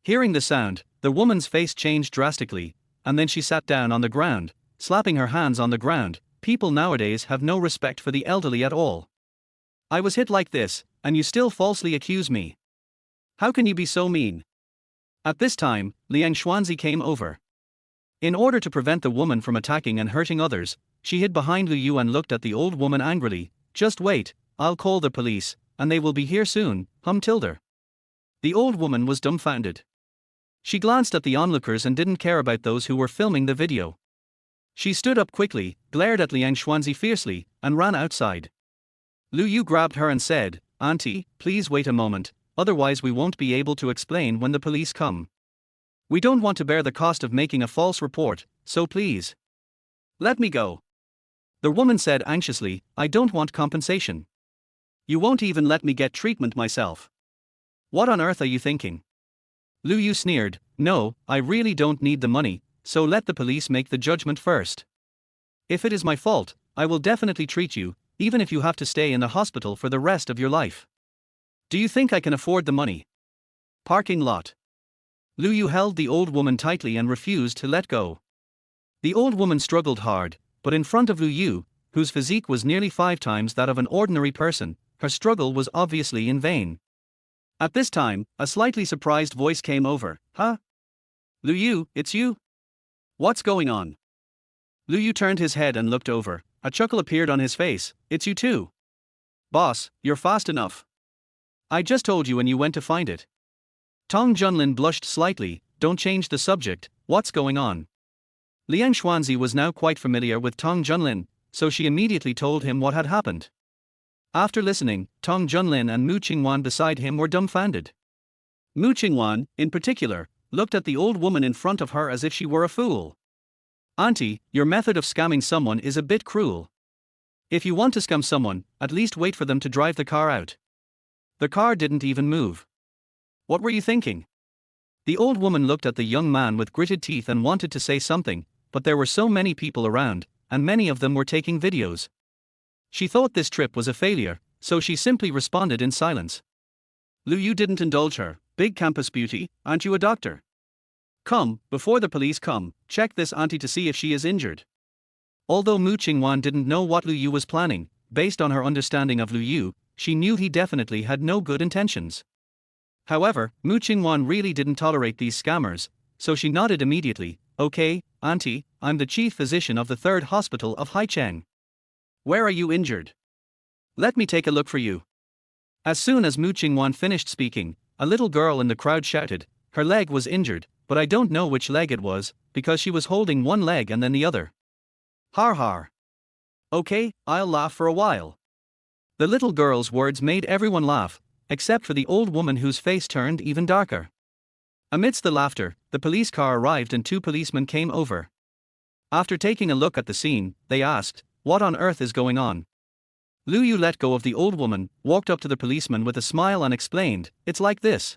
Hearing the sound, the woman's face changed drastically, and then she sat down on the ground, slapping her hands on the ground. People nowadays have no respect for the elderly at all. I was hit like this, and you still falsely accuse me. How can you be so mean? At this time, Liang Xuanzi came over. In order to prevent the woman from attacking and hurting others, she hid behind Lu Yu and looked at the old woman angrily. "Just wait, I'll call the police, and they will be here soon, tilde." The old woman was dumbfounded. She glanced at the onlookers and didn't care about those who were filming the video. She stood up quickly, glared at Liang Xuanzi fiercely, and ran outside. Lu Yu grabbed her and said, "Auntie, please wait a moment, otherwise we won't be able to explain when the police come. We don't want to bear the cost of making a false report, so please. Let me go." The woman said anxiously, "I don't want compensation. You won't even let me get treatment myself. What on earth are you thinking?" Lu Yu sneered, "No, I really don't need the money, so let the police make the judgment first. If it is my fault, I will definitely treat you, even if you have to stay in the hospital for the rest of your life. Do you think I can afford the money?" Parking lot. Lu Yu held the old woman tightly and refused to let go. The old woman struggled hard, but in front of Lu Yu, whose physique was nearly 5 times that of an ordinary person, her struggle was obviously in vain. At this time, a slightly surprised voice came over. "Huh? Lu Yu, it's you? What's going on?" Lu Yu turned his head and looked over. A chuckle appeared on his face. "It's you too. Boss, you're fast enough. I just told you when you went to find it." Tong Junlin blushed slightly. "Don't change the subject, what's going on?" Liang Xuanzi was now quite familiar with Tong Junlin, so she immediately told him what had happened. After listening, Tong Junlin and Mu Qingwan beside him were dumbfounded. Mu Qingwan, in particular, looked at the old woman in front of her as if she were a fool. "Auntie, your method of scamming someone is a bit cruel. If you want to scam someone, at least wait for them to drive the car out. The car didn't even move. What were you thinking?" The old woman looked at the young man with gritted teeth and wanted to say something, but there were so many people around, and many of them were taking videos. She thought this trip was a failure, so she simply responded in silence. Lu Yu didn't indulge her. "Big campus beauty, aren't you a doctor? Come, before the police come, check this auntie to see if she is injured." Although Mu Qingwan didn't know what Lu Yu was planning, based on her understanding of Lu Yu, she knew he definitely had no good intentions. However, Mu Qingwan really didn't tolerate these scammers, so she nodded immediately. "Okay, auntie, I'm the chief physician of the 3rd hospital of Haicheng. Where are you injured? Let me take a look for you." As soon as Mu Qingwan finished speaking, a little girl in the crowd shouted, "Her leg was injured, but I don't know which leg it was, because she was holding one leg and then the other. Har har. Okay, I'll laugh for a while." The little girl's words made everyone laugh, except for the old woman whose face turned even darker. Amidst the laughter, the police car arrived and 2 policemen came over. After taking a look at the scene, they asked, what on earth is going on? Lu Yu let go of the old woman, walked up to the policeman with a smile and explained, it's like this.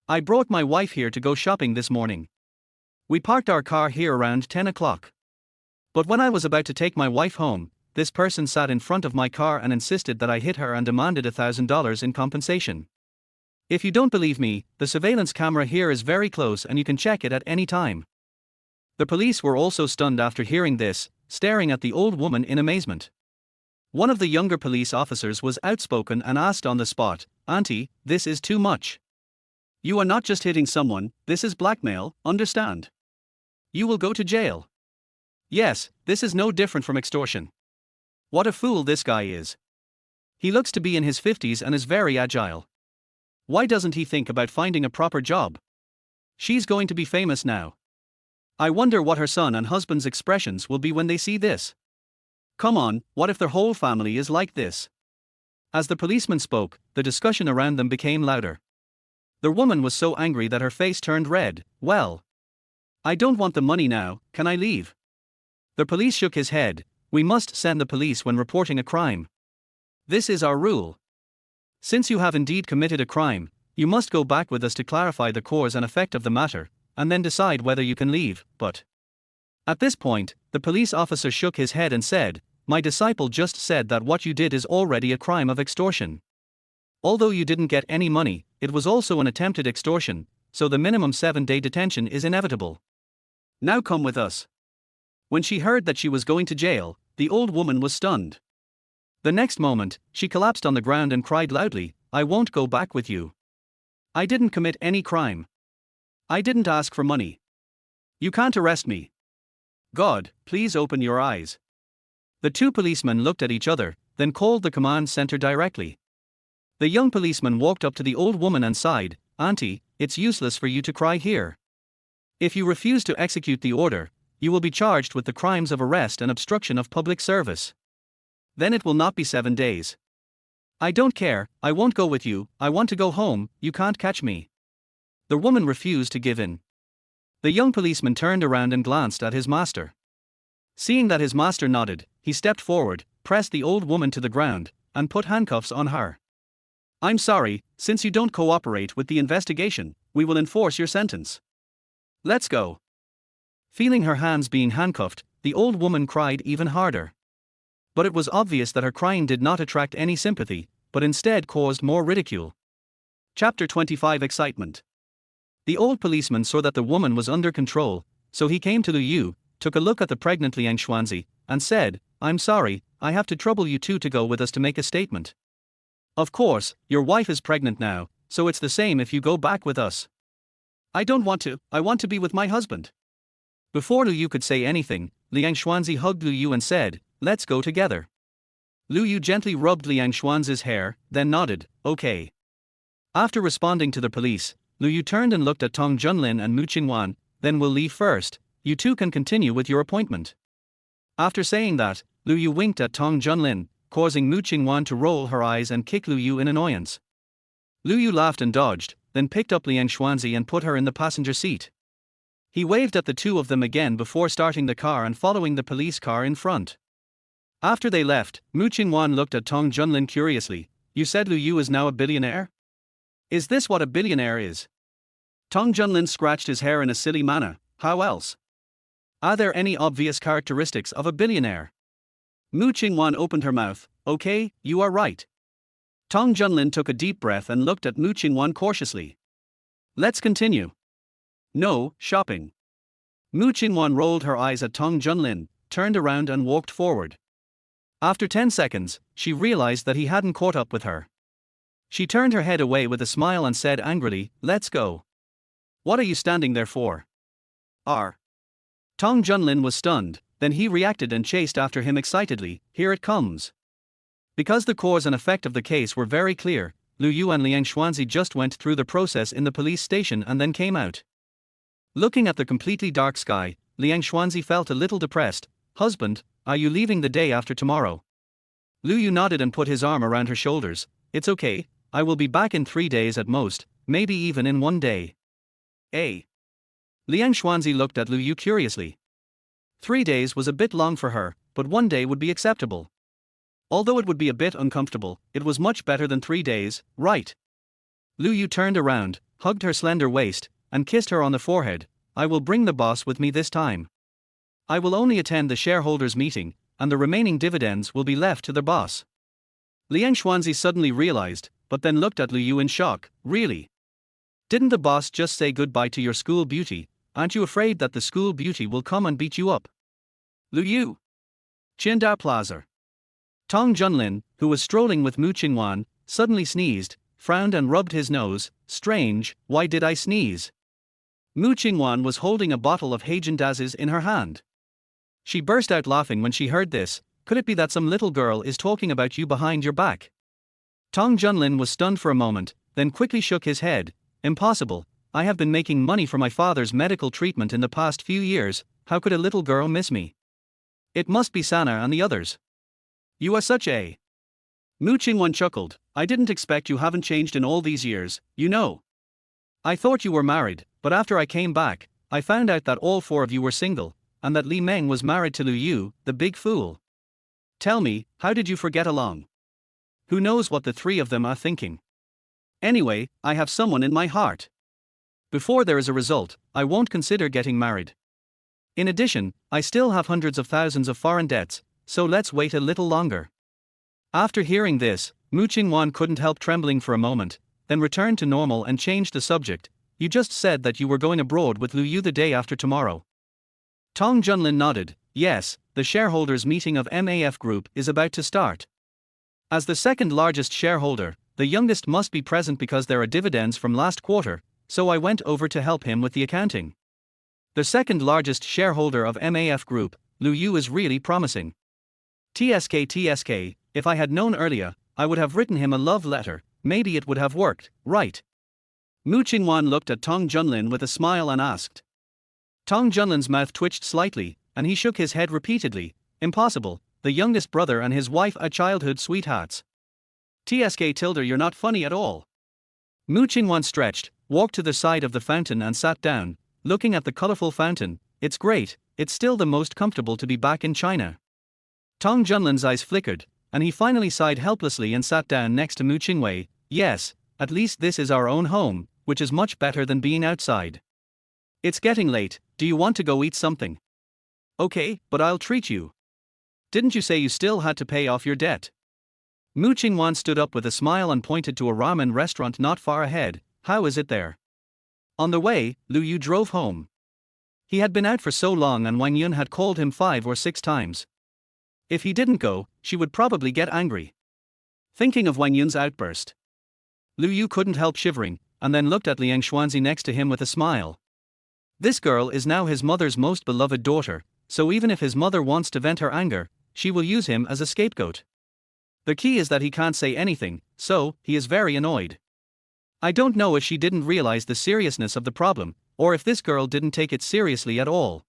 I brought my wife here to go shopping this morning. We parked our car here around 10 o'clock. But when I was about to take my wife home, this person sat in front of my car and insisted that I hit her and demanded $1,000 in compensation. If you don't believe me, the surveillance camera here is very close and you can check it at any time. The police were also stunned after hearing this, staring at the old woman in amazement. One of the younger police officers was outspoken and asked on the spot, Auntie, this is too much. You are not just hitting someone, this is blackmail, understand? You will go to jail. Yes, this is no different from extortion. What a fool this guy is. He looks to be in his 50s and is very agile. Why doesn't he think about finding a proper job? She's going to be famous now. I wonder what her son and husband's expressions will be when they see this. Come on, what if their whole family is like this? As the policeman spoke, the discussion around them became louder. The woman was so angry that her face turned red. Well, I don't want the money now, can I leave? The police shook his head. We must send the police when reporting a crime. This is our rule. Since you have indeed committed a crime, you must go back with us to clarify the cause and effect of the matter, and then decide whether you can leave, but... At this point, the police officer shook his head and said, My disciple just said that what you did is already a crime of extortion. Although you didn't get any money, it was also an attempted extortion, so the minimum 7-day detention is inevitable. Now come with us. When she heard that she was going to jail, the old woman was stunned. The next moment, she collapsed on the ground and cried loudly, I won't go back with you. I didn't commit any crime. I didn't ask for money. You can't arrest me. God, please open your eyes. The two policemen looked at each other, then called the command center directly. The young policeman walked up to the old woman and sighed, Auntie, it's useless for you to cry here. If you refuse to execute the order, you will be charged with the crimes of arrest and obstruction of public service. Then it will not be 7 days. I don't care, I won't go with you, I want to go home, you can't catch me. The woman refused to give in. The young policeman turned around and glanced at his master. Seeing that his master nodded, he stepped forward, pressed the old woman to the ground, and put handcuffs on her. I'm sorry, since you don't cooperate with the investigation, we will enforce your sentence. Let's go. Feeling her hands being handcuffed, the old woman cried even harder. But it was obvious that her crying did not attract any sympathy, but instead caused more ridicule. Chapter 25 Excitement. The old policeman saw that the woman was under control, so he came to Lu Yu, took a look at the pregnant Liang Xuanzi, and said, I'm sorry, I have to trouble you two to go with us to make a statement. Of course, your wife is pregnant now, so it's the same if you go back with us. I don't want to, I want to be with my husband. Before Lu Yu could say anything, Liang Xuanzi hugged Lu Yu and said, let's go together. Lu Yu gently rubbed Liang Xuanzi's hair, then nodded, okay. After responding to the police, Lu Yu turned and looked at Tong Junlin and Mu Qingwan, then we'll leave first, you two can continue with your appointment. After saying that, Lu Yu winked at Tong Junlin, causing Mu Qingwan to roll her eyes and kick Lu Yu in annoyance. Lu Yu laughed and dodged, then picked up Liang Xuanzi and put her in the passenger seat. He waved at the two of them again before starting the car and following the police car in front. After they left, Mu Qingwan looked at Tong Junlin curiously, you said Lu Yu is now a billionaire? Is this what a billionaire is? Tong Junlin scratched his hair in a silly manner, how else? Are there any obvious characteristics of a billionaire? Mu Qingwan opened her mouth, okay, you are right. Tong Junlin took a deep breath and looked at Mu Qingwan cautiously. Let's continue. No, shopping. Mu Qingwan rolled her eyes at Tong Junlin, turned around and walked forward. After 10 seconds, she realized that he hadn't caught up with her. She turned her head away with a smile and said angrily, let's go. What are you standing there for? Tong Junlin was stunned, then he reacted and chased after him excitedly, here it comes. Because the cause and effect of the case were very clear, Lu Yu and Liang Xuanzi just went through the process in the police station and then came out. Looking at the completely dark sky, Liang Xuanzi felt a little depressed. Husband, are you leaving the day after tomorrow? Lu Yu nodded and put his arm around her shoulders. It's okay, I will be back in 3 days at most, maybe even in 1 day. Liang Xuanzi looked at Lu Yu curiously. 3 days was a bit long for her, but one day would be acceptable. Although it would be a bit uncomfortable, it was much better than 3 days, right? Lu Yu turned around, hugged her slender waist, and kissed her on the forehead. I will bring the boss with me this time. I will only attend the shareholders' meeting, and the remaining dividends will be left to the boss. Liang Xuanzi suddenly realized, but then looked at Lu Yu in shock. Really? Didn't the boss just say goodbye to your school beauty? Aren't you afraid that the school beauty will come and beat you up? Lu Yu. Qingdao Plaza. Tong Junlin, who was strolling with Mu Qingwan, suddenly sneezed, frowned and rubbed his nose. Strange, why did I sneeze? Mu Qingwan was holding a bottle of Haagen-Dazs in her hand. She burst out laughing when she heard this. Could it be that some little girl is talking about you behind your back? Tong Junlin was stunned for a moment, then quickly shook his head. Impossible, I have been making money for my father's medical treatment in the past few years. How could a little girl miss me? It must be Sana and the others. You are such a... Mu Qingwan chuckled. I didn't expect you haven't changed in all these years, you know. I thought you were married, but after I came back, I found out that all 4 of you were single, and that Li Meng was married to Lu Yu, the big fool. Tell me, how did you forget along? Who knows what the 3 of them are thinking? Anyway, I have someone in my heart. Before there is a result, I won't consider getting married. In addition, I still have hundreds of thousands of foreign debts, so let's wait a little longer. After hearing this, Mu Qingwan couldn't help trembling for a moment, then returned to normal and changed the subject. You just said that you were going abroad with Lu Yu the day after tomorrow. Tong Junlin nodded. Yes, the shareholders' meeting of MAF Group is about to start. As the second largest shareholder, the youngest must be present because there are dividends from last quarter, so I went over to help him with the accounting. The second largest shareholder of MAF Group, Lu Yu, is really promising. TSK, if I had known earlier, I would have written him a love letter. Maybe it would have worked, right? Mu Qingwan looked at Tong Junlin with a smile and asked. Tong Junlin's mouth twitched slightly, and he shook his head repeatedly. Impossible, the youngest brother and his wife are childhood sweethearts. You're not funny at all. Mu Qingwan stretched, walked to the side of the fountain and sat down, looking at the colorful fountain. It's great, it's still the most comfortable to be back in China. Tong Junlin's eyes flickered, and he finally sighed helplessly and sat down next to Mu Qingwei. Yes, at least this is our own home, which is much better than being outside. It's getting late, do you want to go eat something? Okay, but I'll treat you. Didn't you say you still had to pay off your debt? Mu Qingwan stood up with a smile and pointed to a ramen restaurant not far ahead. How is it there? On the way, Lu Yu drove home. He had been out for so long and Wang Yun had called him 5 or 6 times. If he didn't go, she would probably get angry. Thinking of Wang Yun's outburst, Lu Yu couldn't help shivering, and then looked at Liang Xuanzi next to him with a smile. This girl is now his mother's most beloved daughter, so even if his mother wants to vent her anger, she will use him as a scapegoat. The key is that he can't say anything, so he is very annoyed. I don't know if she didn't realize the seriousness of the problem, or if this girl didn't take it seriously at all.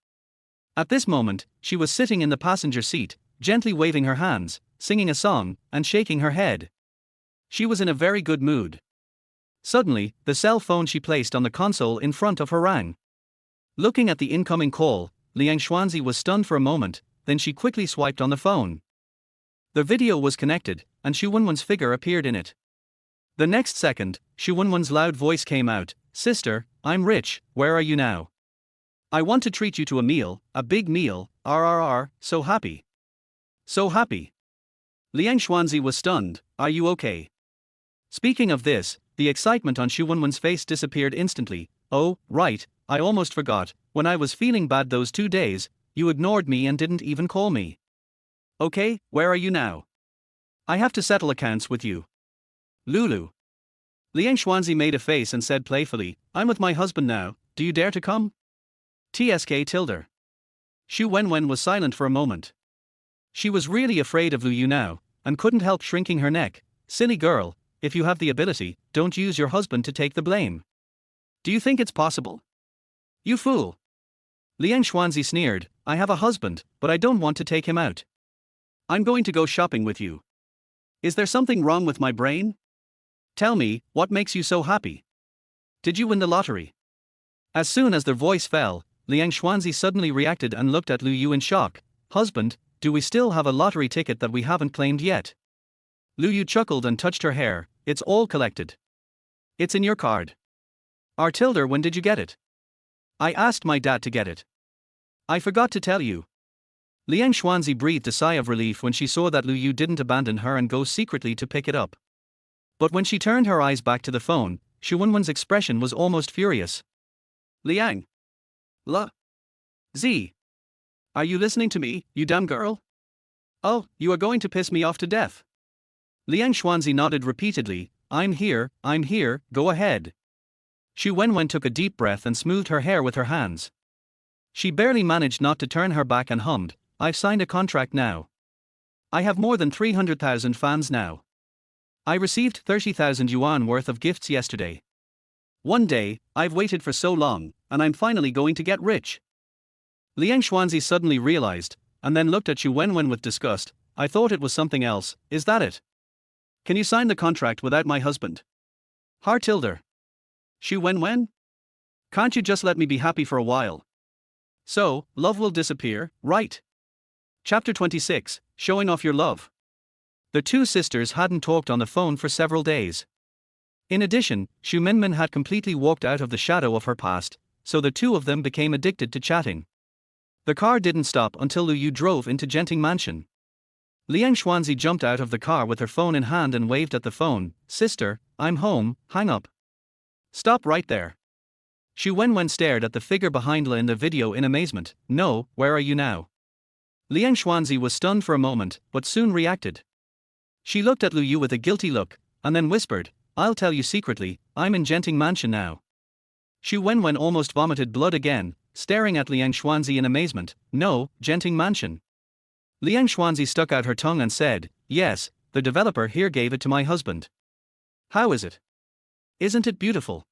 At this moment, she was sitting in the passenger seat, gently waving her hands, singing a song, and shaking her head. She was in a very good mood. Suddenly, the cell phone she placed on the console in front of her rang. Looking at the incoming call, Liang Xuanzi was stunned for a moment, then she quickly swiped on the phone. The video was connected, and Xu Wenwen's figure appeared in it. The next second, Xu Wenwen's loud voice came out. Sister, I'm rich, where are you now? I want to treat you to a meal, a big meal, RRR, so happy. So happy. Liang Xuanzi was stunned. Are you okay? Speaking of this, the excitement on Xu Wenwen's face disappeared instantly. Oh, right, I almost forgot, when I was feeling bad those 2 days, you ignored me and didn't even call me. Okay, where are you now? I have to settle accounts with you. Lulu. Liang Xuanzi made a face and said playfully, I'm with my husband now, do you dare to come? TSK tilde. Xu Wenwen was silent for a moment. She was really afraid of Lu Yu now, and couldn't help shrinking her neck. Silly girl, if you have the ability, don't use your husband to take the blame. Do you think it's possible? You fool. Liang Xuanzi sneered, I have a husband, but I don't want to take him out. I'm going to go shopping with you. Is there something wrong with my brain? Tell me, what makes you so happy? Did you win the lottery? As soon as their voice fell, Liang Xuanzi suddenly reacted and looked at Lu Yu in shock. Husband, do we still have a lottery ticket that we haven't claimed yet? Lu Yu chuckled and touched her hair. It's all collected. It's in your card. Artilder, when did you get it? I asked my dad to get it. I forgot to tell you. Liang Xuanzi breathed a sigh of relief when she saw that Lu Yu didn't abandon her and go secretly to pick it up. But when she turned her eyes back to the phone, Xu Wenwen's expression was almost furious. Liang. Z. Are you listening to me, you damn girl? Oh, you are going to piss me off to death. Liang Xuanzi nodded repeatedly. I'm here, go ahead. Xu Wenwen took a deep breath and smoothed her hair with her hands. She barely managed not to turn her back and hummed, I've signed a contract now. I have more than 300,000 fans now. I received 30,000 yuan worth of gifts yesterday. One day, I've waited for so long, and I'm finally going to get rich. Liang Xuanzi suddenly realized, and then looked at Xu Wenwen with disgust. I thought it was something else, is that it? Can you sign the contract without my husband? Hartilder. Xu Wenwen? Can't you just let me be happy for a while? So, love will disappear, right? Chapter 26, Showing Off Your Love. The two sisters hadn't talked on the phone for several days. In addition, Xu Minmin had completely walked out of the shadow of her past, so the two of them became addicted to chatting. The car didn't stop until Lu Yu drove into Genting Mansion. Liang Xuanzi jumped out of the car with her phone in hand and waved at the phone. Sister, I'm home, hang up. Stop right there. Xu Wenwen stared at the figure behind La in the video in amazement. No, where are you now? Liang Xuanzi was stunned for a moment, but soon reacted. She looked at Lu Yu with a guilty look, and then whispered, I'll tell you secretly, I'm in Genting Mansion now. Xu Wenwen almost vomited blood again, staring at Liang Xuanzi in amazement. No, Genting Mansion. Liang Xuanzi stuck out her tongue and said, yes, the developer here gave it to my husband. How is it? Isn't it beautiful?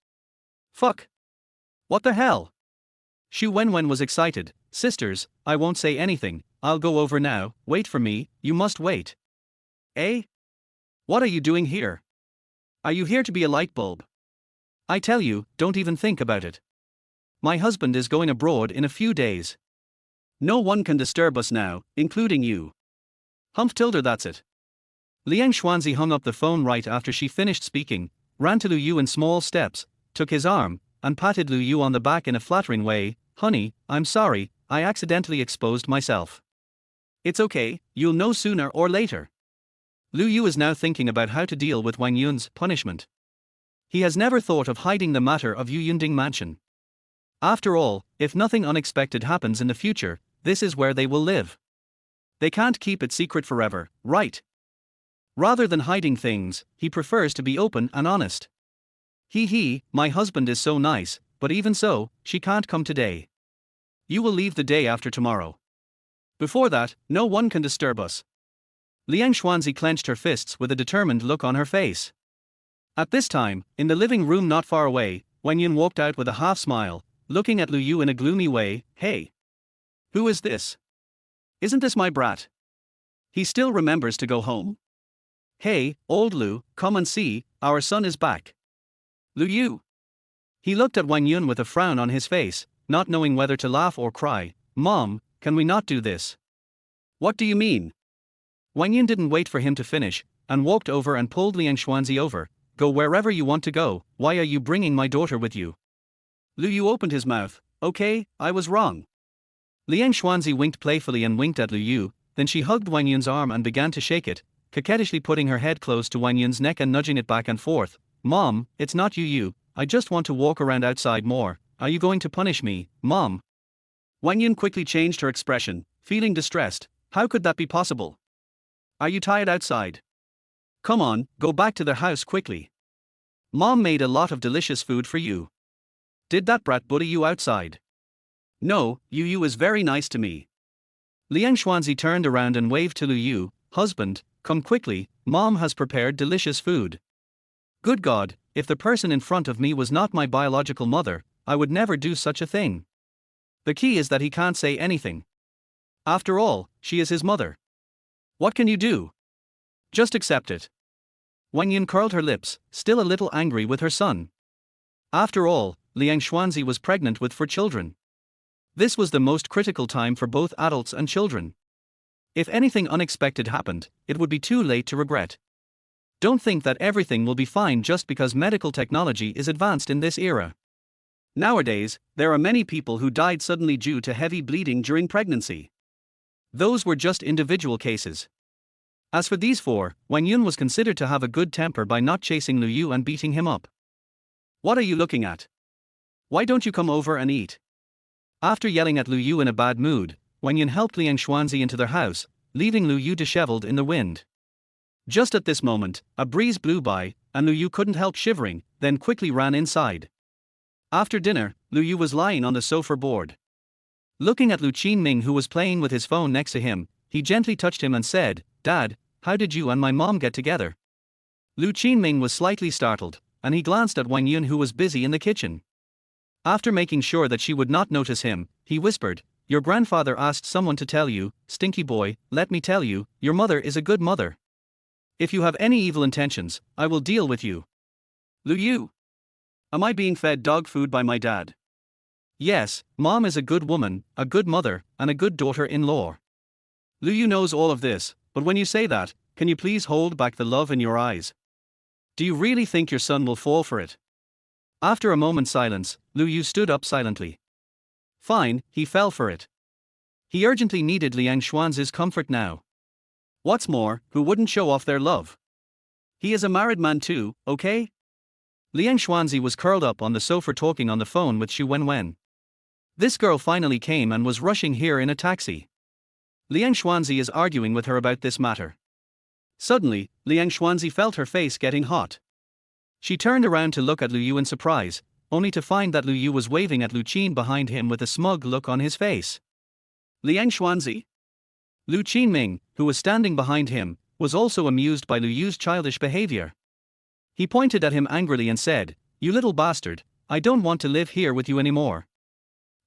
Fuck. What the hell? Xu Wenwen was excited. Sisters, I won't say anything, I'll go over now, wait for me, you must wait. Eh? What are you doing here? Are you here to be a light bulb? I tell you, don't even think about it. My husband is going abroad in a few days. No one can disturb us now, including you. Tilder, that's it. Liang Xuanzi hung up the phone right after she finished speaking, ran to Lu Yu in small steps, took his arm, and patted Lu Yu on the back in a flattering way. Honey, I'm sorry, I accidentally exposed myself. It's okay, you'll know sooner or later. Lu Yu is now thinking about how to deal with Wang Yun's punishment. He has never thought of hiding the matter of Yuyunding Mansion. After all, if nothing unexpected happens in the future, this is where they will live. They can't keep it secret forever, right? Rather than hiding things, he prefers to be open and honest. My husband is so nice, but even so, she can't come today. You will leave the day after tomorrow. Before that, no one can disturb us. Liang Xuanzi clenched her fists with a determined look on her face. At this time, in the living room not far away, Wang Yun walked out with a half smile, looking at Lu Yu in a gloomy way. Hey! Who is this? Isn't this my brat? He still remembers to go home? Hey, old Lu, come and see, our son is back. Lu Yu. He looked at Wang Yun with a frown on his face, not knowing whether to laugh or cry. Mom, can we not do this? What do you mean? Wang Yun didn't wait for him to finish, and walked over and pulled Liang Xuanzi over. Go wherever you want to go, why are you bringing my daughter with you? Lu Yu opened his mouth. Okay, I was wrong. Liang Xuanzi winked playfully and winked at Lu Yu, then she hugged Wang Yun's arm and began to shake it, coquettishly putting her head close to Wang Yun's neck and nudging it back and forth. Mom, it's not you, I just want to walk around outside more. Are you going to punish me, Mom? Wang Yun quickly changed her expression, feeling distressed. How could that be possible? Are you tired outside? Come on, go back to the house quickly. Mom made a lot of delicious food for you. Did that brat bully you outside? No, Yu is very nice to me. Liang Xuanzi turned around and waved to Lu Yu. Husband, come quickly, Mom has prepared delicious food. Good God, if the person in front of me was not my biological mother, I would never do such a thing. The key is that he can't say anything. After all, she is his mother. What can you do? Just accept it. Wang Yun curled her lips, still a little angry with her son. After all, Liang Xuanzi was pregnant with 4 children. This was the most critical time for both adults and children. If anything unexpected happened, it would be too late to regret. Don't think that everything will be fine just because medical technology is advanced in this era. Nowadays, there are many people who died suddenly due to heavy bleeding during pregnancy. Those were just individual cases. As for these four, Wang Yun was considered to have a good temper by not chasing Lu Yu and beating him up. What are you looking at? Why don't you come over and eat? After yelling at Lu Yu in a bad mood, Wang Yun helped Liang Xuanzi into their house, leaving Lu Yu disheveled in the wind. Just at this moment, a breeze blew by, and Lu Yu couldn't help shivering, then quickly ran inside. After dinner, Lu Yu was lying on the sofa bored. Looking at Lu Qinming, who was playing with his phone next to him, he gently touched him and said, "Dad, how did you and my mom get together?" Lu Qinming was slightly startled, and he glanced at Wang Yun, who was busy in the kitchen. After making sure that she would not notice him, he whispered, "Your grandfather asked someone to tell you, stinky boy, let me tell you, your mother is a good mother. If you have any evil intentions, I will deal with you." Lu Yu. Am I being fed dog food by my dad? Yes, Mom is a good woman, a good mother, and a good daughter-in-law. Lu Yu knows all of this, but when you say that, can you please hold back the love in your eyes? Do you really think your son will fall for it? After a moment's silence, Lu Yu stood up silently. Fine, he fell for it. He urgently needed Liang Xuanzi's comfort now. What's more, who wouldn't show off their love? He is a married man too, okay? Liang Xuanzi was curled up on the sofa talking on the phone with Xu Wenwen. This girl finally came and was rushing here in a taxi. Liang Xuanzi is arguing with her about this matter. Suddenly, Liang Xuanzi felt her face getting hot. She turned around to look at Lu Yu in surprise, only to find that Lu Yu was waving at Lu Qin behind him with a smug look on his face. Liang Xuanzi? Lu Qinming, who was standing behind him, was also amused by Lu Yu's childish behavior. He pointed at him angrily and said, "You little bastard, I don't want to live here with you anymore.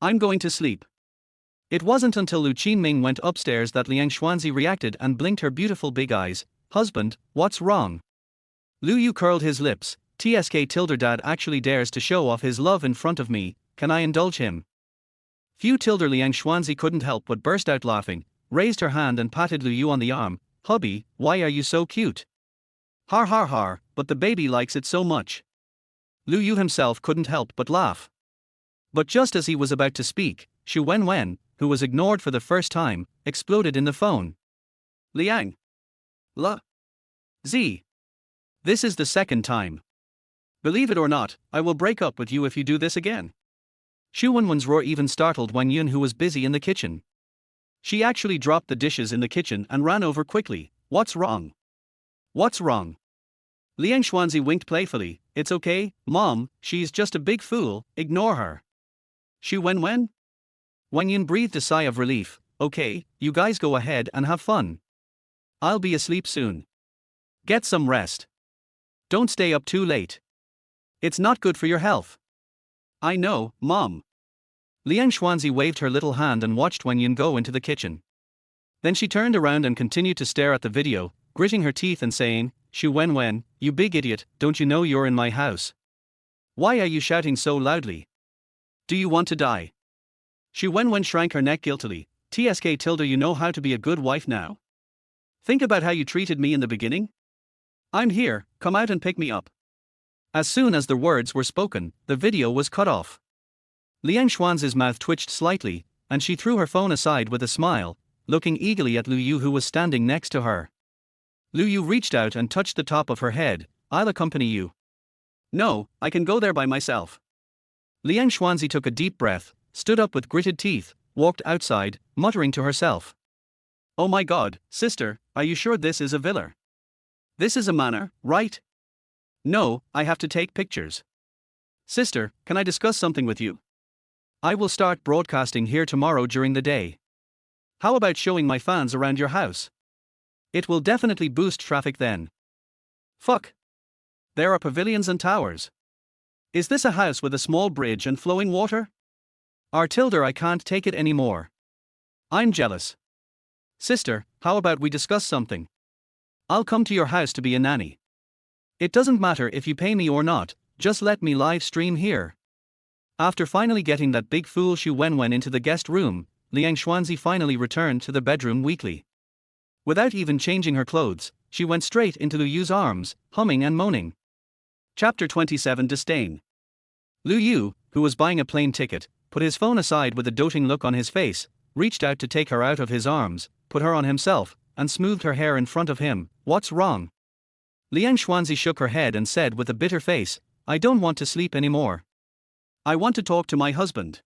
I'm going to sleep." It wasn't until Lu Qinming went upstairs that Liang Xuanzi reacted and blinked her beautiful big eyes. "Husband, what's wrong?" Lu Yu curled his lips. "Tsk tilde dad actually dares to show off his love in front of me, can I indulge him?" Few tilde Liang Xuanzi couldn't help but burst out laughing, raised her hand and patted Lu Yu on the arm. "Hubby, why are you so cute?" "Har har har, but the baby likes it so much." Lu Yu himself couldn't help but laugh. But just as he was about to speak, Xu Wenwen, who was ignored for the first time, exploded in the phone. "Liang. La. Z. This is the second time. Believe it or not, I will break up with you if you do this again." Xu Wenwen's roar even startled Wang Yun, who was busy in the kitchen. She actually dropped the dishes in the kitchen and ran over quickly. "What's wrong? What's wrong?" Liang Xuanzi winked playfully. "It's okay, Mom, she's just a big fool, ignore her." "Xu Wenwen?" Wang Yun breathed a sigh of relief. "Okay, you guys go ahead and have fun. I'll be asleep soon. Get some rest. Don't stay up too late. It's not good for your health." "I know, Mom." Liang Xuanzi waved her little hand and watched Wang Yun go into the kitchen. Then she turned around and continued to stare at the video, gritting her teeth and saying, "Xu Wenwen, you big idiot, don't you know you're in my house? Why are you shouting so loudly? Do you want to die?" Xu Wenwen shrank her neck guiltily. "Tsk tilde, you know how to be a good wife now? Think about how you treated me in the beginning? I'm here, come out and pick me up." As soon as the words were spoken, the video was cut off. Liang Xuanzi's mouth twitched slightly, and she threw her phone aside with a smile, looking eagerly at Lu Yu, who was standing next to her. Lu Yu reached out and touched the top of her head. "I'll accompany you." "No, I can go there by myself." Liang Xuanzi took a deep breath, stood up with gritted teeth, walked outside, muttering to herself. "Oh my God, sister, are you sure this is a villa? This is a manor, right? No, I have to take pictures. Sister, can I discuss something with you? I will start broadcasting here tomorrow during the day. How about showing my fans around your house? It will definitely boost traffic then." "Fuck. There are pavilions and towers. Is this a house with a small bridge and flowing water? Tilde, I can't take it anymore. I'm jealous. Sister, how about we discuss something? I'll come to your house to be a nanny. It doesn't matter if you pay me or not, just let me live stream here." After finally getting that big fool Xu Wenwen into the guest room, Liang Xuanzi finally returned to the bedroom weakly. Without even changing her clothes, she went straight into Lu Yu's arms, humming and moaning. Chapter 27 Disdain. Lu Yu, who was buying a plane ticket, put his phone aside with a doting look on his face, reached out to take her out of his arms, put her on himself, and smoothed her hair in front of him. What's wrong? Liang Xuanzi shook her head and said with a bitter face, I don't want to sleep anymore. I want to talk to my husband.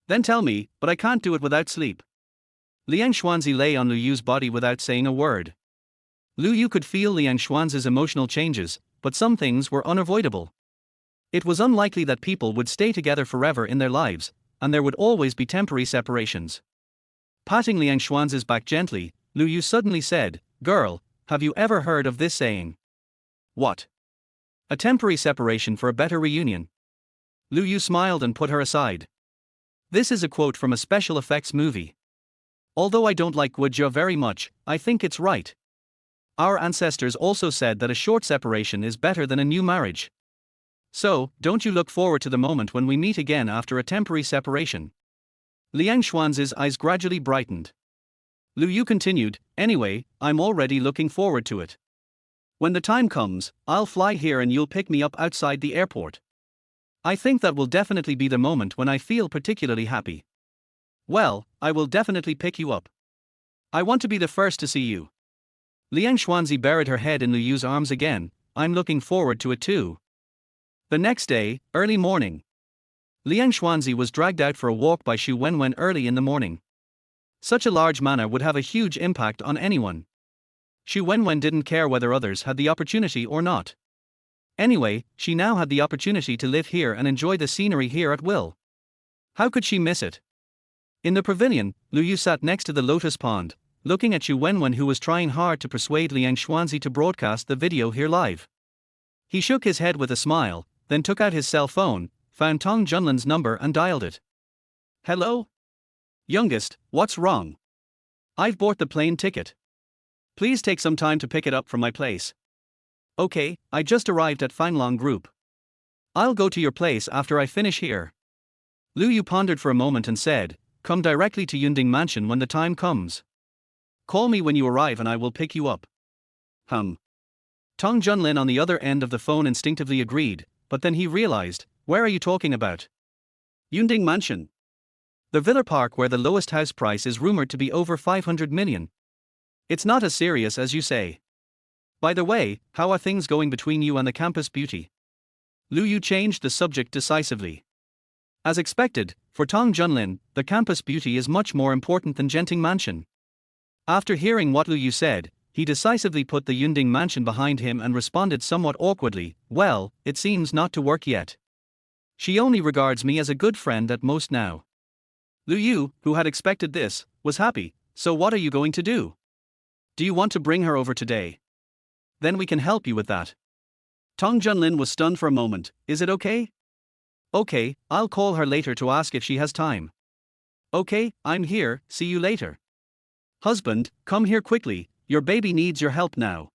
Then tell me, but I can't do it without sleep. Liang Xuanzi lay on Lu Yu's body without saying a word. Lu Yu could feel Liang Xuanzi's emotional changes, but some things were unavoidable. It was unlikely that people would stay together forever in their lives, and there would always be temporary separations. Patting Liang Xuanzi's back gently, Lu Yu suddenly said, Girl, have you ever heard of this saying? What? A temporary separation for a better reunion. Lu Yu smiled and put her aside. This is a quote from a special effects movie. Although I don't like Guojia very much, I think it's right. Our ancestors also said that a short separation is better than a new marriage. So, don't you look forward to the moment when we meet again after a temporary separation? Liang Xuanzi's eyes gradually brightened. Lu Yu continued, Anyway, I'm already looking forward to it. When the time comes, I'll fly here and you'll pick me up outside the airport. I think that will definitely be the moment when I feel particularly happy. Well, I will definitely pick you up. I want to be the first to see you. Liang Xuanzi buried her head in Lu Yu's arms again. I'm looking forward to it too. The next day, early morning. Liang Xuanzi was dragged out for a walk by Xu Wenwen early in the morning. Such a large manor would have a huge impact on anyone. Xu Wenwen didn't care whether others had the opportunity or not. Anyway, she now had the opportunity to live here and enjoy the scenery here at will. How could she miss it? In the pavilion, Lu Yu sat next to the lotus pond, looking at Xu Wenwen, who was trying hard to persuade Liang Xuanzi to broadcast the video here live. He shook his head with a smile, then took out his cell phone, found Tong Junlin's number and dialed it. Hello? Youngest, what's wrong? I've bought the plane ticket. Please take some time to pick it up from my place. Okay, I just arrived at Fanglong Group. I'll go to your place after I finish here. Lu Yu pondered for a moment and said, Come directly to Yunding Mansion when the time comes. Call me when you arrive and I will pick you up. Tong Junlin on the other end of the phone instinctively agreed, but then he realized, where are you talking about? Yunding Mansion. The villa park where the lowest house price is rumored to be over 500 million. It's not as serious as you say. By the way, how are things going between you and the campus beauty? Lu Yu changed the subject decisively. As expected, for Tong Junlin, the campus beauty is much more important than Genting Mansion. After hearing what Lu Yu said, he decisively put the Yunding Mansion behind him and responded somewhat awkwardly, Well, it seems not to work yet. She only regards me as a good friend at most now. Lu Yu, who had expected this, was happy. So what are you going to do? Do you want to bring her over today? Then we can help you with that. Tong Junlin was stunned for a moment. Is it okay? Okay, I'll call her later to ask if she has time. Okay, I'm here, see you later. Husband, come here quickly, your baby needs your help now.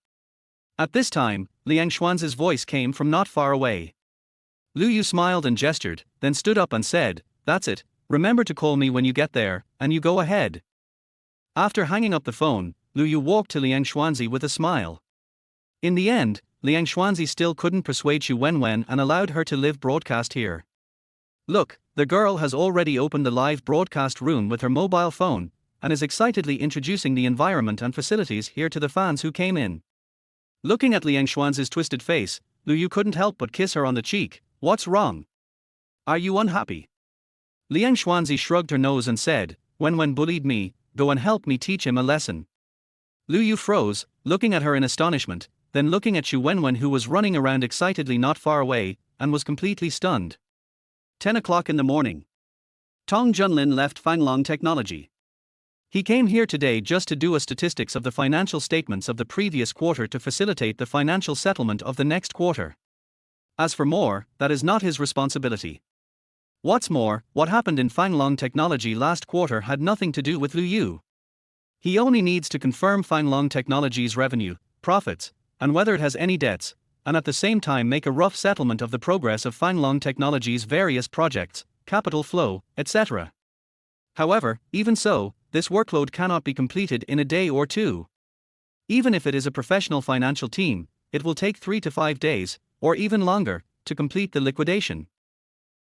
At this time, Liang Xuanzi's voice came from not far away. Lu Yu smiled and gestured, then stood up and said, That's it, remember to call me when you get there, and you go ahead. After hanging up the phone, Lu Yu walked to Liang Xuanzi with a smile. In the end, Liang Xuanzi still couldn't persuade Xu Wenwen and allowed her to live broadcast here. Look, the girl has already opened the live broadcast room with her mobile phone, and is excitedly introducing the environment and facilities here to the fans who came in. Looking at Liang Xuanzi's twisted face, Lu Yu couldn't help but kiss her on the cheek. What's wrong? Are you unhappy? Liang Xuanzi shrugged her nose and said, Wenwen bullied me, go and help me teach him a lesson. Lu Yu froze, looking at her in astonishment, then looking at Xu Wenwen, who was running around excitedly not far away, and was completely stunned. 10 o'clock in the morning. Tong Junlin left Fanglong Technology. He came here today just to do a statistics of the financial statements of the previous quarter to facilitate the financial settlement of the next quarter. As for more, that is not his responsibility. What's more, what happened in Fanglong Technology last quarter had nothing to do with Lu Yu. He only needs to confirm Fanglong Technology's revenue, profits, and whether it has any debts, and at the same time make a rough settlement of the progress of Fanglong Technology's various projects, capital flow, etc. However, even so, this workload cannot be completed in a day or two. Even if it is a professional financial team, it will take 3 to 5 days, or even longer, to complete the liquidation.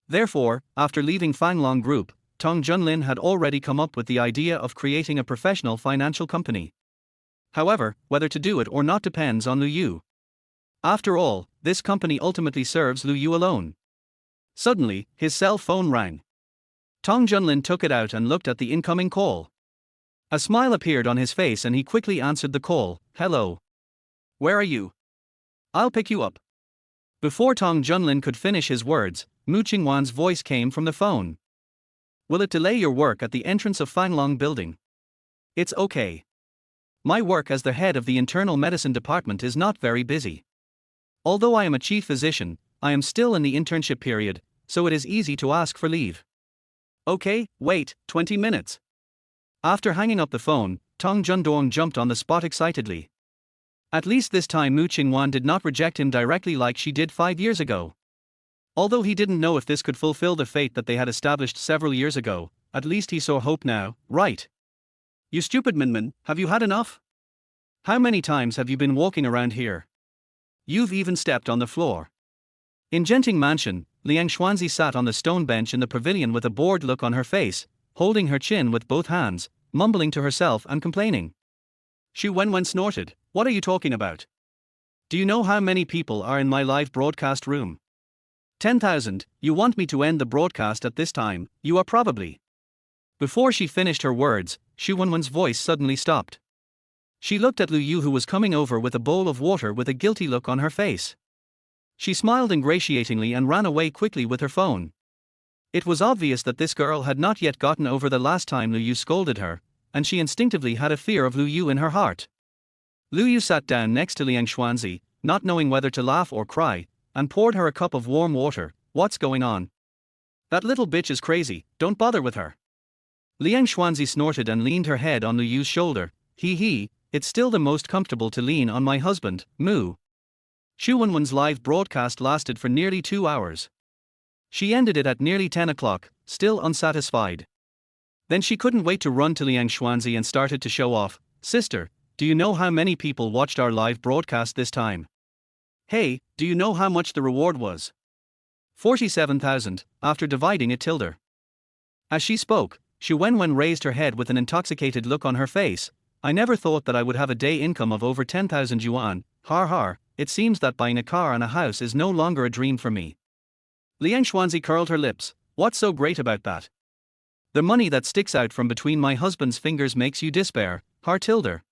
Therefore, after leaving Fanglong Group, Tong Junlin had already come up with the idea of creating a professional financial company. However, whether to do it or not depends on Lu Yu. After all, this company ultimately serves Lu Yu alone. Suddenly, his cell phone rang. Tong Junlin took it out and looked at the incoming call. A smile appeared on his face and he quickly answered the call. "Hello. Where are you? I'll pick you up." Before Tong Junlin could finish his words, Mu Qingwan's voice came from the phone. "Will it delay your work at the entrance of Fanglong building?" "It's okay. My work as the head of the internal medicine department is not very busy. Although I am a chief physician, I am still in the internship period, so it is easy to ask for leave." "Okay, wait 20 minutes. After hanging up the phone, Tong Jundong jumped on the spot excitedly. At least this time Mu Qingwan did not reject him directly like she did 5 years ago. Although he didn't know if this could fulfill the fate that they had established several years ago, at least he saw hope now, right? "You stupid Minmin, have you had enough? How many times have you been walking around here? You've even stepped on the floor." In Genting Mansion, Liang Xuanzi sat on the stone bench in the pavilion with a bored look on her face, holding her chin with both hands, mumbling to herself and complaining. Xu Wenwen snorted, "What are you talking about? Do you know how many people are in my live broadcast room? 10,000, you want me to end the broadcast at this time, you are probably..." Before she finished her words, Xu Wenwen's voice suddenly stopped. She looked at Lu Yu who was coming over with a bowl of water with a guilty look on her face. She smiled ingratiatingly and ran away quickly with her phone. It was obvious that this girl had not yet gotten over the last time Lu Yu scolded her, and she instinctively had a fear of Lu Yu in her heart. Lu Yu sat down next to Liang Xuanzi, not knowing whether to laugh or cry, and poured her a cup of warm water. "What's going on?" "That little bitch is crazy, don't bother with her." Liang Xuanzi snorted and leaned her head on Lu Yu's shoulder. He, "It's still the most comfortable to lean on my husband, Mu." Xu Wenwen's live broadcast lasted for nearly 2 hours. She ended it at nearly 10 o'clock, still unsatisfied. Then she couldn't wait to run to Liang Xuanzi and started to show off. "Sister, do you know how many people watched our live broadcast this time? Hey, do you know how much the reward was? 47,000, after dividing it tilde." As she spoke, Xu Wenwen raised her head with an intoxicated look on her face. "I never thought that I would have a day income of over 10,000 yuan, har, it seems that buying a car and a house is no longer a dream for me." Liang Xuanzi curled her lips. "What's so great about that? The money that sticks out from between my husband's fingers makes you despair, har tilde."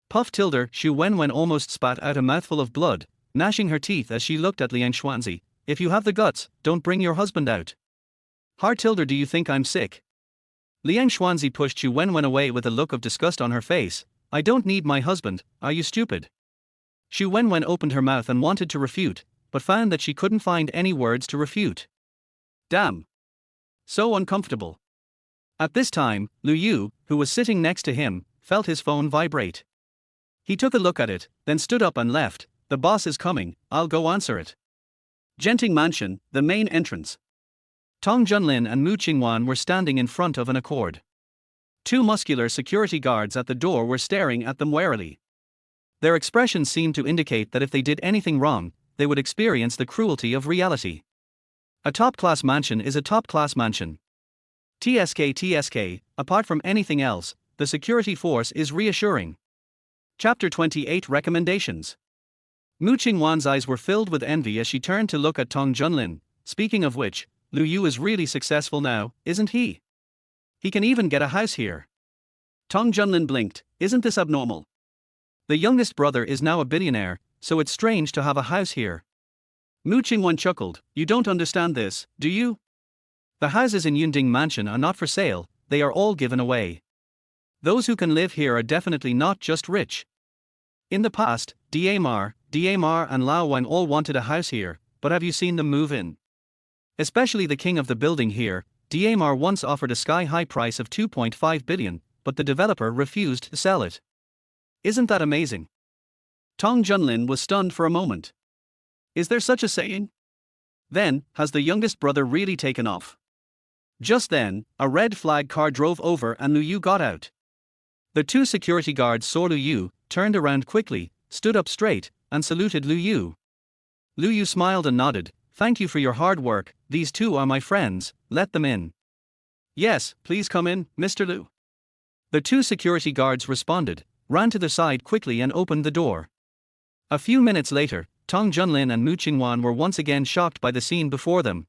Puff tilde. Xu Wenwen almost spat out a mouthful of blood, gnashing her teeth as she looked at Liang Xuanzi. "If you have the guts, don't bring your husband out. Har tilde, do you think I'm sick?" Liang Xuanzi pushed Xu Wenwen away with a look of disgust on her face. "I don't need my husband, are you stupid?" Xu Wenwen opened her mouth and wanted to refute, but found that she couldn't find any words to refute. Damn. So uncomfortable. At this time, Lu Yu, who was sitting next to him, felt his phone vibrate. He took a look at it, then stood up and left. "The boss is coming, I'll go answer it." Genting Mansion, the main entrance. Tong Junlin and Mu Qingwan were standing in front of an accord. 2 muscular security guards at the door were staring at them warily. Their expressions seemed to indicate that if they did anything wrong, they would experience the cruelty of reality. A top-class mansion is a top-class mansion. TSK, apart from anything else, the security force is reassuring. Chapter 28 Recommendations. Mu Qingwan's eyes were filled with envy as she turned to look at Tong Junlin. "Speaking of which, Lu Yu is really successful now, isn't he? He can even get a house here." Tong Junlin blinked. "Isn't this abnormal? The youngest brother is now a billionaire, so it's strange to have a house here." Mu Qingwan chuckled. "You don't understand this, do you? The houses in Yunding Mansion are not for sale, they are all given away. Those who can live here are definitely not just rich. In the past, Damar and Lao Wang all wanted a house here, but have you seen them move in? Especially the king of the building here. Damar once offered a sky-high price of 2.5 billion, but the developer refused to sell it. Isn't that amazing?" Tong Junlin was stunned for a moment. Is there such a saying? Then, has the youngest brother really taken off? Just then, a red flag car drove over and Lu Yu got out. The 2 security guards saw Lu Yu, turned around quickly, stood up straight, and saluted Lu Yu. Lu Yu smiled and nodded. Thank you for your hard work, these two are my friends, let them in. Yes, please come in, Mr. Lu. The two security guards responded, ran to the side quickly and opened the door. A few minutes later, Tong Junlin and Mu Qingwan were once again shocked by the scene before them.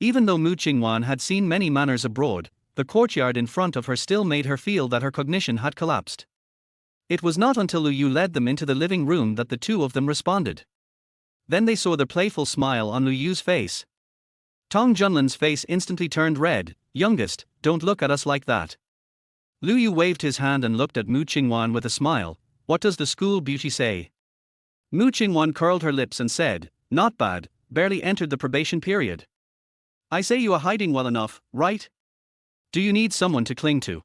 Even though Mu Qingwan had seen many manors abroad, the courtyard in front of her still made her feel that her cognition had collapsed. It was not until Lu Yu led them into the living room that the two of them responded. Then they saw the playful smile on Lu Yu's face. Tong Junlin's face instantly turned red. Youngest, don't look at us like that. Lu Yu waved his hand and looked at Mu Qingwan with a smile. What does the school beauty say? Mu Qingwan curled her lips and said, not bad, barely entered the probation period. I say you are hiding well enough, right? Do you need someone to cling to?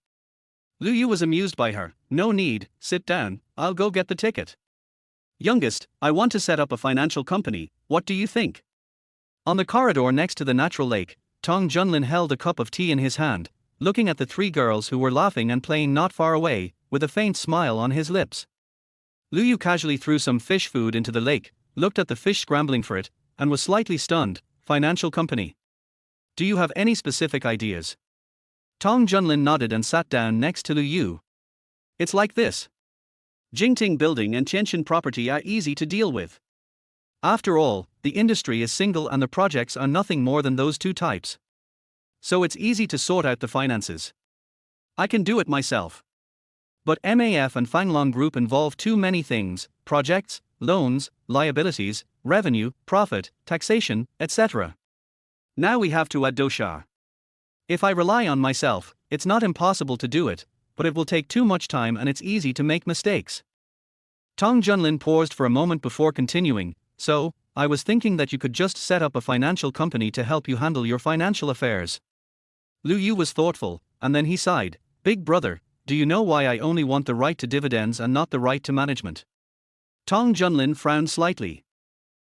Lu Yu was amused by her. No need, sit down, I'll go get the ticket. Youngest, I want to set up a financial company, what do you think? On the corridor next to the natural lake, Tong Junlin held a cup of tea in his hand, looking at the three girls who were laughing and playing not far away, with a faint smile on his lips. Lu Yu casually threw some fish food into the lake, looked at the fish scrambling for it, and was slightly stunned. Financial company. Do you have any specific ideas? Tong Junlin nodded and sat down next to Lu Yu. It's like this. Jingting Building and Qianxin Property are easy to deal with. After all, the industry is single and the projects are nothing more than those two types. So it's easy to sort out the finances. I can do it myself. But MAF and Fanglong Group involve too many things: projects, loans, liabilities, revenue, profit, taxation, etc. Now we have to add dosha. If I rely on myself, it's not impossible to do it, but it will take too much time and it's easy to make mistakes. Tong Junlin paused for a moment before continuing. So, I was thinking that you could just set up a financial company to help you handle your financial affairs. Lu Yu was thoughtful, and then he sighed. Big brother, do you know why I only want the right to dividends and not the right to management? Tong Junlin frowned slightly.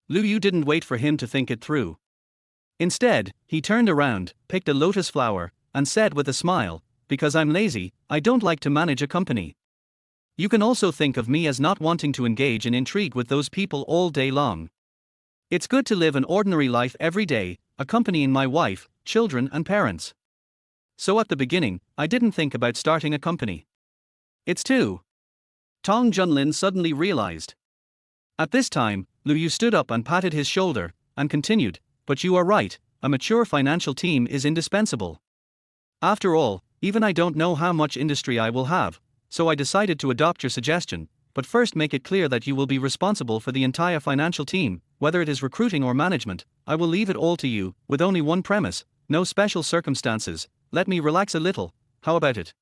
Lu Yu didn't wait for him to think it through. Instead, he turned around, picked a lotus flower, and said with a smile, because I'm lazy, I don't like to manage a company. You can also think of me as not wanting to engage in intrigue with those people all day long. It's good to live an ordinary life every day, accompanying my wife, children and parents. So at the beginning, I didn't think about starting a company. It's too. Tong Junlin suddenly realized. At this time, Lu Yu stood up and patted his shoulder, and continued, but you are right, a mature financial team is indispensable. After all, even I don't know how much industry I will have, so I decided to adopt your suggestion, but first make it clear that you will be responsible for the entire financial team, whether it is recruiting or management. I will leave it all to you, with only one premise: no special circumstances. Let me relax a little, how about it?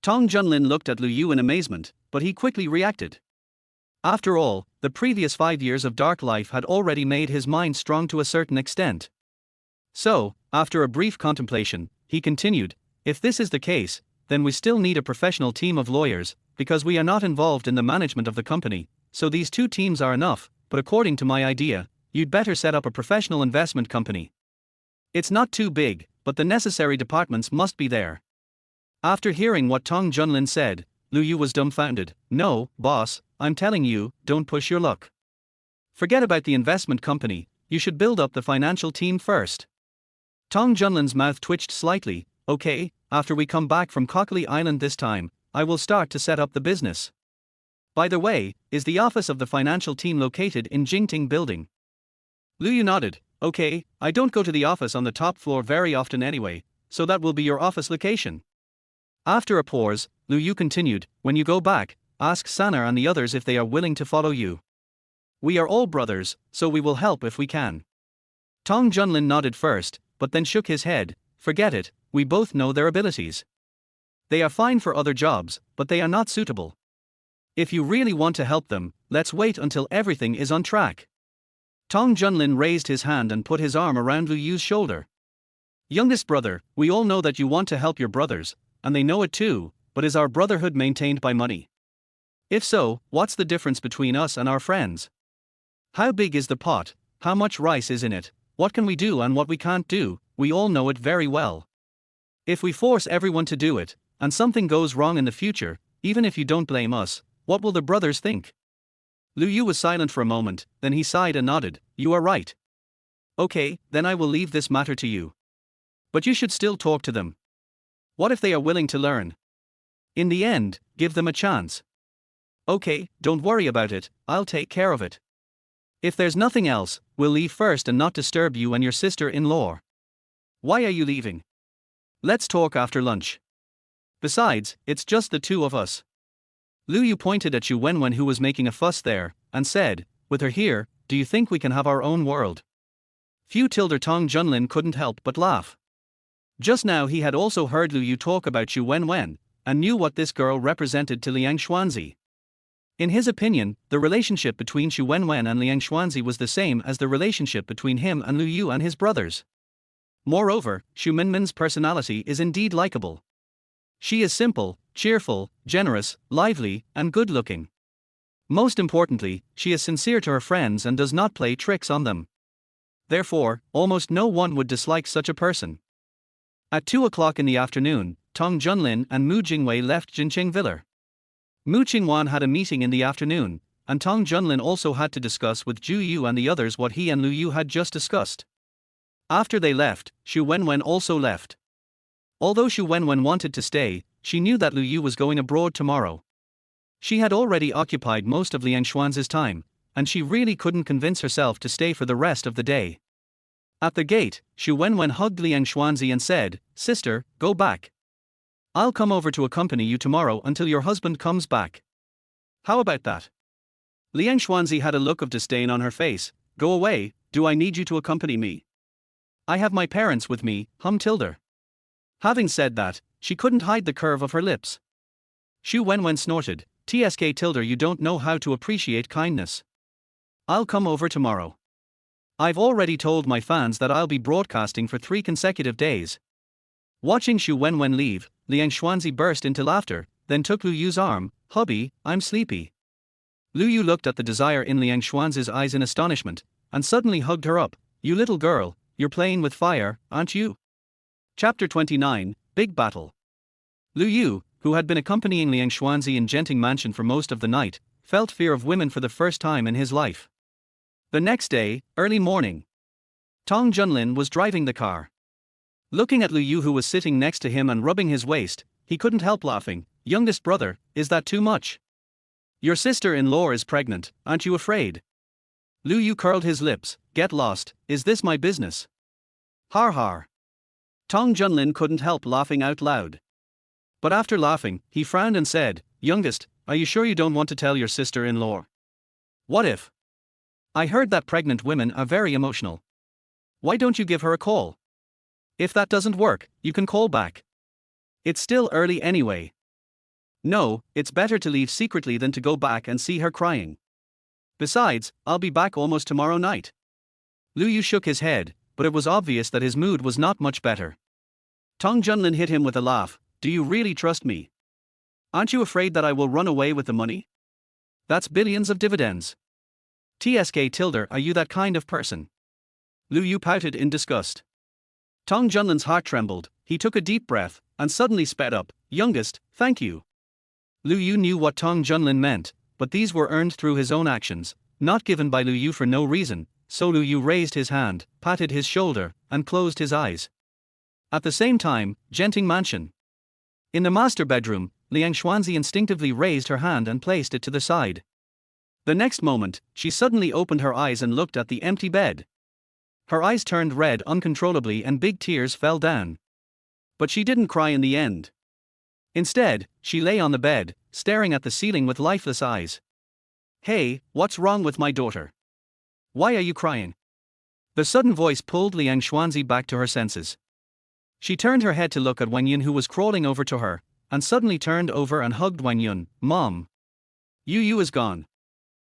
Tong Junlin looked at Lu Yu in amazement, but he quickly reacted. After all, the previous 5 years of dark life had already made his mind strong to a certain extent. So, after a brief contemplation, he continued, if this is the case, then we still need a professional team of lawyers, because we are not involved in the management of the company, so these two teams are enough, but according to my idea, you'd better set up a professional investment company. It's not too big, but the necessary departments must be there. After hearing what Tong Junlin said, Lu Yu was dumbfounded. No, boss, I'm telling you, don't push your luck. Forget about the investment company, you should build up the financial team first. Tong Junlin's mouth twitched slightly. Okay, after we come back from Kokali Island this time, I will start to set up the business. By the way, is the office of the financial team located in Jingting Building? Lu Yu nodded. Okay, I don't go to the office on the top floor very often anyway, so that will be your office location. After a pause, Lu Yu continued, when you go back, ask Sana and the others if they are willing to follow you. We are all brothers, so we will help if we can. Tong Junlin nodded first, but then shook his head. Forget it, we both know their abilities. They are fine for other jobs, but they are not suitable. If you really want to help them, let's wait until everything is on track. Tong Junlin raised his hand and put his arm around Lu Yu's shoulder. Youngest brother, we all know that you want to help your brothers, and they know it too, but is our brotherhood maintained by money? If so, what's the difference between us and our friends? How big is the pot? How much rice is in it? What can we do and what we can't do? We all know it very well. If we force everyone to do it, and something goes wrong in the future, even if you don't blame us, What will the brothers think? Lu Yu was silent for a moment, then he sighed and nodded. You are right. Okay, then I will leave this matter to you. But you should still talk to them. What if they are willing to learn? In the end, give them a chance. Okay, don't worry about it, I'll take care of it. If there's nothing else, we'll leave first and not disturb you and your sister-in-law. Why are you leaving? Let's talk after lunch. Besides, it's just the two of us. Lu Yu pointed at Xu Wenwen, who was making a fuss there, and said, with her here, do you think we can have our own world? Tong Junlin couldn't help but laugh. Just now he had also heard Lu Yu talk about Xu Wenwen, and knew what this girl represented to Liang Xuanzi. In his opinion, the relationship between Xu Wenwen and Liang Xuanzi was the same as the relationship between him and Lu Yu and his brothers. Moreover, Xu Minmin's personality is indeed likable. She is simple, cheerful, generous, lively, and good-looking. Most importantly, she is sincere to her friends and does not play tricks on them. Therefore, almost no one would dislike such a person. At 2 o'clock in the afternoon, Tong Junlin and Mu Jingwei left Jinqing Villa. Mu Qingwan had a meeting in the afternoon, and Tong Junlin also had to discuss with Zhu Yu and the others what he and Lu Yu had just discussed. After they left, Xu Wenwen also left. Although Xu Wenwen wanted to stay, she knew that Lu Yu was going abroad tomorrow. She had already occupied most of Liang Xuanzi's time, and she really couldn't convince herself to stay for the rest of the day. At the gate, Xu Wenwen hugged Liang Xuanzi and said, Sister, go back. I'll come over to accompany you tomorrow until your husband comes back. How about that? Liang Xuanzi had a look of disdain on her face. Go away, do I need you to accompany me? I have my parents with me, Tilda. Having said that, she couldn't hide the curve of her lips. Xu Wenwen snorted, Tsk Tilda, you don't know how to appreciate kindness. I'll come over tomorrow. I've already told my fans that I'll be broadcasting for 3 consecutive days. Watching Xu Wenwen leave, Liang Xuanzi burst into laughter, then took Lu Yu's arm. Hubby, I'm sleepy. Lu Yu looked at the desire in Liang Xuanzi's eyes in astonishment, and suddenly hugged her up. You little girl, you're playing with fire, aren't you? Chapter 29, Big Battle. Lu Yu, who had been accompanying Liang Xuanzi in Genting Mansion for most of the night, felt fear of women for the first time in his life. The next day, early morning. Tong Junlin was driving the car. Looking at Lu Yu, who was sitting next to him and rubbing his waist, he couldn't help laughing. Youngest brother, is that too much? Your sister-in-law is pregnant, aren't you afraid? Lu Yu curled his lips. Get lost, is this my business? Har har. Tong Junlin couldn't help laughing out loud. But after laughing, he frowned and said, Youngest, are you sure you don't want to tell your sister-in-law? What if? I heard that pregnant women are very emotional. Why don't you give her a call? If that doesn't work, you can call back. It's still early anyway. No, it's better to leave secretly than to go back and see her crying. Besides, I'll be back almost tomorrow night. Lu Yu shook his head, but it was obvious that his mood was not much better. Tong Junlin hit him with a laugh. Do you really trust me? Aren't you afraid that I will run away with the money? That's billions of dividends. Tsk Tilda, are you that kind of person? Lu Yu pouted in disgust. Tong Junlin's heart trembled, he took a deep breath, and suddenly sped up. Youngest, thank you. Lu Yu knew what Tong Junlin meant, but these were earned through his own actions, not given by Lu Yu for no reason, so Lu Yu raised his hand, patted his shoulder, and closed his eyes. At the same time, Genting Mansion. In the master bedroom, Liang Xuanzi instinctively raised her hand and placed it to the side. The next moment, she suddenly opened her eyes and looked at the empty bed. Her eyes turned red uncontrollably and big tears fell down. But she didn't cry in the end. Instead, she lay on the bed, staring at the ceiling with lifeless eyes. Hey, what's wrong with my daughter? Why are you crying? The sudden voice pulled Liang Xuanzi back to her senses. She turned her head to look at Wang Yun, who was crawling over to her, and suddenly turned over and hugged Wang Yun. Mom. Yu is gone.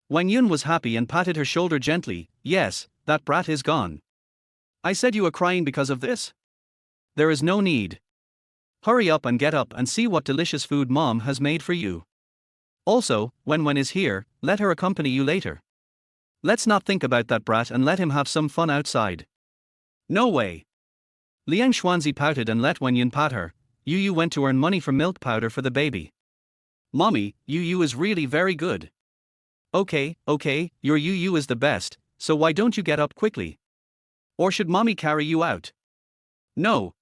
Wang Yun was happy and patted her shoulder gently. Yes, that brat is gone. I said you were crying because of this? There is no need. Hurry up and see what delicious food Mom has made for you. Also, when Wen is here, let her accompany you later. Let's not think about that brat and let him have some fun outside. No way. Liang Xuanzi pouted and let Wen Yun pat her. Yu went to earn money for milk powder for the baby. Mommy, Yu is really very good. Okay, your Yu is the best, so why don't you get up quickly? Or should mommy carry you out? No.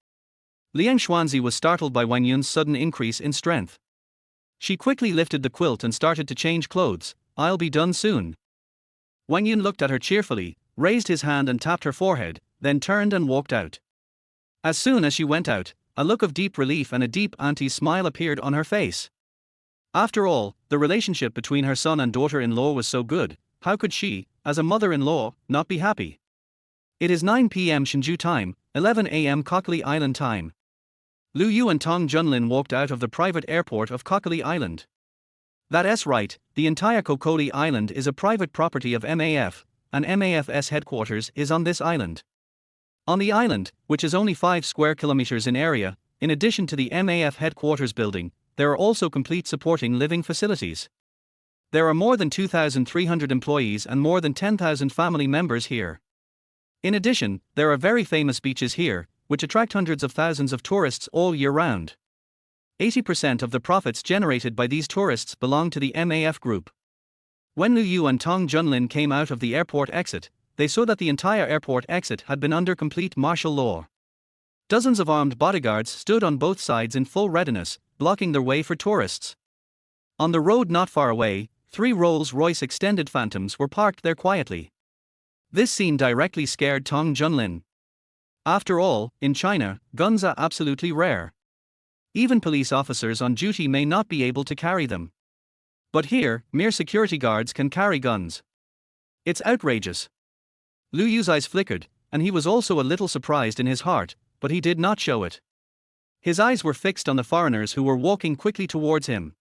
Liang Xuanzi was startled by Wang Yun's sudden increase in strength. She quickly lifted the quilt and started to change clothes. I'll be done soon. Wang Yun looked at her cheerfully, raised his hand and tapped her forehead, then turned and walked out. As soon as she went out, a look of deep relief and a deep anti-smile appeared on her face. After all, the relationship between her son and daughter-in-law was so good, how could she, as a mother-in-law, not be happy? It is 9 p.m. Hsinchu time, 11 a.m. Kokali Island time. Lu Yu and Tong Junlin walked out of the private airport of Kokali Island. That's right, the entire Kokoli Island is a private property of MAF, and MAF's headquarters is on this island. On the island, which is only 5 square kilometers in area, in addition to the MAF headquarters building, there are also complete supporting living facilities. There are more than 2,300 employees and more than 10,000 family members here. In addition, there are very famous beaches here, which attract hundreds of thousands of tourists all year round. 80% of the profits generated by these tourists belong to the MAF group. When Lu Yu and Tong Junlin came out of the airport exit, they saw that the entire airport exit had been under complete martial law. Dozens of armed bodyguards stood on both sides in full readiness, blocking their way for tourists. On the road not far away, 3 Rolls-Royce extended Phantoms were parked there quietly. This scene directly scared Tong Junlin. After all, in China, guns are absolutely rare. Even police officers on duty may not be able to carry them. But here, mere security guards can carry guns. It's outrageous. Lu Yu's eyes flickered, and he was also a little surprised in his heart, but he did not show it. His eyes were fixed on the foreigners who were walking quickly towards him.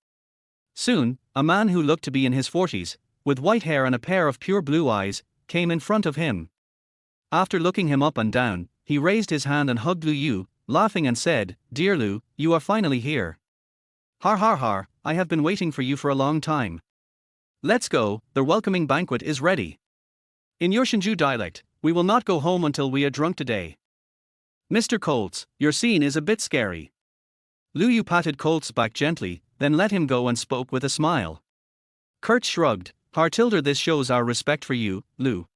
Soon, a man who looked to be in his 40s, with white hair and a pair of pure blue eyes, came in front of him. After looking him up and down, he raised his hand and hugged Lu Yu, laughing and said, "Dear Lu, you are finally here. Har har har, I have been waiting for you for a long time. Let's go, the welcoming banquet is ready. In your Hsinchu dialect, we will not go home until we are drunk today." "Mr. Colts, your scene is a bit scary." Lu Yu patted Colts' back gently, then let him go and spoke with a smile. Kurt shrugged, "Hartilder, this shows our respect for you, Lu."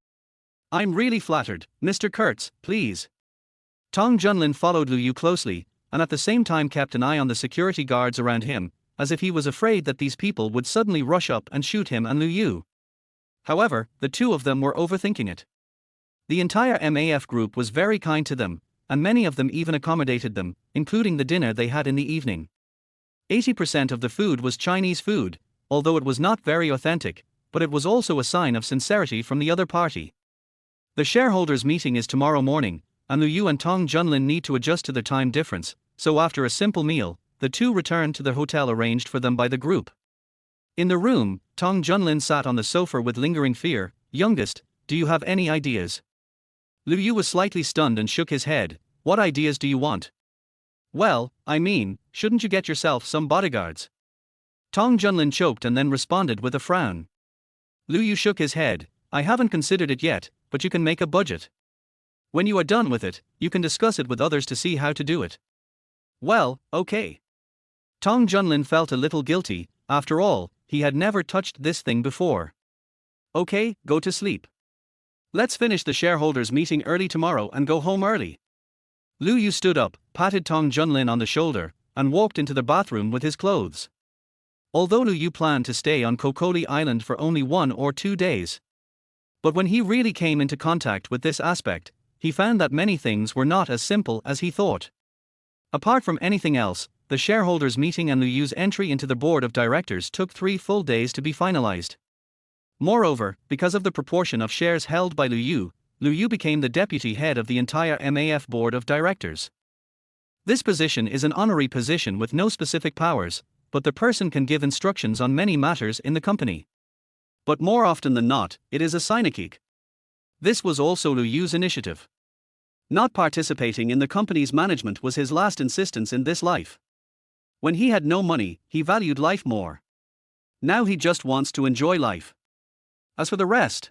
"I'm really flattered, Mr. Kurtz, please." Tong Junlin followed Lu Yu closely, and at the same time kept an eye on the security guards around him, as if he was afraid that these people would suddenly rush up and shoot him and Lu Yu. However, the two of them were overthinking it. The entire MAF group was very kind to them, and many of them even accommodated them, including the dinner they had in the evening. 80% of the food was Chinese food, although it was not very authentic, but it was also a sign of sincerity from the other party. The shareholders' meeting is tomorrow morning, and Lu Yu and Tong Junlin need to adjust to the time difference, so after a simple meal, the two returned to the hotel arranged for them by the group. In the room, Tong Junlin sat on the sofa with lingering fear. "Youngest, do you have any ideas?" Lu Yu was slightly stunned and shook his head. "What ideas do you want?" "Well, I mean, shouldn't you get yourself some bodyguards?" Tong Junlin choked and then responded with a frown. Lu Yu shook his head. "I haven't considered it yet, but you can make a budget. When you are done with it, you can discuss it with others to see how to do it." "Well, okay." Tong Junlin felt a little guilty. After all, he had never touched this thing before. "Okay, go to sleep. Let's finish the shareholders' meeting early tomorrow and go home early." Lu Yu stood up, patted Tong Junlin on the shoulder, and walked into the bathroom with his clothes. Although Lu Yu planned to stay on Kokoli Island for only 1 or 2 days. But when he really came into contact with this aspect, he found that many things were not as simple as he thought. Apart from anything else, the shareholders' meeting and Lu Yu's entry into the board of directors took 3 full days to be finalized. Moreover, because of the proportion of shares held by Lu Yu became the deputy head of the entire MAF board of directors. This position is an honorary position with no specific powers, but the person can give instructions on many matters in the company. But more often than not, it is a sinecure. This was also Lu Yu's initiative. Not participating in the company's management was his last insistence in this life. When he had no money, he valued life more. Now he just wants to enjoy life. As for the rest,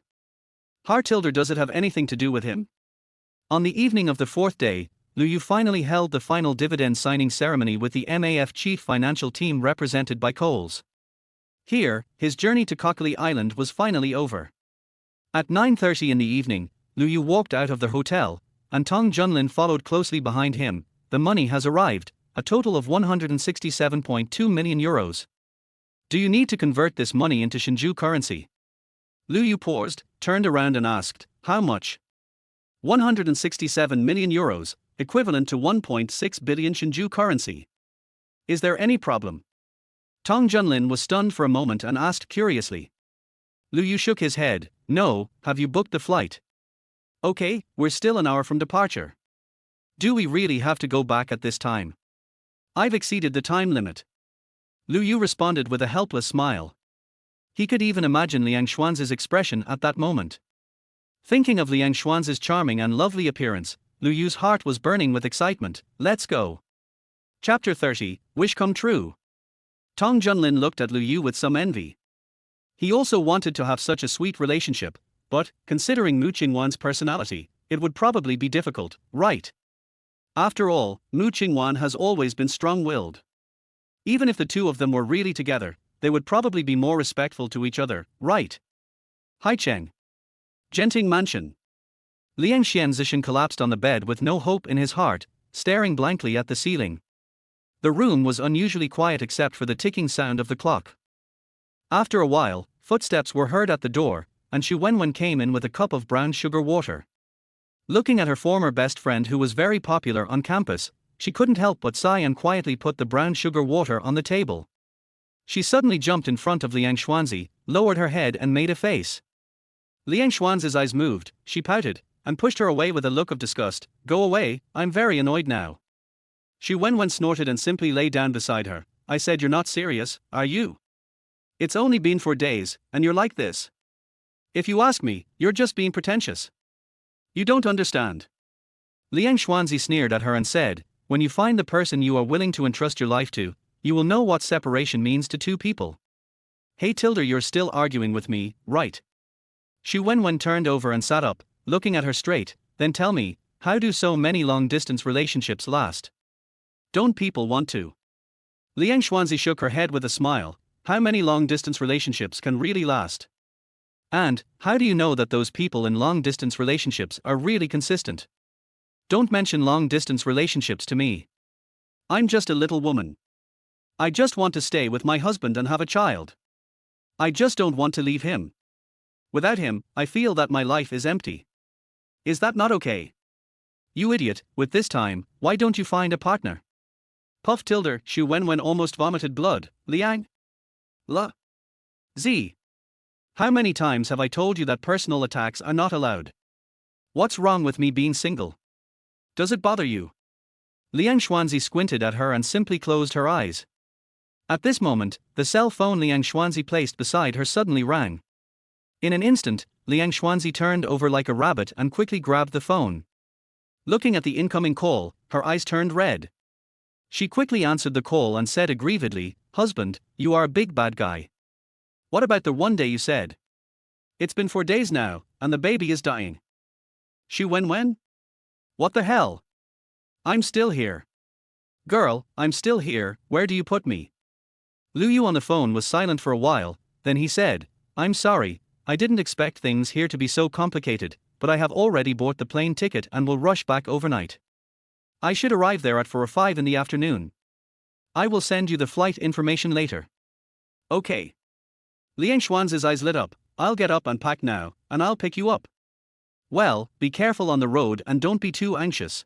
Hartilder, does it have anything to do with him? On the evening of the 4th day, Lu Yu finally held the final dividend signing ceremony with the MAF chief financial team represented by Coles. Here, his journey to Kokali Island was finally over. At 9:30 in the evening, Lu Yu walked out of the hotel, and Tong Junlin followed closely behind him. The money has arrived, a total of 167.2 million euros. Do you need to convert this money into Shinju currency? Lu Yu paused, turned around and asked, how much? 167 million euros, equivalent to 1.6 billion Shinju currency. Is there any problem? Tong Junlin was stunned for a moment and asked curiously. Lu Yu shook his head. No, have you booked the flight? Okay, we're still an hour from departure. Do we really have to go back at this time? I've exceeded the time limit. Lu Yu responded with a helpless smile. He could even imagine Liang Xuanzi's expression at that moment. Thinking of Liang Xuanzi's charming and lovely appearance, Lu Yu's heart was burning with excitement. Let's go. Chapter 30, Wish Come True. Tong Junlin looked at Lu Yu with some envy. He also wanted to have such a sweet relationship, but, considering Mu Qingwan's personality, it would probably be difficult, right? After all, Mu Qingwan has always been strong-willed. Even if the two of them were really together, they would probably be more respectful to each other, right? Haicheng. Genting Mansion. Liang Xianzishan collapsed on the bed with no hope in his heart, staring blankly at the ceiling. The room was unusually quiet except for the ticking sound of the clock. After a while, footsteps were heard at the door, and Xu Wenwen came in with a cup of brown sugar water. Looking at her former best friend who was very popular on campus, she couldn't help but sigh and quietly put the brown sugar water on the table. She suddenly jumped in front of Liang Xuanzi, lowered her head and made a face. Liang Xuanzi's eyes moved, she pouted, and pushed her away with a look of disgust. Go away, I'm very annoyed now. Xu Wenwen snorted and simply lay down beside her. I said you're not serious, are you? It's only been 4 days, and you're like this. If you ask me, you're just being pretentious. You don't understand. Liang Xuanzi sneered at her and said, when you find the person you are willing to entrust your life to, you will know what separation means to two people. Hey Tilda, you're still arguing with me, right? Xu Wenwen turned over and sat up, looking at her straight. Then tell me, how do so many long-distance relationships last? Don't people want to? Liang Xuanzi shook her head with a smile. How many long-distance relationships can really last? And, how do you know that those people in long-distance relationships are really consistent? Don't mention long-distance relationships to me. I'm just a little woman. I just want to stay with my husband and have a child. I just don't want to leave him. Without him, I feel that my life is empty. Is that not okay? You idiot, with this time, why don't you find a partner? Puff tilde, Xu Wenwen almost vomited blood. Liang? Z. How many times have I told you that personal attacks are not allowed? What's wrong with me being single? Does it bother you? Liang Xuanzi squinted at her and simply closed her eyes. At this moment, the cell phone Liang Xuanzi placed beside her suddenly rang. In an instant, Liang Xuanzi turned over like a rabbit and quickly grabbed the phone. Looking at the incoming call, her eyes turned red. She quickly answered the call and said aggrievedly, Husband, you are a big bad guy. What about the one day you said? It's been 4 days now, and the baby is dying. Xu Wenwen? What the hell? I'm still here. Girl, I'm still here, where do you put me? Lu Yu on the phone was silent for a while, then he said, I'm sorry, I didn't expect things here to be so complicated, but I have already bought the plane ticket and will rush back overnight. I should arrive there at 4 or 5 in the afternoon. I will send you the flight information later. Okay. Liang Xuanzi's eyes lit up. I'll get up and pack now, and I'll pick you up. Well, be careful on the road and don't be too anxious.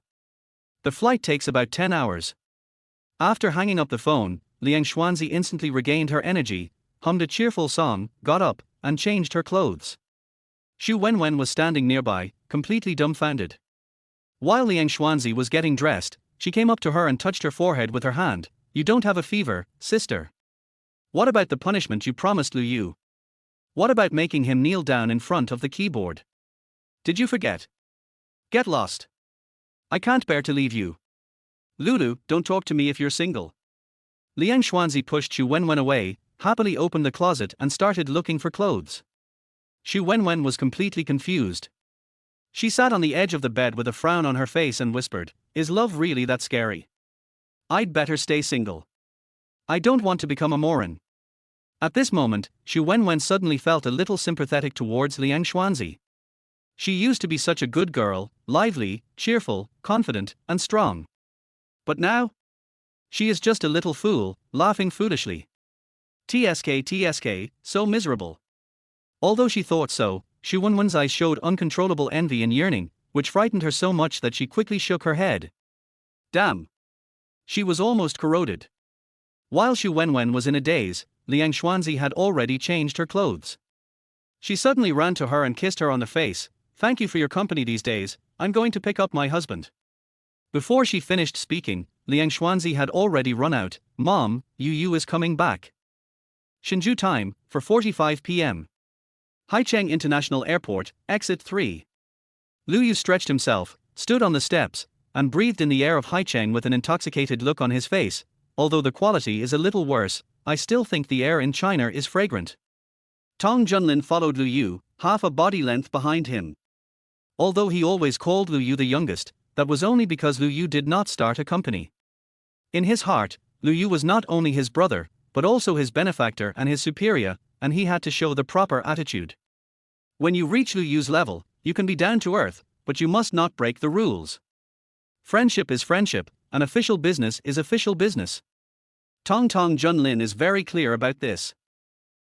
The flight takes about 10 hours. After hanging up the phone, Liang Xuanzi instantly regained her energy, hummed a cheerful song, got up, and changed her clothes. Xu Wenwen was standing nearby, completely dumbfounded. While Liang Xuanzi was getting dressed, she came up to her and touched her forehead with her hand. You don't have a fever, sister. What about the punishment you promised Lu Yu? What about making him kneel down in front of the keyboard? Did you forget? Get lost. I can't bear to leave you. Lulu, don't talk to me if you're single. Liang Xuanzi pushed Xu Wenwen away, happily opened the closet and started looking for clothes. Xu Wenwen was completely confused. She sat on the edge of the bed with a frown on her face and whispered, Is love really that scary? I'd better stay single. I don't want to become a moron. At this moment, Xu Wenwen suddenly felt a little sympathetic towards Liang Xuanzi. She used to be such a good girl, lively, cheerful, confident, and strong. But now? She is just a little fool, laughing foolishly. TSK, so miserable. Although she thought so, Xu Wenwen's eyes showed uncontrollable envy and yearning, which frightened her so much that she quickly shook her head. Damn! She was almost corroded. While Xu Wenwen was in a daze, Liang Xuanzi had already changed her clothes. She suddenly ran to her and kissed her on the face. Thank you for your company these days, I'm going to pick up my husband. Before she finished speaking, Liang Xuanzi had already run out. Mom, Yu is coming back. Hsinchu time, 4:45 p.m. Haicheng International Airport, exit 3. Lu Yu stretched himself, stood on the steps, and breathed in the air of Haicheng with an intoxicated look on his face. Although the quality is a little worse, I still think the air in China is fragrant. Tong Junlin followed Lu Yu, half a body length behind him. Although he always called Lu Yu the youngest, that was only because Lu Yu did not start a company. In his heart, Lu Yu was not only his brother, but also his benefactor and his superior, and he had to show the proper attitude. When you reach Lu Yu's level, you can be down to earth, but you must not break the rules. Friendship is friendship, and official business is official business. Tong Junlin is very clear about this.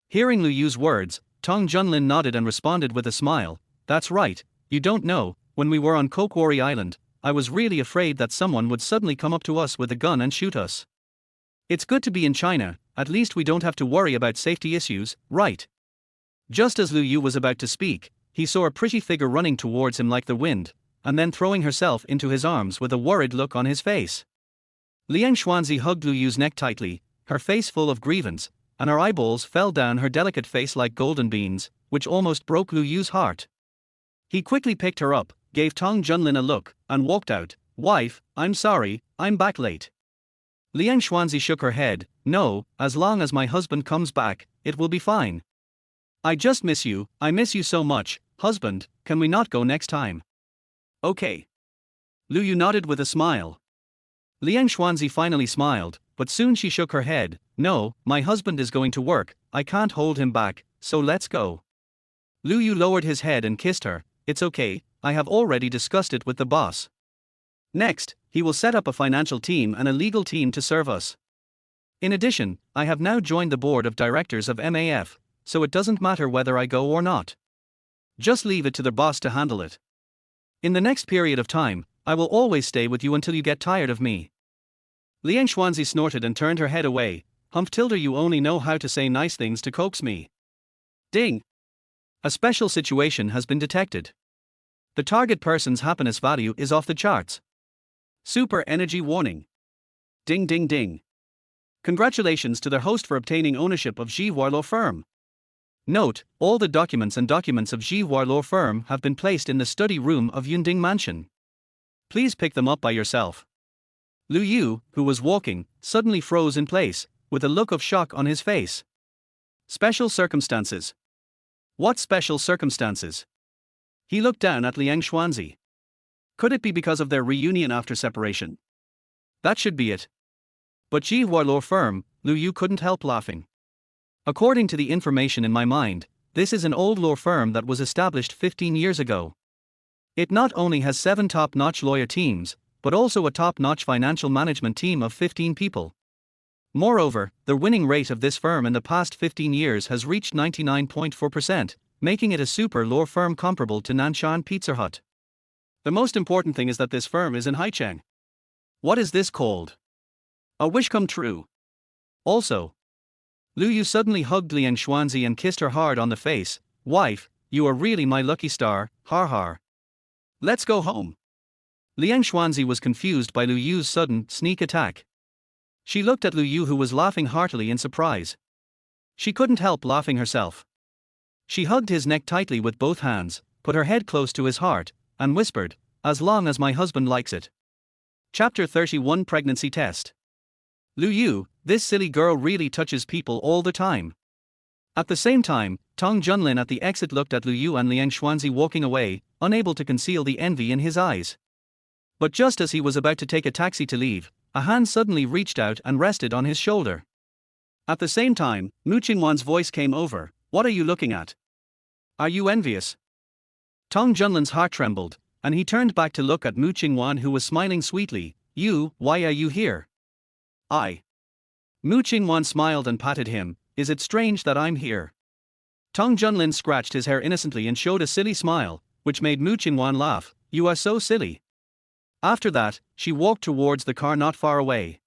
Hearing Lu Yu's words, Tong Junlin nodded and responded with a smile. That's right, you don't know, when we were on Kokwari Island, I was really afraid that someone would suddenly come up to us with a gun and shoot us. It's good to be in China, at least we don't have to worry about safety issues, right? Just as Lu Yu was about to speak, he saw a pretty figure running towards him like the wind, and then throwing herself into his arms with a worried look on his face. Liang Xuanzi hugged Lu Yu's neck tightly, her face full of grievance, and her eyeballs fell down her delicate face like golden beans, which almost broke Lu Yu's heart. He quickly picked her up, gave Tong Junlin a look, and walked out. Wife, I'm sorry, I'm back late. Liang Xuanzi shook her head. No, as long as my husband comes back, it will be fine. I just miss you, I miss you so much. Husband, can we not go next time? Okay. Lu Yu nodded with a smile. Liang Xuanzi finally smiled, but soon she shook her head. No, my husband is going to work, I can't hold him back, so let's go. Lu Yu lowered his head and kissed her. It's okay, I have already discussed it with the boss. Next, he will set up a financial team and a legal team to serve us. In addition, I have now joined the board of directors of MAF, so it doesn't matter whether I go or not. Just leave it to the boss to handle it. In the next period of time, I will always stay with you until you get tired of me. Liang Xuanzi snorted and turned her head away. Humph Tilder, you only know how to say nice things to coax me. Ding! A special situation has been detected. The target person's happiness value is off the charts. Super energy warning. Ding ding ding. Congratulations to their host for obtaining ownership of Jiwar Law Firm. Note, all the documents of Jiwar Law Firm have been placed in the study room of Yunding Mansion. Please pick them up by yourself. Lu Yu, who was walking, suddenly froze in place, with a look of shock on his face. Special circumstances. What special circumstances? He looked down at Liang Xuanzi. Could it be because of their reunion after separation? That should be it. But Jiwar Law Firm, Lu Yu couldn't help laughing. According to the information in my mind, this is an old law firm that was established 15 years ago. It not only has 7 top-notch lawyer teams, but also a top-notch financial management team of 15 people. Moreover, the winning rate of this firm in the past 15 years has reached 99.4%, making it a super law firm comparable to Nanshan Pizza Hut. The most important thing is that this firm is in Haicheng. What is this called? A wish come true. Also, Lu Yu suddenly hugged Liang Xuanzi and kissed her hard on the face. Wife, you are really my lucky star, har har. Let's go home. Liang Xuanzi was confused by Lu Yu's sudden, sneak attack. She looked at Lu Yu, who was laughing heartily in surprise. She couldn't help laughing herself. She hugged his neck tightly with both hands, put her head close to his heart, and whispered, as long as my husband likes it. Chapter 31 Pregnancy Test. Lu Yu, this silly girl really touches people all the time. At the same time, Tong Junlin at the exit looked at Lu Yu and Liang Xuanzi walking away, unable to conceal the envy in his eyes. But just as he was about to take a taxi to leave, a hand suddenly reached out and rested on his shoulder. At the same time, Mu Qingwan's voice came over. What are you looking at? Are you envious? Tong Junlin's heart trembled, and he turned back to look at Mu Qingwan, who was smiling sweetly. Why are you here? I. Mu Qingwan smiled and patted him. Is it strange that I'm here? Tong Junlin scratched his hair innocently and showed a silly smile, which made Mu Qingwan laugh. You are so silly. After that, she walked towards the car not far away.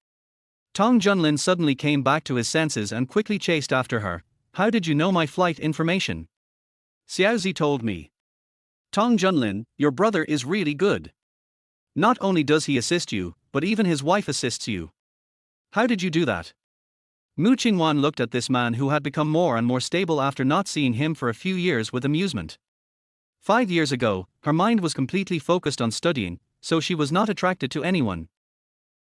Tong Junlin suddenly came back to his senses and quickly chased after her. How did you know my flight information? Xiaozi told me. Tong Junlin, your brother is really good. Not only does he assist you, but even his wife assists you. How did you do that? Mu Qingwan looked at this man who had become more and more stable after not seeing him for a few years with amusement. 5 years ago, her mind was completely focused on studying, so she was not attracted to anyone.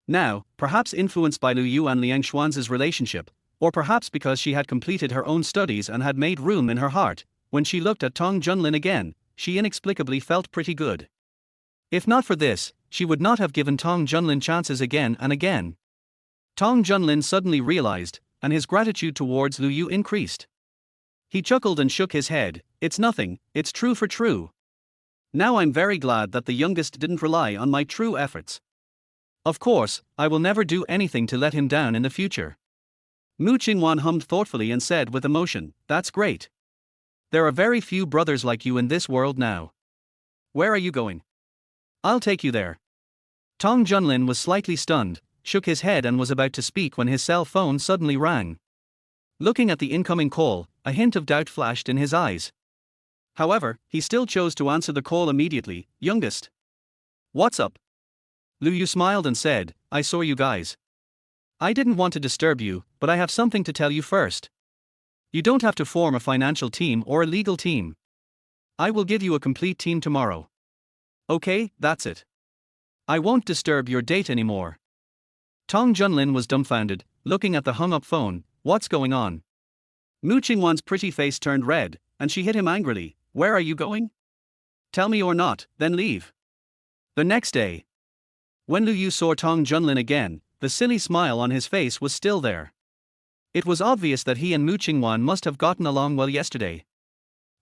Now, perhaps influenced by Lu Yu and Liang Xuanzi's relationship, or perhaps because she had completed her own studies and had made room in her heart, when she looked at Tong Junlin again, she inexplicably felt pretty good. If not for this, she would not have given Tong Junlin chances again and again. Tong Junlin suddenly realized, and his gratitude towards Lu Yu increased. He chuckled and shook his head. It's nothing, it's true for true. Now I'm very glad that the youngest didn't rely on my true efforts. Of course, I will never do anything to let him down in the future. Mu Qingwan hummed thoughtfully and said with emotion, That's great. There are very few brothers like you in this world now. Where are you going? I'll take you there. Tong Junlin was slightly stunned, shook his head and was about to speak when his cell phone suddenly rang. Looking at the incoming call, a hint of doubt flashed in his eyes. However, he still chose to answer the call immediately. Youngest. What's up? Lu Yu smiled and said, I saw you guys. I didn't want to disturb you, but I have something to tell you first. You don't have to form a financial team or a legal team. I will give you a complete team tomorrow. Okay, that's it. I won't disturb your date anymore. Tong Junlin was dumbfounded, looking at the hung-up phone. What's going on? Mu Qingwan's pretty face turned red, and she hit him angrily. Where are you going? Tell me or not, then leave. The next day, when Lu Yu saw Tong Junlin again, the silly smile on his face was still there. It was obvious that he and Mu Qingwan must have gotten along well yesterday.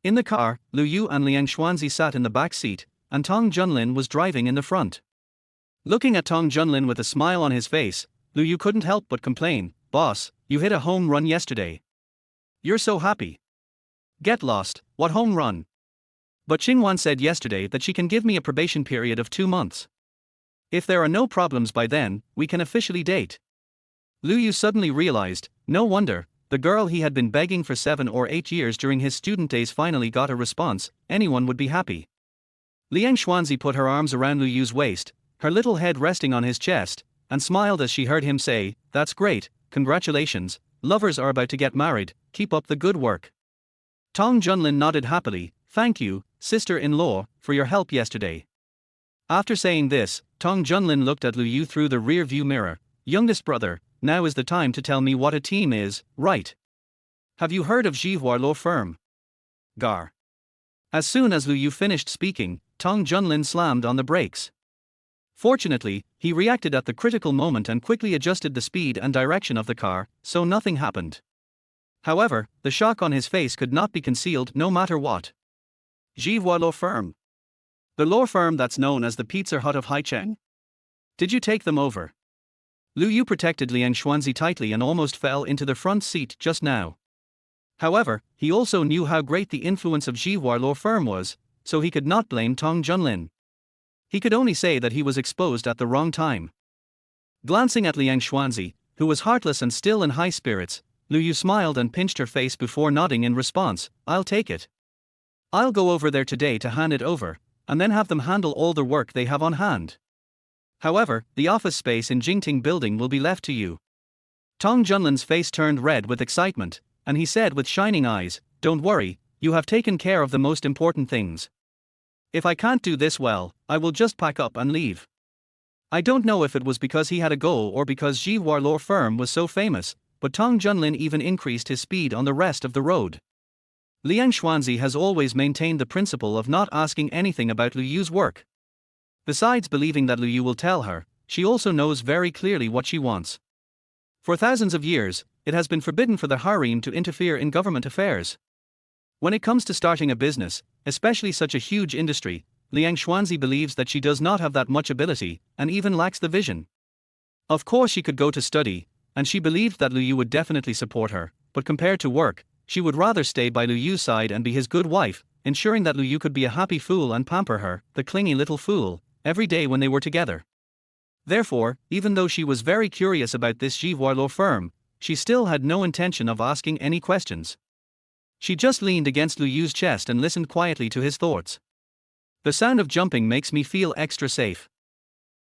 In the car, Lu Yu and Liang Xuanzi sat in the back seat, and Tong Junlin was driving in the front. Looking at Tong Junlin with a smile on his face, Lu Yu couldn't help but complain, Boss, you hit a home run yesterday. You're so happy. Get lost, what home run? But Qingwan said yesterday that she can give me a probation period of 2 months. If there are no problems by then, we can officially date. Lu Yu suddenly realized, no wonder, the girl he had been begging for 7 or 8 years during his student days finally got a response. Anyone would be happy. Liang Xuanzi put her arms around Lu Yu's waist, her little head resting on his chest, and smiled as she heard him say, That's great, congratulations, lovers are about to get married, keep up the good work. Tong Junlin nodded happily, Thank you, sister-in-law, for your help yesterday. After saying this, Tong Junlin looked at Lu Yu through the rear-view mirror. Youngest brother, now is the time to tell me what a team is, right? Have you heard of Jiehua Law Firm? Gar. As soon as Lu Yu finished speaking, Tong Junlin slammed on the brakes. Fortunately, he reacted at the critical moment and quickly adjusted the speed and direction of the car, so nothing happened. However, the shock on his face could not be concealed no matter what. Jiehua Law Firm. The law firm that's known as the Pizza Hut of Haicheng? Did you take them over? Lu Yu protected Liang Xuanzi tightly and almost fell into the front seat just now. However, he also knew how great the influence of Jiehua Law Firm was, so he could not blame Tong Junlin. He could only say that he was exposed at the wrong time. Glancing at Liang Xuanzi, who was heartless and still in high spirits, Lu Yu smiled and pinched her face before nodding in response, I'll take it. I'll go over there today to hand it over, and then have them handle all the work they have on hand. However, the office space in Jingting building will be left to you. Tong Junlin's face turned red with excitement, and he said with shining eyes, Don't worry, you have taken care of the most important things. If I can't do this well, I will just pack up and leave. I don't know if it was because he had a goal or because Jiehua Law Firm was so famous, but Tong Junlin even increased his speed on the rest of the road. Liang Xuanzi has always maintained the principle of not asking anything about Lu Yu's work. Besides believing that Lu Yu will tell her, she also knows very clearly what she wants. For thousands of years, it has been forbidden for the harem to interfere in government affairs. When it comes to starting a business, especially such a huge industry, Liang Xuanzi believes that she does not have that much ability, and even lacks the vision. Of course she could go to study, and she believed that Lu Yu would definitely support her, but compared to work, she would rather stay by Lu Yu's side and be his good wife, ensuring that Lu Yu could be a happy fool and pamper her, the clingy little fool, every day when they were together. Therefore, even though she was very curious about this Jivuar law firm, she still had no intention of asking any questions. She just leaned against Lu Yu's chest and listened quietly to his thoughts. The sound of jumping makes me feel extra safe.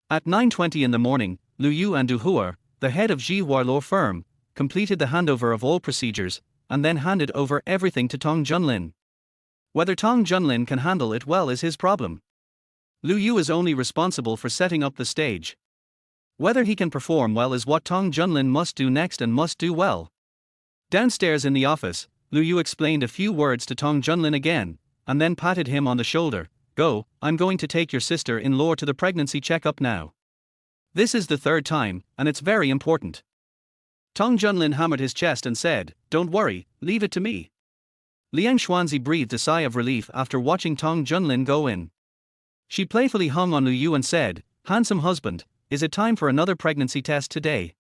At 9:20 in the morning, Lu Yu and Du Hua, the head of Jivuar law firm, completed the handover of all procedures, and then handed over everything to Tong Junlin. Whether Tong Junlin can handle it well is his problem. Lu Yu is only responsible for setting up the stage. Whether he can perform well is what Tong Junlin must do next and must do well. Downstairs in the office, Lu Yu explained a few words to Tong Junlin again, and then patted him on the shoulder. Go, I'm going to take your sister-in-law to the pregnancy checkup now. This is the third time, and it's very important. Tong Junlin hammered his chest and said, Don't worry, leave it to me. Liang Xuanzi breathed a sigh of relief after watching Tong Junlin go in. She playfully hung on Lu Yu and said, Handsome husband, is it time for another pregnancy test today?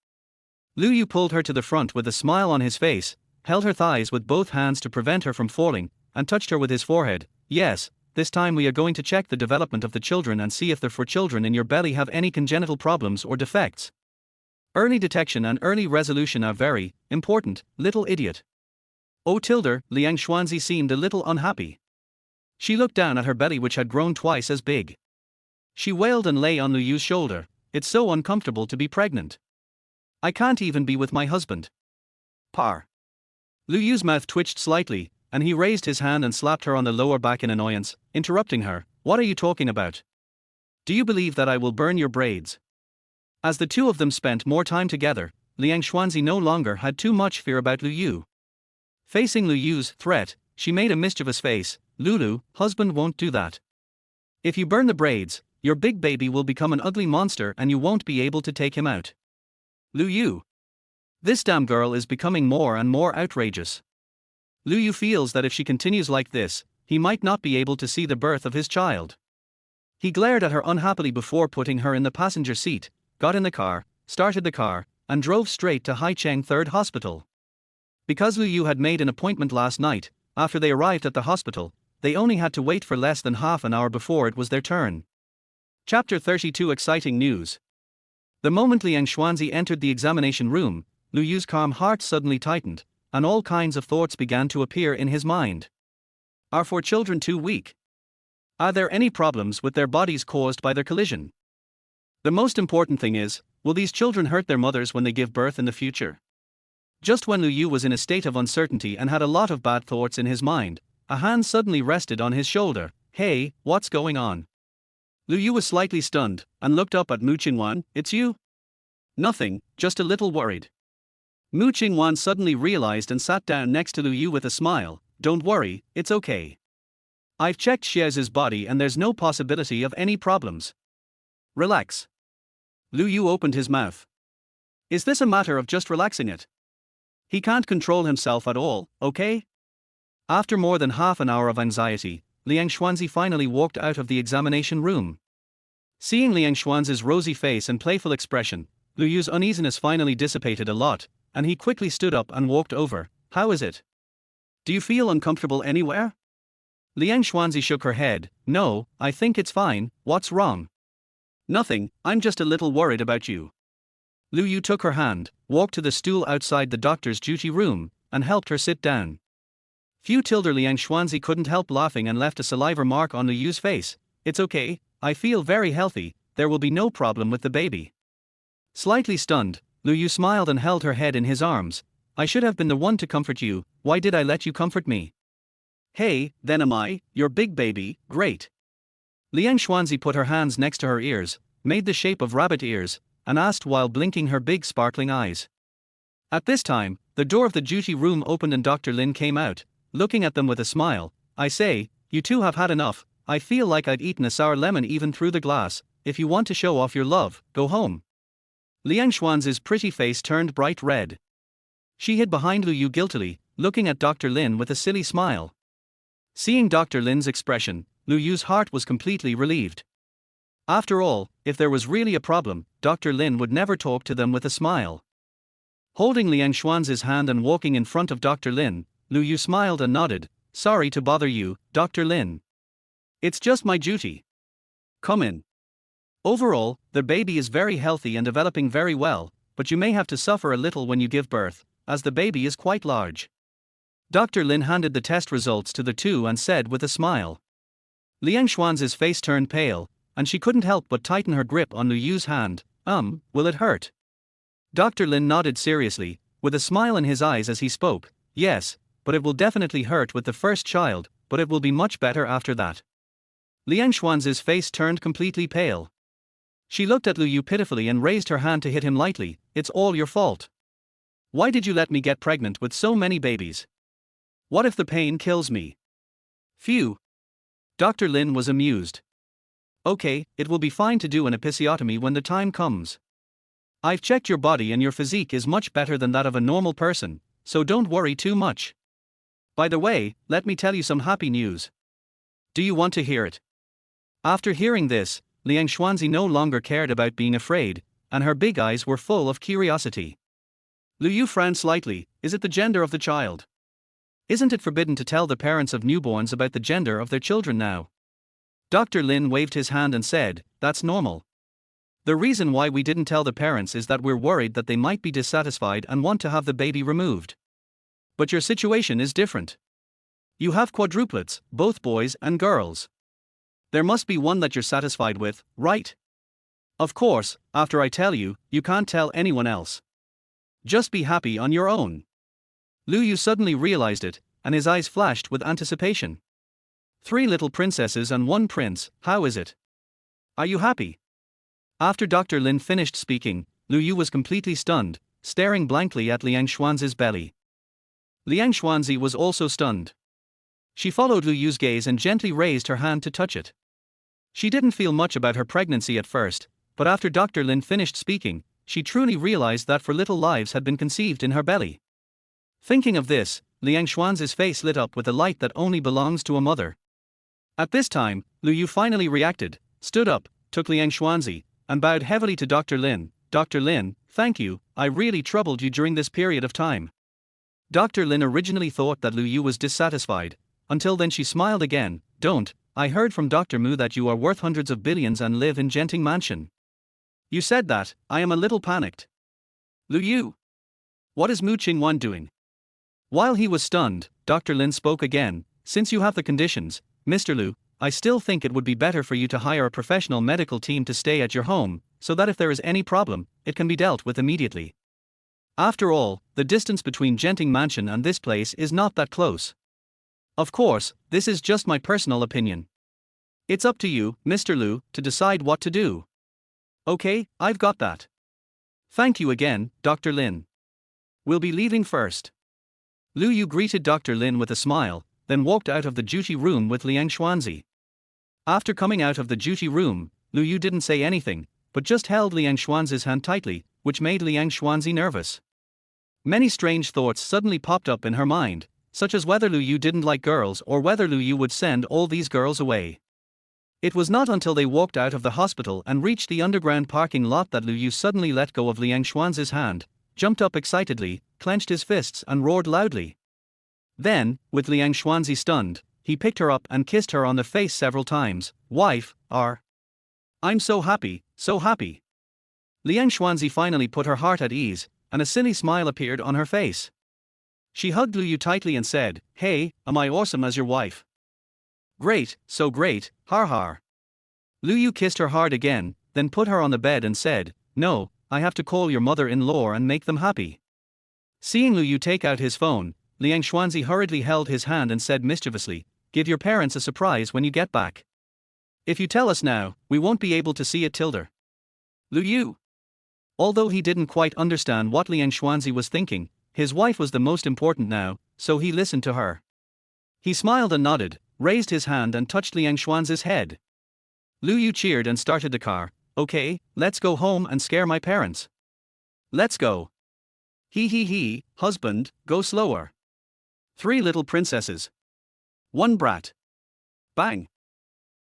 Lu Yu pulled her to the front with a smile on his face, held her thighs with both hands to prevent her from falling, and touched her with his forehead. Yes, this time we are going to check the development of the children and see if the 4 children in your belly have any congenital problems or defects. Early detection and early resolution are very important, little idiot. Oh tilde, Liang Xuanzi seemed a little unhappy. She looked down at her belly which had grown twice as big. She wailed and lay on Lu Yu's shoulder. It's so uncomfortable to be pregnant. I can't even be with my husband. Par. Lu Yu's mouth twitched slightly, and he raised his hand and slapped her on the lower back in annoyance, interrupting her. What are you talking about? Do you believe that I will burn your braids? As the two of them spent more time together, Liang Xuanzi no longer had too much fear about Lu Yu. Facing Lu Yu's threat, she made a mischievous face. Lulu, husband won't do that. If you burn the braids, your big baby will become an ugly monster and you won't be able to take him out. Lu Yu. This damn girl is becoming more and more outrageous. Lu Yu feels that if she continues like this, he might not be able to see the birth of his child. He glared at her unhappily before putting her in the passenger seat, got in the car, started the car, and drove straight to Haicheng Third Hospital. Because Lu Yu had made an appointment last night, after they arrived at the hospital, they only had to wait for less than half an hour before it was their turn. Chapter 32 Exciting News. The moment Liang Xuanzi entered the examination room, Lu Yu's calm heart suddenly tightened, and all kinds of thoughts began to appear in his mind. Are 4 children too weak? Are there any problems with their bodies caused by their collision? The most important thing is, will these children hurt their mothers when they give birth in the future? Just when Lu Yu was in a state of uncertainty and had a lot of bad thoughts in his mind, a hand suddenly rested on his shoulder. Hey, what's going on? Lu Yu was slightly stunned, and looked up at Mu Qingwan. It's you? Nothing, just a little worried. Mu Qingwan suddenly realized and sat down next to Lu Yu with a smile. Don't worry, it's okay. I've checked Xiao's body and there's no possibility of any problems. Relax. Lu Yu opened his mouth. Is this a matter of just relaxing it? He can't control himself at all, okay? After more than half an hour of anxiety, Liang Xuanzi finally walked out of the examination room. Seeing Liang Xuanzi's rosy face and playful expression, Lu Yu's uneasiness finally dissipated a lot, and he quickly stood up and walked over. How is it? Do you feel uncomfortable anywhere? Liang Xuanzi shook her head. No, I think it's fine. What's wrong? Nothing, I'm just a little worried about you. Lu Yu took her hand, walked to the stool outside the doctor's duty room, and helped her sit down. Few tilde Liang Xuanzi couldn't help laughing and left a saliva mark on Lu Yu's face. It's okay, I feel very healthy, there will be no problem with the baby. Slightly stunned, Lu Yu smiled and held her head in his arms. I should have been the one to comfort you, why did I let you comfort me? Hey, then am I, your big baby, great. Liang Xuanzi put her hands next to her ears, made the shape of rabbit ears, and asked while blinking her big sparkling eyes. At this time, the door of the duty room opened and Dr. Lin came out, looking at them with a smile. I say, you two have had enough, I feel like I'd eaten a sour lemon even through the glass. If you want to show off your love, go home. Liang Xuanzi's pretty face turned bright red. She hid behind Lu Yu guiltily, looking at Dr. Lin with a silly smile. Seeing Dr. Lin's expression, Lu Yu's heart was completely relieved. After all, if there was really a problem, Dr. Lin would never talk to them with a smile. Holding Liang Xuanzi's hand and walking in front of Dr. Lin, Lu Yu smiled and nodded. Sorry to bother you, Dr. Lin. It's just my duty. Come in. Overall, the baby is very healthy and developing very well, but you may have to suffer a little when you give birth, as the baby is quite large. Dr. Lin handed the test results to the two and said with a smile. Liang Xuanzi's face turned pale, and she couldn't help but tighten her grip on Lu Yu's hand. Will it hurt? Dr. Lin nodded seriously, with a smile in his eyes as he spoke. Yes, but it will definitely hurt with the first child, but it will be much better after that. Liang Xuanzi's face turned completely pale. She looked at Lu Yu pitifully and raised her hand to hit him lightly. It's all your fault. Why did you let me get pregnant with so many babies? What if the pain kills me? Phew. Dr. Lin was amused. Okay, it will be fine to do an episiotomy when the time comes. I've checked your body and your physique is much better than that of a normal person, so don't worry too much. By the way, let me tell you some happy news. Do you want to hear it? After hearing this, Liang Xuanzi no longer cared about being afraid, and her big eyes were full of curiosity. Lu Yu frowned slightly. Is it the gender of the child? Isn't it forbidden to tell the parents of newborns about the gender of their children now? Dr. Lin waved his hand and said, that's normal. The reason why we didn't tell the parents is that we're worried that they might be dissatisfied and want to have the baby removed. But your situation is different. You have quadruplets, both boys and girls. There must be one that you're satisfied with, right? Of course, after I tell you, you can't tell anyone else. Just be happy on your own. Lu Yu suddenly realized it, and his eyes flashed with anticipation. 3 little princesses and 1 prince, how is it? Are you happy? After Dr. Lin finished speaking, Lu Yu was completely stunned, staring blankly at Liang Xuanzi's belly. Liang Xuanzi was also stunned. She followed Lu Yu's gaze and gently raised her hand to touch it. She didn't feel much about her pregnancy at first, but after Dr. Lin finished speaking, she truly realized that 4 little lives had been conceived in her belly. Thinking of this, Liang Xuanzi's face lit up with a light that only belongs to a mother. At this time, Lu Yu finally reacted, stood up, took Liang Xuanzi, and bowed heavily to Dr. Lin. Dr. Lin, thank you, I really troubled you during this period of time. Dr. Lin originally thought that Lu Yu was dissatisfied, until then she smiled again. I heard from Dr. Mu that you are worth hundreds of billions and live in Genting Mansion. You said that, I am a little panicked. Lu Yu. What is Mu Qingwan doing? While he was stunned, Dr. Lin spoke again. Since you have the conditions, Mr. Lu, I still think it would be better for you to hire a professional medical team to stay at your home, so that if there is any problem, it can be dealt with immediately. After all, the distance between Genting Mansion and this place is not that close. Of course, this is just my personal opinion. It's up to you, Mr. Lu, to decide what to do. Okay, I've got that. Thank you again, Dr. Lin. We'll be leaving first. Lu Yu greeted Dr. Lin with a smile, then walked out of the duty room with Liang Xuanzi. After coming out of the duty room, Lu Yu didn't say anything, but just held Liang Xuanzi's hand tightly, which made Liang Xuanzi nervous. Many strange thoughts suddenly popped up in her mind, such as whether Lu Yu didn't like girls or whether Lu Yu would send all these girls away. It was not until they walked out of the hospital and reached the underground parking lot that Lu Yu suddenly let go of Liang Xuanzi's hand, jumped up excitedly, clenched his fists and roared loudly. Then, with Liang Xuanzi stunned, he picked her up and kissed her on the face several times. Wife, I'm so happy, so happy. Liang Xuanzi finally put her heart at ease, and a silly smile appeared on her face. She hugged Lu Yu tightly and said, Hey, am I awesome as your wife? Great, so great, har har. Lu Yu kissed her hard again, then put her on the bed and said, No, I have to call your mother-in-law and make them happy. Seeing Lu Yu take out his phone, Liang Xuanzi hurriedly held his hand and said mischievously, Give your parents a surprise when you get back. If you tell us now, we won't be able to see it tilde. Lu Yu. Although he didn't quite understand what Liang Xuanzi was thinking, his wife was the most important now, so he listened to her. He smiled and nodded, raised his hand and touched Liang Xuanzi's head. Lu Yu cheered and started the car. Okay, let's go home and scare my parents. Let's go. He, husband, go slower. 3 little princesses. 1 brat. Bang.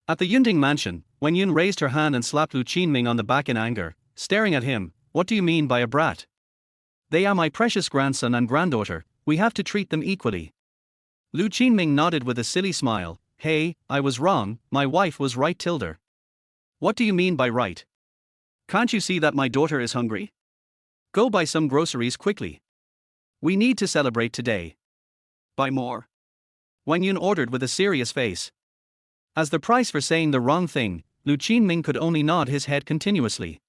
At the Yunting mansion, Wen Yun raised her hand and slapped Lu Qinming on the back in anger, staring at him. What do you mean by a brat? They are my precious grandson and granddaughter, we have to treat them equally. Lu Qinming nodded with a silly smile. Hey, I was wrong, my wife was right tilde. What do you mean by right? Can't you see that my daughter is hungry? Go buy some groceries quickly. We need to celebrate today. Buy more. Wang Yun ordered with a serious face. As the price for saying the wrong thing, Lu Qinming could only nod his head continuously.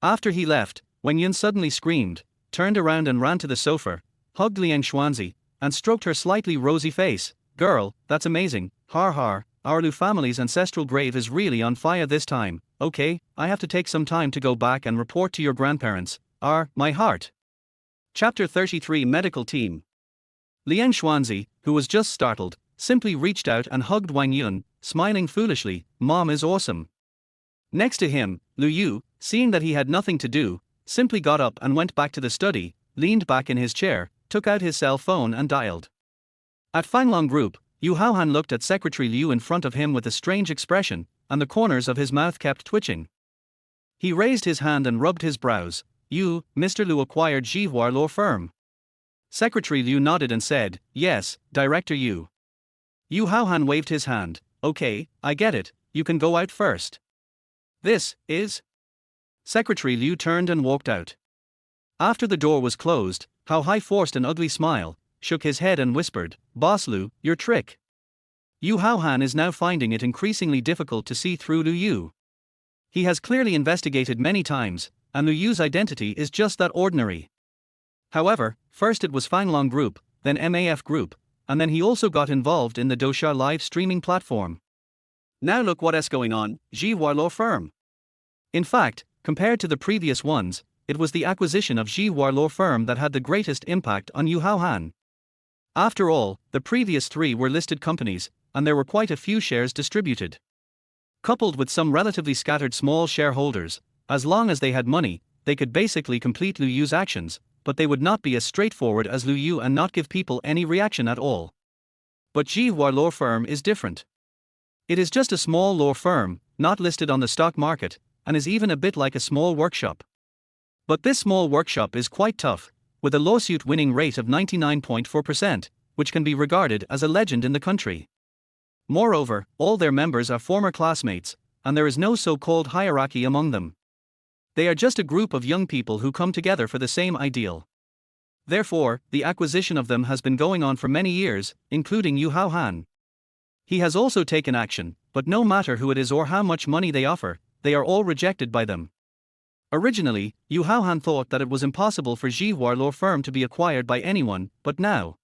After he left, Wang Yun suddenly screamed, turned around and ran to the sofa, hugged Liang Xuanzi, and stroked her slightly rosy face. Girl, that's amazing, har, our Lu family's ancestral grave is really on fire this time. Okay, I have to take some time to go back and report to your grandparents. My heart. Chapter 33 Medical Team. Liang Xuanzi, who was just startled, simply reached out and hugged Wang Yun, smiling foolishly. Mom is awesome. Next to him, Lu Yu, seeing that he had nothing to do, simply got up and went back to the study, leaned back in his chair, took out his cell phone and dialed. At Fanglong Group, Yu Haohan looked at Secretary Liu in front of him with a strange expression, and the corners of his mouth kept twitching. He raised his hand and rubbed his brows. Mr. Liu acquired Jihuar Law Firm. Secretary Liu nodded and said, yes, Director Yu. Yu Haohan waved his hand. Okay, I get it, you can go out first. This is. Secretary Liu turned and walked out. After the door was closed, Hao Hai forced an ugly smile, shook his head and whispered, Boss Liu, your trick. Yu Haohan is now finding it increasingly difficult to see through Lu Yu. He has clearly investigated many times, and Lu Yu's identity is just that ordinary. However, first it was Fanglong Group, then MAF Group, and then he also got involved in the Dosha live streaming platform. Now look what's going on, Jihuar Law Firm. In fact, compared to the previous ones, it was the acquisition of Jihuar Law Firm that had the greatest impact on Yu Haohan. After all, the previous 3 were listed companies, and there were quite a few shares distributed. Coupled with some relatively scattered small shareholders, as long as they had money, they could basically complete Lu Yu's actions, but they would not be as straightforward as Lu Yu and not give people any reaction at all. But Jihuar Law Firm is different. It is just a small law firm, not listed on the stock market, and is even a bit like a small workshop. But this small workshop is quite tough, with a lawsuit winning rate of 99.4%, which can be regarded as a legend in the country. Moreover, all their members are former classmates, and there is no so-called hierarchy among them. They are just a group of young people who come together for the same ideal. Therefore, the acquisition of them has been going on for many years, including Yu Haohan. He has also taken action, but no matter who it is or how much money they offer, they are all rejected by them. Originally, Yu Haohan thought that it was impossible for Jihuar Law Firm to be acquired by anyone, but now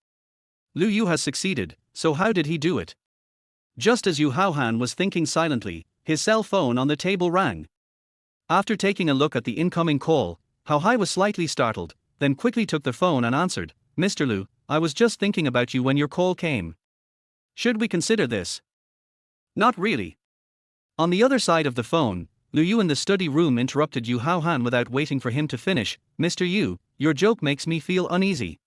Lu Yu has succeeded, so how did he do it? Just as Yu Haohan was thinking silently, his cell phone on the table rang. After taking a look at the incoming call, Hao Hai was slightly startled, then quickly took the phone and answered, Mr. Lu, I was just thinking about you when your call came. Should we consider this? Not really. On the other side of the phone, Lu Yu in the study room interrupted Yu Haohan without waiting for him to finish. Mr. Yu, your joke makes me feel uneasy.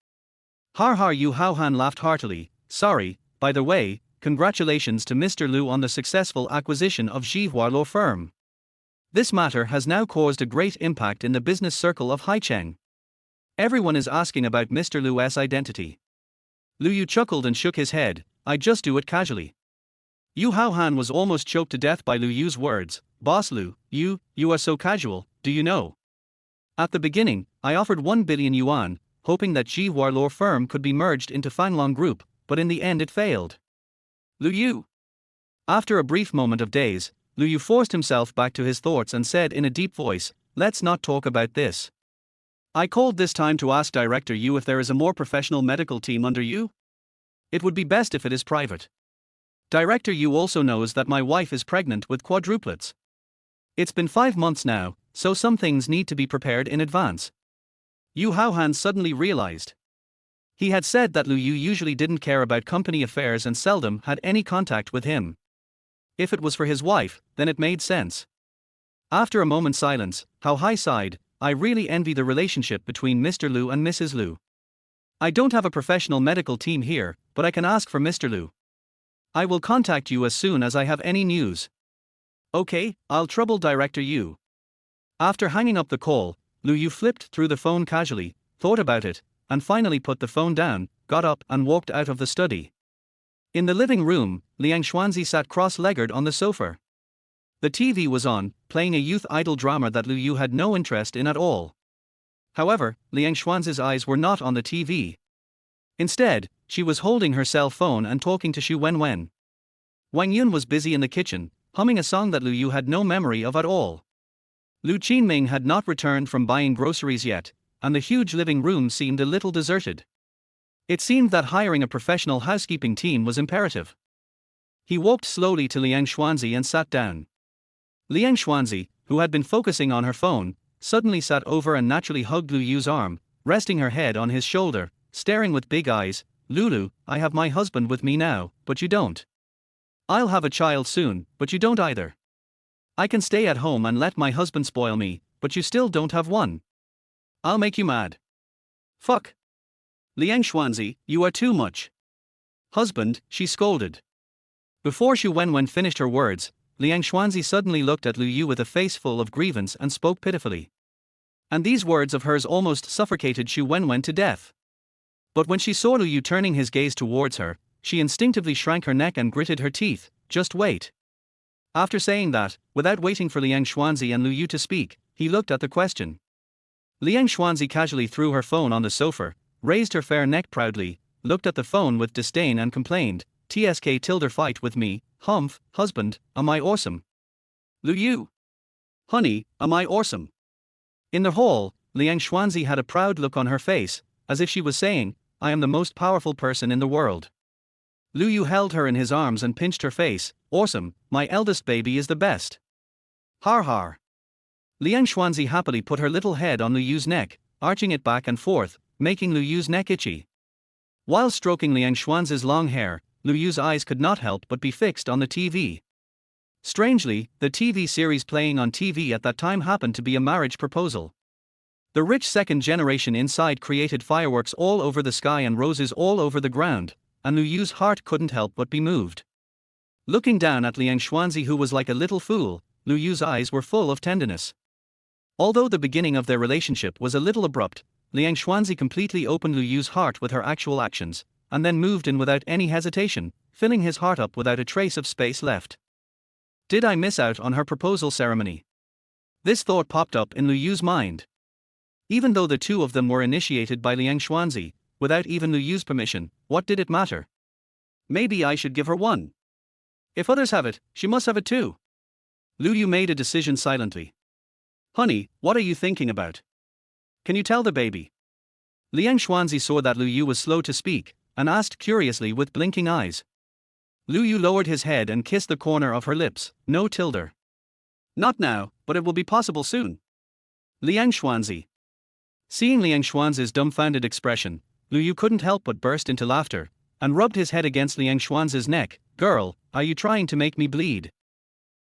Har, Yu Haohan laughed heartily. Sorry, by the way, congratulations to Mr. Lu on the successful acquisition of Jihuar Law Firm. This matter has now caused a great impact in the business circle of Haicheng. Everyone is asking about Mr. Lu's identity. Lu Yu chuckled and shook his head. I just do it casually. Yu Haohan was almost choked to death by Lu Yu's words. Boss Lu, you are so casual, do you know? At the beginning, I offered 1 billion yuan, hoping that Jihuar Law Firm could be merged into Fanglong Group, but in the end it failed. Lu Yu. After a brief moment of daze, Lu Yu forced himself back to his thoughts and said in a deep voice, let's not talk about this. I called this time to ask Director Yu if there is a more professional medical team under you. It would be best if it is private. Director Yu also knows that my wife is pregnant with quadruplets. It's been 5 months now, so some things need to be prepared in advance. Yu Haohan suddenly realized. He had said that Lu Yu usually didn't care about company affairs and seldom had any contact with him. If it was for his wife, then it made sense. After a moment's silence, Hao Hai sighed, I really envy the relationship between Mr. Liu and Mrs. Liu. I don't have a professional medical team here, but I can ask for Mr. Liu. I will contact you as soon as I have any news. Okay, I'll trouble director you. After hanging up the call, Liu Yu flipped through the phone casually, thought about it, and finally put the phone down, got up and walked out of the study. In the living room, Liang Xuanzi sat cross-legged on the sofa. The TV was on, playing a youth idol drama that Liu Yu had no interest in at all. However, Liang Xuanzi's eyes were not on the TV. Instead, she was holding her cell phone and talking to Xu Wenwen. Wang Yun was busy in the kitchen, humming a song that Liu Yu had no memory of at all. Lu Qinming had not returned from buying groceries yet, and the huge living room seemed a little deserted. It seemed that hiring a professional housekeeping team was imperative. He walked slowly to Liang Xuanzi and sat down. Liang Xuanzi, who had been focusing on her phone, suddenly sat over and naturally hugged Liu Yu's arm, resting her head on his shoulder, staring with big eyes. Lulu, I have my husband with me now, but you don't. I'll have a child soon, but you don't either. I can stay at home and let my husband spoil me, but you still don't have one. I'll make you mad. Fuck. Liang Xuanzi, you are too much. Husband, she scolded. Before Xu Wenwen finished her words, Liang Xuanzi suddenly looked at Liu Yu with a face full of grievance and spoke pitifully. And these words of hers almost suffocated Xu Wenwen to death. But when she saw Liu Yu turning his gaze towards her, she instinctively shrank her neck and gritted her teeth. Just wait. After saying that, without waiting for Liang Xuanzi and Liu Yu to speak, he looked at the question. Liang Xuanzi casually threw her phone on the sofa, raised her fair neck proudly, looked at the phone with disdain and complained, "Tsk tilde fight with me, humph, husband, am I awesome? Liu Yu. Honey, am I awesome?" In the hall, Liang Xuanzi had a proud look on her face, as if she was saying, "I am the most powerful person in the world." Liu Yu held her in his arms and pinched her face. "Awesome, my eldest baby is the best." Har har. Liang Xuanzi happily put her little head on Liu Yu's neck, arching it back and forth, making Liu Yu's neck itchy. While stroking Liang Xuanzi's long hair, Liu Yu's eyes could not help but be fixed on the TV. Strangely, the TV series playing on TV at that time happened to be a marriage proposal. The rich second generation inside created fireworks all over the sky and roses all over the ground, and Liu Yu's heart couldn't help but be moved. Looking down at Liang Xuanzi, who was like a little fool, Liu Yu's eyes were full of tenderness. Although the beginning of their relationship was a little abrupt, Liang Xuanzi completely opened Liu Yu's heart with her actual actions, and then moved in without any hesitation, filling his heart up without a trace of space left. Did I miss out on her proposal ceremony? This thought popped up in Liu Yu's mind. Even though the two of them were initiated by Liang Xuanzi, without even Liu Yu's permission, what did it matter? Maybe I should give her one. If others have it, she must have it too. Liu Yu made a decision silently. Honey, what are you thinking about? Can you tell the baby? Liang Xuanzi saw that Liu Yu was slow to speak, and asked curiously with blinking eyes. Liu Yu lowered his head and kissed the corner of her lips. No tilde. Not now, but it will be possible soon. Liang Xuanzi. Seeing Liang Xuanzi's dumbfounded expression, Liu Yu couldn't help but burst into laughter, and rubbed his head against Liang Xuanzi's neck. Girl, are you trying to make me bleed?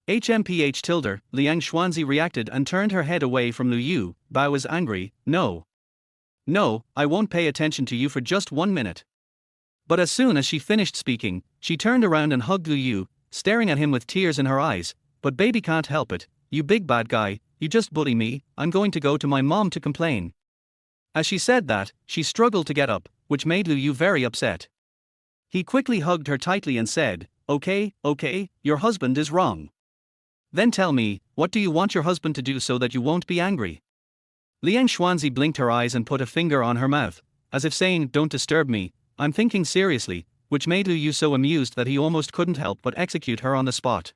HMPH tilde, Liang Xuanzi reacted and turned her head away from Liu Yu. Bao was angry. No. No, I won't pay attention to you for just 1 minute. But as soon as she finished speaking, she turned around and hugged Liu Yu, staring at him with tears in her eyes. But baby can't help it, you big bad guy, you just bully me, I'm going to go to my mom to complain. As she said that, she struggled to get up, which made Liu Yu very upset. He quickly hugged her tightly and said, Okay, your husband is wrong. Then tell me, what do you want your husband to do so that you won't be angry? Liang Xuanzi blinked her eyes and put a finger on her mouth, as if saying, Don't disturb me, I'm thinking seriously, which made Liu Yu so amused that he almost couldn't help but execute her on the spot.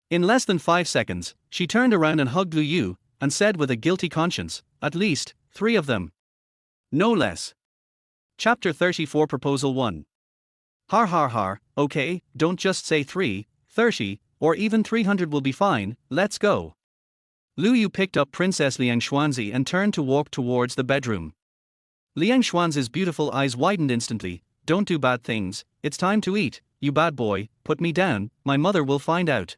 In less than 5 seconds, she turned around and hugged Liu Yu, and said with a guilty conscience, At least, 3 of them. No less. Chapter 34 Proposal 1. Har har har, okay, don't just say 3, 30, or even 300 will be fine, let's go. Liu Yu picked up Princess Liang Xuanzi and turned to walk towards the bedroom. Liang Xuanzi's beautiful eyes widened instantly. Don't do bad things, it's time to eat, you bad boy, put me down, my mother will find out.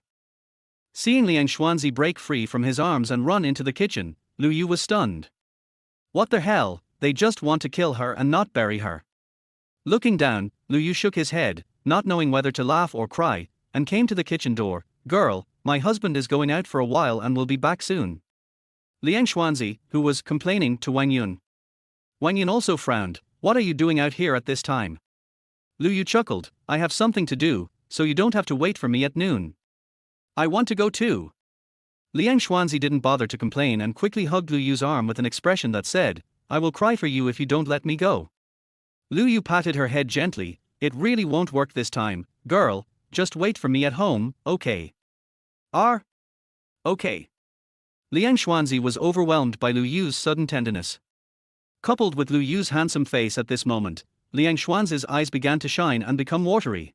Seeing Liang Xuanzi break free from his arms and run into the kitchen, Lu Yu was stunned. What the hell, they just want to kill her and not bury her. Looking down, Lu Yu shook his head, not knowing whether to laugh or cry, and came to the kitchen door. Girl, my husband is going out for a while and will be back soon. Liang Xuanzi, who was complaining to Wang Yun. Wang Yun also frowned. What are you doing out here at this time? Lu Yu chuckled. I have something to do, so you don't have to wait for me at noon. I want to go too. Liang Xuanzi didn't bother to complain and quickly hugged Lu Yu's arm with an expression that said, I will cry for you if you don't let me go. Lu Yu patted her head gently. It really won't work this time, girl, just wait for me at home, okay? Okay. Liang Xuanzi was overwhelmed by Lu Yu's sudden tenderness. Coupled with Lu Yu's handsome face at this moment, Liang Xuanzi's eyes began to shine and become watery.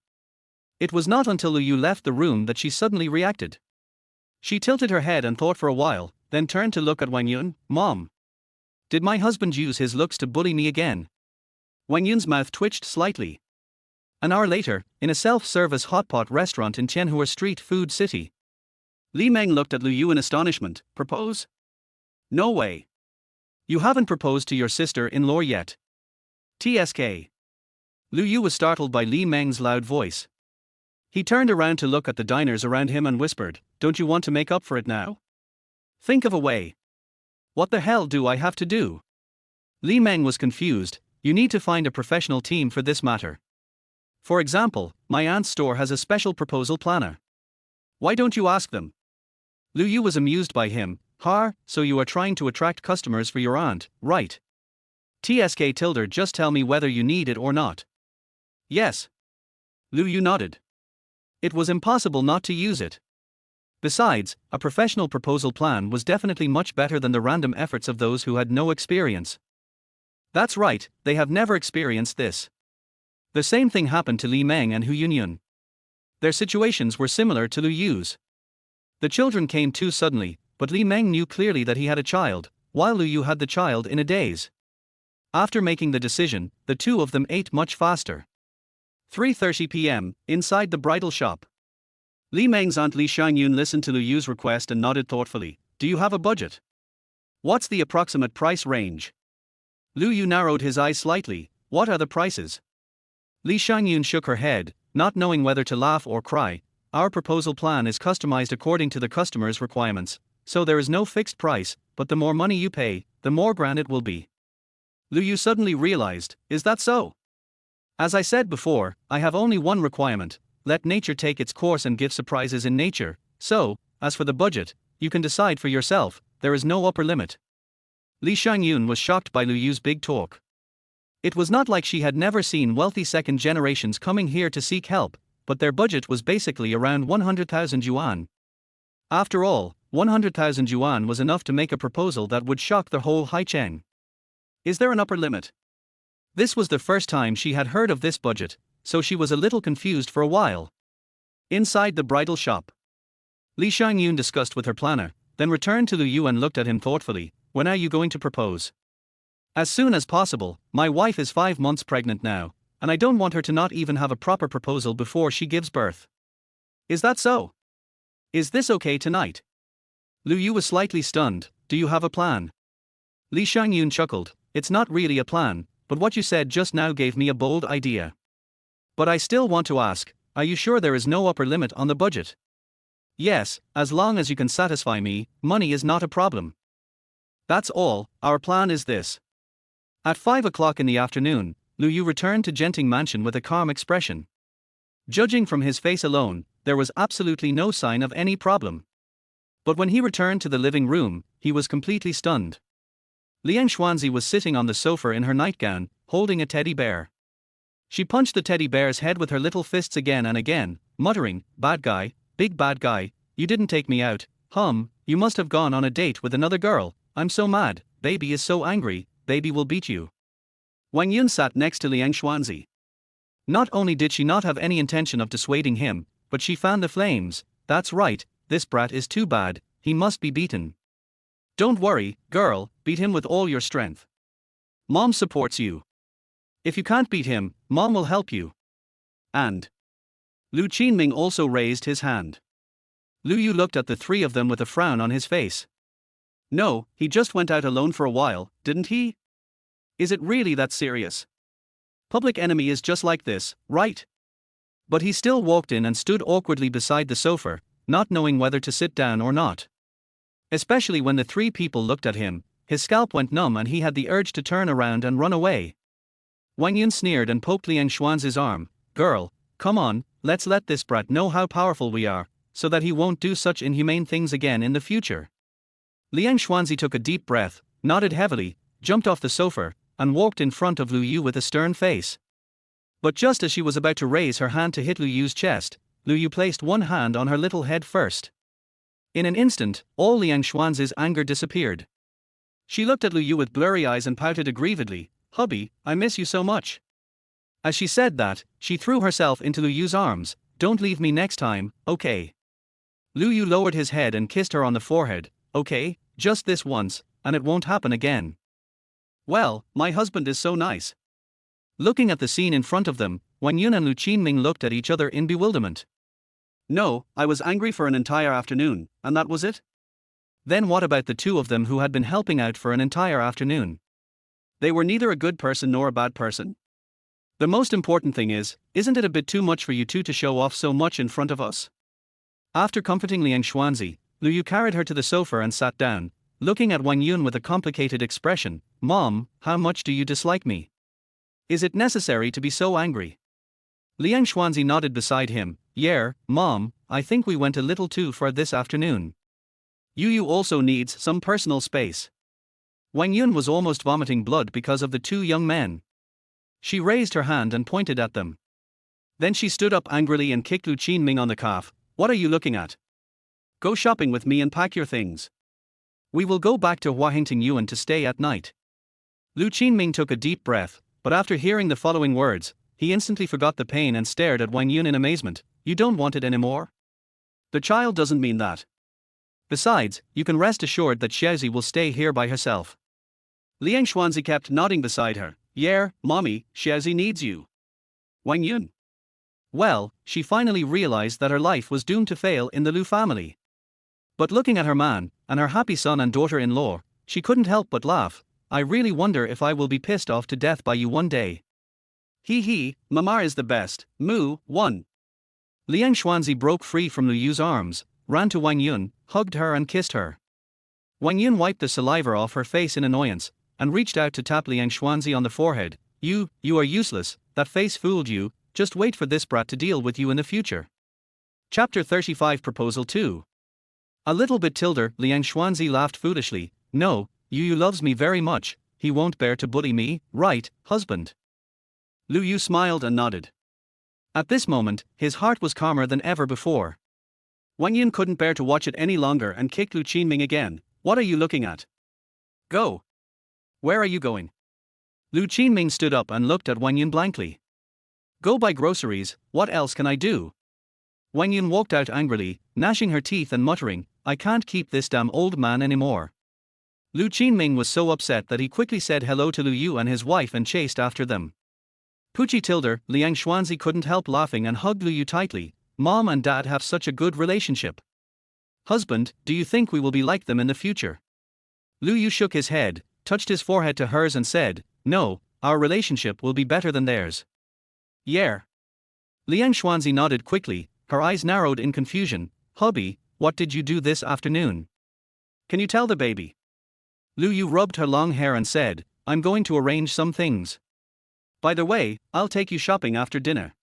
It was not until Lu Yu left the room that she suddenly reacted. She tilted her head and thought for a while, then turned to look at Wang Yun. Mom. Did my husband use his looks to bully me again? Wang Yun's mouth twitched slightly. An hour later, in a self-service hotpot restaurant in Tianhua Street Food City. Li Meng looked at Lu Yu in astonishment. Propose? No way. You haven't proposed to your sister-in-law yet. TSK. Lu Yu was startled by Li Meng's loud voice. He turned around to look at the diners around him and whispered, Don't you want to make up for it now? Think of a way. What the hell do I have to do? Li Meng was confused. You need to find a professional team for this matter. For example, my aunt's store has a special proposal planner. Why don't you ask them? Lu Yu was amused by him. So you are trying to attract customers for your aunt, right? TSK Tilder, just tell me whether you need it or not. Yes. Lu Yu nodded. It was impossible not to use it. Besides, a professional proposal plan was definitely much better than the random efforts of those who had no experience. That's right, they have never experienced this. The same thing happened to Li Meng and Hu Yunyun. Their situations were similar to Lu Yu's. The children came too suddenly, but Li Meng knew clearly that he had a child, while Lu Yu had the child in a daze. After making the decision, the two of them ate much faster. 3:30 p.m., inside the bridal shop. Li Meng's aunt Li Shangyun listened to Lu Yu's request and nodded thoughtfully. Do you have a budget? What's the approximate price range? Lu Yu narrowed his eyes slightly. What are the prices? Li Shangyun shook her head, not knowing whether to laugh or cry. Our proposal plan is customized according to the customer's requirements, so there is no fixed price, but the more money you pay, the more grand it will be. Lu Yu suddenly realized, is that so? As I said before, I have only one requirement, let nature take its course and give surprises in nature, so, as for the budget, you can decide for yourself, there is no upper limit. Li Shangyun was shocked by Lu Yu's big talk. It was not like she had never seen wealthy second generations coming here to seek help, but their budget was basically around 100,000 yuan. After all, 100,000 yuan was enough to make a proposal that would shock the whole Haicheng. Is there an upper limit? This was the first time she had heard of this budget, so she was a little confused for a while. Inside the bridal shop, Li Shangyun discussed with her planner, then returned to Lu Yu and looked at him thoughtfully. When are you going to propose? As soon as possible. My wife is 5 months pregnant now, and I don't want her to not even have a proper proposal before she gives birth. Is that so? Is this okay tonight? Lu Yu was slightly stunned. Do you have a plan? Li Shangyun chuckled. It's not really a plan, but what you said just now gave me a bold idea. But I still want to ask, are you sure there is no upper limit on the budget? Yes, as long as you can satisfy me, money is not a problem. That's all, our plan is this. At 5 o'clock in the afternoon, Lu Yu returned to Genting Mansion with a calm expression. Judging from his face alone, there was absolutely no sign of any problem. But when he returned to the living room, he was completely stunned. Liang Xuanzi was sitting on the sofa in her nightgown, holding a teddy bear. She punched the teddy bear's head with her little fists again and again, muttering, bad guy, big bad guy, you didn't take me out, you must have gone on a date with another girl, I'm so mad, baby is so angry, baby will beat you. Wang Yun sat next to Liang Xuanzi. Not only did she not have any intention of dissuading him, but she fanned the flames. That's right, this brat is too bad, he must be beaten. Don't worry, girl, beat him with all your strength. Mom supports you. If you can't beat him, Mom will help you. And Lu Qinming also raised his hand. Lu Yu looked at the three of them with a frown on his face. No, he just went out alone for a while, didn't he? Is it really that serious? Public Enemy is just like this, right? But he still walked in and stood awkwardly beside the sofa, not knowing whether to sit down or not. Especially when the three people looked at him, his scalp went numb and he had the urge to turn around and run away. Wang Yun sneered and poked Liang Xuanzi's arm. Girl, come on, let's let this brat know how powerful we are, so that he won't do such inhumane things again in the future. Liang Xuanzi took a deep breath, nodded heavily, jumped off the sofa, and walked in front of Lu Yu with a stern face. But just as she was about to raise her hand to hit Lu Yu's chest, Lu Yu placed one hand on her little head first. In an instant, all Liang Xuanzi's anger disappeared. She looked at Lu Yu with blurry eyes and pouted aggrievedly, "Hubby, I miss you so much." As she said that, she threw herself into Lu Yu's arms. "Don't leave me next time, okay?" Lu Yu lowered his head and kissed her on the forehead. "Okay, just this once, and it won't happen again." "Well, my husband is so nice." Looking at the scene in front of them, Wang Yun and Lu Qinming looked at each other in bewilderment. "No, I was angry for an entire afternoon, and that was it?" Then what about the two of them who had been helping out for an entire afternoon? They were neither a good person nor a bad person. The most important thing is, isn't it a bit too much for you two to show off so much in front of us? After comforting Liang Xuanzi, Lu Yu carried her to the sofa and sat down, looking at Wang Yun with a complicated expression. "Mom, how much do you dislike me? Is it necessary to be so angry?" Liang Xuanzi nodded beside him. "Yeah, Mom, I think we went a little too far this afternoon. Yu also needs some personal space." Wang Yun was almost vomiting blood because of the two young men. She raised her hand and pointed at them. Then she stood up angrily and kicked Lu Qinming on the calf. "What are you looking at? Go shopping with me and pack your things. We will go back to Huahengting Yuan to stay at night." Lu Qinming took a deep breath, but after hearing the following words, he instantly forgot the pain and stared at Wang Yun in amazement. "You don't want it anymore?" "The child doesn't mean that. Besides, you can rest assured that Xiaozi will stay here by herself." Liang Xuanzi kept nodding beside her. "Yeah, Mommy, Xiaozi needs you." Wang Yun. Well, she finally realized that her life was doomed to fail in the Lu family. But looking at her man, and her happy son and daughter-in-law, she couldn't help but laugh. "I really wonder if I will be pissed off to death by you one day." Hee, Mama is the best, moo, one. Liang Xuanzi broke free from Lu Yu's arms, ran to Wang Yun, hugged her and kissed her. Wang Yun wiped the saliva off her face in annoyance, and reached out to tap Liang Xuanzi on the forehead. You are useless, that face fooled you, just wait for this brat to deal with you in the future." Chapter 35 Proposal 2. A little bit tilder, Liang Xuanzi laughed foolishly. "No, Yu loves me very much, he won't bear to bully me, right, husband?" Lu Yu smiled and nodded. At this moment, his heart was calmer than ever before. Wang Yun couldn't bear to watch it any longer and kicked Lu Qinming again. "What are you looking at? Go. Where are you going?" Lu Qinming stood up and looked at Wang Yun blankly. "Go buy groceries, what else can I do?" Wang Yun walked out angrily, gnashing her teeth and muttering, "I can't keep this damn old man anymore." Lu Qinming was so upset that he quickly said hello to Lu Yu and his wife and chased after them. Pucci tilder, Liang Xuanzi couldn't help laughing and hugged Lu Yu tightly. "Mom and Dad have such a good relationship. Husband, do you think we will be like them in the future?" Lu Yu shook his head, touched his forehead to hers and said, "No, our relationship will be better than theirs." "Yeah." Liang Xuanzi nodded quickly, her eyes narrowed in confusion. "Hubby, what did you do this afternoon? Can you tell the baby?" Lu Yu rubbed her long hair and said, "I'm going to arrange some things. By the way, I'll take you shopping after dinner."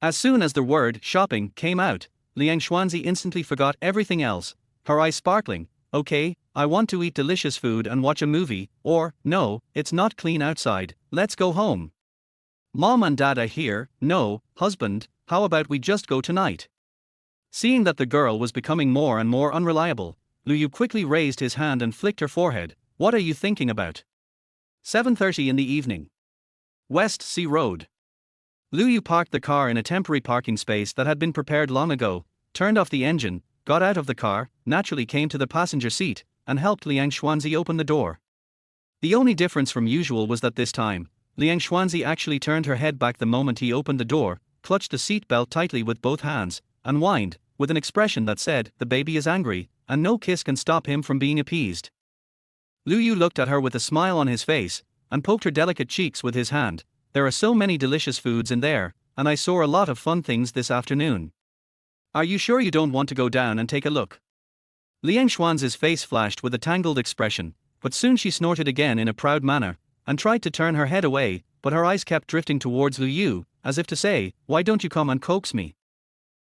As soon as the word shopping came out, Liang Xuanzi instantly forgot everything else, her eyes sparkling. "Okay, I want to eat delicious food and watch a movie, or, no, it's not clean outside, let's go home. Mom and Dad are here, no, husband, how about we just go tonight?" Seeing that the girl was becoming more and more unreliable, Lu Yu quickly raised his hand and flicked her forehead. "What are you thinking about?" 7:30 in the evening. West Sea Road. Lu Yu parked the car in a temporary parking space that had been prepared long ago, turned off the engine, got out of the car, naturally came to the passenger seat, and helped Liang Xuanzi open the door. The only difference from usual was that this time, Liang Xuanzi actually turned her head back the moment he opened the door, clutched the seat belt tightly with both hands, and whined, with an expression that said, "The baby is angry, and no kiss can stop him from being appeased. Lu Yu looked at her with a smile on his face, and poked her delicate cheeks with his hand. There are so many delicious foods in there, and I saw a lot of fun things this afternoon. Are you sure you don't want to go down and take a look? Liang Xuanzi's face flashed with a tangled expression, but soon she snorted again in a proud manner, and tried to turn her head away, but her eyes kept drifting towards Lu Yu, as if to say, "Why don't you come and coax me?"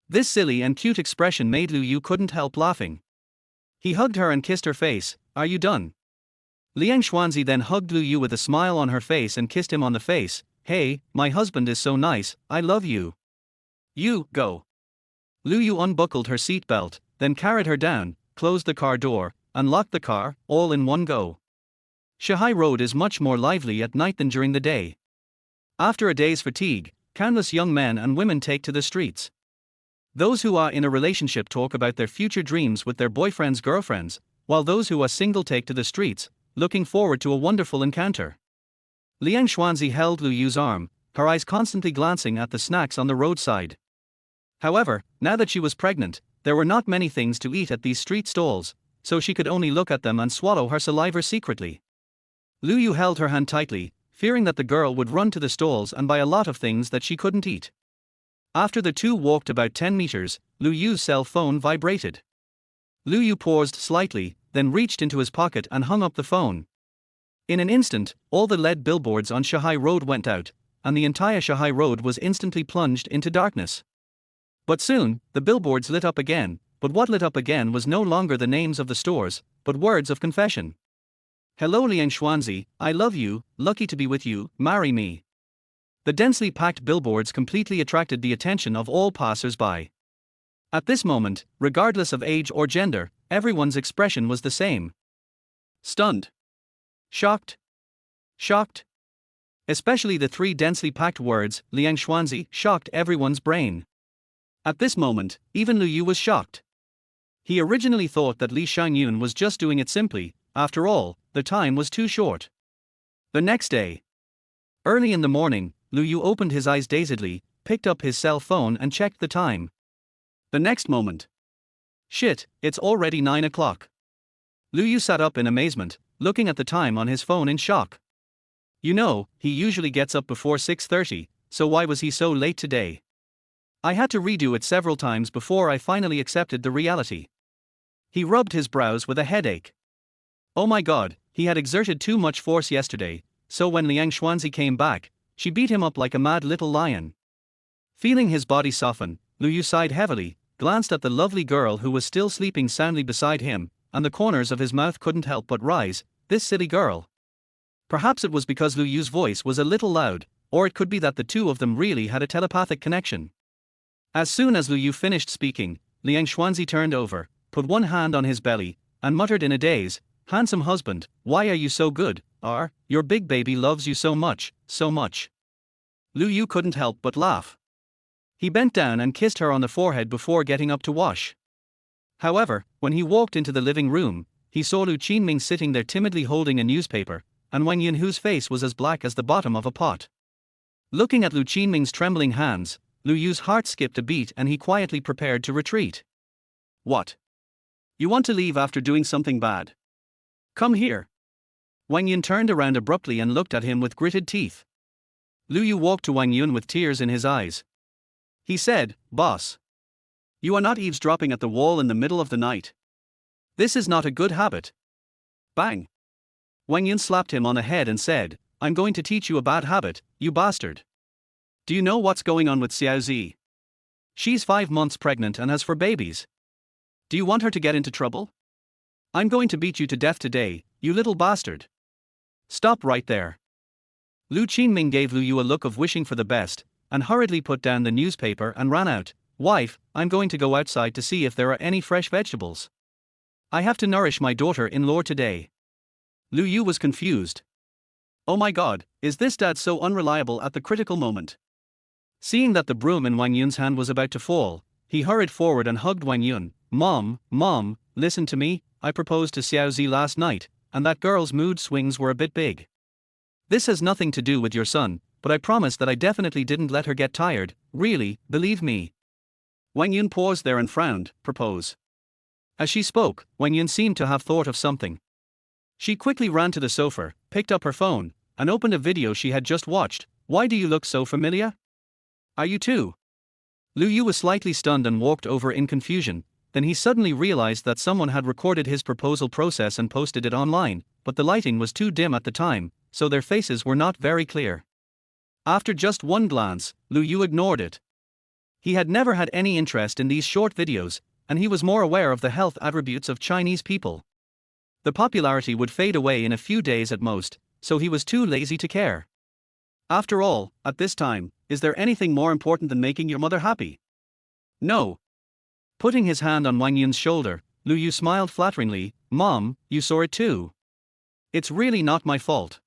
This silly and cute expression made Lu Yu couldn't help laughing. He hugged her and kissed her face. "Are you done?" Liang Xuanzi then hugged Lu Yu with a smile on her face and kissed him on the face. "Hey, my husband is so nice, I love you." "You, go." Lu Yu unbuckled her seatbelt, then carried her down, closed the car door, and locked the car, all in one go. Shanghai Road is much more lively at night than during the day. After a day's fatigue, countless young men and women take to the streets. Those who are in a relationship talk about their future dreams with their boyfriends' girlfriends, while those who are single take to the streets, looking forward to a wonderful encounter. Liang Xuanzi held Lu Yu's arm, her eyes constantly glancing at the snacks on the roadside. However, now that she was pregnant, there were not many things to eat at these street stalls, so she could only look at them and swallow her saliva secretly. Lu Yu held her hand tightly, fearing that the girl would run to the stalls and buy a lot of things that she couldn't eat. After the two walked about 10 meters, Lu Yu's cell phone vibrated. Lu Yu paused slightly, then reached into his pocket and hung up the phone. In an instant, all the LED billboards on Shanghai Road went out, and the entire Shanghai Road was instantly plunged into darkness. But soon, the billboards lit up again, but what lit up again was no longer the names of the stores, but words of confession. "Hello Liang Xuanzi, I love you, lucky to be with you, marry me." The densely packed billboards completely attracted the attention of all passers-by. At this moment, regardless of age or gender, everyone's expression was the same. Stunned. Shocked. Shocked. Especially the three densely packed words, Liang Xuanzi, shocked everyone's brain. At this moment, even Lu Yu was shocked. He originally thought that Li Shangyun was just doing it simply. After all, the time was too short. The next day. Early in the morning, Lu Yu opened his eyes dazedly, picked up his cell phone and checked the time. The next moment. Shit, it's already 9 o'clock. Lu Yu sat up in amazement, looking at the time on his phone in shock. You know, he usually gets up before 6:30, so why was he so late today? I had to redo it several times before I finally accepted the reality. He rubbed his brows with a headache. Oh my god, he had exerted too much force yesterday, so when Liang Xuanzi came back, she beat him up like a mad little lion. Feeling his body soften, Lu Yu sighed heavily, glanced at the lovely girl who was still sleeping soundly beside him, and the corners of his mouth couldn't help but rise. This silly girl. Perhaps it was because Lu Yu's voice was a little loud, or it could be that the two of them really had a telepathic connection. As soon as Lu Yu finished speaking, Liang Xuanzi turned over, put one hand on his belly, and muttered in a daze, "Handsome husband, why are you so good? Your big baby loves you so much, so much." Lu Yu couldn't help but laugh. He bent down and kissed her on the forehead before getting up to wash. However, when he walked into the living room, he saw Lu Qinming sitting there timidly holding a newspaper, and Wang Yun whose face was as black as the bottom of a pot. Looking at Lu Qinming's trembling hands, Lu Yu's heart skipped a beat and he quietly prepared to retreat. "What? You want to leave after doing something bad? Come here." Wang Yun turned around abruptly and looked at him with gritted teeth. Lu Yu walked to Wang Yun with tears in his eyes. He said, "Boss. You are not eavesdropping at the wall in the middle of the night. This is not a good habit." Bang! Wang Yun slapped him on the head and said, "I'm going to teach you a bad habit, you bastard. Do you know what's going on with Xiao Zi? She's 5 months pregnant and has 4 babies. Do you want her to get into trouble? I'm going to beat you to death today, you little bastard. Stop right there." Lu Qinming gave Lu Yu a look of wishing for the best, and hurriedly put down the newspaper and ran out. "Wife, I'm going to go outside to see if there are any fresh vegetables. I have to nourish my daughter-in-law today." Lu Yu was confused. Oh my god, is this dad so unreliable at the critical moment? Seeing that the broom in Wang Yun's hand was about to fall, he hurried forward and hugged Wang Yun. Mom, listen to me, I proposed to Xiao Zi last night, and that girl's mood swings were a bit big. This has nothing to do with your son, but I promise that I definitely didn't let her get tired, really, believe me." Wang Yun paused there and frowned. "Propose? As she spoke, Wenyan seemed to have thought of something. She quickly ran to the sofa, picked up her phone, and opened a video she had just watched. Why do you look so familiar? Are you too? Lu Yu was slightly stunned and walked over in confusion. Then he suddenly realized that someone had recorded his proposal process and posted it online, but the lighting was too dim at the time, so their faces were not very clear. After just one glance, Lu Yu ignored it. He had never had any interest in these short videos, and he was more aware of the health attributes of Chinese people. The popularity would fade away in a few days at most, so he was too lazy to care. After all, at this time, is there anything more important than making your mother happy? No. Putting his hand on Wang Yun's shoulder, Lu Yu smiled flatteringly. Mom, you saw it too. It's really not my fault.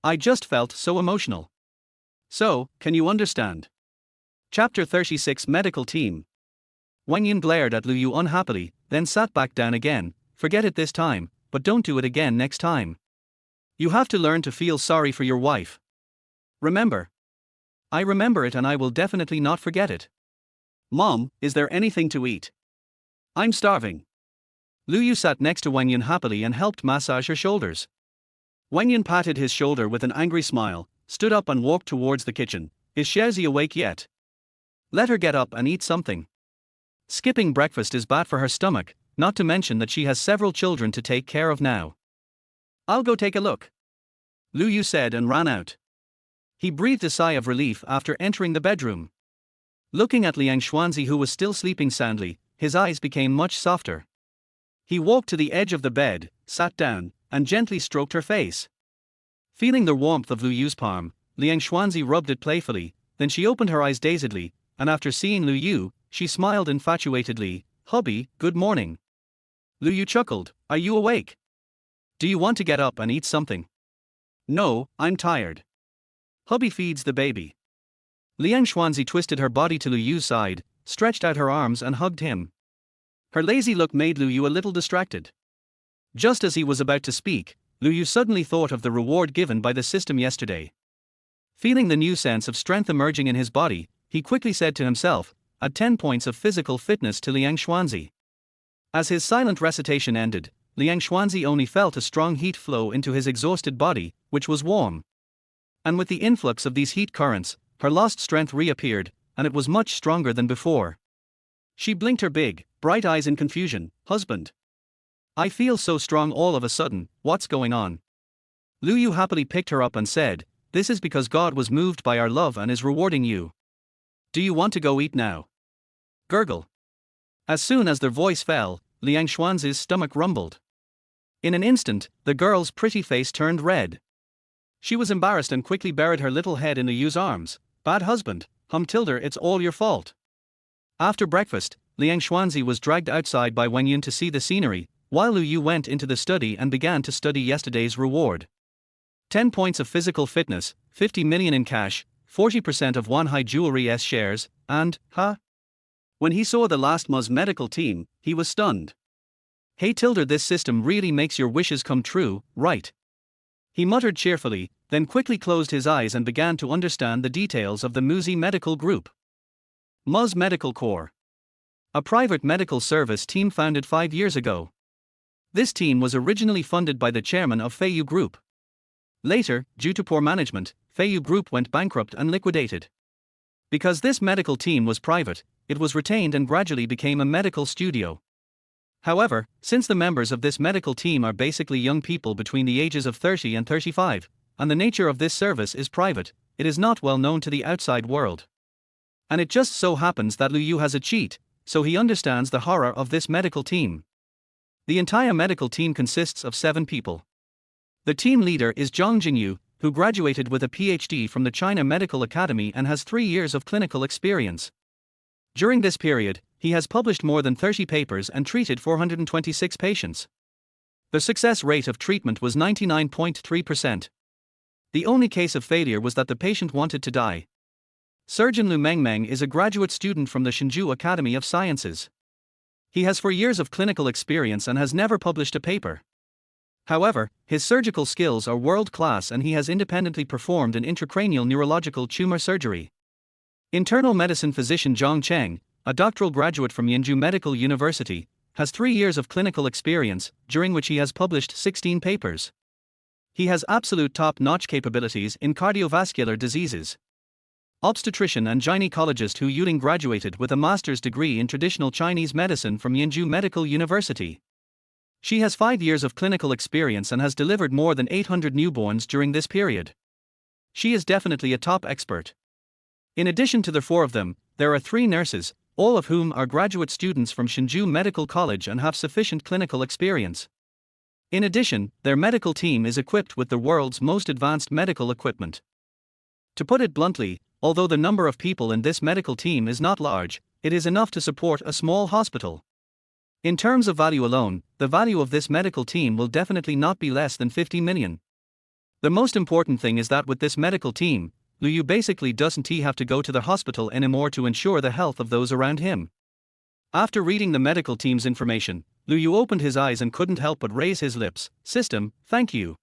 I just felt so emotional. So, can you understand? Chapter 36 Medical Team. Wang Yun glared at Lu Yu unhappily, then sat back down again. Forget it this time, but don't do it again next time. You have to learn to feel sorry for your wife. Remember? I remember it and I will definitely not forget it. Mom, is there anything to eat? I'm starving. Lu Yu sat next to Wang Yun happily and helped massage her shoulders. Wang Yun patted his shoulder with an angry smile, stood up and walked towards the kitchen. Is Shazi awake yet? Let her get up and eat something. Skipping breakfast is bad for her stomach, not to mention that she has several children to take care of now. I'll go take a look. Lu Yu said and ran out. He breathed a sigh of relief after entering the bedroom. Looking at Liang Xuanzi, who was still sleeping soundly, his eyes became much softer. He walked to the edge of the bed, sat down, and gently stroked her face. Feeling the warmth of Lu Yu's palm, Liang Xuanzi rubbed it playfully, then she opened her eyes dazedly, and after seeing Lu Yu, she smiled infatuatedly. Hubby, good morning. Lu Yu chuckled. Are you awake? Do you want to get up and eat something? No, I'm tired. Hubby feeds the baby. Liang Xuanzi twisted her body to Lu Yu's side, stretched out her arms and hugged him. Her lazy look made Lu Yu a little distracted. Just as he was about to speak, Lu Yu suddenly thought of the reward given by the system yesterday. Feeling the new sense of strength emerging in his body, he quickly said to himself, add 10 points of physical fitness to Liang Xuanzi. As his silent recitation ended, Liang Xuanzi only felt a strong heat flow into his exhausted body, which was warm. And with the influx of these heat currents, her lost strength reappeared, and it was much stronger than before. She blinked her big, bright eyes in confusion. Husband. I feel so strong all of a sudden, what's going on? Lu Yu happily picked her up and said, this is because God was moved by our love and is rewarding you. Do you want to go eat now? Gurgle. As soon as their voice fell, Liang Xuanzi's stomach rumbled. In an instant, the girl's pretty face turned red. She was embarrassed and quickly buried her little head in Lu Yu's arms. Bad husband, Tilder, it's all your fault. After breakfast, Liang Xuanzi was dragged outside by Wang Yun to see the scenery, while Lu Yu went into the study and began to study yesterday's reward. 10 points of physical fitness, 50 million in cash, 40% of Wanhai Jewelry S shares, and, When he saw the last Muz medical team, he was stunned. Hey Tilder, this system really makes your wishes come true, right? He muttered cheerfully, then quickly closed his eyes and began to understand the details of the Muzi Medical Group. Muz Medical Corps. A private medical service team founded 5 years ago. This team was originally funded by the chairman of Feiyu Group. Later, due to poor management, Feiyu Group went bankrupt and liquidated. Because this medical team was private, it was retained and gradually became a medical studio. However, since the members of this medical team are basically young people between the ages of 30 and 35, and the nature of this service is private, it is not well known to the outside world. And it just so happens that Lu Yu has a cheat, so he understands the horror of this medical team. The entire medical team consists of 7 people. The team leader is Zhang Jingyu, who graduated with a PhD from the China Medical Academy and has 3 years of clinical experience. During this period, he has published more than 30 papers and treated 426 patients. The success rate of treatment was 99.3%. The only case of failure was that the patient wanted to die. Surgeon Lu Mengmeng is a graduate student from the Hsinchu Academy of Sciences. He has 4 years of clinical experience and has never published a paper. However, his surgical skills are world-class and he has independently performed an intracranial neurological tumor surgery. Internal medicine physician Zhang Cheng, a doctoral graduate from Yenju Medical University, has 3 years of clinical experience, during which he has published 16 papers. He has absolute top-notch capabilities in cardiovascular diseases. Obstetrician and gynecologist Hu Yuling graduated with a master's degree in traditional Chinese medicine from Yinzhou Medical University. She has 5 years of clinical experience and has delivered more than 800 newborns during this period. She is definitely a top expert. In addition to the 4 of them, there are 3 nurses, all of whom are graduate students from Hsinchu Medical College and have sufficient clinical experience. In addition, their medical team is equipped with the world's most advanced medical equipment. To put it bluntly, although the number of people in this medical team is not large, it is enough to support a small hospital. In terms of value alone, the value of this medical team will definitely not be less than 50 million. The most important thing is that with this medical team, Lu Yu basically doesn't have to go to the hospital anymore to ensure the health of those around him. After reading the medical team's information, Lu Yu opened his eyes and couldn't help but raise his lips. System, thank you.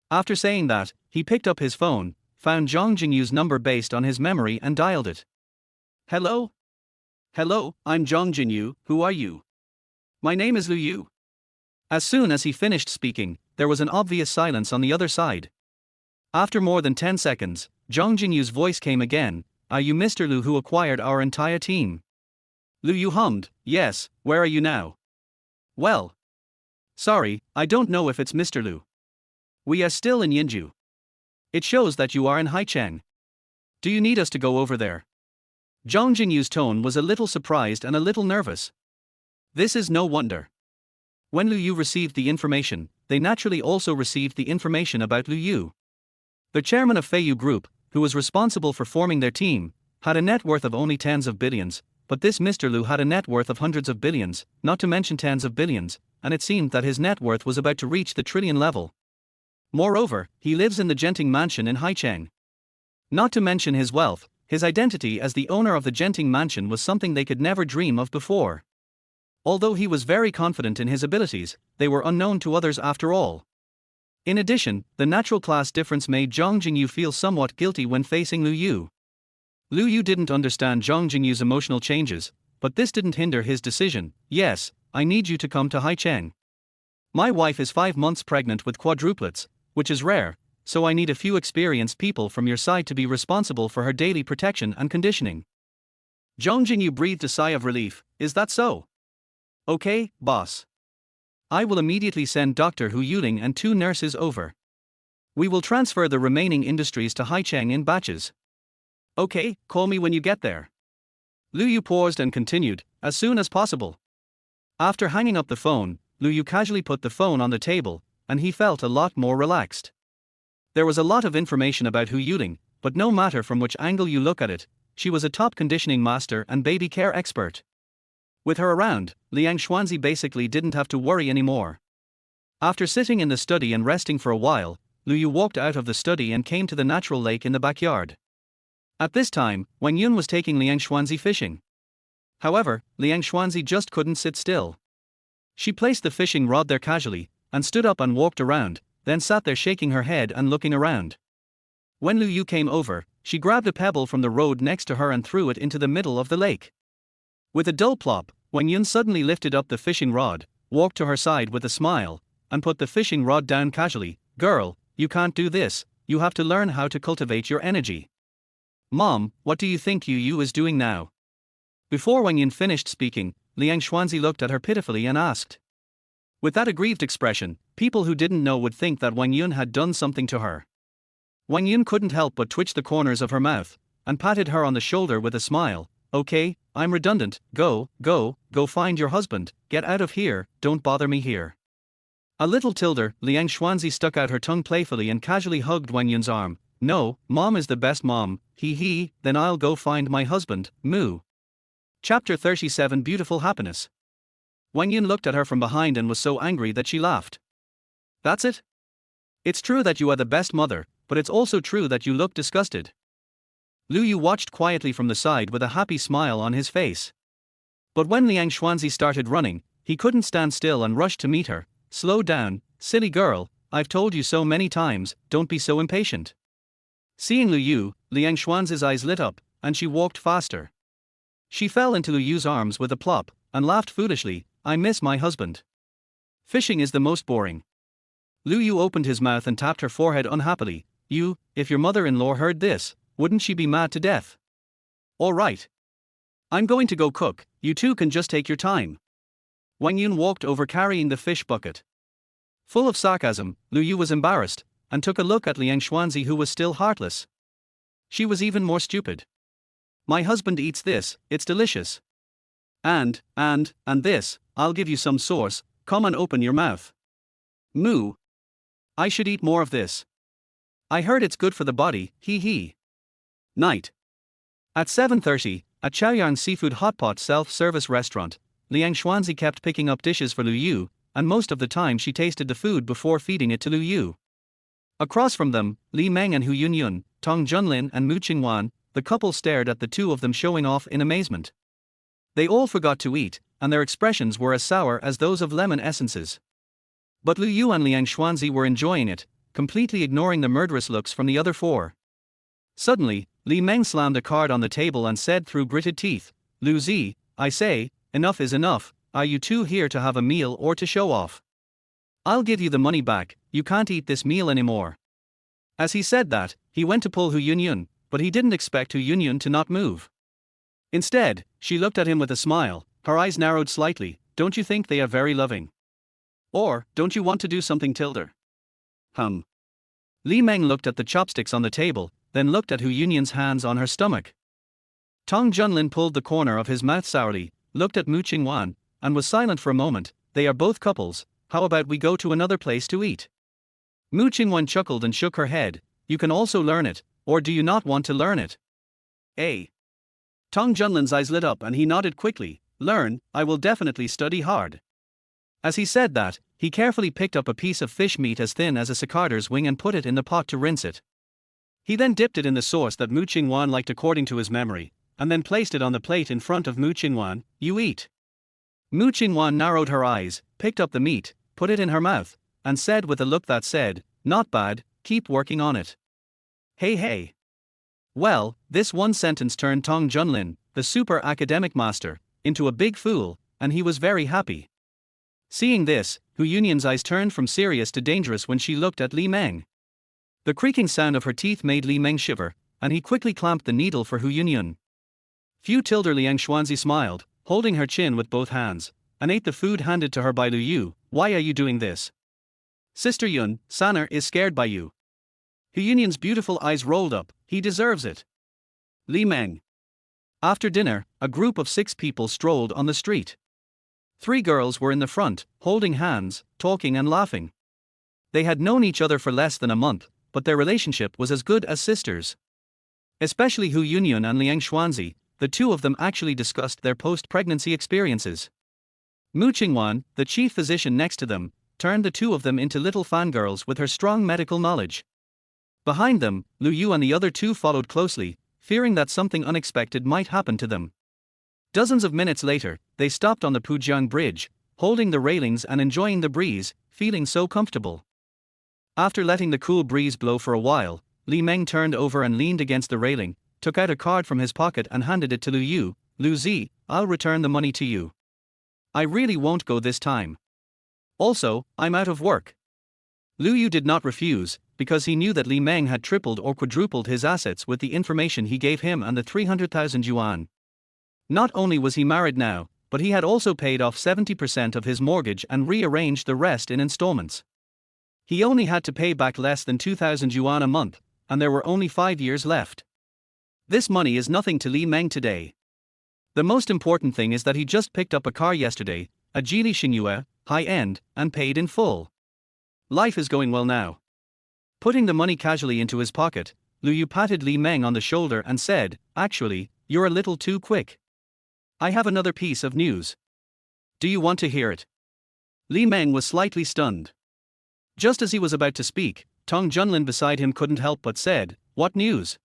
After saying that, he picked up his phone, found Zhang Jingyu's number based on his memory and dialed it. Hello? Hello, I'm Zhang Jinyu, who are you? My name is Lu Yu. As soon as he finished speaking, there was an obvious silence on the other side. After more than 10 seconds, Zhang Jinyu's voice came again. Are you Mr. Lu who acquired our entire team? Lu Yu hummed, yes, where are you now? Well. Sorry, I don't know if it's Mr. Lu. We are still in Yinzhou. It shows that you are in Haicheng. Do you need us to go over there? Zhang Jinyu's tone was a little surprised and a little nervous. This is no wonder. When Lu Yu received the information, they naturally also received the information about Lu Yu. The chairman of Feiyu Group, who was responsible for forming their team, had a net worth of only tens of billions, but this Mr. Lu had a net worth of hundreds of billions, not to mention tens of billions, and it seemed that his net worth was about to reach the trillion level. Moreover, he lives in the Genting mansion in Haicheng. Not to mention his wealth, his identity as the owner of the Genting mansion was something they could never dream of before. Although he was very confident in his abilities, they were unknown to others after all. In addition, the natural class difference made Zhang Jingyu feel somewhat guilty when facing Lu Yu. Lu Yu didn't understand Zhang Jingyu's emotional changes, but this didn't hinder his decision. Yes, I need you to come to Haicheng. My wife is 5 months pregnant with quadruplets, which is rare, so I need a few experienced people from your side to be responsible for her daily protection and conditioning. Zhang Jingyu breathed a sigh of relief. Is that so? Okay, boss. I will immediately send Dr. Hu Yuling and 2 nurses over. We will transfer the remaining industries to Haicheng in batches. Okay, call me when you get there. Lu Yu paused and continued, as soon as possible. After hanging up the phone, Lu Yu casually put the phone on the table, and he felt a lot more relaxed. There was a lot of information about Hu Yuling, but no matter from which angle you look at it, she was a top conditioning master and baby care expert. With her around, Liang Xuanzi basically didn't have to worry anymore. After sitting in the study and resting for a while, Lu Yu walked out of the study and came to the natural lake in the backyard. At this time, Wang Yun was taking Liang Xuanzi fishing. However, Liang Xuanzi just couldn't sit still. She placed the fishing rod there casually, and stood up and walked around, then sat there shaking her head and looking around. When Lu Yu came over, she grabbed a pebble from the road next to her and threw it into the middle of the lake. With a dull plop, Wang Yun suddenly lifted up the fishing rod, walked to her side with a smile, and put the fishing rod down casually. Girl, you can't do this, you have to learn how to cultivate your energy. Mom, what do you think Yu is doing now? Before Wang Yun finished speaking, Liang Xuanzi looked at her pitifully and asked. With that aggrieved expression, people who didn't know would think that Wang Yun had done something to her. Wang Yun couldn't help but twitch the corners of her mouth, and patted her on the shoulder with a smile. Okay, I'm redundant, go find your husband, get out of here, don't bother me here. A little tilder, Liang Xuanzi stuck out her tongue playfully and casually hugged Wang Yun's arm. No, Mom is the best mom, then I'll go find my husband, moo. Chapter 37 Beautiful Happiness. Wang Yun looked at her from behind and was so angry that she laughed. That's it? It's true that you are the best mother, but it's also true that you look disgusted. Lu Yu watched quietly from the side with a happy smile on his face. But when Liang Xuanzi started running, he couldn't stand still and rushed to meet her. Slow down, silly girl, I've told you so many times, don't be so impatient. Seeing Lu Yu, Liang Xuanzi's eyes lit up, and she walked faster. She fell into Lu Yu's arms with a plop, and laughed foolishly. I miss my husband. Fishing is the most boring. Lu Yu opened his mouth and tapped her forehead unhappily. If your mother-in-law heard this, wouldn't she be mad to death? All right. I'm going to go cook, you two can just take your time. Wang Yun walked over carrying the fish bucket. Full of sarcasm, Lu Yu was embarrassed, and took a look at Liang Xuanzi, who was still heartless. She was even more stupid. My husband eats this, it's delicious. And this, I'll give you some sauce, come and open your mouth. Moo. I should eat more of this. I heard it's good for the body, hee hee. Night. At 7:30, at Chaoyang Seafood Hotpot self-service restaurant, Liang Xuanzi kept picking up dishes for Lu Yu, and most of the time she tasted the food before feeding it to Lu Yu. Across from them, Li Meng and Hu Yunyun, Tong Junlin and Mu Qingwan, the couple stared at the two of them showing off in amazement. They all forgot to eat, and their expressions were as sour as those of lemon essences. But Lu Yu and Liang Xuanzi were enjoying it, completely ignoring the murderous looks from the other four. Suddenly, Li Meng slammed a card on the table and said through gritted teeth, Lu Zi, I say, enough is enough, are you two here to have a meal or to show off? I'll give you the money back, you can't eat this meal anymore. As he said that, he went to pull Hu Yunyun, but he didn't expect Hu Yunyun to not move. Instead, she looked at him with a smile, her eyes narrowed slightly. Don't you think they are very loving? Or, don't you want to do something tilder? Li Meng looked at the chopsticks on the table, then looked at Hu Yunyun's hands on her stomach. Tong Junlin pulled the corner of his mouth sourly, looked at Mu Qingwan, and was silent for a moment. They are both couples, how about we go to another place to eat? Mu Qingwan chuckled and shook her head. You can also learn it, or do you not want to learn it? Tong Junlin's eyes lit up and he nodded quickly. Learn, I will definitely study hard. As he said that, he carefully picked up a piece of fish meat as thin as a cicadar's wing and put it in the pot to rinse it. He then dipped it in the sauce that Mu Qingwan liked according to his memory, and then placed it on the plate in front of Mu Qingwan. You eat. Mu Qingwan narrowed her eyes, picked up the meat, put it in her mouth, and said with a look that said, not bad, keep working on it. Hey. Well, this one sentence turned Tong Junlin, the super academic master, into a big fool, and he was very happy. Seeing this, Hu Yunyun's eyes turned from serious to dangerous when she looked at Li Meng. The creaking sound of her teeth made Li Meng shiver, and he quickly clamped the needle for Hu Yunyun. Liang Xuanzi smiled, holding her chin with both hands, and ate the food handed to her by Lu Yu. Why are you doing this? Sister Yun, Sanner is scared by you. Hu Yunyun's beautiful eyes rolled up. He deserves it. Li Meng. After dinner, a group of 6 people strolled on the street. 3 girls were in the front, holding hands, talking and laughing. They had known each other for less than a month, but their relationship was as good as sisters. Especially Hu Yunyun and Liang Xuanzi, the two of them actually discussed their post-pregnancy experiences. Mu Qingwan, the chief physician next to them, turned the two of them into little fangirls with her strong medical knowledge. Behind them, Lu Yu and the other 2 followed closely, fearing that something unexpected might happen to them. Dozens of minutes later, they stopped on the Pujiang Bridge, holding the railings and enjoying the breeze, feeling so comfortable. After letting the cool breeze blow for a while, Li Meng turned over and leaned against the railing, took out a card from his pocket and handed it to Lu Yu. Lu Zi, I'll return the money to you. I really won't go this time. Also, I'm out of work. Lu Yu did not refuse, because he knew that Li Meng had tripled or quadrupled his assets with the information he gave him and the 300,000 yuan. Not only was he married now, but he had also paid off 70% of his mortgage and rearranged the rest in installments. He only had to pay back less than 2,000 yuan a month, and there were only 5 years left. This money is nothing to Li Meng today. The most important thing is that he just picked up a car yesterday, a Geely Xingyue, high-end, and paid in full. Life is going well now. Putting the money casually into his pocket, Lu Yu patted Li Meng on the shoulder and said, actually, you're a little too quick. I have another piece of news. Do you want to hear it? Li Meng was slightly stunned. Just as he was about to speak, Tong Junlin beside him couldn't help but said, what news?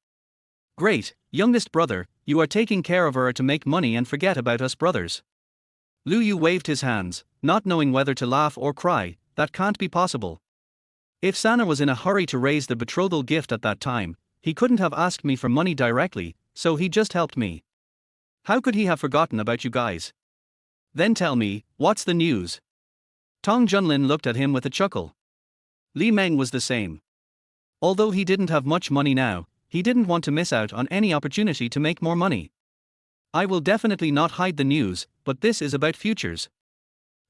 Great, youngest brother, you are taking care of her to make money and forget about us brothers. Lu Yu waved his hands, not knowing whether to laugh or cry. That can't be possible. If Sanna was in a hurry to raise the betrothal gift at that time, he couldn't have asked me for money directly, so he just helped me. How could he have forgotten about you guys? Then tell me, what's the news? Tong Junlin looked at him with a chuckle. Li Meng was the same. Although he didn't have much money now, he didn't want to miss out on any opportunity to make more money. I will definitely not hide the news, but this is about futures.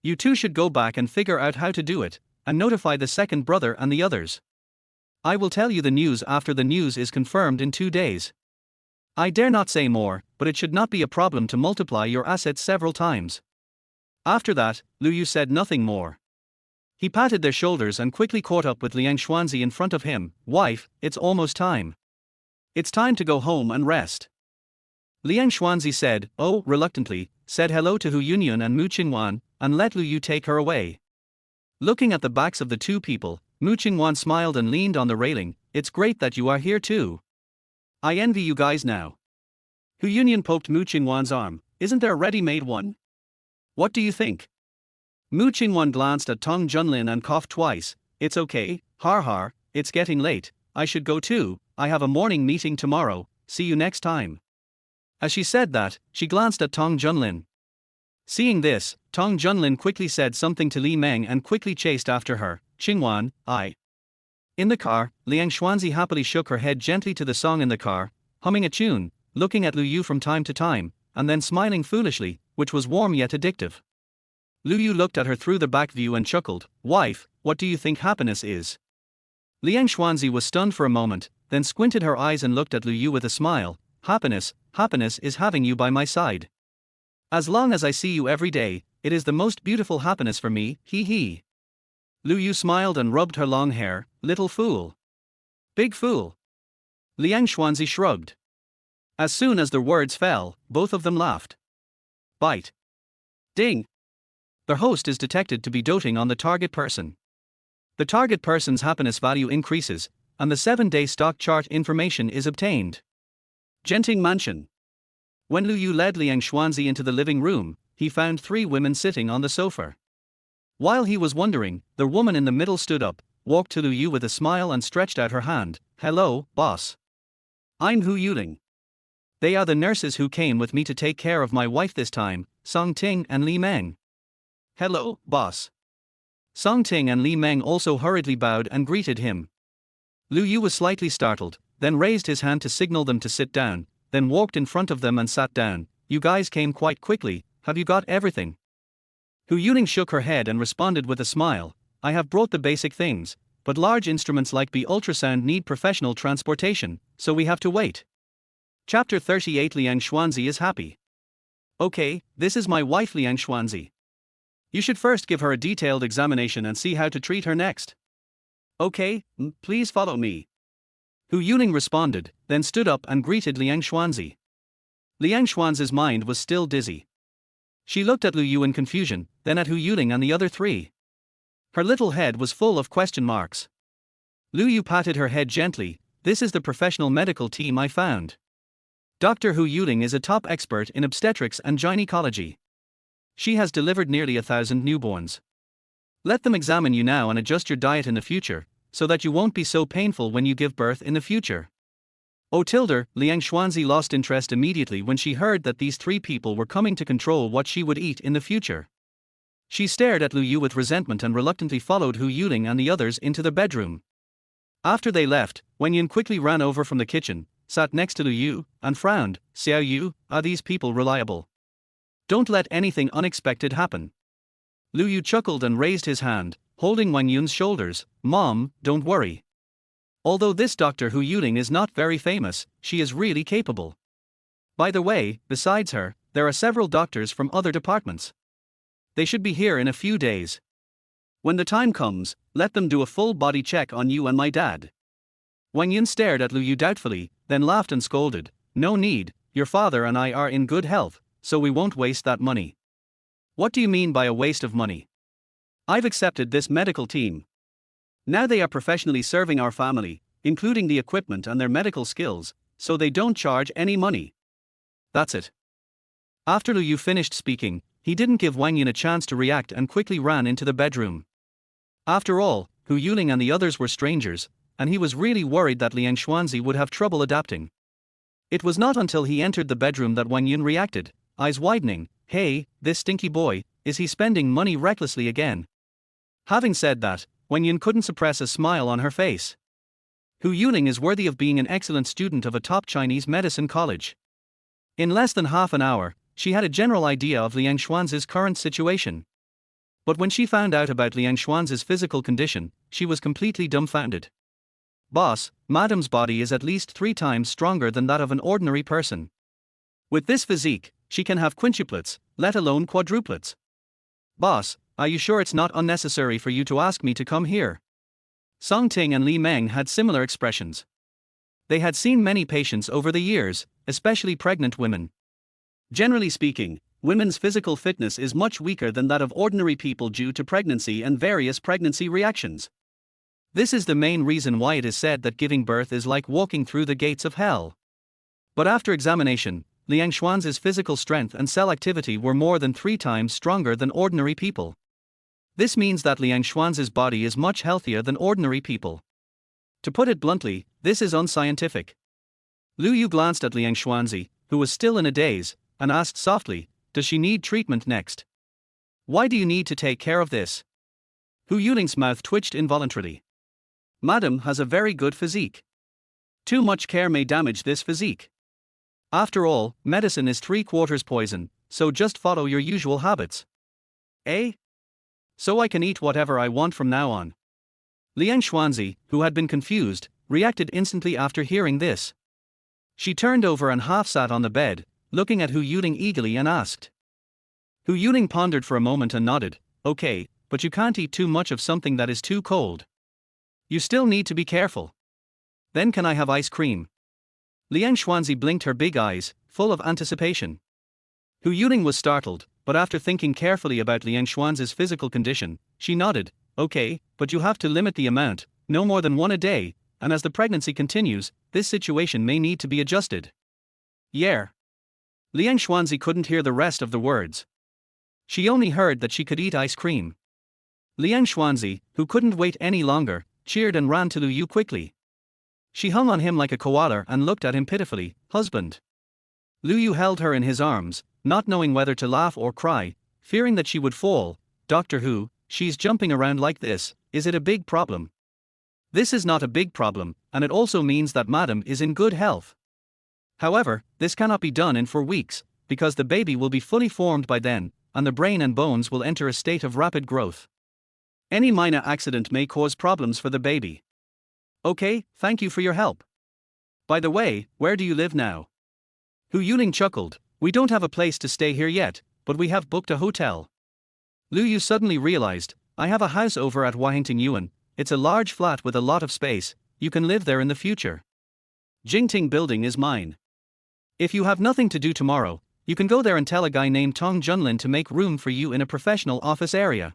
You two should go back and figure out how to do it, and notify the second brother and the others. I will tell you the news after the news is confirmed in 2 days. I dare not say more, but it should not be a problem to multiply your assets several times. After that, Lu Yu said nothing more. He patted their shoulders and quickly caught up with Liang Xuanzi in front of him. Wife, it's almost time. It's time to go home and rest. Liang Xuanzi said, reluctantly, said hello to Hu Yunyun and Mu Qingwan, and let Lu Yu take her away. Looking at the backs of the two people, Mu Qingwan smiled and leaned on the railing. It's great that you are here too. I envy you guys now. Hu Yunyun poked Mu Qingwan's arm. Isn't there a ready-made one? What do you think? Mu Qingwan glanced at Tong Junlin and coughed twice. It's okay, har, it's getting late, I should go too, I have a morning meeting tomorrow, see you next time. As she said that, she glanced at Tong Junlin. Seeing this, Tong Junlin quickly said something to Li Meng and quickly chased after her. Qingwan, I. In the car, Liang Xuanzi happily shook her head gently to the song in the car, humming a tune, looking at Lu Yu from time to time, and then smiling foolishly, which was warm yet addictive. Lu Yu looked at her through the back view and chuckled. Wife, what do you think happiness is? Liang Xuanzi was stunned for a moment, then squinted her eyes and looked at Lu Yu with a smile. Happiness is having you by my side. As long as I see you every day, it is the most beautiful happiness for me, he. Lu Yu smiled and rubbed her long hair. Little fool. Big fool. Liang Xuanzi shrugged. As soon as the words fell, both of them laughed. Bite. Ding. The host is detected to be doting on the target person. The target person's happiness value increases, and the 7-day stock chart information is obtained. Genting Mansion. When Lu Yu led Liang Xuanzi into the living room, he found 3 women sitting on the sofa. While he was wondering, the woman in the middle stood up, walked to Lu Yu with a smile and stretched out her hand. Hello, boss. I'm Hu Yuling. They are the nurses who came with me to take care of my wife this time, Song Ting and Li Meng. Hello, boss. Song Ting and Li Meng also hurriedly bowed and greeted him. Lu Yu was slightly startled, then raised his hand to signal them to sit down, then walked in front of them and sat down. You guys came quite quickly, have you got everything? Hu Yuling shook her head and responded with a smile. I have brought the basic things, but large instruments like the ultrasound need professional transportation, so we have to wait. Chapter 38. Liang Xuanzi is happy. Okay, this is my wife Liang Xuanzi. You should first give her a detailed examination and see how to treat her next. Okay, please follow me. Hu Yuling responded, then stood up and greeted Liang Xuanzi. Liang Xuanzi's mind was still dizzy. She looked at Lu Yu in confusion, then at Hu Yuling and the other 3. Her little head was full of question marks. Lu Yu patted her head gently. This is the professional medical team I found. Dr. Hu Yuling is a top expert in obstetrics and gynecology. She has delivered nearly 1,000 newborns. Let them examine you now and adjust your diet in the future, so that you won't be so painful when you give birth in the future. Liang Xuanzi lost interest immediately when she heard that these 3 people were coming to control what she would eat in the future. She stared at Lu Yu with resentment and reluctantly followed Hu Yuling and the others into the bedroom. After they left, Wenyan quickly ran over from the kitchen, sat next to Lu Yu, and frowned. Xiao Yu, are these people reliable? Don't let anything unexpected happen. Lu Yu chuckled and raised his hand, holding Wang Yun's shoulders. Mom, don't worry. Although this Dr. Hu Yuling is not very famous, she is really capable. By the way, besides her, there are several doctors from other departments. They should be here in a few days. When the time comes, let them do a full body check on you and my dad. Wang Yun stared at Lu Yu doubtfully, then laughed and scolded. No need, your father and I are in good health, so we won't waste that money. What do you mean by a waste of money? I've accepted this medical team. Now they are professionally serving our family, including the equipment and their medical skills, so they don't charge any money. That's it. After Lu Yu finished speaking, he didn't give Wang Yun a chance to react and quickly ran into the bedroom. After all, Hu Yuling and the others were strangers, and he was really worried that Liang Xuanzi would have trouble adapting. It was not until he entered the bedroom that Wang Yun reacted, eyes widening. "Hey, this stinky boy, is he spending money recklessly again?" Having said that, Wenyan couldn't suppress a smile on her face. Hu Yuning is worthy of being an excellent student of a top Chinese medicine college. In less than half an hour, she had a general idea of Liang Xuanz's current situation. But when she found out about Liang Xuanz's physical condition, she was completely dumbfounded. "Boss, Madam's body is at least 3 times stronger than that of an ordinary person. With this physique, she can have quintuplets, let alone quadruplets. Boss, are you sure it's not unnecessary for you to ask me to come here?" Song Ting and Li Meng had similar expressions. They had seen many patients over the years, especially pregnant women. Generally speaking, women's physical fitness is much weaker than that of ordinary people due to pregnancy and various pregnancy reactions. This is the main reason why it is said that giving birth is like walking through the gates of hell. But after examination, Liang Xuanz's physical strength and cell activity were more than 3 times stronger than ordinary people. This means that Liang Xuanz's body is much healthier than ordinary people. To put it bluntly, this is unscientific. Lu Yu glanced at Liang Xuanzi, who was still in a daze, and asked softly, "Does she need treatment next? Why do you need to take care of this?" Hu Yuling's mouth twitched involuntarily. "Madam has a very good physique. Too much care may damage this physique. After all, medicine is 3/4 poison, so just follow your usual habits." "Eh? So I can eat whatever I want from now on?" Liang Xuanzi, who had been confused, reacted instantly after hearing this. She turned over and half sat on the bed, looking at Hu Yuling eagerly and asked. Hu Yuling pondered for a moment and nodded, "Okay, but you can't eat too much of something that is too cold. You still need to be careful. Then can I have ice cream?" Liang Xuanzi blinked her big eyes, full of anticipation. Hu Yuling was startled, but after thinking carefully about Liang Xuanz's physical condition, she nodded, "Okay, but you have to limit the amount, no more than 1 a day, and as the pregnancy continues, this situation may need to be adjusted." "Yeah." Liang Xuanzi couldn't hear the rest of the words. She only heard that she could eat ice cream. Liang Xuanzi, who couldn't wait any longer, cheered and ran to Lu Yu quickly. She hung on him like a koala and looked at him pitifully, "Husband." Lu Yu held her in his arms, not knowing whether to laugh or cry, fearing that she would fall. "Doctor Hu, she's jumping around like this, is it a big problem?" "This is not a big problem, and it also means that Madam is in good health. However, this cannot be done in 4 weeks, because the baby will be fully formed by then, and the brain and bones will enter a state of rapid growth. Any minor accident may cause problems for the baby." "Okay, thank you for your help. By the way, where do you live now?" Hu Yuling chuckled, "We don't have a place to stay here yet, but we have booked a hotel." Lu Yu suddenly realized, "I have a house over at Wahington Yuan, it's a large flat with a lot of space, you can live there in the future. Jingting building is mine. If you have nothing to do tomorrow, you can go there and tell a guy named Tong Junlin to make room for you in a professional office area.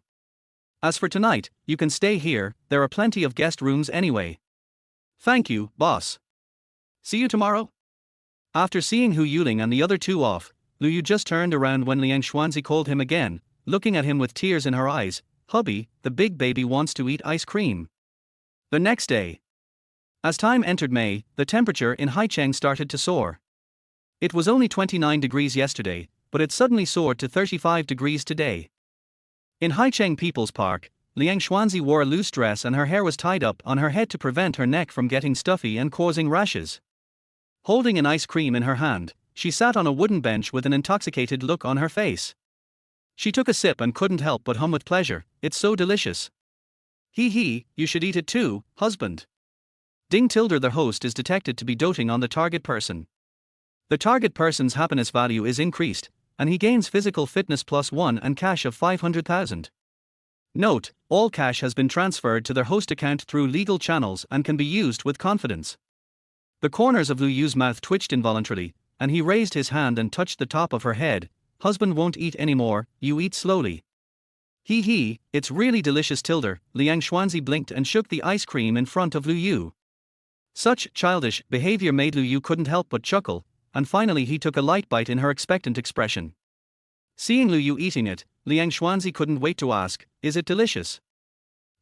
As for tonight, you can stay here, there are plenty of guest rooms anyway." "Thank you, boss. See you tomorrow." After seeing Hu Yuling and the other 2 off, Lu Yu just turned around when Liang Xuanzi called him again, looking at him with tears in her eyes, "Hubby, the big baby wants to eat ice cream." The next day. As time entered May, the temperature in Haicheng started to soar. It was only 29 degrees yesterday, but it suddenly soared to 35 degrees today. In Haicheng People's Park, Liang Xuanzi wore a loose dress and her hair was tied up on her head to prevent her neck from getting stuffy and causing rashes. Holding an ice cream in her hand, she sat on a wooden bench with an intoxicated look on her face. She took a sip and couldn't help but hum with pleasure, "It's so delicious. Hee, you should eat it too, husband." Ding Tilder, the host, is detected to be doting on the target person. The target person's happiness value is increased, and he gains physical fitness +1 and cash of 500,000. Note, all cash has been transferred to their host account through legal channels and can be used with confidence. The corners of Lu Yu's mouth twitched involuntarily, and he raised his hand and touched the top of her head. "Husband won't eat anymore, you eat slowly." Hee, it's really delicious Tilder." Liang Xuanzi blinked and shook the ice cream in front of Lu Yu. Such childish behavior made Lu Yu couldn't help but chuckle, and finally he took a light bite in her expectant expression. Seeing Lu Yu eating it, Liang Xuanzi couldn't wait to ask, "Is it delicious?"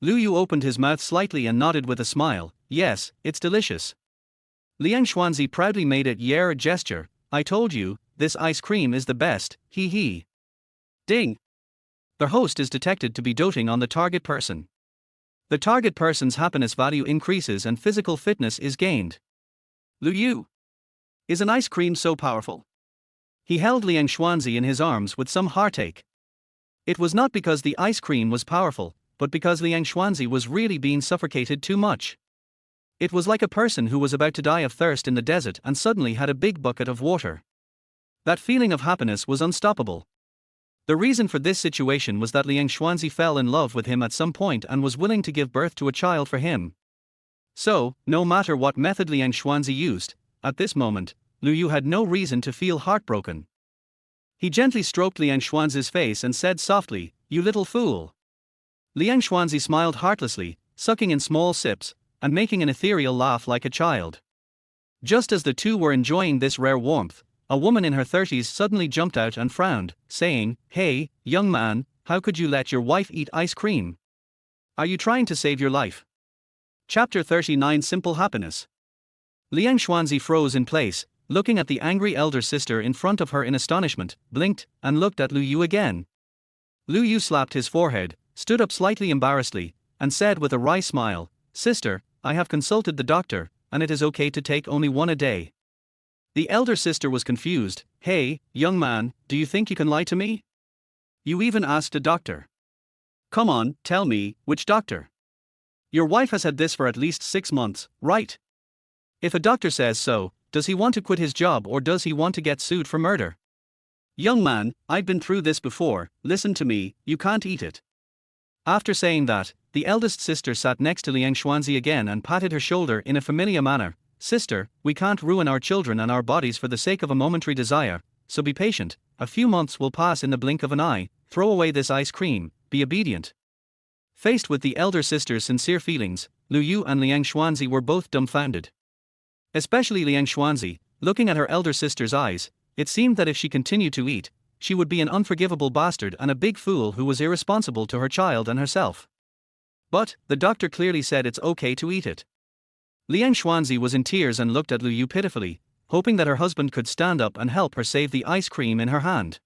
Lu Yu opened his mouth slightly and nodded with a smile, "Yes, it's delicious." Liang Xuanzi proudly made a gesture, "I told you, this ice cream is the best, hee." Ding! The host is detected to be doting on the target person. The target person's happiness value increases and physical fitness is gained. Lu Yu. Is an ice cream so powerful? He held Liang Xuanzi in his arms with some heartache. It was not because the ice cream was powerful, but because Liang Xuanzi was really being suffocated too much. It was like a person who was about to die of thirst in the desert and suddenly had a big bucket of water. That feeling of happiness was unstoppable. The reason for this situation was that Liang Xuanzi fell in love with him at some point and was willing to give birth to a child for him. So, no matter what method Liang Xuanzi used, at this moment, Lu Yu had no reason to feel heartbroken. He gently stroked Liang Xuanzi's face and said softly, "You little fool." Liang Xuanzi smiled heartlessly, sucking in small sips, and making an ethereal laugh like a child. Just as the two were enjoying this rare warmth, a woman in her 30s suddenly jumped out and frowned, saying, "Hey, young man, how could you let your wife eat ice cream? Are you trying to save your life?" Chapter 39 Simple Happiness. Liang Xuanzi froze in place, looking at the angry elder sister in front of her in astonishment, blinked, and looked at Lu Yu again. Lu Yu slapped his forehead, stood up slightly embarrassedly, and said with a wry smile, "Sister, I have consulted the doctor, and it is okay to take only one a day." The elder sister was confused. "Hey, young man, do you think you can lie to me? You even asked a doctor. Come on, tell me, which doctor? Your wife has had this for at least 6 months, right? If a doctor says so, does he want to quit his job or does he want to get sued for murder? Young man, I've been through this before, listen to me, you can't eat it." After saying that, the eldest sister sat next to Liang Xuanzi again and patted her shoulder in a familiar manner. "Sister, we can't ruin our children and our bodies for the sake of a momentary desire, so be patient, a few months will pass in the blink of an eye, throw away this ice cream, be obedient." Faced with the elder sister's sincere feelings, Lu Yu and Liang Xuanzi were both dumbfounded. Especially Liang Xuanzi, looking at her elder sister's eyes, it seemed that if she continued to eat, she would be an unforgivable bastard and a big fool who was irresponsible to her child and herself. But, the doctor clearly said it's okay to eat it. Liang Xuanzi was in tears and looked at Lu Yu pitifully, hoping that her husband could stand up and help her save the ice cream in her hand.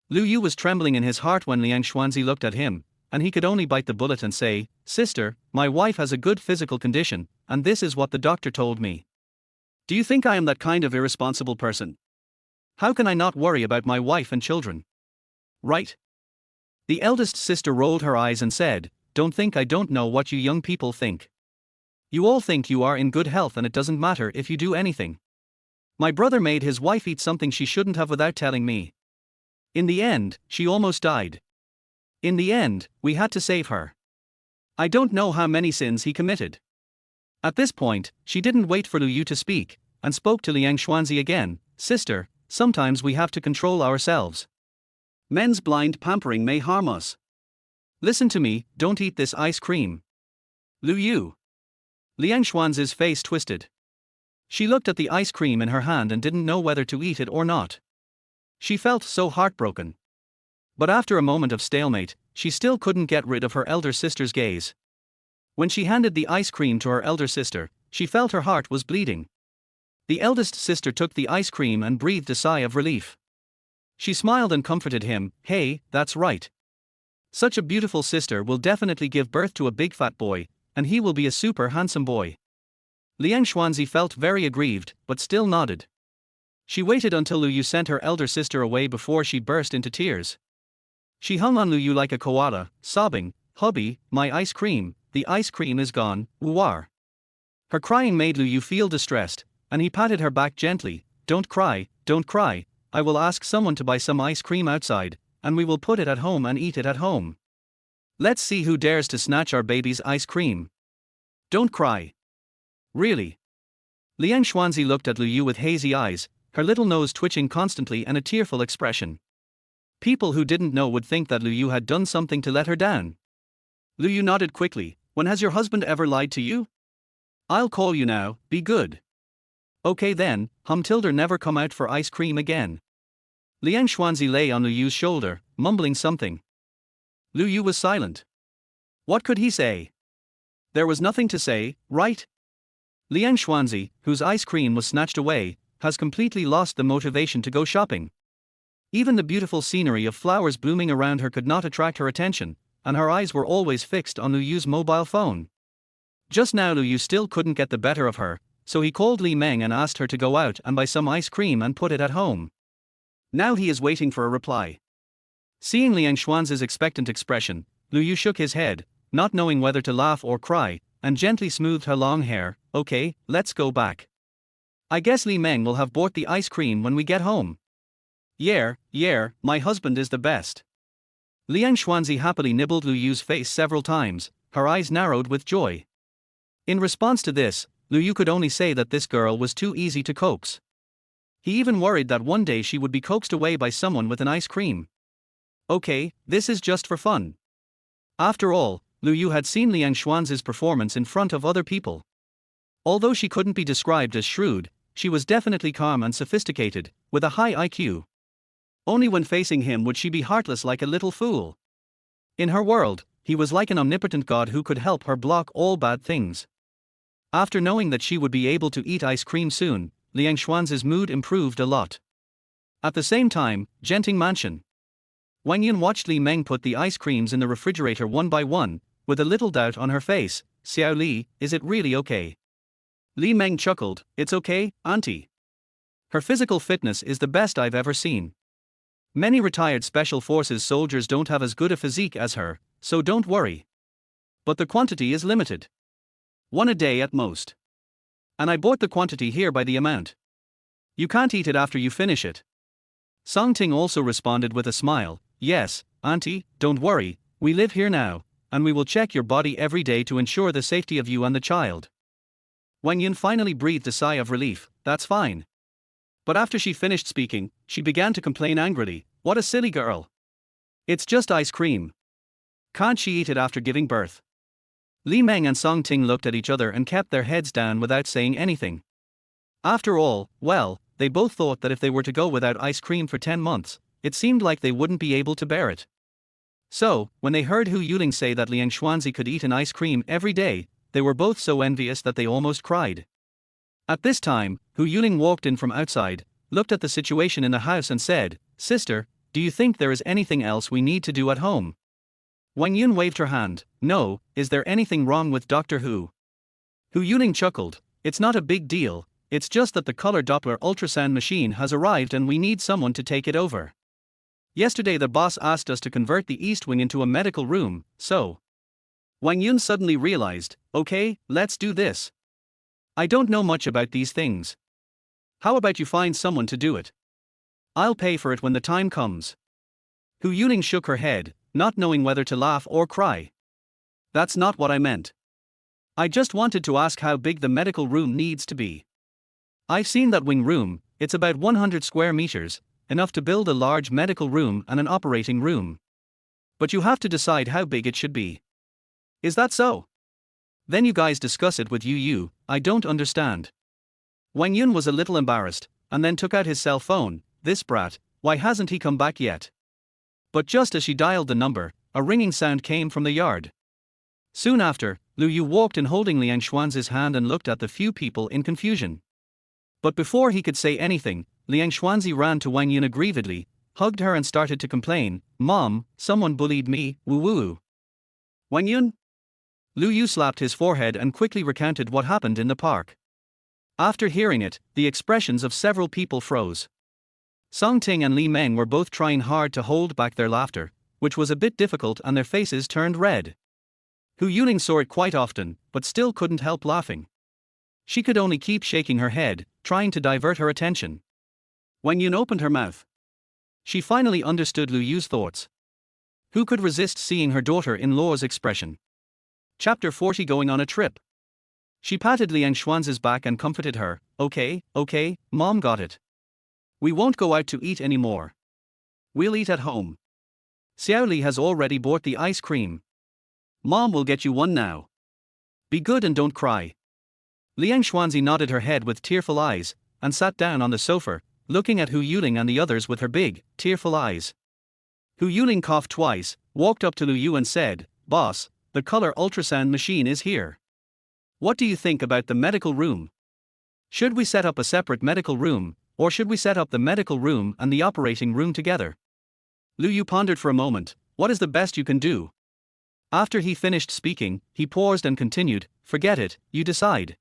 Lu Yu was trembling in his heart when Liang Xuanzi looked at him, and he could only bite the bullet and say, "Sister, my wife has a good physical condition, and this is what the doctor told me. Do you think I am that kind of irresponsible person? How can I not worry about my wife and children? Right?" The eldest sister rolled her eyes and said, "Don't think I don't know what you young people think. You all think you are in good health and it doesn't matter if you do anything. My brother made his wife eat something she shouldn't have without telling me. In the end, she almost died. In the end, we had to save her. I don't know how many sins he committed." At this point, she didn't wait for Lu Yu to speak, and spoke to Liang Xuanzi again. "Sister, sometimes we have to control ourselves. Men's blind pampering may harm us. Listen to me, don't eat this ice cream." Lu Yu. Liang Xuanzi's face twisted. She looked at the ice cream in her hand and didn't know whether to eat it or not. She felt so heartbroken. But after a moment of stalemate, she still couldn't get rid of her elder sister's gaze. When she handed the ice cream to her elder sister, she felt her heart was bleeding. The eldest sister took the ice cream and breathed a sigh of relief. She smiled and comforted him. "Hey, that's right. Such a beautiful sister will definitely give birth to a big fat boy, and he will be a super handsome boy." Liang Xuanzi felt very aggrieved, but still nodded. She waited until Lu Yu sent her elder sister away before she burst into tears. She hung on Lu Yu like a koala, sobbing, "Hubby, my ice cream, the ice cream is gone, wooar." Her crying made Lu Yu feel distressed, and he patted her back gently. Don't cry, I will ask someone to buy some ice cream outside, and we will put it at home and eat it at home. Let's see who dares to snatch our baby's ice cream. Don't cry. Really?" Liang Xuanzi looked at Lu Yu with hazy eyes, her little nose twitching constantly and a tearful expression. People who didn't know would think that Lu Yu had done something to let her down. Lu Yu nodded quickly. "When has your husband ever lied to you? I'll call you now, be good." "Okay then, Humtilder never come out for ice cream again." Liang Xuanzi lay on Lu Yu's shoulder, mumbling something. Lu Yu was silent. What could he say? There was nothing to say, right? Liang Xuanzi, whose ice cream was snatched away, has completely lost the motivation to go shopping. Even the beautiful scenery of flowers blooming around her could not attract her attention, and her eyes were always fixed on Lu Yu's mobile phone. Just now Lu Yu still couldn't get the better of her, so he called Li Meng and asked her to go out and buy some ice cream and put it at home. Now he is waiting for a reply. Seeing Liang Xuanz's expectant expression, Lu Yu shook his head, not knowing whether to laugh or cry, and gently smoothed her long hair. Okay, let's go back. I guess Li Meng will have bought the ice cream when we get home. Yeah, my husband is the best. Liang Xuanzi happily nibbled Lu Yu's face several times, her eyes narrowed with joy. In response to this, Lu Yu could only say that this girl was too easy to coax. He even worried that one day she would be coaxed away by someone with an ice cream. Okay, this is just for fun. After all, Lu Yu had seen Liang Xuanz's performance in front of other people. Although she couldn't be described as shrewd, she was definitely calm and sophisticated, with a high IQ. Only when facing him would she be heartless like a little fool. In her world, he was like an omnipotent god who could help her block all bad things. After knowing that she would be able to eat ice cream soon, Liang Xuanz's mood improved a lot. At the same time, Genting Mansion. Wang Yun watched Li Meng put the ice creams in the refrigerator one by one, with a little doubt on her face. Xiao Li, is it really okay? Li Meng chuckled, it's okay, auntie. Her physical fitness is the best I've ever seen. Many retired Special Forces soldiers don't have as good a physique as her, so don't worry. But the quantity is limited. 1 a day at most. And I bought the quantity here by the amount. You can't eat it after you finish it. Song Ting also responded with a smile, yes, auntie, don't worry, we live here now, and we will check your body every day to ensure the safety of you and the child. Wang Yun finally breathed a sigh of relief, that's fine. But after she finished speaking, she began to complain angrily, what a silly girl. It's just ice cream. Can't she eat it after giving birth? Li Meng and Song Ting looked at each other and kept their heads down without saying anything. After all, well, they both thought that if they were to go without ice cream for 10 months, it seemed like they wouldn't be able to bear it. So, when they heard Hu Yuling say that Liang Xuanzi could eat an ice cream every day, they were both so envious that they almost cried. At this time, Hu Yuling walked in from outside, looked at the situation in the house and said, Sister, do you think there is anything else we need to do at home? Wang Yun waved her hand, no, is there anything wrong with Dr. Hu? Hu Yuling chuckled, it's not a big deal, it's just that the color Doppler ultrasound machine has arrived and we need someone to take it over. Yesterday the boss asked us to convert the East Wing into a medical room, so. Wang Yun suddenly realized, okay, let's do this. I don't know much about these things. How about you find someone to do it? I'll pay for it when the time comes. Hu Yuling shook her head, not knowing whether to laugh or cry. That's not what I meant. I just wanted to ask how big the medical room needs to be. I've seen that wing room, it's about 100 square meters, enough to build a large medical room and an operating room. But you have to decide how big it should be. Is that so? Then you guys discuss it with Yu, I don't understand. Wang Yun was a little embarrassed, and then took out his cell phone, this brat, why hasn't he come back yet? But just as she dialed the number, a ringing sound came from the yard. Soon after, Lu Yu walked in holding Liang Xuanz's hand and looked at the few people in confusion. But before he could say anything, Liang Xuanzi ran to Wang Yun aggrievedly, hugged her and started to complain, Mom, someone bullied me, woo-woo. Wang Yun? Lu Yu slapped his forehead and quickly recounted what happened in the park. After hearing it, the expressions of several people froze. Song Ting and Li Meng were both trying hard to hold back their laughter, which was a bit difficult, and their faces turned red. Hu Yuling saw it quite often, but still couldn't help laughing. She could only keep shaking her head, trying to divert her attention. Wang Yun opened her mouth. She finally understood Lu Yu's thoughts. Who could resist seeing her daughter-in-law's expression? Chapter 40 Going on a Trip. She patted Liang Xuanz's back and comforted her, okay, Mom got it. We won't go out to eat anymore. We'll eat at home. Xiao Li has already bought the ice cream. Mom will get you one now. Be good and don't cry. Liang Xuanzi nodded her head with tearful eyes, and sat down on the sofa, looking at Hu Yuling and the others with her big, tearful eyes. Hu Yuling coughed twice, walked up to Lu Yu and said, Boss, the color ultrasound machine is here. What do you think about the medical room? Should we set up a separate medical room, or should we set up the medical room and the operating room together? Lu Yu pondered for a moment. What is the best you can do? After he finished speaking, he paused and continued, forget it, you decide.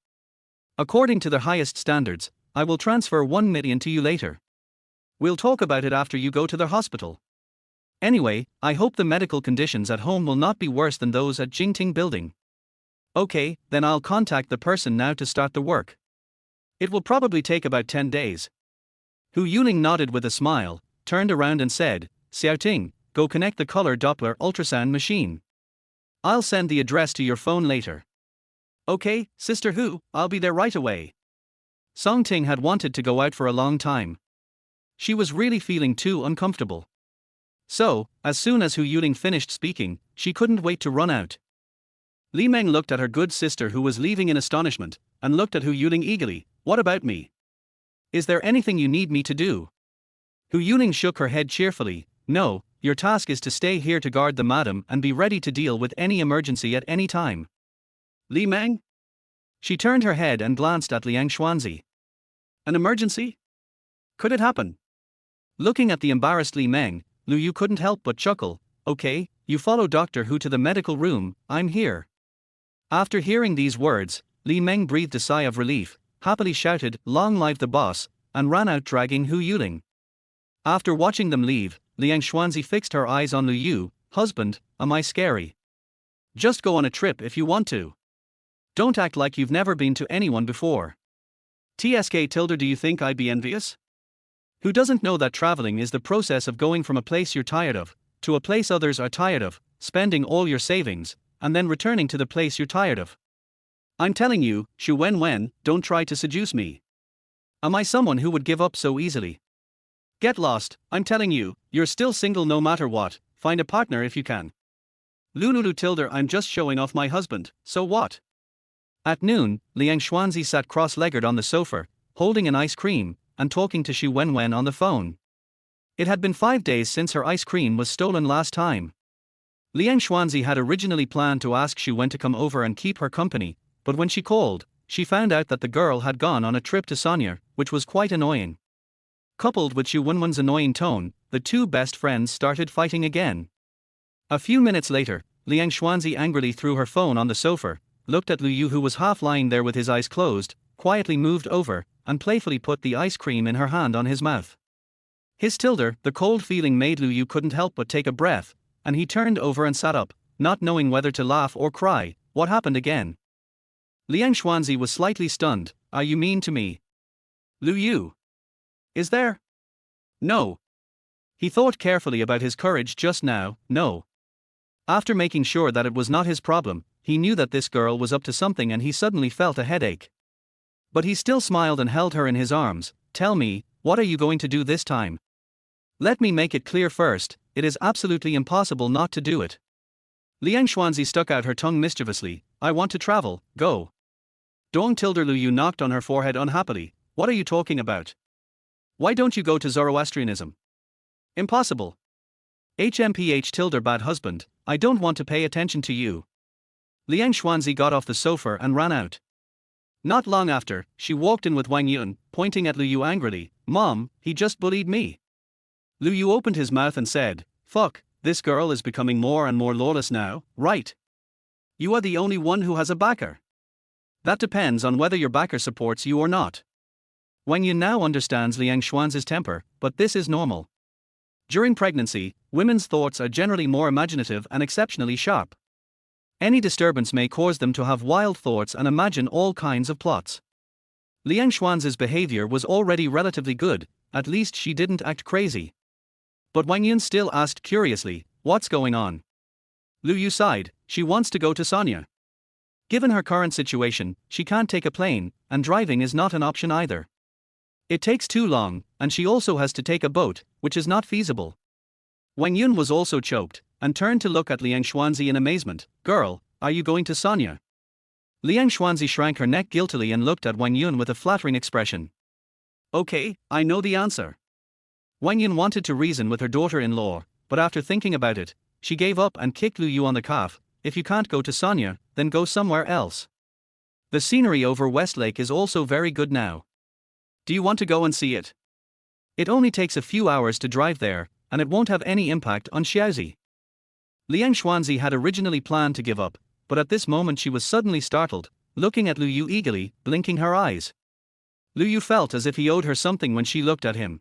According to the highest standards, I will transfer 1 million to you later. We'll talk about it after you go to the hospital. Anyway, I hope the medical conditions at home will not be worse than those at Jingting building. Okay, then I'll contact the person now to start the work. It will probably take about 10 days. Hu Yuling nodded with a smile, turned around and said, Xiaoting, go connect the color Doppler ultrasound machine. I'll send the address to your phone later. Okay, Sister Hu, I'll be there right away. Song Ting had wanted to go out for a long time. She was really feeling too uncomfortable. So, as soon as Hu Yuling finished speaking, she couldn't wait to run out. Li Meng looked at her good sister who was leaving in astonishment, and looked at Hu Yuling eagerly. What about me? Is there anything you need me to do? Hu Yuling shook her head cheerfully. No, your task is to stay here to guard the madam and be ready to deal with any emergency at any time. Li Meng? She turned her head and glanced at Liang Xuanzi. An emergency? Could it happen? Looking at the embarrassed Li Meng, Lu Yu couldn't help but chuckle. Okay, you follow Dr. Hu to the medical room, I'm here. After hearing these words, Li Meng breathed a sigh of relief, happily shouted, long live the boss, and ran out dragging Hu Yuling. After watching them leave, Liang Xuanzi fixed her eyes on Lu Yu. Husband, am I scary? Just go on a trip if you want to. Don't act like you've never been to anyone before. TSK tilde, do you think I'd be envious? Who doesn't know that traveling is the process of going from a place you're tired of, to a place others are tired of, spending all your savings, and then returning to the place you're tired of? I'm telling you, Xu Wenwen, don't try to seduce me. Am I someone who would give up so easily? Get lost, I'm telling you, you're still single no matter what, find a partner if you can. Lululu tilde, I'm just showing off my husband, so what? At noon, Liang Xuanzi sat cross-legged on the sofa, holding an ice cream, and talking to Xu Wenwen on the phone. It had been 5 days since her ice cream was stolen last time. Liang Xuanzi had originally planned to ask Xu Wen to come over and keep her company, but when she called, she found out that the girl had gone on a trip to Sonya, which was quite annoying. Coupled with Xu Wenwen's annoying tone, the two best friends started fighting again. A few minutes later, Liang Xuanzi angrily threw her phone on the sofa, looked at Lu Yu who was half lying there with his eyes closed, quietly moved over, and playfully put the ice cream in her hand on his mouth. His tilde, the cold feeling made Lu Yu couldn't help but take a breath, and he turned over and sat up, not knowing whether to laugh or cry. What happened again? Liang Xuanzi was slightly stunned. Are you mean to me? Lu Yu? Is there? No. He thought carefully about his courage just now. No. After making sure that it was not his problem, he knew that this girl was up to something and he suddenly felt a headache. But he still smiled and held her in his arms. Tell me, what are you going to do this time? Let me make it clear first, it is absolutely impossible not to do it. Liang Xuanzi stuck out her tongue mischievously. I want to travel, go. Dong tilde. Lu Yu knocked on her forehead unhappily. What are you talking about? Why don't you go to Zoroastrianism? Impossible. HMPH tilde bad husband, I don't want to pay attention to you. Liang Xuanzi got off the sofa and ran out. Not long after, she walked in with Wang Yun, pointing at Lu Yu angrily. Mom, he just bullied me. Lu Yu opened his mouth and said, fuck, this girl is becoming more and more lawless now, right? You are the only one who has a backer. That depends on whether your backer supports you or not. Wang Yun now understands Liang Xuanzi's temper, but this is normal. During pregnancy, women's thoughts are generally more imaginative and exceptionally sharp. Any disturbance may cause them to have wild thoughts and imagine all kinds of plots. Liang Xuanzi's behavior was already relatively good, at least she didn't act crazy. But Wang Yun still asked curiously, what's going on? Lu Yu sighed, she wants to go to Sonya. Given her current situation, she can't take a plane, and driving is not an option either. It takes too long, and she also has to take a boat, which is not feasible. Wang Yun was also choked, and turned to look at Liang Xuanzi in amazement. Girl, are you going to Sonya? Liang Xuanzi shrank her neck guiltily and looked at Wang Yun with a flattering expression. Okay, I know the answer. Wang Yun wanted to reason with her daughter-in-law, but after thinking about it, she gave up and kicked Lu Yu on the calf. If you can't go to Sonya, then go somewhere else. The scenery over Westlake is also very good now. Do you want to go and see it? It only takes a few hours to drive there, and it won't have any impact on Xiaozi. Liang Xuanzi had originally planned to give up, but at this moment she was suddenly startled, looking at Lu Yu eagerly, blinking her eyes. Lu Yu felt as if he owed her something when she looked at him.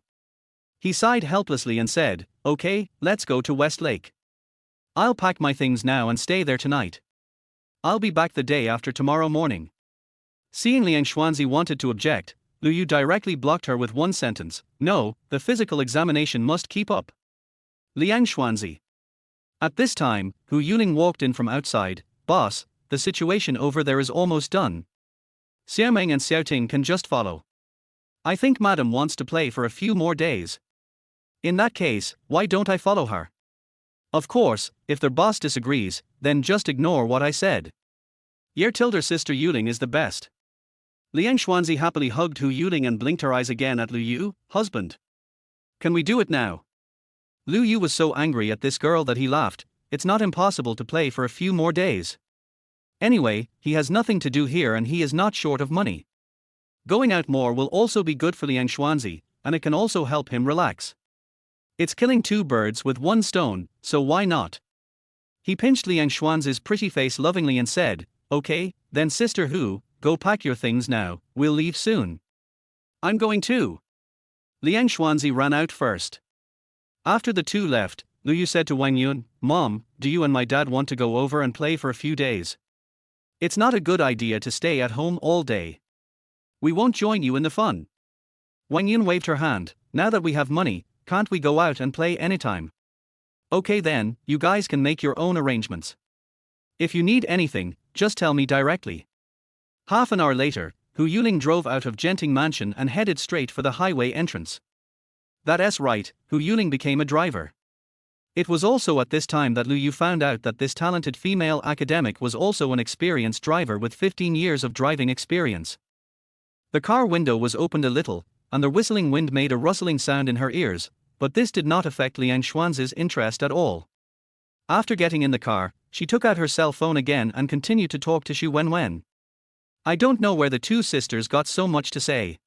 He sighed helplessly and said, "Okay, let's go to Westlake. I'll pack my things now and stay there tonight. I'll be back the day after tomorrow morning." Seeing Liang Xuanzi wanted to object, Lu Yu directly blocked her with one sentence, "No, the physical examination must keep up." Liang Xuanzi. At this time, Hu Yuling walked in from outside. "Boss, the situation over there is almost done. Xiaomeng and Xiaoting can just follow. I think Madam wants to play for a few more days. In that case, why don't I follow her? Of course, if their boss disagrees, then just ignore what I said. Your Tilder sister Yuling is the best." Liang Xuanzi happily hugged Hu Yuling and blinked her eyes again at Lu Yu. "Husband. Can we do it now?" Lu Yu was so angry at this girl that he laughed. "It's not impossible to play for a few more days. Anyway, he has nothing to do here and he is not short of money. Going out more will also be good for Liang Xuanzi, and it can also help him relax. It's killing two birds with one stone, so why not?" He pinched Liang Xuanzi's pretty face lovingly and said, "Okay, then Sister Hu, go pack your things now, we'll leave soon." "I'm going too." Liang Xuanzi ran out first. After the two left, Lu Yu said to Wang Yun, "Mom, do you and my dad want to go over and play for a few days? It's not a good idea to stay at home all day. We won't join you in the fun." Wang Yun waved her hand. "Now that we have money, can't we go out and play anytime?" "Okay then, you guys can make your own arrangements. If you need anything, just tell me directly." Half an hour later, Hu Yuling drove out of Genting Mansion and headed straight for the highway entrance. That's right, Hu Yuling became a driver. It was also at this time that Lu Yu found out that this talented female academic was also an experienced driver with 15 years of driving experience. The car window was opened a little, and the whistling wind made a rustling sound in her ears, but this did not affect Liang Xuanzi's interest at all. After getting in the car, she took out her cell phone again and continued to talk to Xu Wenwen. I don't know where the two sisters got so much to say.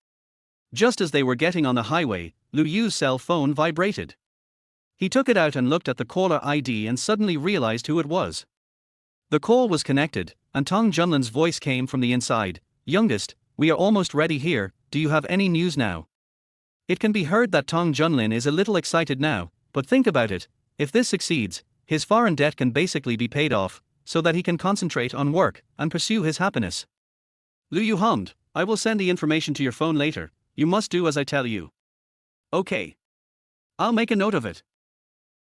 Just as they were getting on the highway, Lu Yu's cell phone vibrated. He took it out and looked at the caller ID and suddenly realized who it was. The call was connected, and Tong Junlin's voice came from the inside. "Youngest, we are almost ready here, do you have any news now?" It can be heard that Tong Junlin is a little excited now, but think about it, if this succeeds, his foreign debt can basically be paid off, so that he can concentrate on work and pursue his happiness. Lu Yu hummed, "I will send the information to your phone later, you must do as I tell you." "Okay. I'll make a note of it."